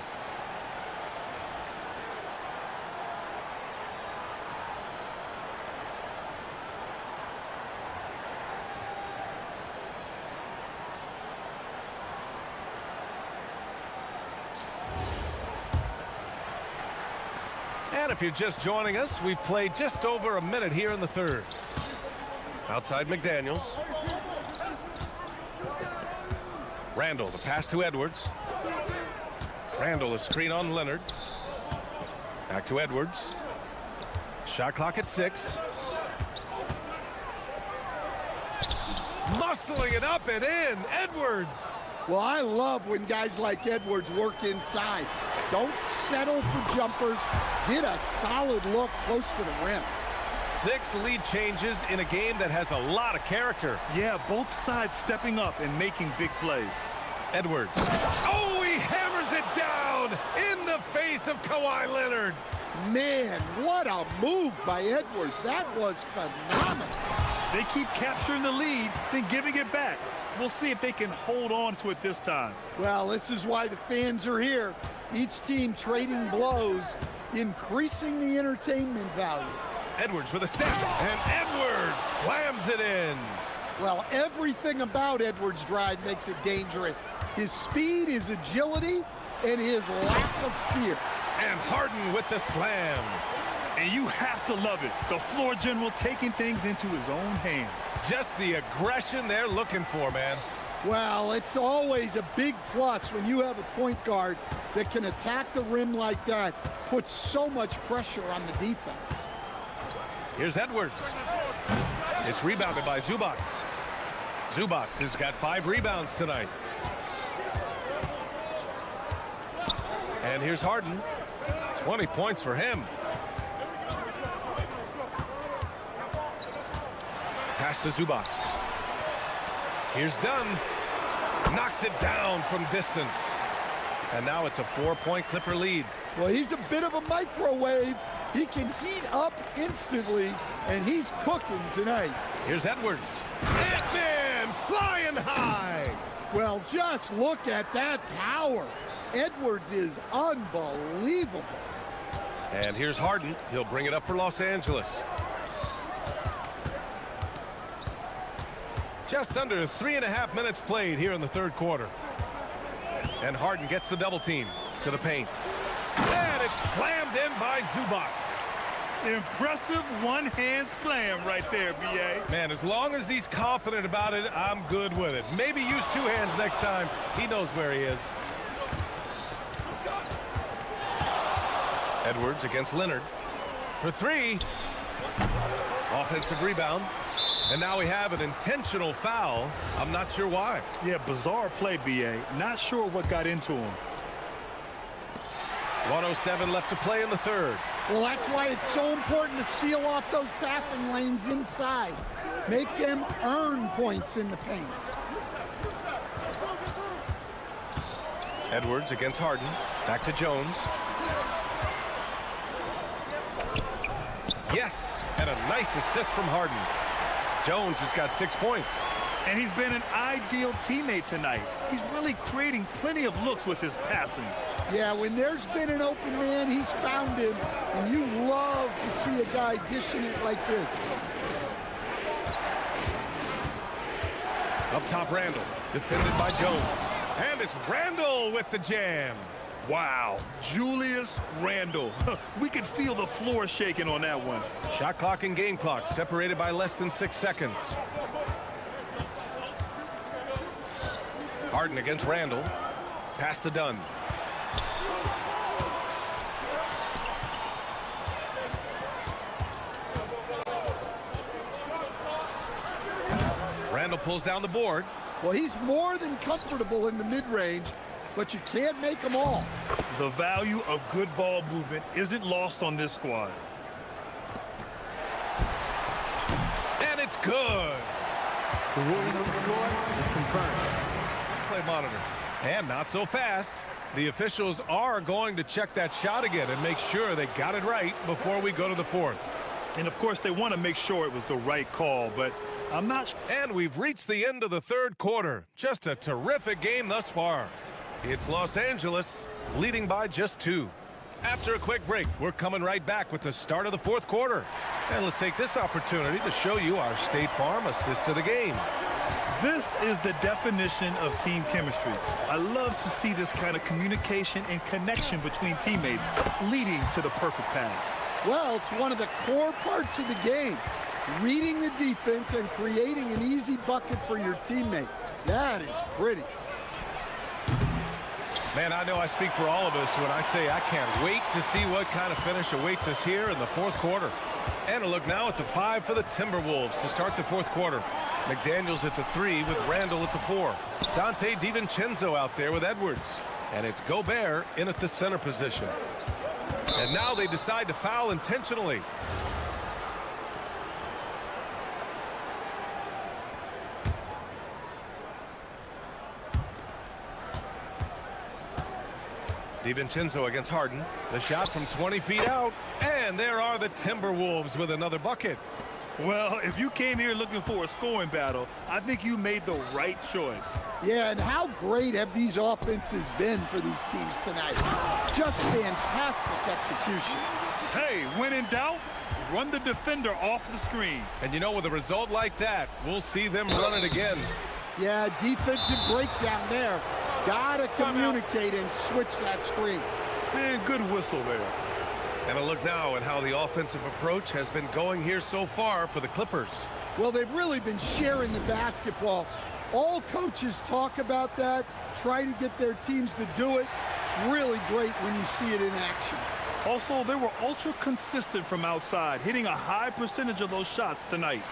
And if you're just joining us, we've played just over a minute here in the third. Outside McDaniels. Randall, the pass to Edwards. Randall, a screen on Leonard. Back to Edwards. Shot clock at 6. Muscling it up and in, Edwards. Well, I love when guys like Edwards work inside. Don't settle for jumpers. Get a solid look close to the rim. 6 lead changes in a game that has a lot of character. Yeah, both sides stepping up and making big plays. Edwards. Oh, he hammers it down in the face of Kawhi Leonard. Man, what a move by Edwards. That was phenomenal. They keep capturing the lead, then giving it back. We'll see if they can hold on to it this time. Well, this is why the fans are here. Each team trading blows, increasing the entertainment value. Edwards with a step, and Edwards slams it in. Well, everything about Edwards' drive makes it dangerous. His speed, his agility, and his lack of fear. And Harden with the slam. And you have to love it. The floor general taking things into his own hands. Just the aggression they're looking for, man. Well, it's always a big plus when you have a point guard that can attack the rim like that, puts so much pressure on the defense. Here's Edwards. It's rebounded by Zubac. Zubac has got 5 rebounds tonight. And here's Harden. 20 points for him. Pass to Zubac. Here's Dunn. Knocks it down from distance. And now it's a 4-point Clipper lead. Well, he's a bit of a microwave. He can heat up instantly, and he's cooking tonight. Here's Edwards. Ant-Man flying high. Well, just look at that power. Edwards is unbelievable. And here's Harden. He'll bring it up for Los Angeles. Just under 3.5 minutes played here in the third quarter. And Harden gets the double team to the paint. And it's slammed in by Zubac. Impressive one-hand slam right there, B.A. Man, as long as he's confident about it, I'm good with it. Maybe use two hands next time. He knows where he is. Edwards against Leonard for three. Offensive rebound. And now we have an intentional foul. I'm not sure why. Yeah, bizarre play, B.A. Not sure what got into him. 1:07 left to play in the third. Well, that's why it's so important to seal off those passing lanes inside. Make them earn points in the paint. Edwards against Harden. Back to Jones. Yes, and a nice assist from Harden. Jones has got 6 points. And he's been an ideal teammate tonight. He's really creating plenty of looks with his passing. Yeah, when there's been an open man, he's found him. And you love to see a guy dishing it like this. Up top, Randall. Defended by Jones. And it's Randall with the jam. Wow, Julius Randle. We could feel the floor shaking on that one. Shot clock and game clock separated by less than 6 seconds. Harden against Randall. Pass to Dunn. Randall pulls down the board. Well, he's more than comfortable in the mid-range, but you can't make them all. The value of good ball movement isn't lost on this squad. And it's good. The ruling on the floor is confirmed. Play monitor. And not so fast. The officials are going to check that shot again and make sure they got it right before we go to the fourth. And of course they want to make sure it was the right call, but I'm not. And we've reached the end of the third quarter. Just a terrific game thus far. It's Los Angeles leading by just 2. After a quick break, we're coming right back with the start of the fourth quarter. And let's take this opportunity to show you our State Farm assist to the game. This is the definition of team chemistry. I love to see this kind of communication and connection between teammates leading to the perfect pass. Well, it's one of the core parts of the game. Reading the defense and creating an easy bucket for your teammate. That is pretty. Man, I know I speak for all of us when I say I can't wait to see what kind of finish awaits us here in the fourth quarter. And a look now at the 5 for the Timberwolves to start the fourth quarter. McDaniels at the 3 with Randall at the 4. Dante DiVincenzo out there with Edwards. And it's Gobert in at the center position. And now they decide to foul intentionally. DiVincenzo against Harden. The shot from 20 feet out. And there are the Timberwolves with another bucket. Well, if you came here looking for a scoring battle, I think you made the right choice. Yeah, and how great have these offenses been for these teams tonight? Just fantastic execution. Hey, when in doubt, run the defender off the screen. And you know, with a result like that, we'll see them run it again. Yeah, defensive breakdown there. Gotta communicate and switch that screen. Man, good whistle there. And a look now at how the offensive approach has been going here so far for the Clippers. Well, they've really been sharing the basketball. All coaches talk about that, try to get their teams to do it. It's really great when you see it in action. Also, they were ultra consistent from outside, hitting a high percentage of those shots tonight.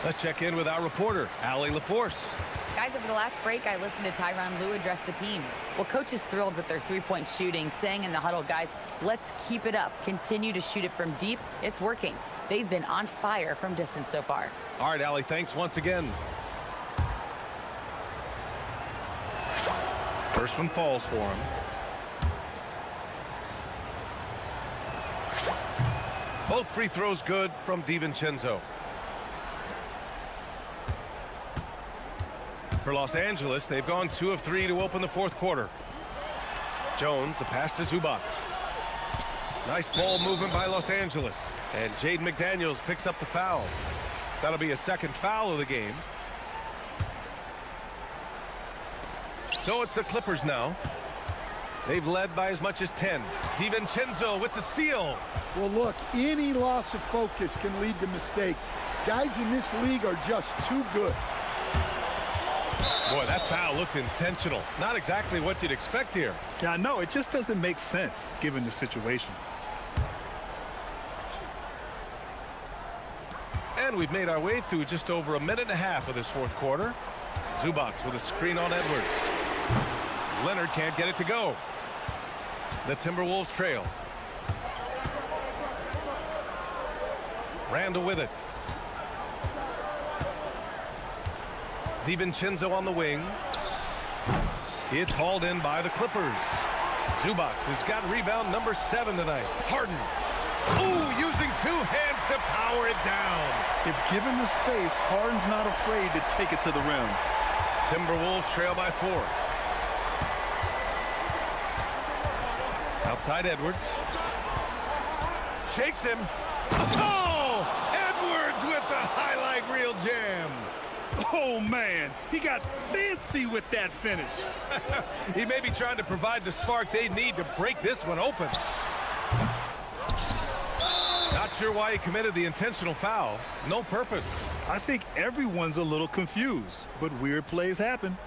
Let's check in with our reporter, Allie LaForce. Guys, over the last break, I listened to Tyronn Lue address the team. Well, coach is thrilled with their three-point shooting, saying in the huddle, guys, let's keep it up. Continue to shoot it from deep. It's working. They've been on fire from distance so far. All right, Allie, thanks once again. First one falls for him. Both free throws good from DiVincenzo. For Los Angeles, they've gone 2 of 3 to open the fourth quarter. Jones, the pass to Zubac. Nice ball movement by Los Angeles. And Jaden McDaniels picks up the foul. That'll be a second foul of the game. So it's the Clippers now. They've led by as much as 10. DiVincenzo with the steal. Well, look, any loss of focus can lead to mistakes. Guys in this league are just too good. Boy, that foul looked intentional. Not exactly what you'd expect here. Yeah, I know. It just doesn't make sense given the situation. And we've made our way through just over a minute and a half of this fourth quarter. Zubac with a screen on Edwards. Leonard can't get it to go. The Timberwolves trail. Randall with it. DiVincenzo on the wing. It's hauled in by the Clippers. Zubac has got rebound number 7 tonight. Harden. Ooh, using 2 hands to power it down. If given the space, Harden's not afraid to take it to the rim. Timberwolves trail by 4. Outside Edwards. Shakes him. Oh! Edwards with the highlight reel jam. Oh, man. He got fancy with that finish. He may be trying to provide the spark they need to break this one open. Not sure why he committed the intentional foul. No purpose. I think everyone's a little confused, but weird plays happen.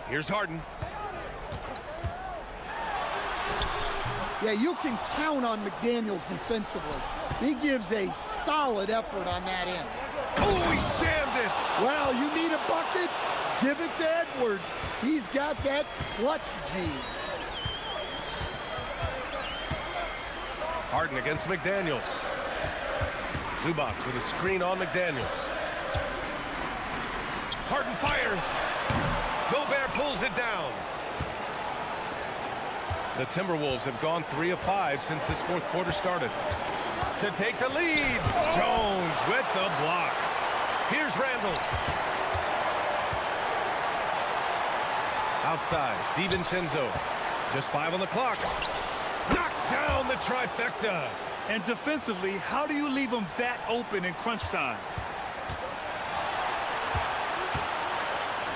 Here's Harden. Yeah, you can count on McDaniels defensively. He gives a solid effort on that end. Oh, he jammed it. Well, you need a bucket? Give it to Edwards. He's got that clutch gene. Harden against McDaniels. Zubac with a screen on McDaniels. Harden fires. Gobert pulls it down. The Timberwolves have gone 3 of 5 since this fourth quarter started. To take the lead, Jones with the block. Here's Randall. Outside, DiVincenzo. Just 5 on the clock. Knocks down the trifecta. And defensively, how do you leave them that open in crunch time?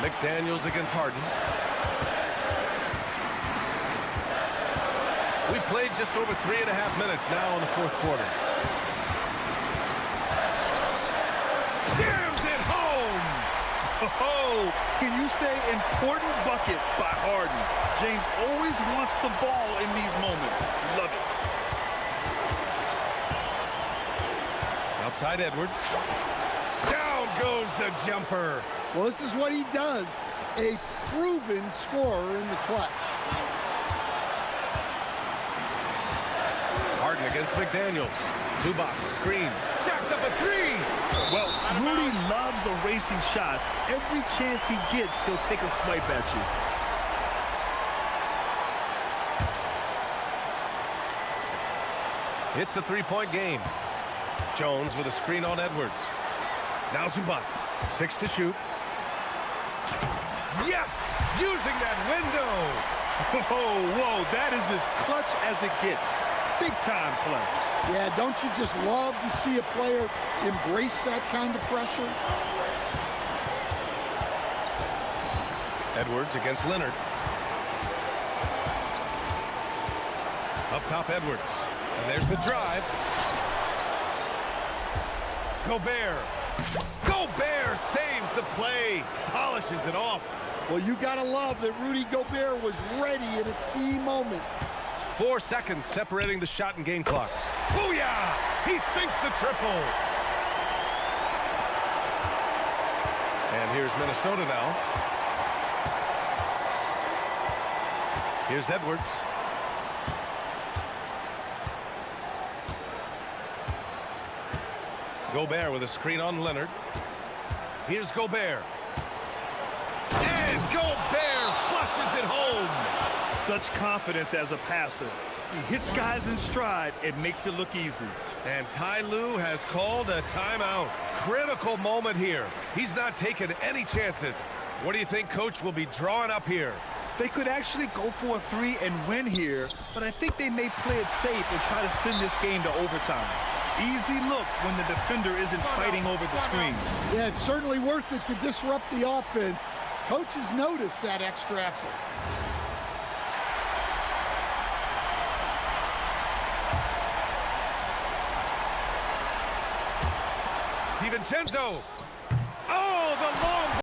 McDaniels against Harden. We played just over 3.5 minutes now in the fourth quarter. Jams it home! Oh, can you say important bucket by Harden? James always wants the ball in these moments. Love it. Outside Edwards. Down goes the jumper. Well, this is what he does. A proven scorer in the clutch. Harden against McDaniels. Zubac screen. Jacks up a 3. Well, Rudy loves erasing shots. Every chance he gets, he'll take a swipe at you. It's a 3-point game. Jones with a screen on Edwards. Now Zubac. 6 to shoot. Yes! Using that window! Whoa, that is as clutch as it gets. Big time play. Yeah, don't you just love to see a player embrace that kind of pressure? Edwards against Leonard. Up top Edwards. And there's the drive. Gobert. Gobert saves the play. Polishes it off. Well, you got to love that Rudy Gobert was ready at a key moment. 4 seconds separating the shot and game clocks. Booyah! He sinks the triple. And here's Minnesota now. Here's Edwards. Gobert with a screen on Leonard. Here's Gobert. And Gobert flushes it home. Such confidence as a passer. He hits guys in stride. It makes it look easy. And Ty Lue has called a timeout. Critical moment here. He's not taking any chances. What do you think Coach will be drawing up here? They could actually go for a three and win here, but I think they may play it safe and try to send this game to overtime. Easy look when the defender isn't fighting over the screen. Yeah, it's certainly worth it to disrupt the offense. Coaches notice that extra effort. DiVincenzo. Oh, the long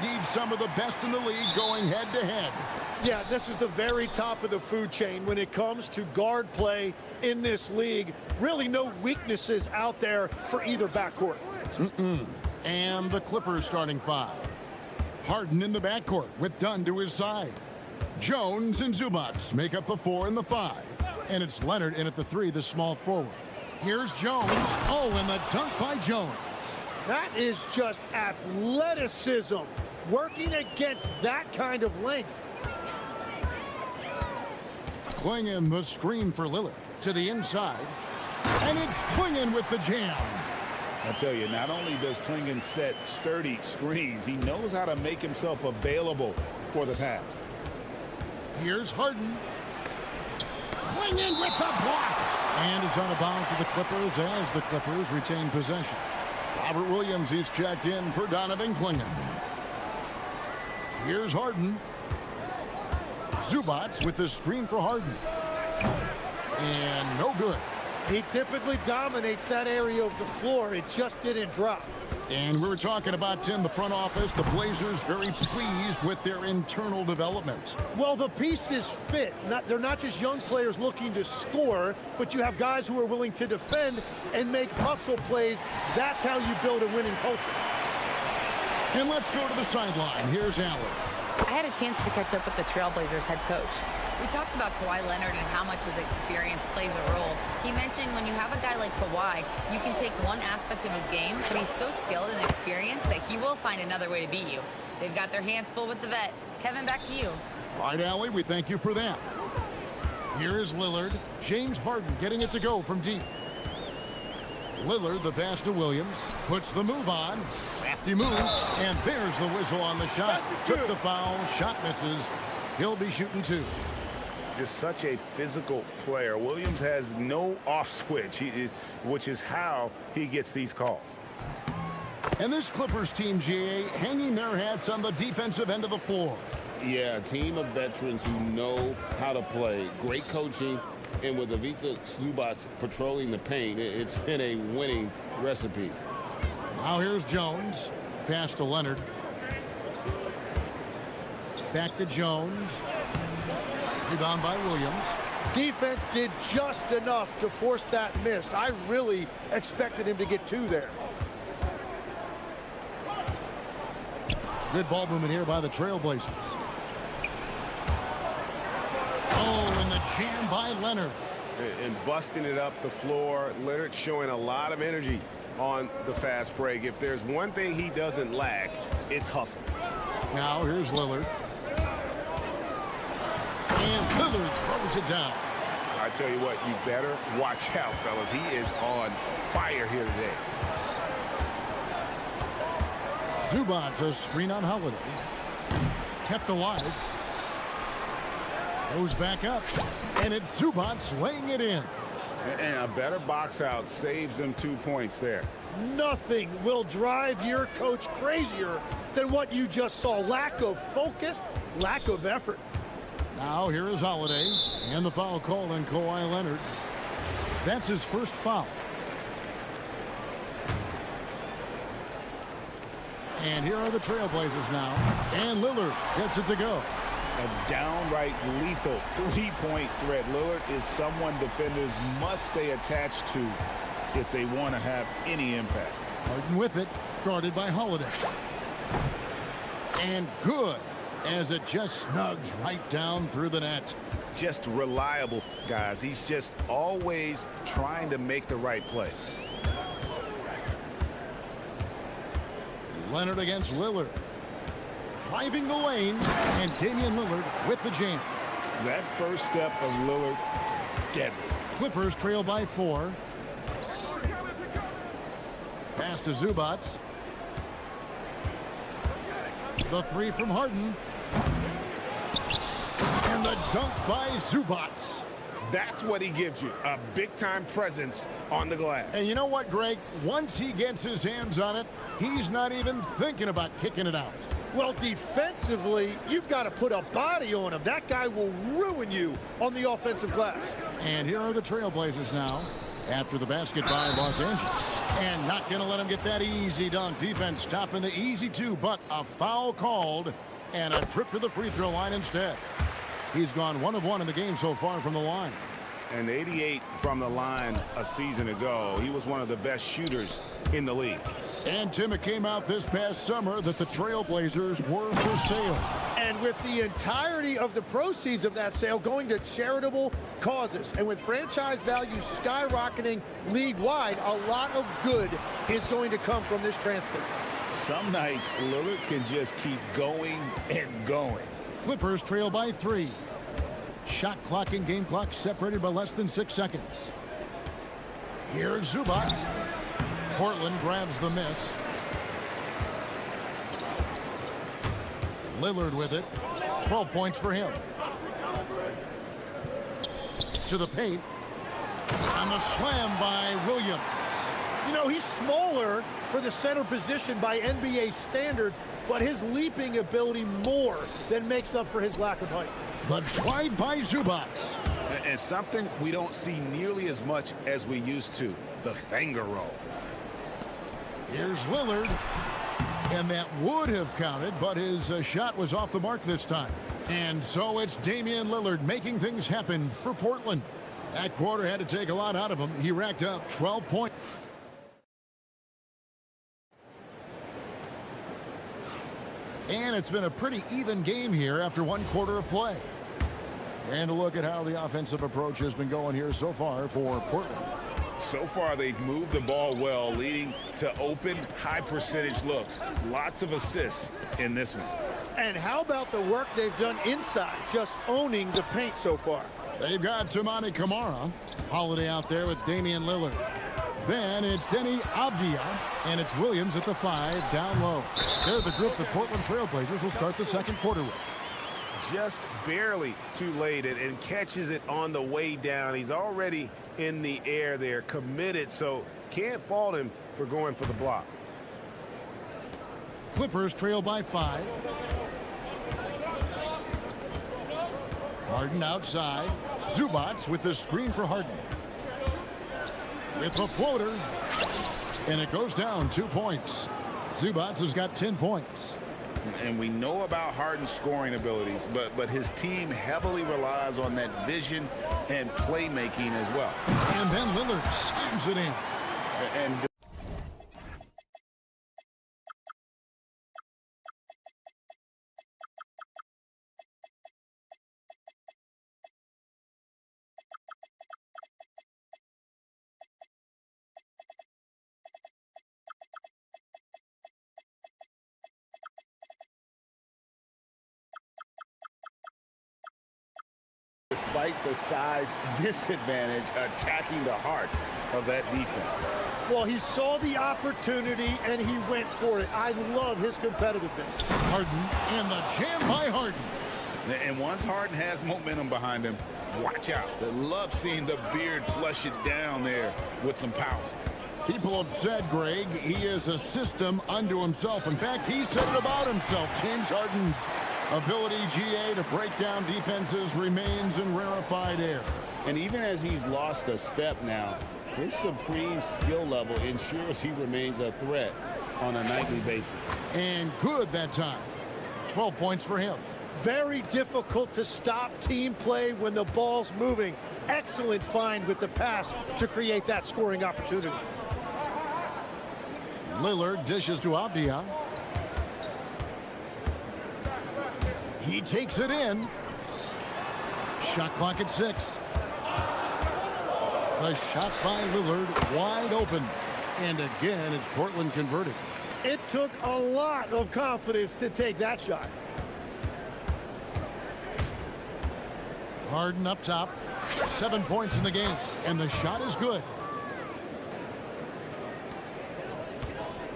indeed some of the best in the league going head-to-head. Yeah, this is the very top of the food chain when it comes to guard play in this league. Really no weaknesses out there for either backcourt. And the Clippers starting five. Harden in the backcourt with Dunn to his side. Jones and Zubats make up the 4 and the 5. And it's Leonard in at the 3, the small forward. Here's Jones. Oh, and the dunk by Jones. That is just athleticism. Working against that kind of length. Klingon the screen for Lillard to the inside. And it's Klingon with the jam. I tell you, not only does Klingon set sturdy screens, he knows how to make himself available for the pass. Here's Harden. Klingon with the block. And it's out of bounds to the Clippers as the Clippers retain possession. Robert Williams is checked in for Donovan Klingon. Here's Harden. Zubats with the screen for Harden. And no good. He typically dominates that area of the floor. It just didn't drop. And we were talking about, Tim, the front office, the Blazers very pleased with their internal development. Well, the pieces fit. They're not just young players looking to score, but you have guys who are willing to defend and make hustle plays. That's how you build a winning culture. And let's go to the sideline. Here's Allen. I had a chance to catch up with the Trailblazers head coach. We talked about Kawhi Leonard and how much his experience plays a role. He mentioned when you have a guy like Kawhi, you can take one aspect of his game, but he's so skilled and experienced that he will find another way to beat you. They've got their hands full with the vet. Kevin, back to you. All right, Allie, we thank you for that. Here is Lillard. James Harden getting it to go from deep. Lillard, the pass to Williams, puts the move on. Crafty move, and there's the whistle on the shot. Took the foul, shot misses. He'll be shooting 2. Just such a physical player. Williams has no off switch, which is how he gets these calls. And this Clippers team, GA, hanging their hats on the defensive end of the floor. Yeah, a team of veterans who know how to play. Great coaching, and with Ivica Zubats patrolling the paint, it's been a winning recipe. Now here's Jones. Pass to Leonard. Back to Jones. Rebound by Williams. Defense did just enough to force that miss. I really expected him to get 2 there. Good ball movement here by the Trailblazers. Oh, and the jam by Leonard. And busting it up the floor. Leonard showing a lot of energy on the fast break. If there's one thing he doesn't lack, it's hustle. Now here's Lillard. And Lillard throws it down. I tell you what, you better watch out, fellas. He is on fire here today. Zubats a screen on Holiday. Kept alive. Goes back up. And it's Zubats laying it in. And a better box out saves them 2 points there. Nothing will drive your coach crazier than what you just saw. Lack of focus, lack of effort. Now here is Holiday, and the foul called on Kawhi Leonard. That's his first foul. And here are the Trailblazers now, and Lillard gets it to go. A downright lethal 3-point threat. Lillard is someone defenders must stay attached to if they want to have any impact. Harden with it, guarded by Holiday. And good, as it just snugs right down through the net. Just reliable, guys. He's just always trying to make the right play. Leonard against Lillard. Driving the lane, and Damian Lillard with the jam. That first step of Lillard, deadly. Clippers trail by 4. Pass to Zubats. The 3 from Harden. And the dunk by Zubats. That's what he gives you, a big-time presence on the glass. And you know what, Greg? Once he gets his hands on it, he's not even thinking about kicking it out. Well, defensively, you've got to put a body on him. That guy will ruin you on the offensive glass. And here are the Trailblazers now. after the basket by Los Angeles. And not going to let him get that easy dunk. Defense stopping the easy two, but a foul called and a trip to the free throw line instead. He's gone 1 of 1 in the game so far from the line. And 88 from the line a season ago. He was one of the best shooters in the league. And Tim, it came out this past summer that the Trailblazers were for sale. And with the entirety of the proceeds of that sale going to charitable causes, and with franchise value skyrocketing league-wide, a lot of good is going to come from this transfer. Some nights, Lillard can just keep going and going. Clippers trail by 3. Shot clock and game clock separated by less than 6 seconds. Here's Zubac. Portland grabs the miss. Lillard with it. 12 points for him. To the paint. And the slam by Williams. You know, he's smaller for the center position by NBA standards, but his leaping ability more than makes up for his lack of height. The drive by Zubac. And something we don't see nearly as much as we used to, the finger roll. Here's Lillard. And that would have counted, but his shot was off the mark this time. And so it's Damian Lillard making things happen for Portland. That quarter had to take a lot out of him. He racked up 12 points. And it's been a pretty even game here after 1 quarter of play. And a look at how the offensive approach has been going here so far for Portland. So far, they've moved the ball well, leading to open, high-percentage looks. Lots of assists in this one. And how about the work they've done inside, just owning the paint so far? They've got Toumani Camara. Holiday out there with Damian Lillard. Then it's Denny Avdia, and it's Williams at the 5, down low. They're the group the Portland Trailblazers will start the second quarter with. Just barely too late and catches it on the way down. He's already in the air there, committed, so can't fault him for going for the block. Clippers trail by 5. Harden outside. Zubac with the screen for Harden. With the floater. And it goes down 2 points. Zubac has got 10 points. And we know about Harden's scoring abilities, but his team heavily relies on that vision and playmaking as well. And then Lillard slams it in. And despite the size disadvantage, attacking the heart of that defense. Well, he saw the opportunity and he went for it. I love his competitiveness. Harden and the jam by Harden. And once Harden has momentum behind him, watch out. I love seeing the beard flush it down there with some power. People have said, Greg, he is a system unto himself. In fact, he said it about himself. James Harden's ability, GA, to break down defenses remains in rarefied air. And even as he's lost a step now, his supreme skill level ensures he remains a threat on a nightly basis. And good that time. 12 points for him. Very difficult to stop team play when the ball's moving. Excellent find with the pass to create that scoring opportunity. Lillard dishes to Avdia. He takes it in. Shot clock at 6. The shot by Lillard wide open. And again, it's Portland converting. It took a lot of confidence to take that shot. Harden up top. 7 points in the game. And the shot is good.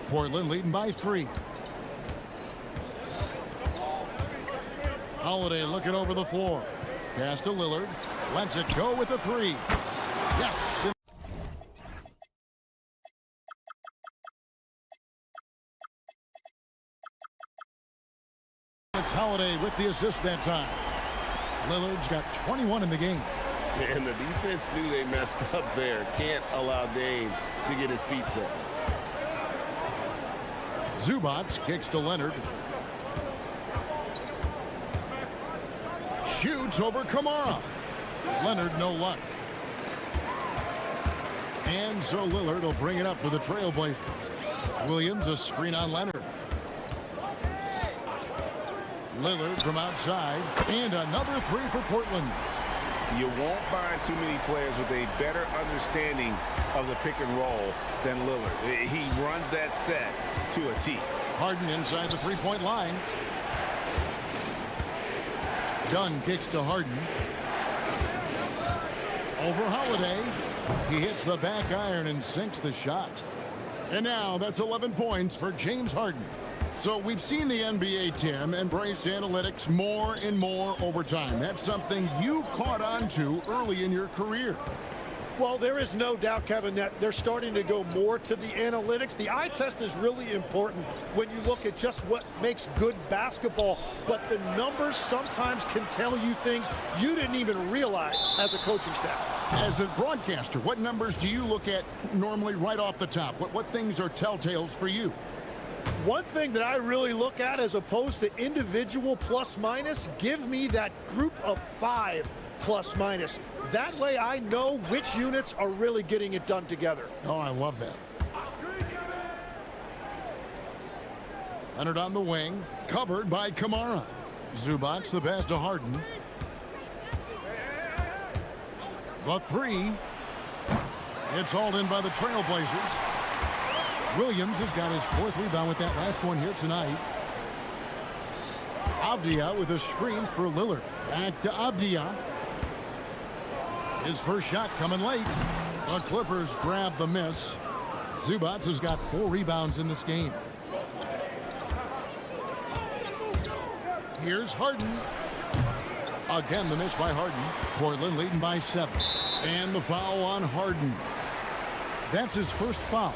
Portland leading by 3. Holiday looking over the floor. Pass to Lillard. Lets it go with the 3. Yes. It's Holiday with the assist that time. Lillard's got 21 in the game. And the defense knew they messed up there. Can't allow Dame to get his feet set. Zubac kicks to Leonard. Shoots over Kamara. Leonard, no luck. And so Lillard will bring it up for the Trailblazers. Williams, a screen on Leonard. Lillard from outside. And another three for Portland. You won't find too many players with a better understanding of the pick and roll than Lillard. He runs that set to a T. Harden inside the three-point line. Dunn kicks to Harden. Over Holiday. He hits the back iron and sinks the shot. And now that's 11 points for James Harden. So we've seen the NBA, Tim, embrace analytics more and more over time. That's something you caught on to early in your career. Well, there is no doubt, Kevin, that they're starting to go more to the analytics. The eye test is really important when you look at just what makes good basketball. But the numbers sometimes can tell you things you didn't even realize as a coaching staff. As a broadcaster, what numbers do you look at normally right off the top? What things are telltales for you? One thing that I really look at as opposed to individual plus minus, give me that group of 5 plus minus. That way I know which units are really getting it done together. Oh, I love that. Leonard on the wing, covered by Kamara. Zubac the pass to Harden. The three. It's hauled in by the Trailblazers. Williams has got his 4th rebound with that last one here tonight. Avdia with a screen for Lillard. Back to Avdia. His first shot coming late. The Clippers grab the miss. Zubac has got 4 rebounds in this game. Here's Harden. Again, the miss by Harden. Portland leading by 7. And the foul on Harden. That's his first foul.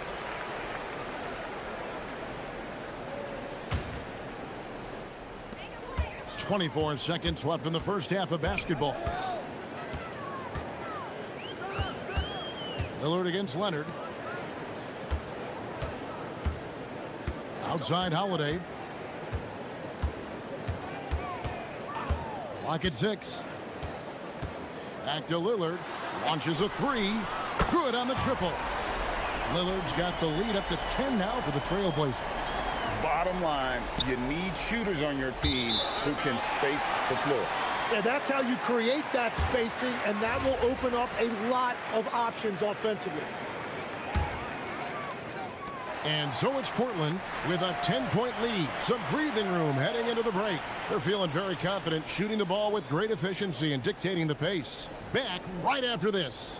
.24 seconds left in the first half of basketball. Lillard against Leonard. Outside Holiday. Clock at 6. Back to Lillard. Launches a 3. Good on the triple. Lillard's got the lead up to 10 now for the Trailblazers. Bottom line, you need shooters on your team who can space the floor. Yeah, that's how you create that spacing, and that will open up a lot of options offensively. And so it's Portland with a 10-point lead. Some breathing room heading into the break. They're feeling very confident, shooting the ball with great efficiency and dictating the pace. Back right after this.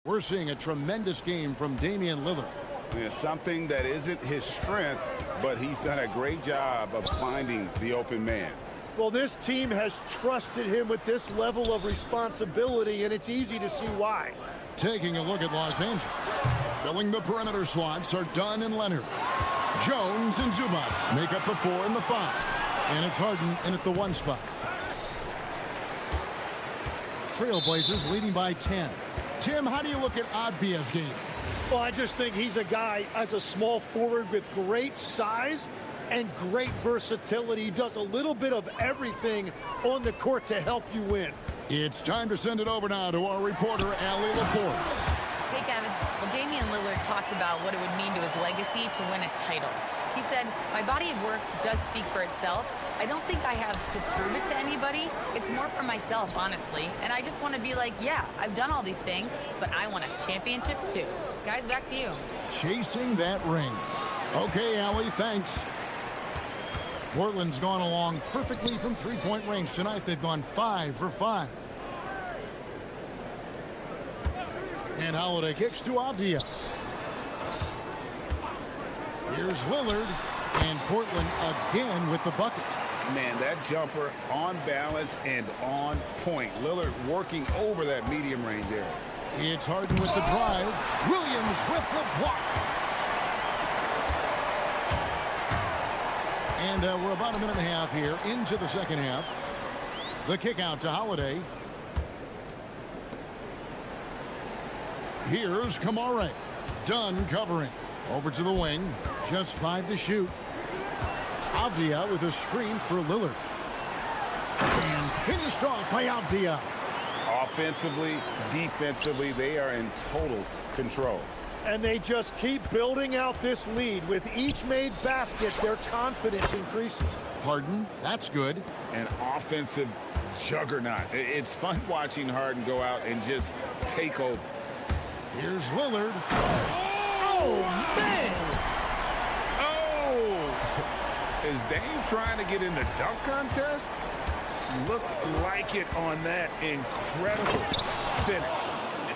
We're seeing a tremendous game from Damian Lillard. It's something that isn't his strength, but he's done a great job of finding the open man. Well, this team has trusted him with this level of responsibility, and it's easy to see why. Taking a look at Los Angeles. Filling the perimeter slots are Dunn and Leonard. Jones and Zubac make up the 4 and the 5. And it's Harden in at the 1 spot. Trailblazers leading by 10. Tim, how do you look at Avdiya's game? Well, I just think he's a guy as a small forward with great size and great versatility. He does a little bit of everything on the court to help you win. It's time to send it over now to our reporter, Allie LaForce. Hey, Kevin. Well, Damian Lillard talked about what it would mean to his legacy to win a title. He said, my body of work does speak for itself. I don't think I have to prove it to anybody. It's more for myself, honestly. And I just want to be like, yeah, I've done all these things, but I want a championship too. Guys, back to you. Chasing that ring. Okay, Allie, thanks. Portland's gone along perfectly from three-point range tonight. They've gone 5 for 5. And Holiday kicks to Avdiya. Here's Lillard, and Portland again with the bucket. Man, that jumper on balance and on point. Lillard working over that medium range area. It's Harden with the drive. Williams with the block. And we're about a minute and a half here into the second half. The kick out to Holiday. Here's Kamare. Dunn covering. Over to the wing. Just 5 to shoot. Avdiya with a screen for Lillard. And finished off by Avdiya. Offensively, defensively, they are in total control. And they just keep building out this lead. With each made basket, their confidence increases. Harden, that's good. An offensive juggernaut. It's fun watching Harden go out and just take over. Here's Lillard. Oh, man! Oh! Is Dame trying to get in the dunk contest? Looked like it on that incredible finish.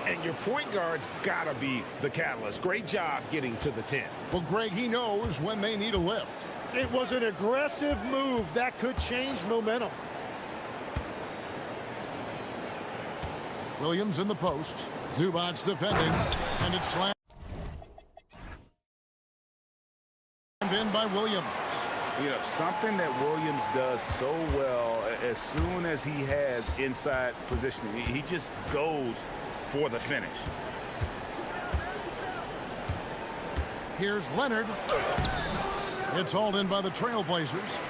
And your point guard's got to be the catalyst. Great job getting to the 10. Well, Greg, he knows when they need a lift. It was an aggressive move that could change momentum. Williams in the post. Zubac's defending, and it's slammed in by Williams. You know, something that Williams does so well as soon as he has inside positioning, he just goes for the finish. Here's Leonard. It's hauled in by the Trailblazers.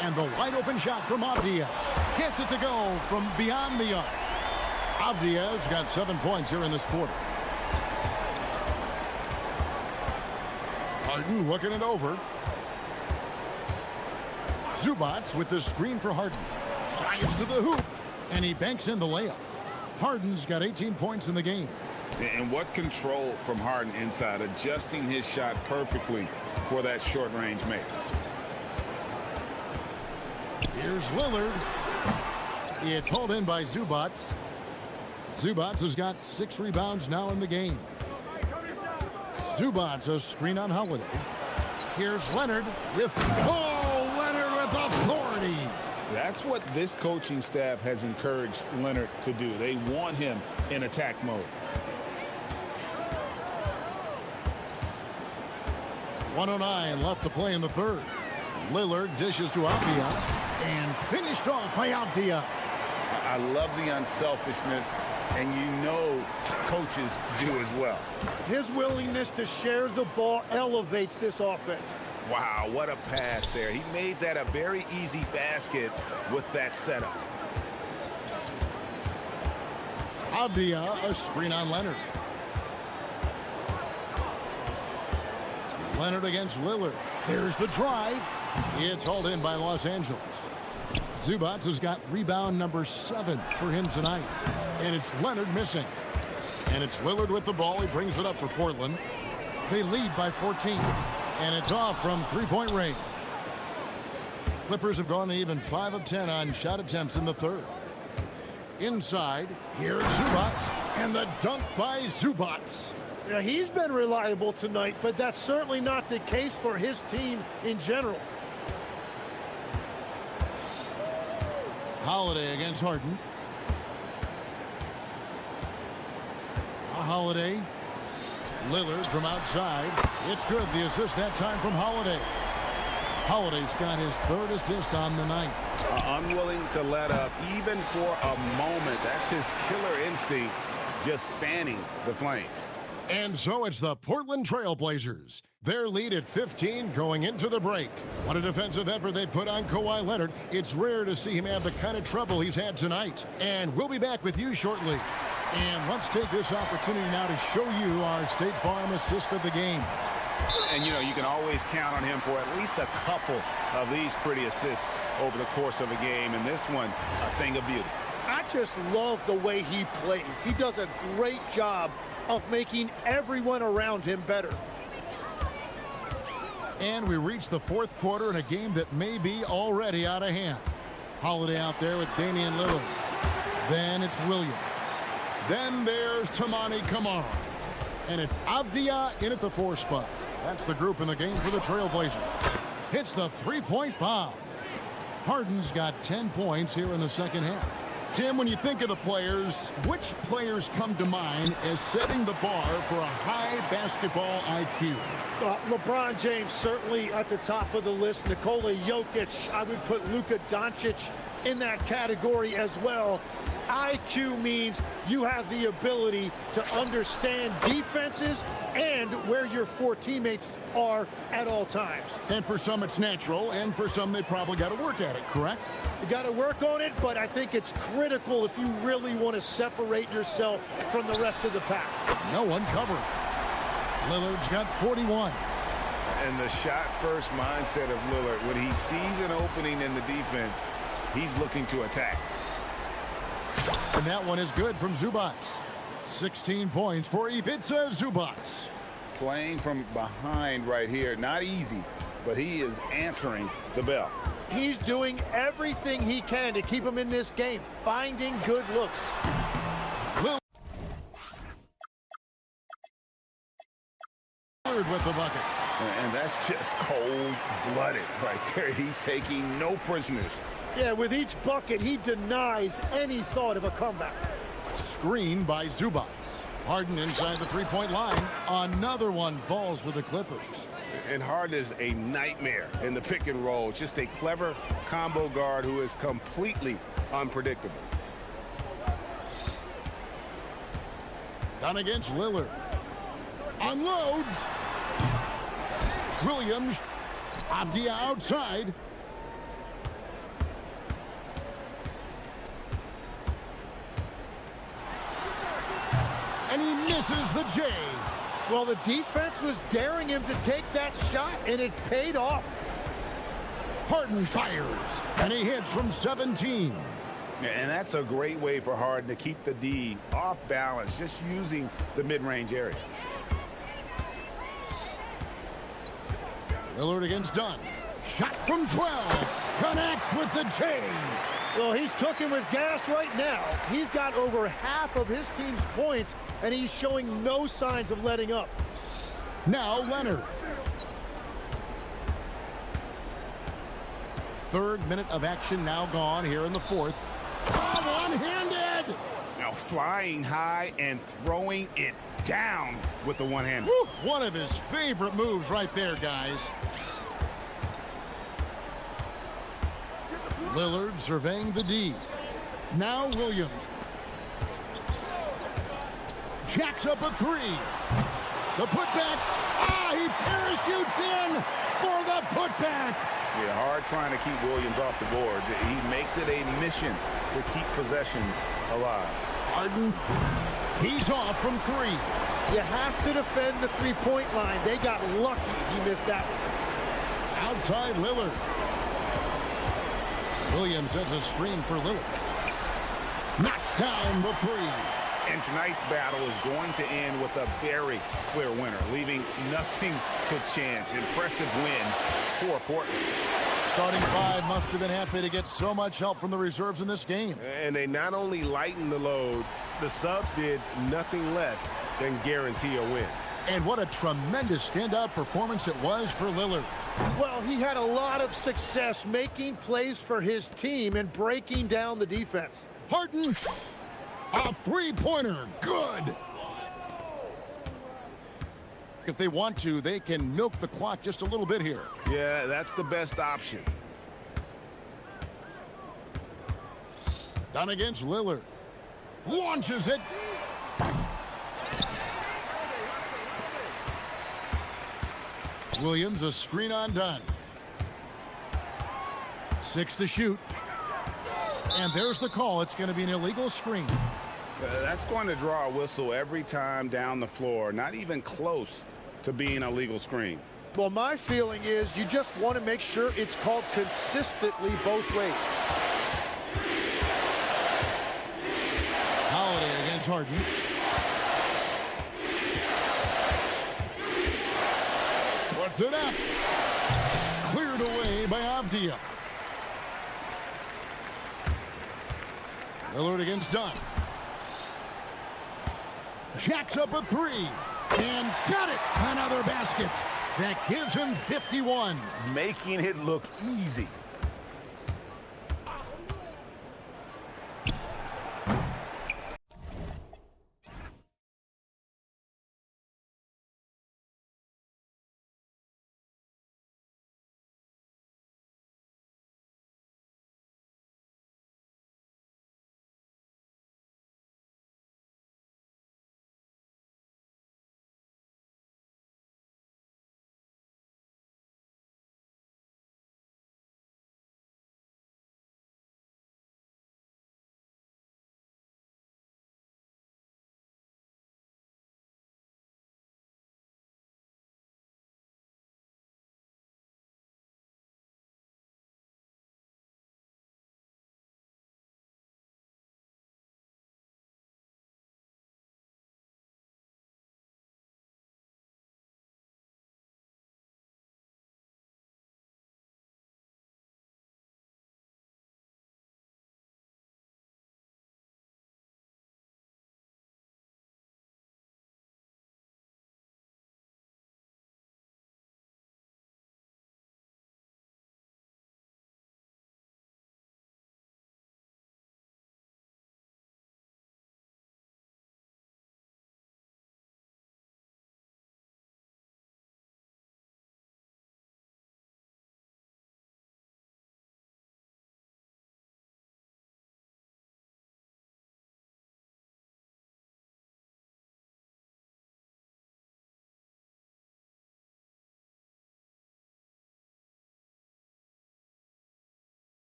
And the wide open shot from Avdiya. Gets it to go from beyond the arc. Avdiya's got 7 points here in this quarter. Harden looking it over. Zubac with the screen for Harden. Drives to the hoop, and he banks in the layup. Harden's got 18 points in the game. And what control from Harden inside, adjusting his shot perfectly for that short-range make. Here's Lillard. It's hauled in by Zubac. Zubac has got 6 rebounds now in the game. Zubac a screen on Holiday. Here's Leonard with Leonard with authority. That's what this coaching staff has encouraged Leonard to do. They want him in attack mode. 1:09 left to play in the third. Lillard dishes to Avdiya and finished off by Avdiya. I love the unselfishness, and you know coaches do as well. His willingness to share the ball elevates this offense. Wow, what a pass there. He made that a very easy basket with that setup. Avdiya a screen on Leonard. Leonard against Lillard. There's the drive. It's hauled in by Los Angeles. Zubac has got rebound number 7 for him tonight. And it's Leonard missing. And it's Lillard with the ball. He brings it up for Portland. They lead by 14. And it's off from three-point range. Clippers have gone to even 5 of 10 on shot attempts in the third. Inside, here's Zubac. And the dunk by Zubac. Yeah, he's been reliable tonight, but that's certainly not the case for his team in general. Holiday against Harden. Holiday. Lillard from outside. It's good. The assist that time from Holiday. Holiday's got his 3rd assist on the night. Unwilling to let up even for a moment. That's his killer instinct, just fanning the flame. And so it's the Portland Trail Blazers. Their lead at 15 going into the break. What a defensive effort they put on Kawhi Leonard. It's rare to see him have the kind of trouble he's had tonight. And we'll be back with you shortly. And let's take this opportunity now to show you our State Farm assist of the game. And, you know, you can always count on him for at least a couple of these pretty assists over the course of a game. And this one, a thing of beauty. I just love the way he plays. He does a great job of making everyone around him better. And we reach the fourth quarter in a game that may be already out of hand. Holiday out there with Damian Lillard. Then it's Williams. Then there's Tamani Kamara. And it's Avdia in at the 4 spot. That's the group in the game for the Trailblazers. Hits the three-point bomb. Harden's got 10 points here in the second half. Tim, when you think of the players, which players come to mind as setting the bar for a high basketball IQ? LeBron James certainly at the top of the list. Nikola Jokic, I would put Luka Doncic in that category as well. IQ means you have the ability to understand defenses and where your 4 teammates are at all times. And for some it's natural, and for some they probably got to work at it, correct? You got to work on it, but I think it's critical if you really want to separate yourself from the rest of the pack. No one covering. Lillard's got 41. And the shot-first mindset of Lillard, when he sees an opening in the defense, he's looking to attack. And that one is good from Zubac. 16 points for Ivica Zubac. Playing from behind right here, not easy, but he is answering the bell. He's doing everything he can to keep him in this game, finding good looks. Lillard with the bucket. And that's just cold-blooded right there. He's taking no prisoners. Yeah, with each bucket, he denies any thought of a comeback. Screen by Zubac. Harden inside the three-point line. Another one falls for the Clippers. And Harden is a nightmare in the pick and roll. Just a clever combo guard who is completely unpredictable. Down against Lillard. Unloads. Williams. Avdia outside. And he misses the J. Well, the defense was daring him to take that shot, and it paid off. Harden fires, and he hits from 17. And that's a great way for Harden to keep the D off balance, just using the mid-range area. Lillard against Dunn. Shot from 12. Connects with the J. Well, he's cooking with gas right now. He's got over half of his team's points, and he's showing no signs of letting up. Now Leonard. Third minute of action now gone here in the fourth. One-handed! Now flying high and throwing it down with the one-hander. One of his favorite moves right there, guys. Lillard surveying the D. Now Williams. Jacks up a 3. The putback. He parachutes in for the putback. Yeah, hard trying to keep Williams off the boards. He makes it a mission to keep possessions alive. Harden, he's off from 3. You have to defend the three-point line. They got lucky he missed that one. Outside Lillard. Williams has a screen for Lillard. Knocks down the 3. And tonight's battle is going to end with a very clear winner, leaving nothing to chance. Impressive win for Portland. Starting 5 must have been happy to get so much help from the reserves in this game. And they not only lightened the load, the subs did nothing less than guarantee a win. And what a tremendous standout performance it was for Lillard. Well, he had a lot of success making plays for his team and breaking down the defense. Harden, a three-pointer, good. If they want to, they can milk the clock just a little bit here. Yeah, that's the best option. Done against Lillard. Launches it. Williams, a screen on Dunn. 6 to shoot. And there's the call. It's going to be an illegal screen. That's going to draw a whistle every time down the floor. Not even close to being a legal screen. Well, my feeling is you just want to make sure it's called consistently both ways. Holiday against Harden. Puts it up. Cleared away by Avdia. Lillard against Dunn. Jacks up a 3. And got it. Another basket. That gives him 51. Making it look easy.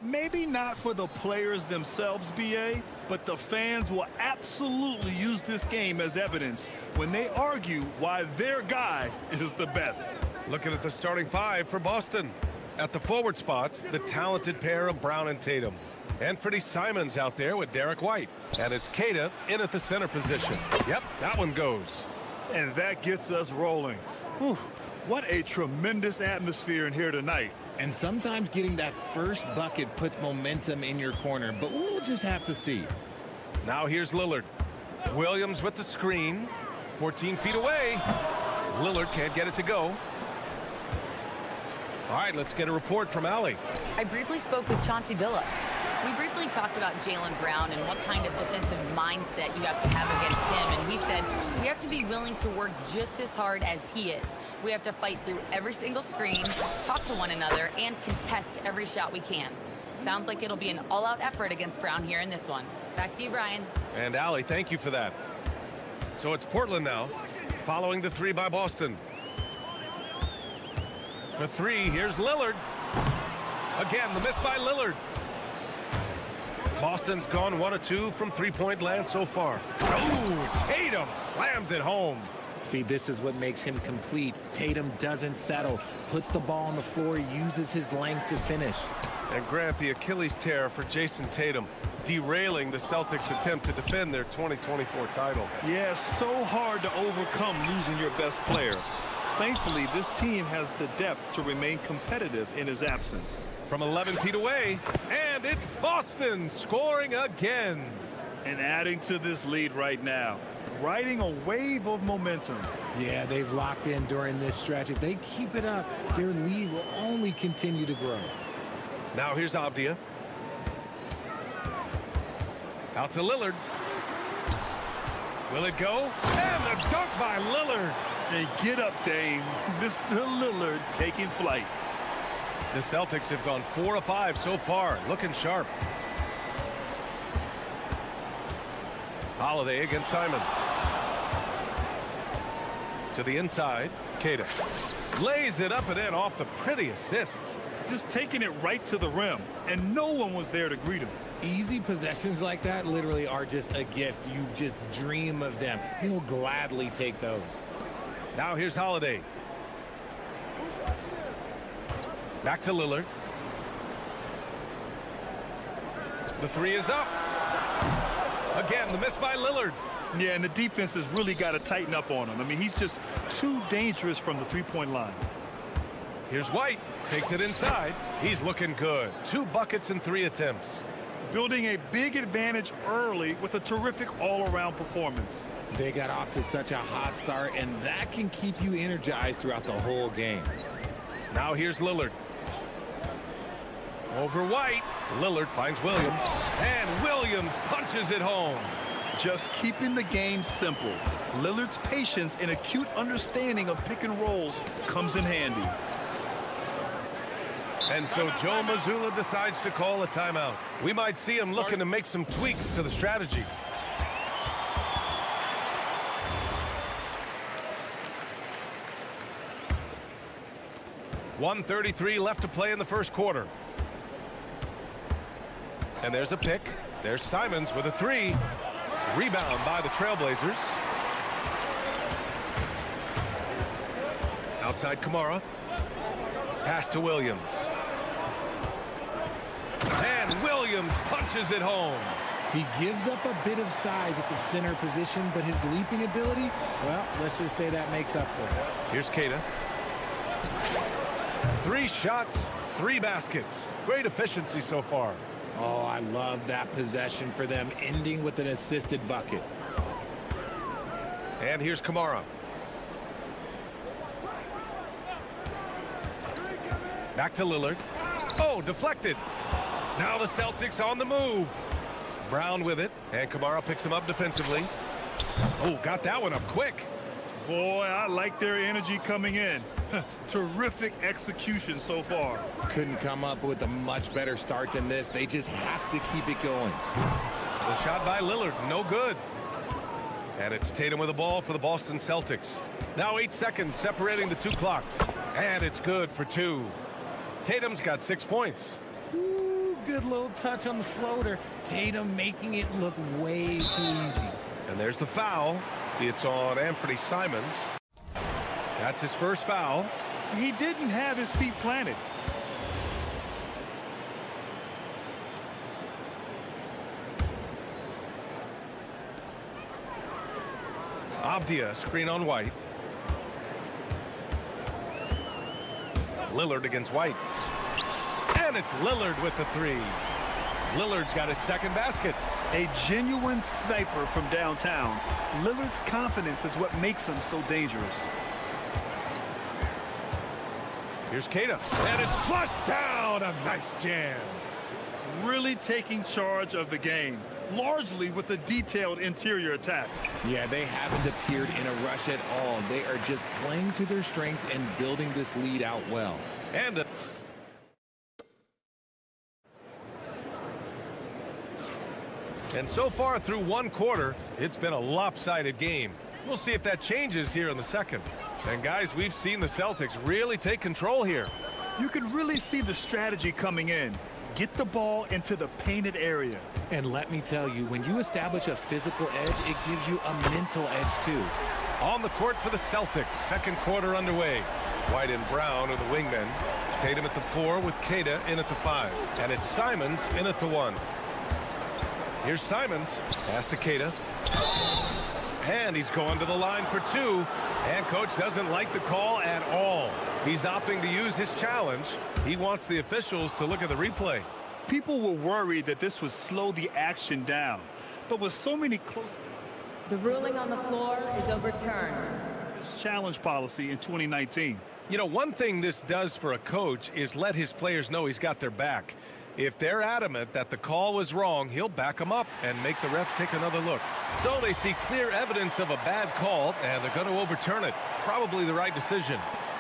Maybe not for the players themselves, BA, but the fans will absolutely use this game as evidence when they argue why their guy is the best. Looking at the starting five for Boston. At the forward spots, the talented pair of Brown and Tatum. Anthony Simons out there with Derek White. And it's Keita in at the center position. Yep, that one goes. And that gets us rolling. Whew, what a tremendous atmosphere in here tonight. And sometimes getting that first bucket puts momentum in your corner, but we'll just have to see. Now here's Lillard. Williams with the screen. 14 feet away. Lillard can't get it to go. All right, let's get a report from Allie. I briefly spoke with Chauncey Billups. We briefly talked about Jaylen Brown and what kind of defensive mindset you have to have against him, and he said we have to be willing to work just as hard as he is. We have to fight through every single screen, talk to one another, and contest every shot we can. Sounds like it'll be an all-out effort against Brown here in this one. Back to you, Brian. And Allie, thank you for that. So it's Portland now, following the three by Boston. For three, here's Lillard. Again, the miss by Lillard. Boston's gone 1 of 2 from three-point land so far. Oh, Tatum slams it home. See, this is what makes him complete. Tatum doesn't settle, puts the ball on the floor, uses his length to finish. And Grant, the Achilles tear for Jason Tatum, derailing the Celtics' attempt to defend their 2024 title. Yeah, so hard to overcome losing your best player. Thankfully, this team has the depth to remain competitive in his absence. From 11 feet away, and it's Boston scoring again. And adding to this lead right now, riding a wave of momentum. Yeah, they've locked in during this stretch. If they keep it up, their lead will only continue to grow. Now here's Avdia. Out to Lillard. Will it go? And the dunk by Lillard. And get up, Dame. Mr. Lillard taking flight. The Celtics have gone 4 of 5 so far, looking sharp. Holiday against Simons. To the inside, Keita. Lays it up and in off the pretty assist. Just taking it right to the rim, and no one was there to greet him. Easy possessions like that literally are just a gift. You just dream of them. He'll gladly take those. Now here's Holiday. Back to Lillard. The three is up. Again, the miss by Lillard. Yeah, and the defense has really got to tighten up on him. I mean, he's just too dangerous from the three-point line. Here's White. Takes it inside. He's looking good. 2 buckets in 3 attempts. Building a big advantage early with a terrific all-around performance. They got off to such a hot start, and that can keep you energized throughout the whole game. Now here's Lillard. Over White. Lillard finds Williams. And Williams punches it home. Just keeping the game simple. Lillard's patience and acute understanding of pick and rolls comes in handy. And so Joe Mazzulla decides to call a timeout. We might see him looking to make some tweaks to the strategy. .133 left to play in the first quarter. And there's a pick. There's Simons with a 3. Rebound by the Trailblazers. Outside Kamara. Pass to Williams. And Williams punches it home. He gives up a bit of size at the center position, but his leaping ability, well, let's just say that makes up for it. Here's Keita. 3 shots, 3 baskets. Great efficiency so far. Oh, I love that possession for them, ending with an assisted bucket. And here's Kamara. Back to Lillard. Oh, deflected. Now the Celtics on the move. Brown with it, and Kamara picks him up defensively. Oh, got that one up quick. Boy, I like their energy coming in. Terrific execution so far. Couldn't come up with a much better start than this. They just have to keep it going. The shot by Lillard, no good. And it's Tatum with the ball for the Boston Celtics. Now 8 seconds separating the 2 clocks. And it's good for 2. Tatum's got 6 points. Ooh, Good little touch on the floater. Tatum making it look way too easy. And there's the foul. It's on Anthony Simons. That's his first foul. He didn't have his feet planted. Avdia, screen on White. Lillard against White. And it's Lillard with the three. Lillard's got his second basket. A genuine sniper from downtown. Lillard's confidence is what makes him so dangerous. Here's Keita. And it's flushed down. A nice jam. Really taking charge of the game, largely with a detailed interior attack. Yeah, they haven't appeared in a rush at all. They are just playing to their strengths and building this lead out well. And so far through one quarter, it's been a lopsided game. We'll see if that changes here in the second. And guys, we've seen the Celtics really take control here. You can really see the strategy coming in. Get the ball into the painted area. And let me tell you, when you establish a physical edge, it gives you a mental edge too. On the court for the Celtics, second quarter underway. White and Brown are the wingmen. Tatum at the 4 with Keita in at the 5. And it's Simons in at the 1. Here's Simons. Pass to Keita. And he's going to the line for 2. And coach doesn't like the call at all. He's opting to use his challenge. He wants the officials to look at the replay. People were worried that this would slow the action down. But with so many close... The ruling on the floor is overturned. Challenge policy in 2019. You know, one thing this does for a coach is let his players know he's got their back. If they're adamant that the call was wrong, he'll back them up and make the refs take another look. So they see clear evidence of a bad call, and they're going to overturn it. Probably the right decision.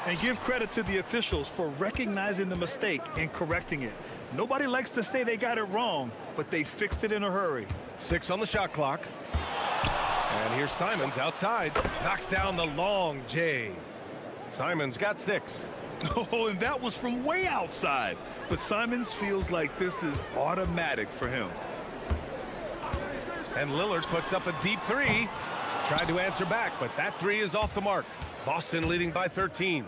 And give credit to the officials for recognizing the mistake and correcting it. Nobody likes to say they got it wrong, but they fixed it in a hurry. 6 on the shot clock. And here's Simons outside. Knocks down the long J. Simons got 6. Oh, and that was from way outside. But Simons feels like this is automatic for him. And Lillard puts up a deep 3. Tried to answer back, but that 3 is off the mark. Boston leading by 13.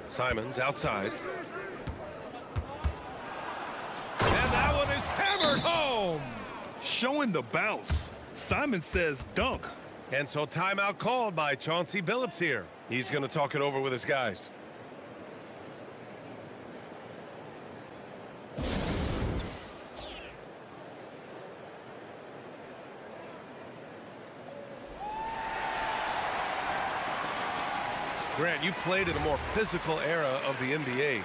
Simons outside. And that one is hammered home. Showing the bounce. Simons says dunk. And so timeout called by Chauncey Billups here. He's going to talk it over with his guys. Grant, you played in a more physical era of the NBA.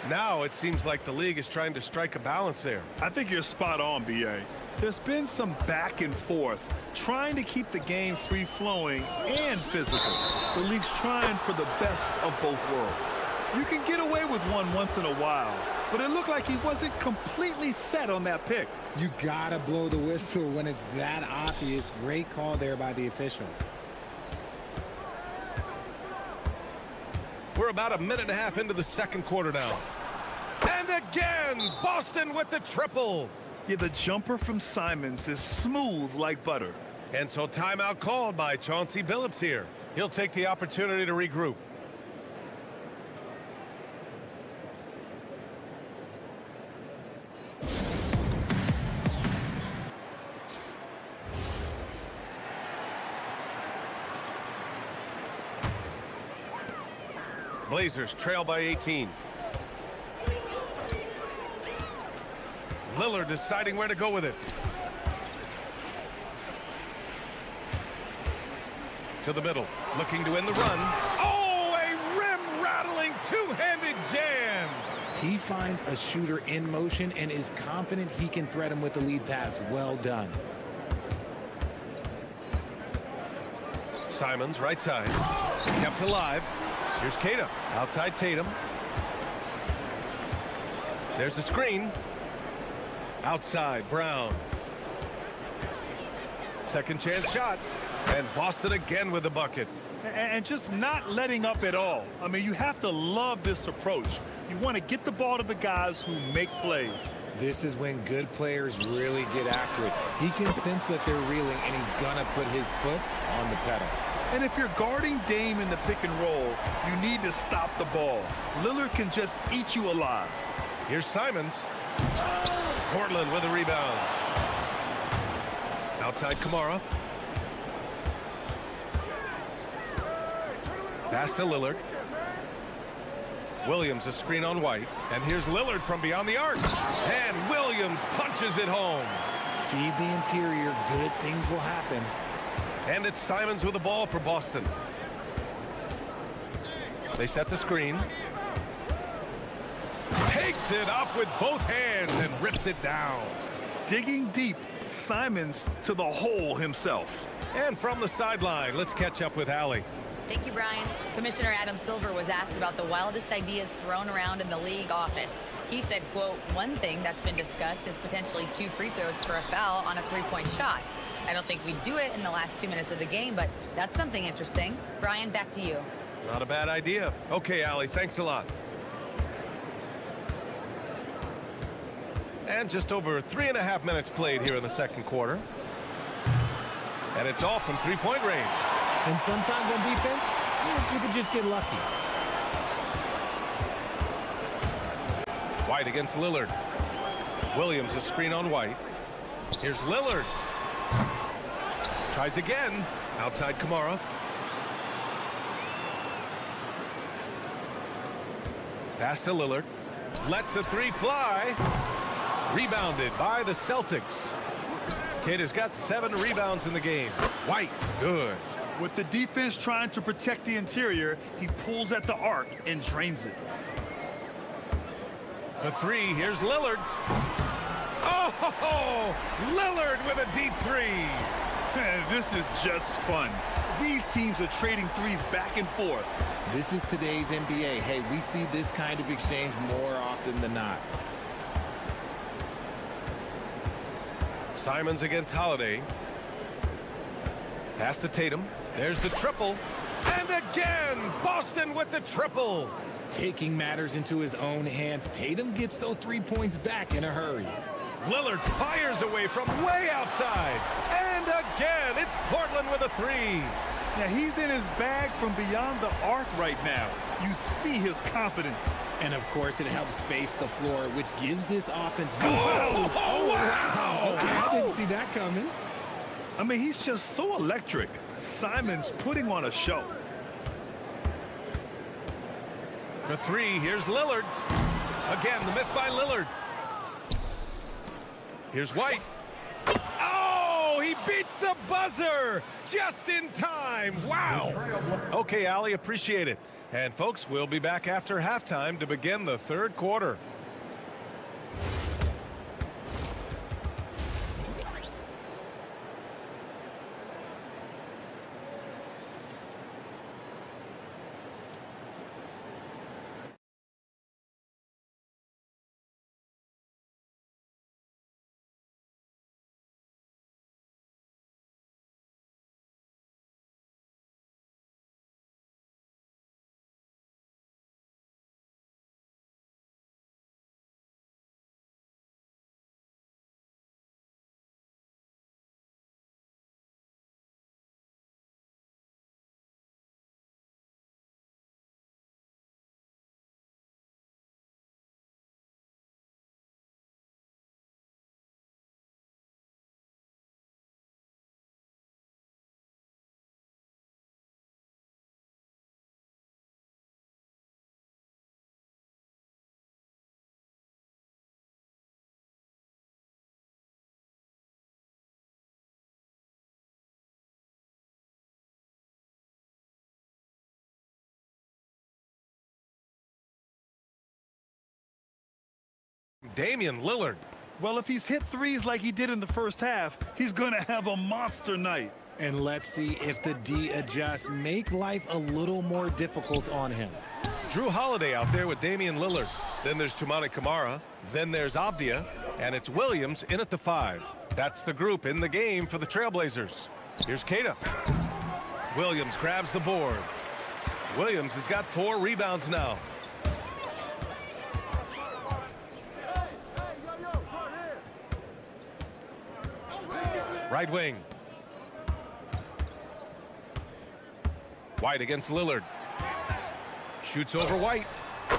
Now it seems like the league is trying to strike a balance there. I think you're spot on, B.A. There's been some back and forth, trying to keep the game free-flowing and physical. The league's trying for the best of both worlds. You can get away with one once in a while, but it looked like he wasn't completely set on that pick. You gotta blow the whistle when it's that obvious. Great call there by the official. We're about a minute and a half into the second quarter now. And again, Boston with the triple. Yeah, the jumper from Simons is smooth like butter. And so timeout called by Chauncey Billups here. He'll take the opportunity to regroup. Blazers trail by 18. Lillard deciding where to go with it. To the middle, looking to end the run. Oh, a rim-rattling two-handed jam. He finds a shooter in motion and is confident he can thread him with the lead pass. Well done. Simons, right side. Kept alive. Here's Keita. Outside Tatum. There's the screen. Outside, Brown. Second chance shot. And Boston again with the bucket. And just not letting up at all. I mean, you have to love this approach. You want to get the ball to the guys who make plays. This is when good players really get after it. He can sense that they're reeling, and he's going to put his foot on the pedal. And if you're guarding Dame in the pick and roll, you need to stop the ball. Lillard can just eat you alive. Here's Simons. Portland with a rebound. Outside Kamara. Pass to Lillard. Williams a screen on White. And here's Lillard from beyond the arc. And Williams punches it home. Feed the interior. Good things will happen. And it's Simons with the ball for Boston. They set the screen. Takes it up with both hands and rips it down. Digging deep, Simons to the hole himself. And from the sideline, let's catch up with Allie. Thank you, Brian. Commissioner Adam Silver was asked about the wildest ideas thrown around in the league office. He said, quote, one thing that's been discussed is potentially 2 free throws for a foul on a 3-point shot. I don't think we'd do it in the last 2 minutes of the game, but that's something interesting. Brian, back to you. Not a bad idea. Okay, Allie, thanks a lot. And just over 3.5 minutes played here in the second quarter. And it's all from 3-point range. And sometimes on defense, you can just get lucky. White against Lillard. Williams a screen on White. Here's Lillard. Tries again. Outside Kamara. Pass to Lillard. Lets the 3 fly. Rebounded by the Celtics. Kid has got 7 rebounds in the game. White, good. With the defense trying to protect the interior, he pulls at the arc and drains it. For 3, here's Lillard. Oh, Lillard with a deep 3. This is just fun. These teams are trading threes back and forth. This is today's NBA. Hey, we see this kind of exchange more often than not. Simons against Holiday. Pass to Tatum. There's the triple. And again, Boston with the triple. Taking matters into his own hands. Tatum gets those 3 points back in a hurry. Lillard fires away from way outside. And again, it's Portland with a 3. Yeah, he's in his bag from beyond the arc right now. You see his confidence. And, of course, it helps space the floor, which gives this offense... Oh, wow! Okay, I didn't see that coming. I mean, he's just so electric. Simons putting on a show. For 3, here's Lillard. Again, the miss by Lillard. Here's White. Oh, he beats the buzzer just in time. Wow. Okay, Allie, appreciate it. And, folks, we'll be back after halftime to begin the third quarter. Damian Lillard. Well, if he's hit threes like he did in the first half, he's going to have a monster night. And let's see if the D adjusts, make life a little more difficult on him. Drew Holiday out there with Damian Lillard. Then there's Toumani Camara. Then there's Avdia. And it's Williams in at the 5. That's the group in the game for the Trailblazers. Here's Kata. Williams grabs the board. Williams has got 4 rebounds now. Right wing. White against Lillard. Shoots over White.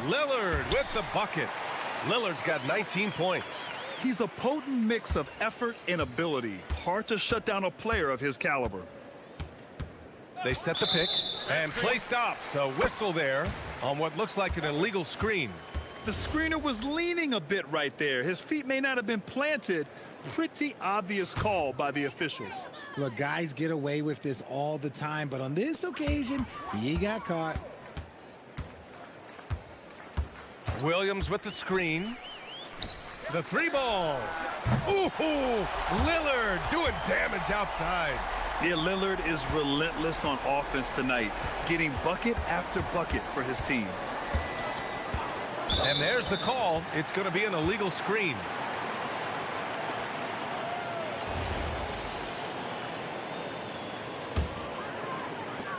Lillard with the bucket. Lillard's got 19 points. He's a potent mix of effort and ability. Hard to shut down a player of his caliber. They set the pick, and play stops. A whistle there on what looks like an illegal screen. The screener was leaning a bit right there. His feet may not have been planted. Pretty obvious call by the officials. Look, guys get away with this all the time, but on this occasion, he got caught. Williams with the screen. The 3 ball. Ooh, Lillard doing damage outside. Yeah, Lillard is relentless on offense tonight, getting bucket after bucket for his team. And there's the call. It's going to be an illegal screen.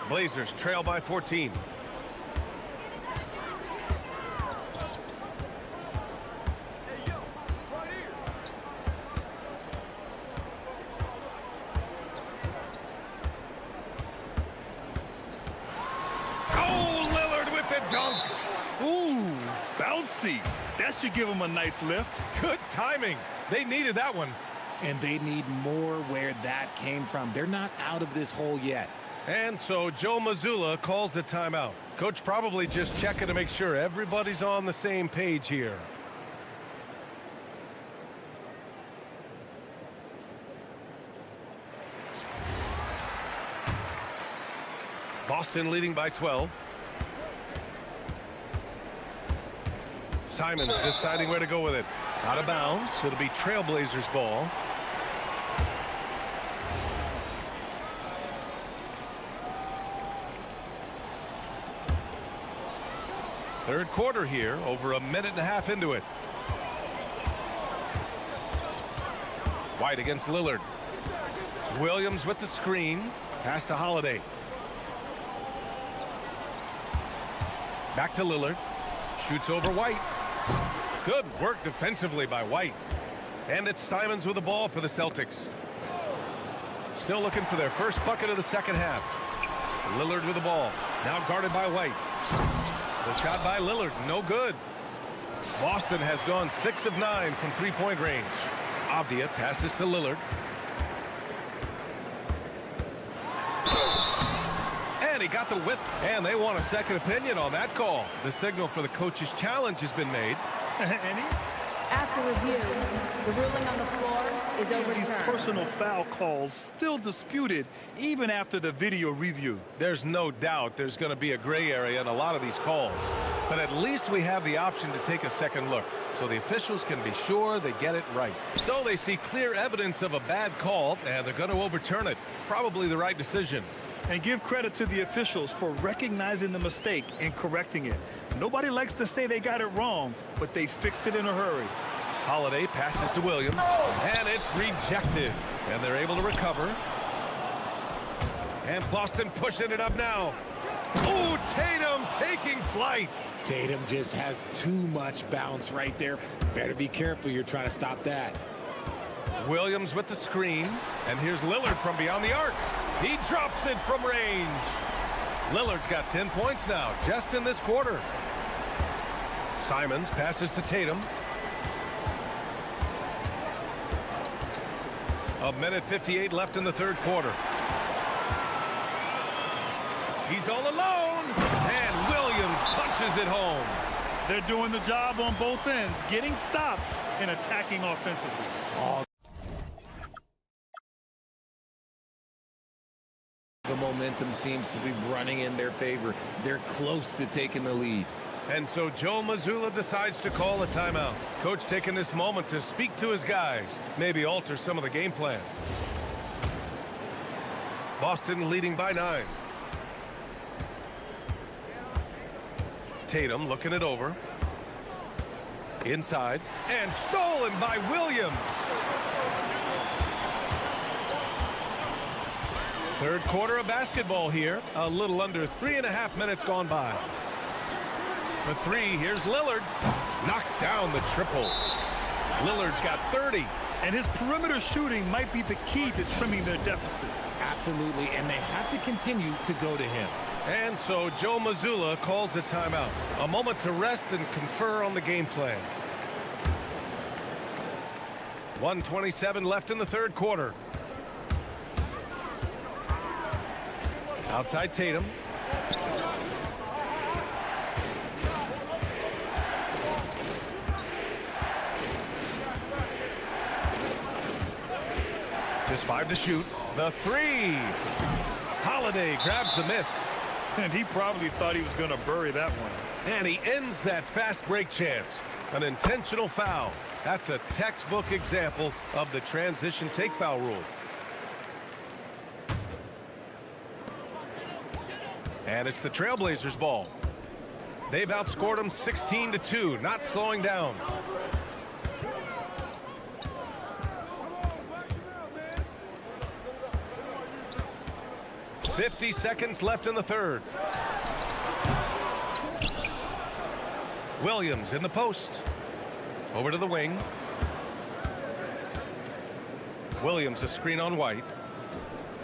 Blazers trail by 14. That should give him a nice lift. Good timing. They needed that one. And they need more where that came from. They're not out of this hole yet. And so Joe Mazzulla calls the timeout. Coach probably just checking to make sure everybody's on the same page here. Boston leading by 12. Simons deciding where to go with it. Out of bounds. It'll be Trailblazers ball. Third quarter here, over a minute and a half into it. White against Lillard. Williams with the screen. Pass to Holiday. Back to Lillard. Shoots over White. Good work defensively by White. And it's Simons with the ball for the Celtics. Still looking for their first bucket of the second half. Lillard with the ball. Now guarded by White. The shot by Lillard, no good. Boston has gone 6 of 9 from three-point range. Avdia passes to Lillard. And he got the whip. And they want a second opinion on that call. The signal for the coach's challenge has been made. After review, the ruling on the floor is overturned. These personal foul calls still disputed even after the video review. There's no doubt there's going to be a gray area in a lot of these calls. But at least we have the option to take a second look, so the officials can be sure they get it right. So they see clear evidence of a bad call, and they're going to overturn it. Probably the right decision. And give credit to the officials for recognizing the mistake and correcting it. Nobody likes to say they got it wrong, but they fixed it in a hurry. Holiday passes to Williams, and it's rejected. And they're able to recover. And Boston pushing it up now. Ooh, Tatum taking flight. Tatum just has too much bounce right there. Better be careful. You're trying to stop that. Williams with the screen. And here's Lillard from beyond the arc. He drops it from range. Lillard's got 10 points now, just in this quarter. Simons passes to Tatum. A minute 58 left in the third quarter. He's all alone, and Williams punches it home. They're doing the job on both ends, getting stops and attacking offensively. The momentum seems to be running in their favor. They're close to taking the lead. And so Joe Mazzulla decides to call a timeout. Coach taking this moment to speak to his guys, maybe alter some of the game plan. Boston leading by 9. Tatum looking it over. Inside, and stolen by Williams. Third quarter of basketball here. A little under 3.5 minutes gone by. For three, here's Lillard. Knocks down the triple. Lillard's got 30. And his perimeter shooting might be the key to trimming their deficit. Absolutely, and they have to continue to go to him. And so Joe Mazzulla calls the timeout. A moment to rest and confer on the game plan. 1:27 left in the third quarter. Outside Tatum. Just 5 to shoot. The three. Holiday grabs the miss. And he probably thought he was going to bury that one. And he ends that fast break chance. An intentional foul. That's a textbook example of the transition take foul rule. And it's the Trailblazers' ball. They've outscored them 16-2, not slowing down. .50 seconds left in the third. Williams in the post. Over to the wing. Williams a screen on White.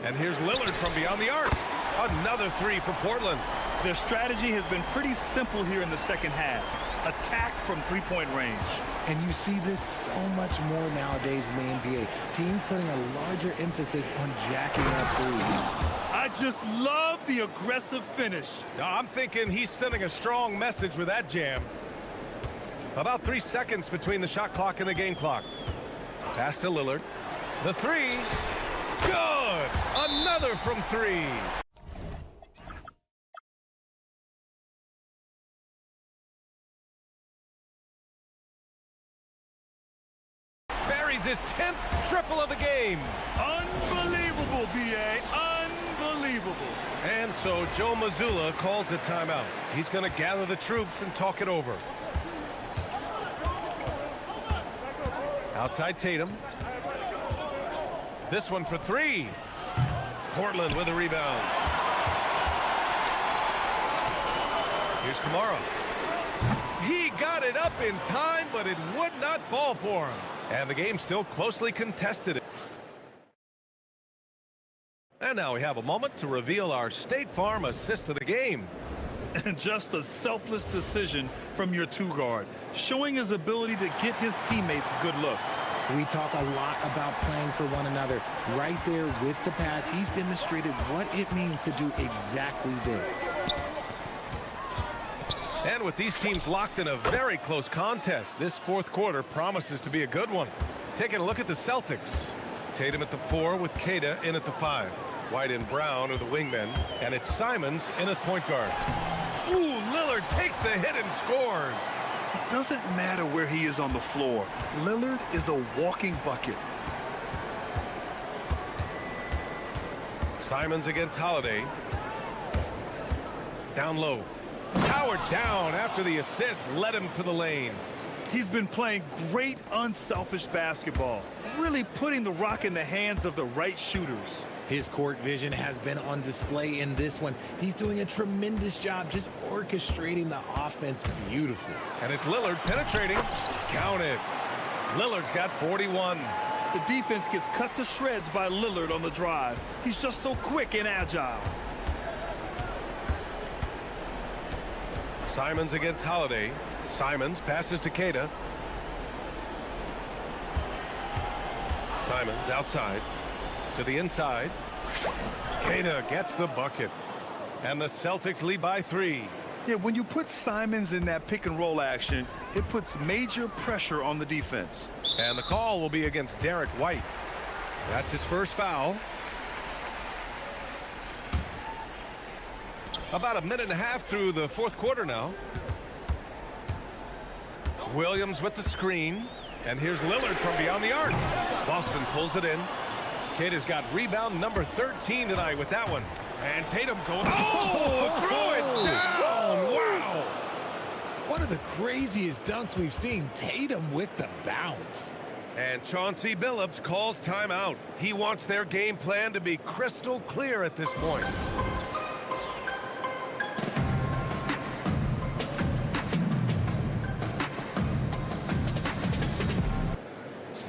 And here's Lillard from beyond the arc. Another three for Portland. Their strategy has been pretty simple here in the second half. Attack from three-point range. And you see this so much more nowadays in the NBA. Teams putting a larger emphasis on jacking up threes. I just love the aggressive finish. I'm thinking he's sending a strong message with that jam. About 3 seconds between the shot clock and the game clock. Pass to Lillard. The three. Good. Another from three. Buries his 10th triple of the game. Unbelievable, B.A. Unbelievable. And so Joe Mazzulla calls the timeout. He's going to gather the troops and talk it over. Outside Tatum. This one for three. Portland with a rebound. Here's Kamara. He got it up in time, but it would not fall for him. And the game still closely contested. And now we have a moment to reveal our State Farm assist of the game. And just a selfless decision from your two-guard, showing his ability to get his teammates good looks. We talk a lot about playing for one another. Right there with the pass, he's demonstrated what it means to do exactly this. And with these teams locked in a very close contest, this fourth quarter promises to be a good one. Taking a look at the Celtics. Tatum at the 4 with Queta in at the 5. White and Brown are the wingmen, and it's Simons in at point guard. Ooh, Lillard takes the hit and scores. It doesn't matter where he is on the floor. Lillard is a walking bucket. Simons against Holiday. Down low. Powered down after the assist led him to the lane. He's been playing great unselfish basketball, really putting the rock in the hands of the right shooters. His court vision has been on display in this one. He's doing a tremendous job just orchestrating the offense beautiful. And it's Lillard penetrating. Count it. Lillard's got 41. The defense gets cut to shreds by Lillard on the drive. He's just so quick and agile. Simons against Holiday. Simons passes to Queta. Simons outside to the inside. Queta gets the bucket. And the Celtics lead by 3. Yeah, when you put Simons in that pick and roll action, it puts major pressure on the defense. And the call will be against Derek White. That's his first foul. About a minute and a half through the fourth quarter now. Williams with the screen. And here's Lillard from beyond the arc. Boston pulls it in. Queta's got rebound number 13 tonight with that one. And Tatum goes, throw it down. Wow. One of the craziest dunks we've seen. Tatum with the bounce. And Chauncey Billups calls timeout. He wants their game plan to be crystal clear at this point.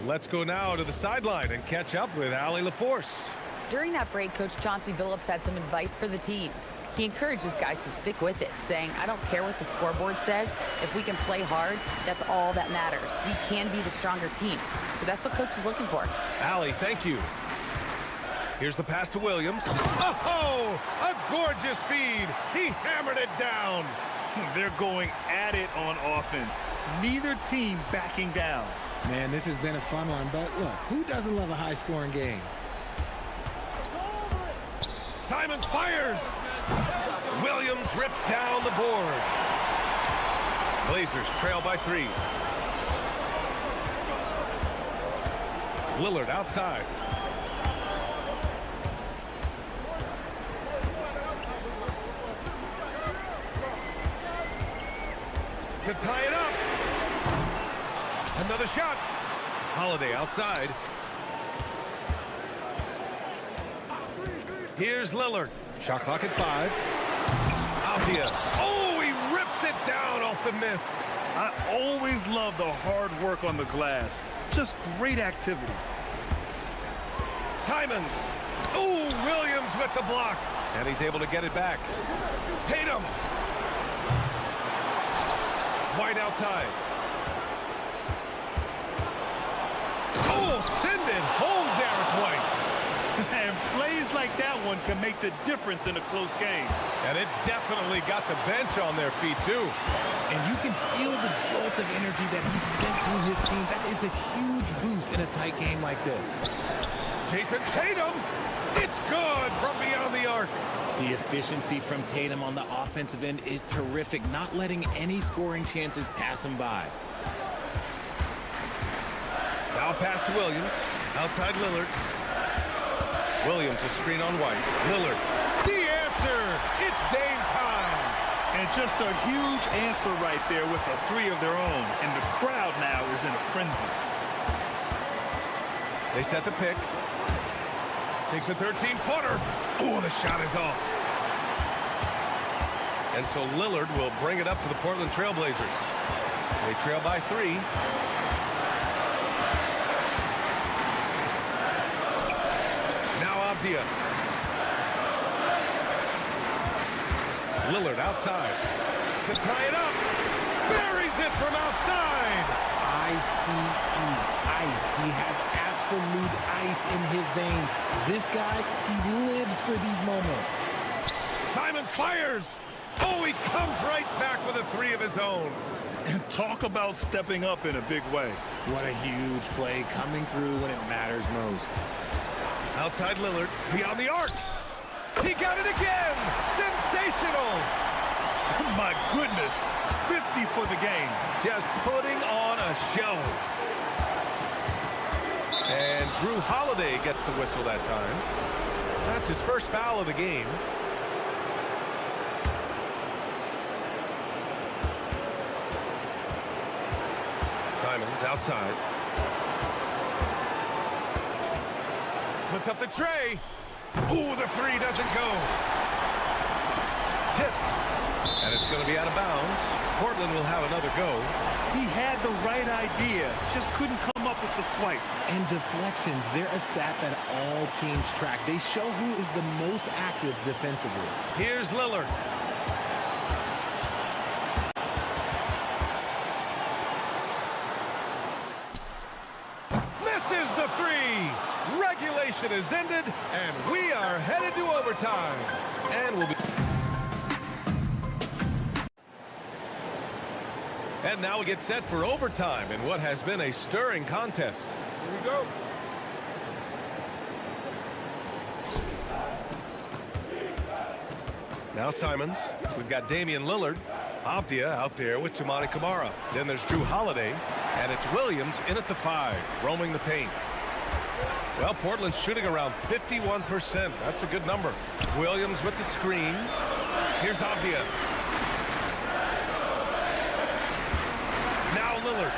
Let's go now to the sideline and catch up with Allie LaForce. During that break, Coach Chauncey Billups had some advice for the team. He encourages guys to stick with it, saying, I don't care what the scoreboard says. If we can play hard, that's all that matters. We can be the stronger team. So that's what Coach is looking for. Allie, thank you. Here's the pass to Williams. Oh, a gorgeous feed. He hammered it down. They're going at it on offense. Neither team backing down. Man, this has been a fun one, but look, who doesn't love a high-scoring game? Simons fires. Williams rips down the board. Blazers trail by 3. Lillard outside. To tie it up. Another shot. Holiday outside. Here's Lillard. Shot clock at 5. Avdia. Oh, he rips it down off the miss. I always love the hard work on the glass. Just great activity. Simons. Oh, Williams with the block. And he's able to get it back. Tatum. White outside. Oh, send it home, Derek White. And plays like that one can make the difference in a close game. And it definitely got the bench on their feet, too. And you can feel the jolt of energy that he sent through his team. That is a huge boost in a tight game like this. Jason Tatum. It's good from beyond the arc. The efficiency from Tatum on the offensive end is terrific, not letting any scoring chances pass him by. Now pass to Williams. Outside Lillard. Williams a screen on White. Lillard. The answer. It's Dame time. And just a huge answer right there with a 3 of their own. And the crowd now is in a frenzy. They set the pick. Takes a 13-footer. Oh, the shot is off. And so Lillard will bring it up for the Portland Trail Blazers. They trail by 3. Now Avdia. Lillard outside. To tie it up. Buries it from outside. Ice. He has absolute ice in his veins. This guy, he lives for these moments. Simons fires. Oh, he comes right back with a 3 of his own. And talk about stepping up in a big way. What a huge play, coming through when it matters most. Outside Lillard, beyond the arc. He got it again. Sensational. My goodness, 50 for the game. Just putting on a show. And Drew Holiday gets the whistle that time. That's his first foul of the game. Simons outside. Puts up the tray. Ooh, the 3 doesn't go. Tipped. And it's going to be out of bounds. Portland will have another go. He had the right idea, just couldn't come up with the swipe. And deflections, they're a stat that all teams track. They show who is the most active defensively. Here's Lillard. Misses the 3. Regulation is ended, and we are headed to overtime. And we'll be... And now we get set for overtime in what has been a stirring contest. Here we go. Now Simons. We've got Damian Lillard. Avdia out there with Toumani Camara. Then there's Drew Holiday. And it's Williams in at the 5, roaming the paint. Well, Portland's shooting around 51%. That's a good number. Williams with the screen. Here's Avdia. Now Lillard.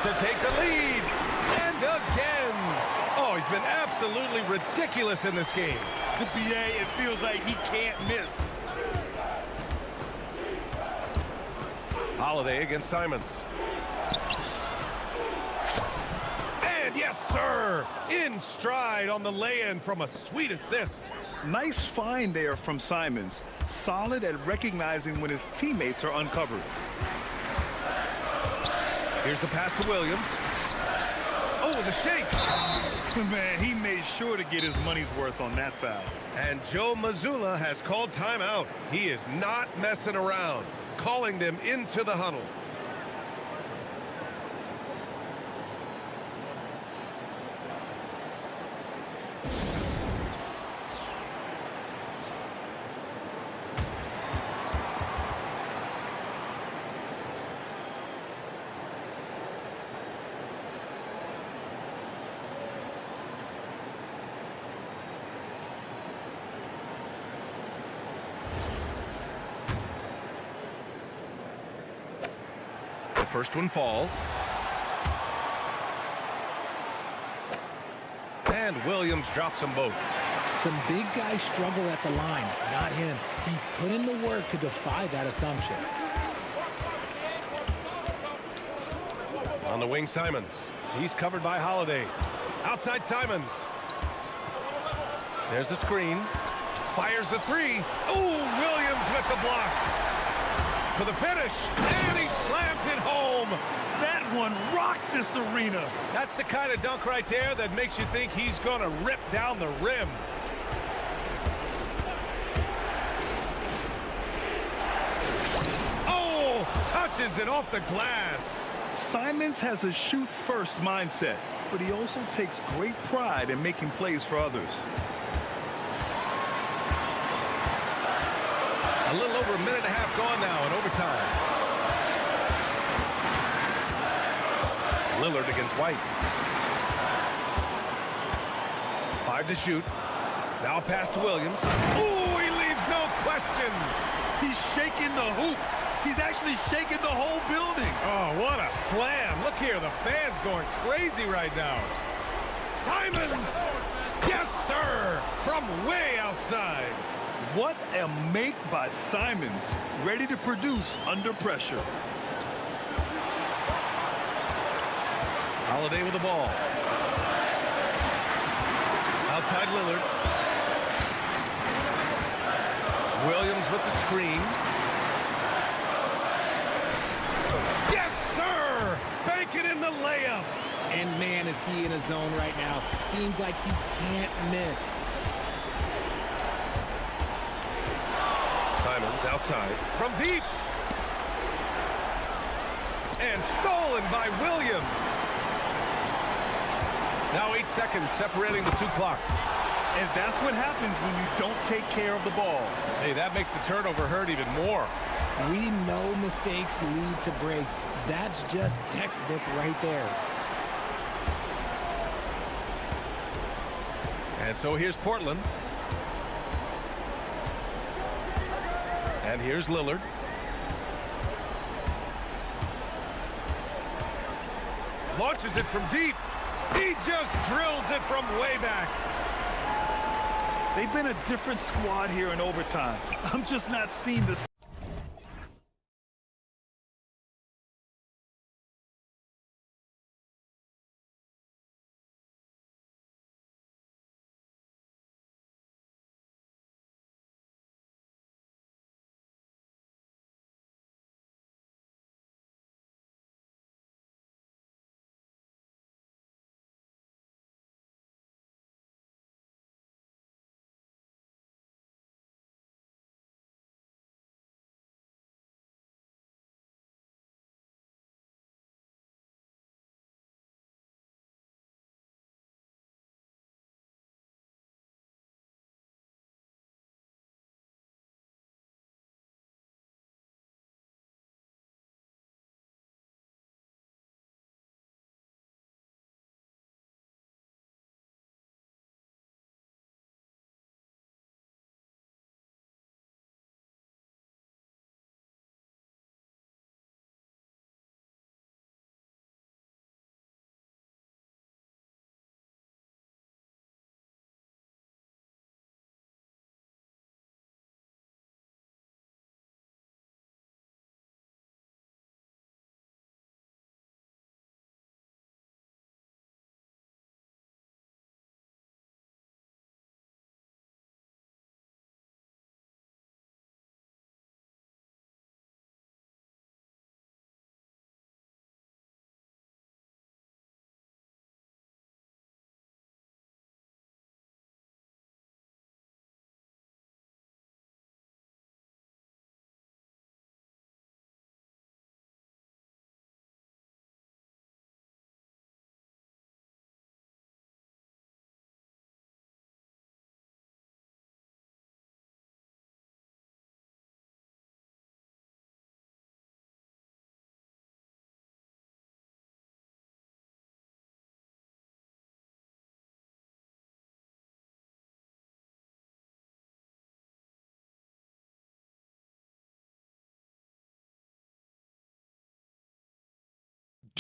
to take the lead. And again. Oh, he's been absolutely ridiculous in this game. The BA, it feels like he can't miss. Holiday against Simons. And yes, sir, in stride on the lay-in from a sweet assist. Nice find there from Simons. Solid at recognizing when his teammates are uncovered. Here's the pass to Williams. Oh, the shake. Man, he made sure to get his money's worth on that foul. And Joe Mazzulla has called timeout. He is not messing around, calling them into the huddle. First one falls. And Williams drops them both. Some big guys struggle at the line, not him. He's put in the work to defy that assumption. On the wing, Simons. He's covered by Holiday. Outside Simons. There's a screen. Fires the three. Oh, Williams with the block. For the finish, and he slams it home. That one rocked this arena. That's the kind of dunk right there that makes you think he's going to rip down the rim. Oh, touches it off the glass. Simons has a shoot-first mindset, but he also takes great pride in making plays for others. A little over a minute and a half gone now in overtime. Lillard against White. 5 to shoot. Now a pass to Williams. Ooh, he leaves no question. He's shaking the hoop. He's actually shaking the whole building. Oh, what a slam. Look here, the fans going crazy right now. Simons! Yes, sir! From way outside. What a make by Simons, ready to produce under pressure. Holiday with the ball. Outside Lillard. Williams with the screen. Yes, sir! Bank it in the layup. And man, is he in a zone right now. Seems like he can't miss. Simons outside from deep. And stolen by Williams. Now 8 seconds separating the two clocks. And that's what happens when you don't take care of the ball. Hey, that makes the turnover hurt even more. We know mistakes lead to breaks. That's just textbook right there. And so here's Portland. And here's Lillard. Launches it from deep. He just drills it from way back. They've been a different squad here in overtime. I'm just not seeing the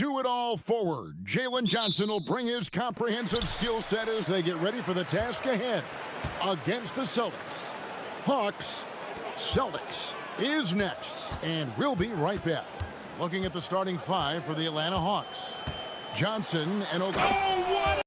do-it-all forward, Jalen Johnson will bring his comprehensive skill set as they get ready for the task ahead against the Celtics. Hawks, Celtics is next, and we'll be right back. Looking at the starting five for the Atlanta Hawks. Johnson and Oh, what?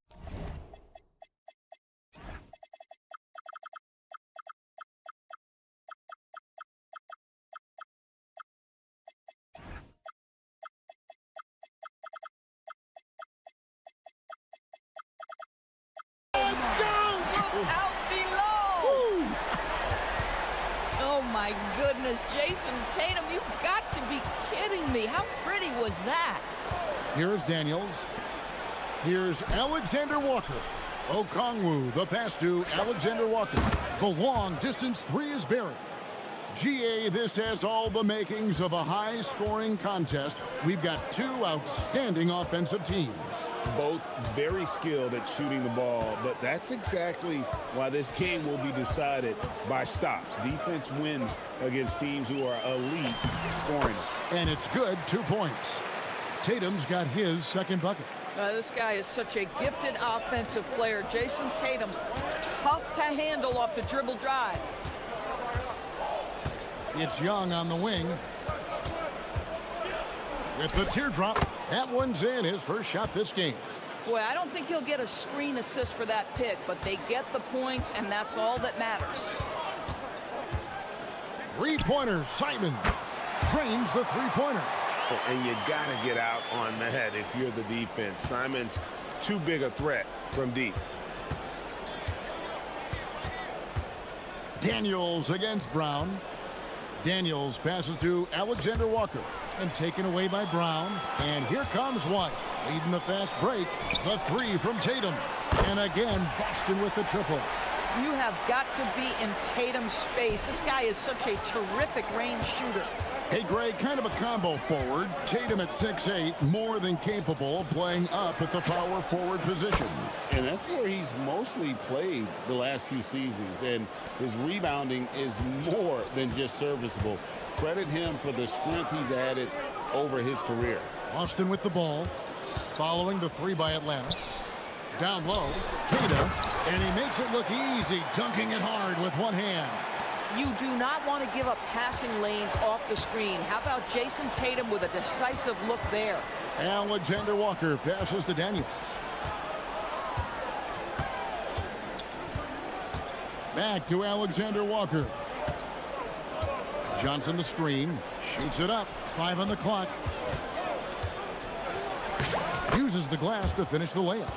Out below. Oh my goodness, Jason Tatum, you've got to be kidding me. How pretty was that? Here's Daniels. Here's Alexander Walker. Okongwu, the pass to Alexander Walker. The long distance three is buried. GA, this has all the makings of a high-scoring contest. We've got two outstanding offensive teams. Both very skilled at shooting the ball, but that's exactly why this game will be decided by stops. Defense wins against teams who are elite scoring. And it's good, 2 points. Tatum's got his second bucket. This guy is such a gifted offensive player. Jason Tatum, tough to handle off the dribble drive. It's Young on the wing. With the teardrop, that one's in, his first shot this game. Boy, I don't think he'll get a screen assist for that pick, but they get the points, and that's all that matters. Three-pointer, Simon drains the three-pointer. And you got to get out on the head if you're the defense. Simon's too big a threat from deep. Daniels against Brown. Daniels passes to Alexander Walker and taken away by Brown. And here comes White, leading the fast break. The three from Tatum. And again, Boston with the triple. You have got to be in Tatum's space. This guy is such a terrific range shooter. Hey, Greg, kind of a combo forward. Tatum at 6'8", more than capable of playing up at the power forward position. And that's where he's mostly played the last few seasons. And his rebounding is more than just serviceable. Credit him for the strength he's added over his career. Boston with the ball, following the three by Atlanta. Down low, Kata, and he makes it look easy, dunking it hard with one hand. You do not want to give up passing lanes off the screen. How about Jason Tatum with a decisive look there? Alexander Walker passes to Daniels. Back to Alexander Walker. Johnson the screen, shoots it up, 5 on the clock. Uses the glass to finish the layup.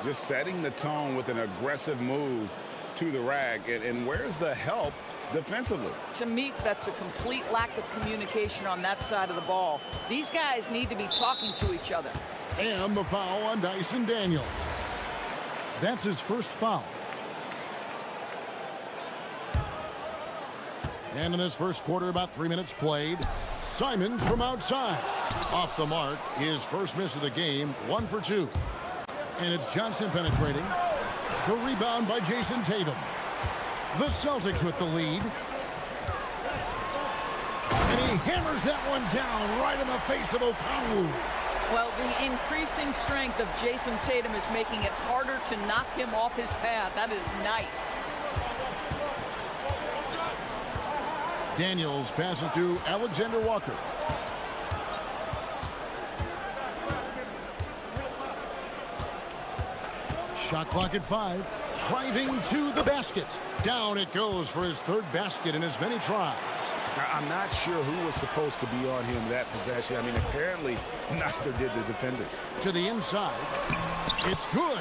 Just setting the tone with an aggressive move to the rack. And where's the help defensively? To me, that's a complete lack of communication on that side of the ball. These guys need to be talking to each other. And the foul on Dyson Daniels. That's his first foul. And in this first quarter, about 3 minutes played. Simon from outside. Off the mark, his first miss of the game, 1 for 2. And it's Johnson penetrating. The rebound by Jason Tatum. The Celtics with the lead. And he hammers that one down right in the face of Okongwu. Well, the increasing strength of Jason Tatum is making it harder to knock him off his path. That is nice. Daniels passes to Alexander Walker. Shot clock at 5. Driving to the basket. Down it goes for his third basket in as many tries. Now, I'm not sure who was supposed to be on him that possession. I mean, apparently neither did the defenders. To the inside. It's good.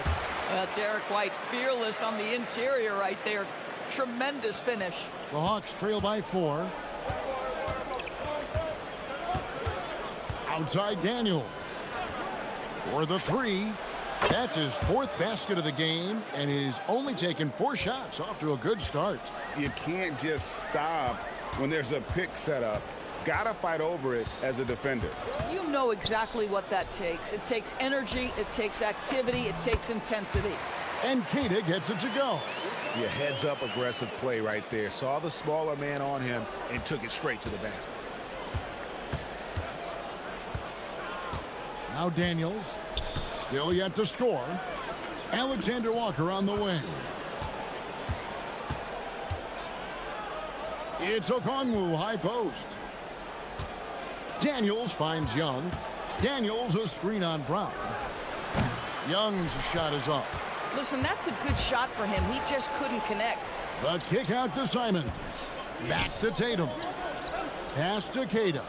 Well, Derek White fearless on the interior right there. Tremendous finish. The Hawks trail by 4. Outside Daniels. For the 3. That's his 4th basket of the game, and he's only taken 4 shots. Off to a good start. You can't just stop when there's a pick set up. Gotta fight over it as a defender. You know exactly what that takes. It takes energy, it takes activity, it takes intensity. And Kata gets it to go. Yeah, heads up aggressive play right there. Saw the smaller man on him and took it straight to the basket. Now Daniels, still yet to score. Alexander Walker on the wing. It's Okongwu, high post. Daniels finds Young. Daniels, a screen on Brown. Young's shot is off. Listen, that's a good shot for him. He just couldn't connect. The kick out to Simons. Back to Tatum. Pass to Queta.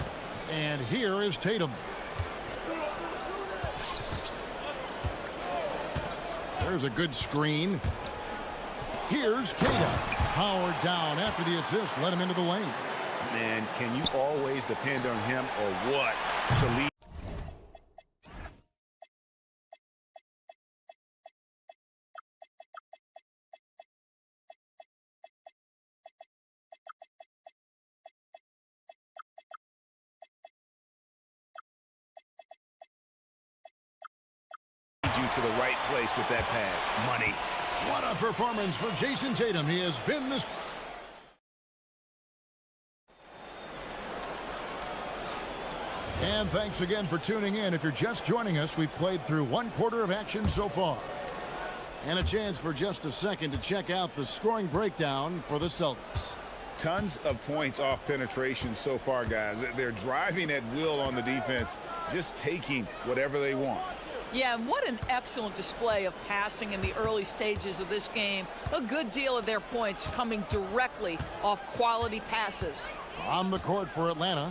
And here is Tatum. There's a good screen. Here's Queta. Powered down after the assist. Let him into the lane. Man, can you always depend on him or what to lead? You to the right place with that pass. Money. What a performance for Jason Tatum. He has been this... And thanks again for tuning in. If you're just joining us, we've played through 1/4 of action so far. And a chance for just a second to check out the scoring breakdown for the Celtics. Tons of points off penetration so far, guys. They're driving at will on the defense, just taking whatever they want. Yeah, and what an excellent display of passing in the early stages of this game. A good deal of their points coming directly off quality passes. On the court for Atlanta,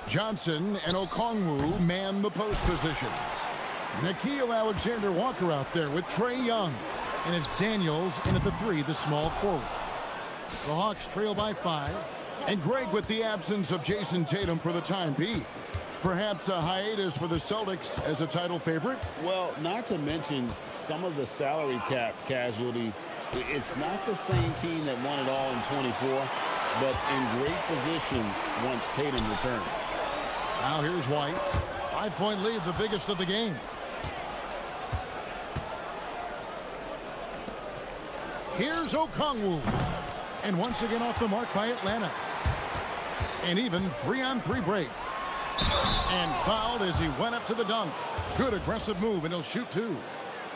Johnson and Okongwu man the post positions. Nickeil Alexander-Walker out there with Trae Young. And it's Daniels in at the 3, the small forward. The Hawks trail by 5. And Greg with the absence of Jason Tatum for the time being. Perhaps a hiatus for the Celtics as a title favorite? Well, not to mention some of the salary cap casualties. It's not the same team that won it all in 24, but in great position once Tatum returns. Now here's White. 5-point lead, the biggest of the game. Here's Okongwu. And once again off the mark by Atlanta. An even 3-on-3 break. And fouled as he went up to the dunk. Good aggressive move, and he'll shoot 2.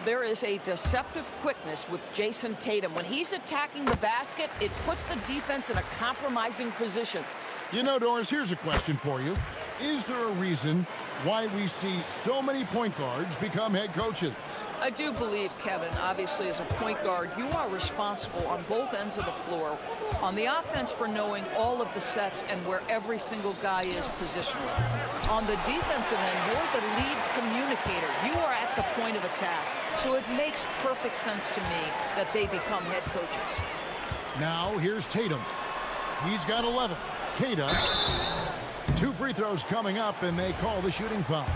There is a deceptive quickness with Jason Tatum. When he's attacking the basket, it puts the defense in a compromising position. You know, Doris, here's a question for you. Is there a reason why we see so many point guards become head coaches? I do believe, Kevin, obviously as a point guard, you are responsible on both ends of the floor. On the offense for knowing all of the sets and where every single guy is positionally. On the defensive end, you're the lead communicator. You are at the point of attack. So it makes perfect sense to me that they become head coaches. Now here's Tatum. He's got 11. Queta. 2 free throws coming up, and they call the shooting foul.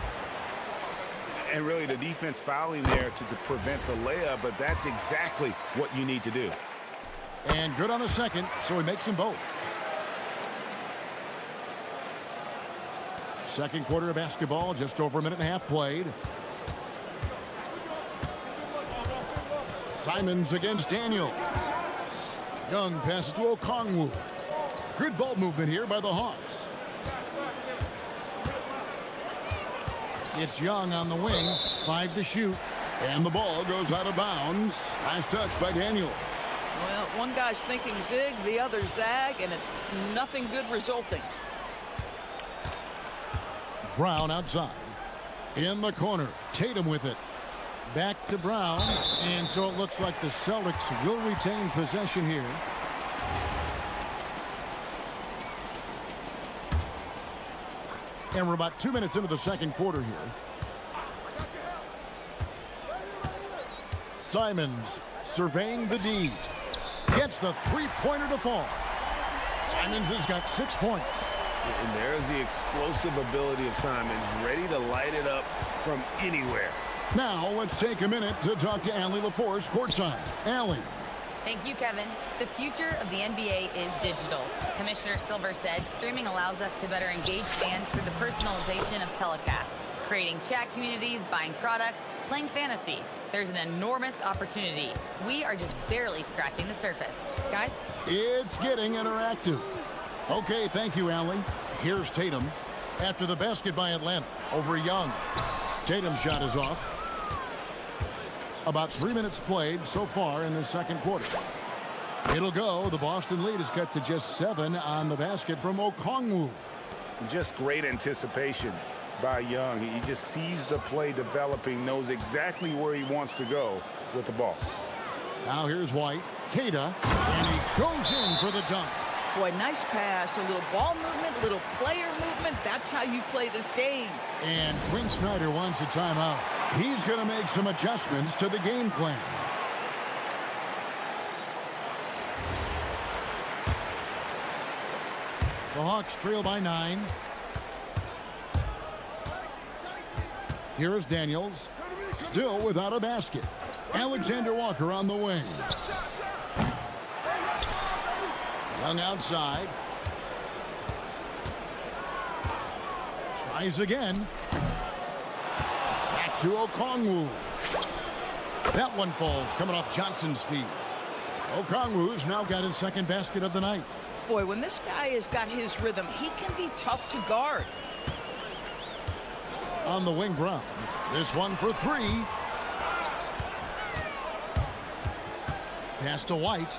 And really the defense fouling there to prevent the layup, but that's exactly what you need to do. And good on the second, so he makes them both. Second quarter of basketball, just over a minute and a half played. Simons against Daniels. Young passes to Okongwu. Good ball movement here by the Hawks. It's Young on the wing, 5 to shoot, and the ball goes out of bounds. Nice touch by Daniels. Well, one guy's thinking zig, the other zag, and it's nothing good resulting. Brown outside. In the corner, Tatum with it. Back to Brown, and so it looks like the Celtics will retain possession here. And we're about 2 minutes into the second quarter here. Simons surveying the D. Gets the 3-pointer to fall. Simons has got 6 points. And there's the explosive ability of Simons, ready to light it up from anywhere. Now let's take a minute to talk to Allie LaForce courtside. Allie. Thank you, Kevin. The future of the NBA is digital. Commissioner Silver said streaming allows us to better engage fans through the personalization of telecasts, creating chat communities, buying products, playing fantasy. There's an enormous opportunity. We are just barely scratching the surface. Guys? It's getting interactive. Okay, thank you, Allie. Here's Tatum. After the basket by Atlanta over Young. Tatum's shot is off. About 3 minutes played so far in the second quarter. It'll go. The Boston lead is cut to just 7 on the basket from Okongwu. Just great anticipation by Young. He just sees the play developing, knows exactly where he wants to go with the ball. Now here's White. Keita, and he goes in for the dunk. Boy, nice pass, a little ball movement, little player movement. That's how you play this game. And Quinn Snyder wants a timeout. He's going to make some adjustments to the game plan. The Hawks trail by 9. Here is Daniels, still without a basket. Alexander Walker on the wing. Young outside. Tries again. Back to Okongwu. That one falls, coming off Johnson's feet. Okongwu's now got his second basket of the night. Boy, when this guy has got his rhythm, he can be tough to guard. On the wing, Brown. This one for 3. Pass to White.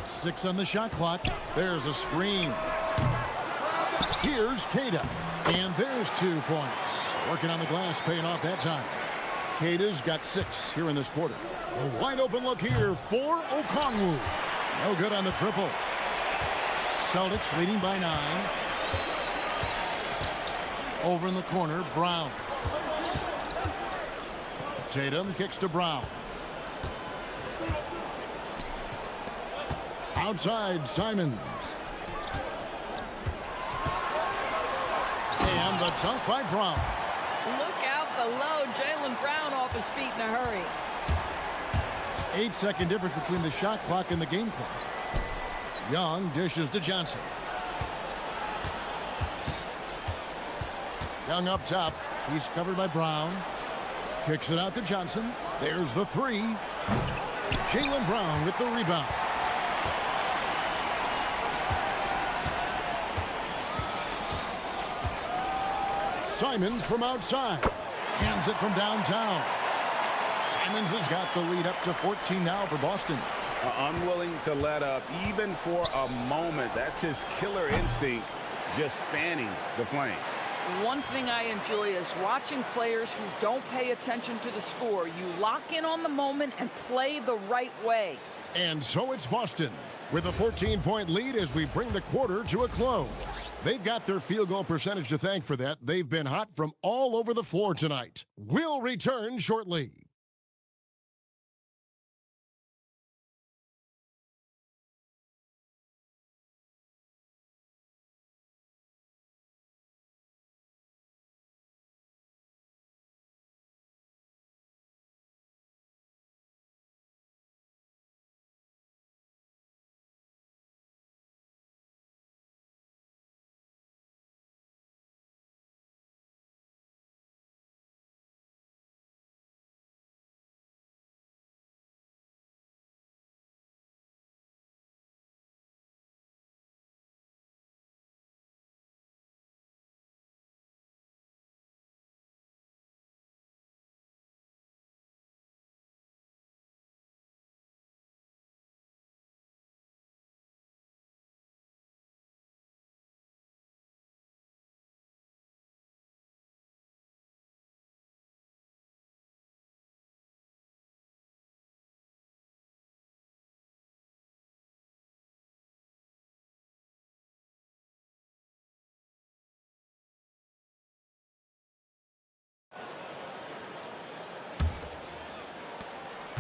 6 on the shot clock. There's a screen. Here's Keita. And there's 2 points. Working on the glass, paying off that time. Keita's got 6 here in this quarter. A wide open look here for Okongwu. No good on the triple. Celtics leading by 9. Over in the corner, Brown. Tatum kicks to Brown. Outside, Simons. And the dunk by Brown. Look out below. Jaylen Brown off his feet in a hurry. 8-second difference between the shot clock and the game clock. Young dishes to Johnson. Young up top. He's covered by Brown. Kicks it out to Johnson. There's the 3. Jaylen Brown with the rebound. Simons from outside. Hands it from downtown. Simons has got the lead up to 14 now for Boston. Unwilling to let up even for a moment. That's his killer instinct, just fanning the flames. One thing I enjoy is watching players who don't pay attention to the score. You lock in on the moment and play the right way. And so it's Boston with a 14-point lead as we bring the quarter to a close. They've got their field goal percentage to thank for that. They've been hot from all over the floor tonight. We'll return shortly.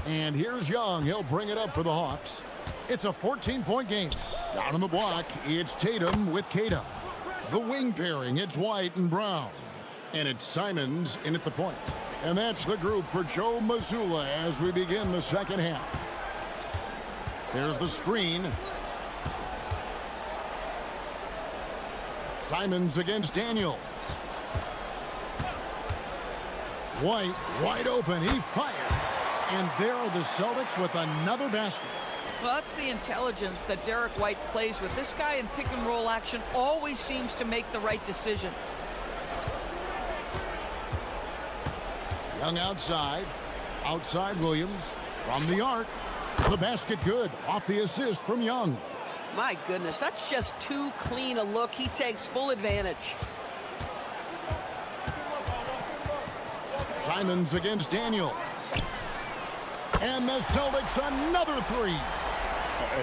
And here's Young. He'll bring it up for the Hawks. It's a 14-point game. Down on the block, it's Tatum with Keita. The wing pairing, it's White and Brown. And it's Simons in at the point. And that's the group for Joe Mazzulla as we begin the second half. There's the screen. Simons against Daniels. White wide open. He fires. And there are the Celtics with another basket. Well, that's the intelligence that Derek White plays with. This guy in pick and roll action always seems to make the right decision. Young outside. Outside Williams. From the arc. The basket good. Off the assist from Young. My goodness, that's just too clean a look. He takes full advantage. Simons against Daniels. And the Celtics another three.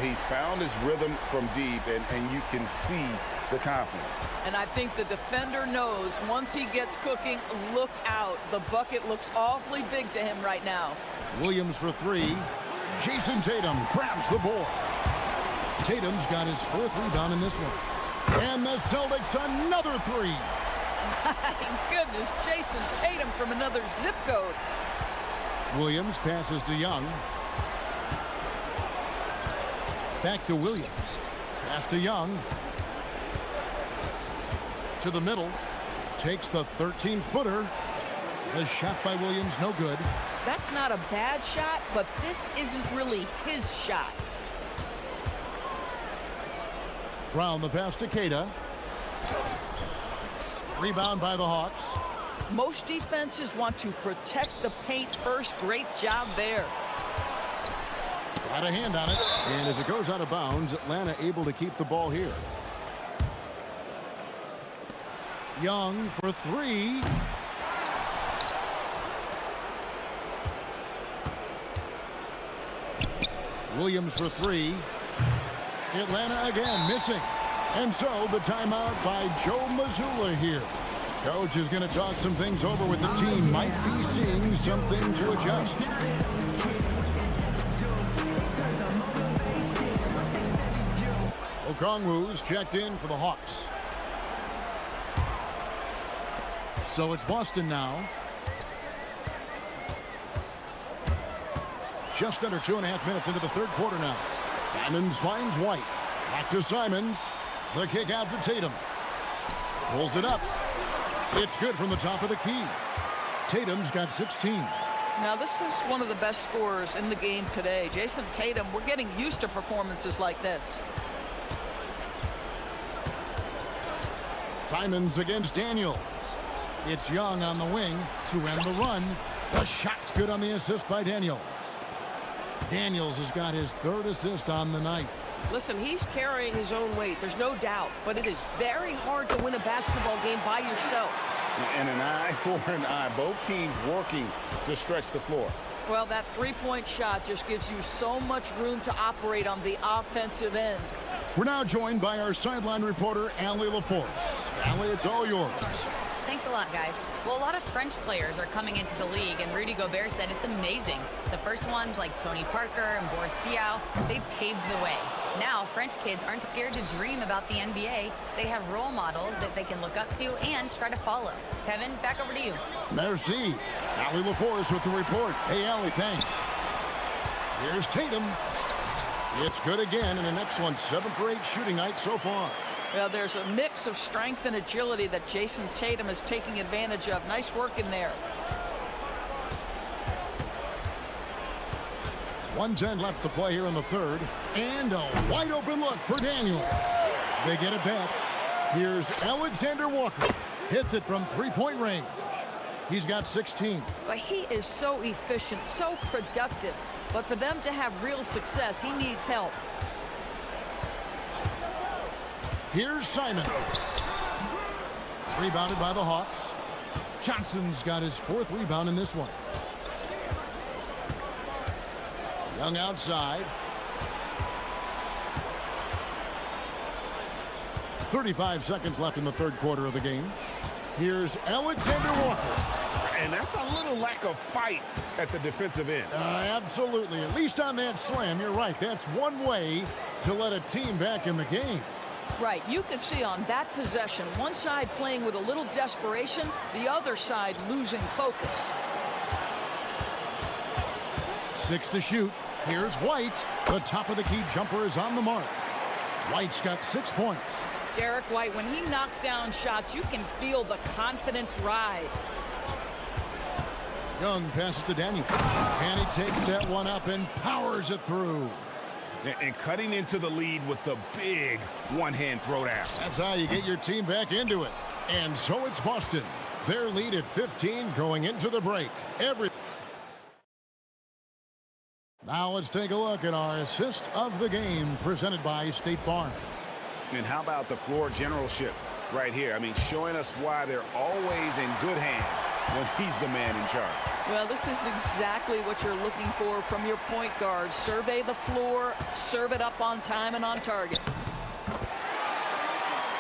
He's found his rhythm from deep, and you can see the confidence. And I think the defender knows once he gets cooking, look out. The bucket looks awfully big to him right now. Williams for three. Jason Tatum grabs the board. Tatum's got his fourth rebound in this one. And the Celtics another three. My goodness, Jason Tatum from another zip code. Williams passes to Young. Back to Williams. Pass to Young. To the middle. Takes the 13-footer. The shot by Williams, no good. That's not a bad shot, but this isn't really his shot. Round the pass to Keita. Rebound by the Hawks. Most defenses want to protect the paint first. Great job there. Got a hand on it. And as it goes out of bounds, Atlanta able to keep the ball here. Young for three. Williams for three. Atlanta again missing. And so the timeout by Joe Mazzulla here. Coach is going to talk some things over with the team. Might be seeing something to adjust. Okongwu's checked in for the Hawks. So it's Boston now. Just under 2.5 minutes into the third quarter now. Simons finds White. Back to Simons. The kick out to Tatum. Pulls it up. It's good from the top of the key. Tatum's got 16. Now, this is one of the best scorers in the game today. Jason Tatum, we're getting used to performances like this. Simons against Daniels. It's Young on the wing to end the run. The shot's good on the assist by Daniels. Daniels has got his third assist on the night. Listen, he's carrying his own weight, there's no doubt, but it is very hard to win a basketball game by yourself. And an eye for an eye. Both teams working to stretch the floor. Well, that three-point shot just gives you so much room to operate on the offensive end. We're now joined by our sideline reporter, Allie LaForce. Allie, it's all yours. Thanks a lot, guys. Well, a lot of French players are coming into the league, and Rudy Gobert said it's amazing. The first ones, like Tony Parker and Boris Diaw, they paved the way. Now, French kids aren't scared to dream about the NBA. They have role models that they can look up to and try to follow. Kevin, back over to you. Merci. Allie LaForce with the report. Hey, Allie, thanks. Here's Tatum. It's good again, and an excellent 7 for 8 shooting night so far. Well, there's a mix of strength and agility that Jason Tatum is taking advantage of. Nice work in there. 1:10 left to play here in the third. And a wide open look for Daniel. They get it back. Here's Alexander Walker. Hits it from three-point range. He's got 16. But he is so efficient, so productive. But for them to have real success, he needs help. Here's Simons. Rebounded by the Hawks. Johnson's got his fourth rebound in this one. Young outside. 35 seconds left in the third quarter of the game. Here's Alexander Walker. And that's a little lack of fight at the defensive end. Absolutely. At least on that slam, you're right. That's one way to let a team back in the game. Right, you can see on that possession, one side playing with a little desperation, the other side losing focus. 6 to shoot. Here's White. The top of the key jumper is on the mark. White's got 6 points. Derek White, when he knocks down shots, you can feel the confidence rise. Young passes to Daniel. And he takes that one up and powers it through. And cutting into the lead with the big one-hand throwdown. That's how you get your team back into it. And so it's Boston. Their lead at 15 going into the break. Now let's take a look at our assist of the game presented by State Farm. And how about the floor generalship right here? I mean, showing us why they're always in good hands when he's the man in charge. Well, this is exactly what you're looking for from your point guard. Survey the floor, serve it up on time and on target.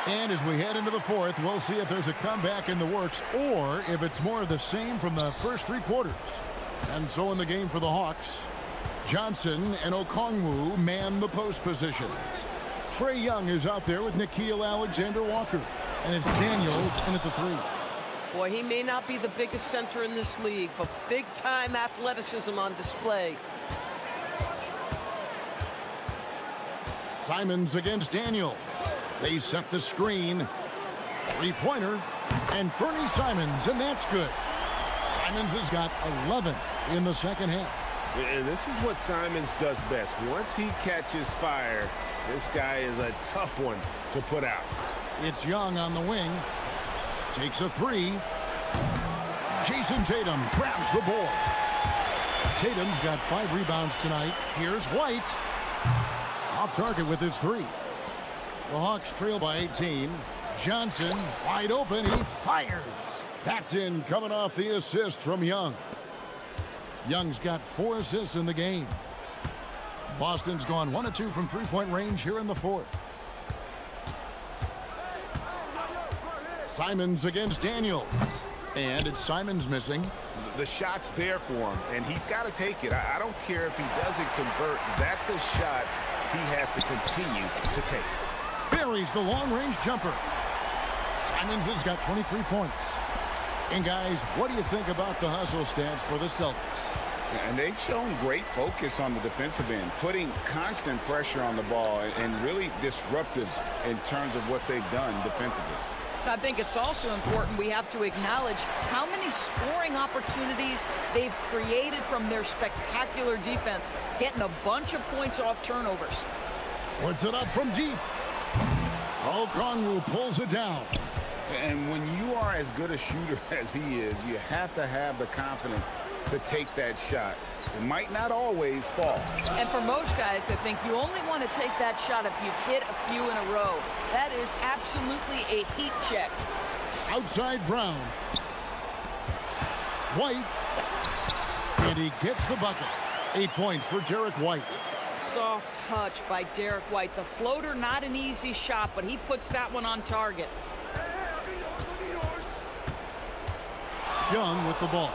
And as we head into the fourth, we'll see if there's a comeback in the works or if it's more of the same from the first three quarters. And so in the game for the Hawks, Johnson and Okongwu man the post positions. Trae Young is out there with Nickeil Alexander-Walker. And it's Daniels in at the three. Boy, he may not be the biggest center in this league, but big-time athleticism on display. Simons against Daniels. They set the screen. Three-pointer. And Fernie Simons, and that's good. Simons has got 11 in the second half. And this is what Simons does best. Once he catches fire, this guy is a tough one to put out. It's Young on the wing. Takes a three. Jason Tatum grabs the board. Tatum's got 5 rebounds tonight. Here's White. Off target with his three. The Hawks trail by 18. Johnson wide open. He fires. That's in, coming off the assist from Young. Young's got 4 assists in the game. Boston's gone 1 of 2 from three-point range here in the fourth. Simons against Daniels. And it's Simons missing. The shot's there for him, and he's got to take it. I don't care if he doesn't convert. That's a shot he has to continue to take. Buries the long-range jumper. Simons has got 23 points. And guys, what do you think about the hustle stats for the Celtics? And they've shown great focus on the defensive end, putting constant pressure on the ball and really disruptive in terms of what they've done defensively. I think it's also important we have to acknowledge how many scoring opportunities they've created from their spectacular defense, getting a bunch of points off turnovers. Puts it up from deep. Okongwu pulls it down. And when you are as good a shooter as he is, you have to have the confidence to take that shot. It might not always fall. And for most guys, I think you only want to take that shot if you've hit a few in a row. That is absolutely a heat check. Outside Brown. White. And he gets the bucket. 8 points for Derek White. Soft touch by Derek White. The floater, not an easy shot, but he puts that one on target. Young with the ball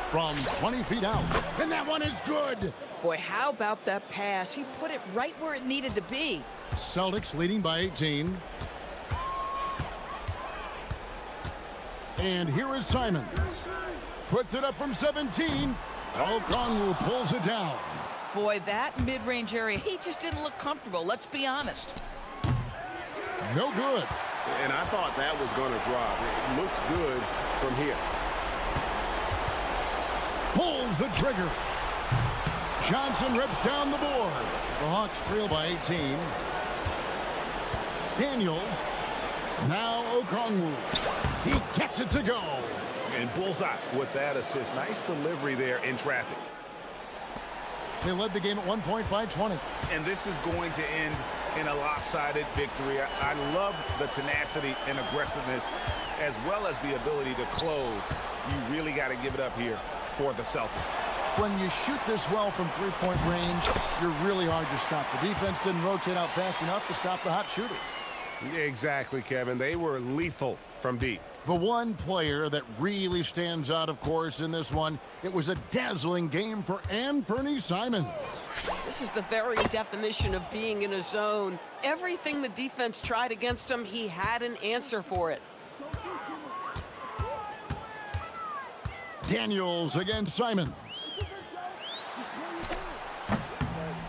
from 20 feet out. And that one is good. Boy, how about that pass? He put it right where it needed to be. Celtics leading by 18. And here is Simons. Puts it up from 17. Okongwu pulls it down. Boy, that mid-range area, he just didn't look comfortable. Let's be honest. No good. And I thought that was going to drop. It looked good from here. Pulls the trigger. Johnson rips down the board. The Hawks trail by 18. Daniels. Now Okongwu. He gets it to go. And bullseye with that assist. Nice delivery there in traffic. They led the game at 1 point by 20. And this is going to end in a lopsided victory. I love the tenacity and aggressiveness as well as the ability to close. You really got to give it up here for the Celtics. When you shoot this well from three-point range, you're really hard to stop. The defense didn't rotate out fast enough to stop the hot shooters. Exactly, Kevin. They were lethal from deep. The one player that really stands out, of course, in this one, it was a dazzling game for Fernie Simons. This is the very definition of being in a zone. Everything the defense tried against him, he had an answer for it. Daniels against Simons.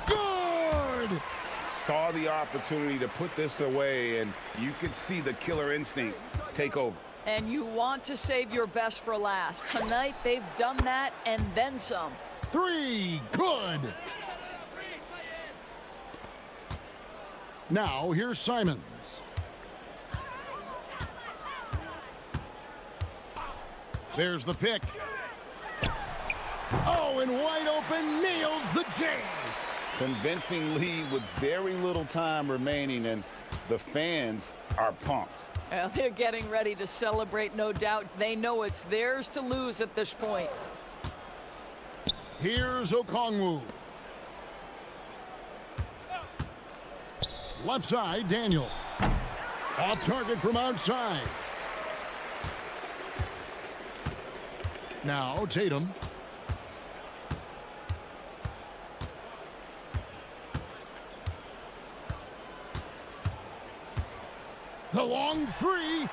Good! Saw the opportunity to put this away, and you could see the killer instinct take over. And you want to save your best for last. Tonight, they've done that and then some. Three, good! Now, here's Simons. There's the pick. Oh, and wide open, nails the J. Convincing lead with very little time remaining, and the fans are pumped. Well, they're getting ready to celebrate, no doubt. They know it's theirs to lose at this point. Here's Okongwu. Left side, Daniel. Off target from outside. Now Tatum. The long three.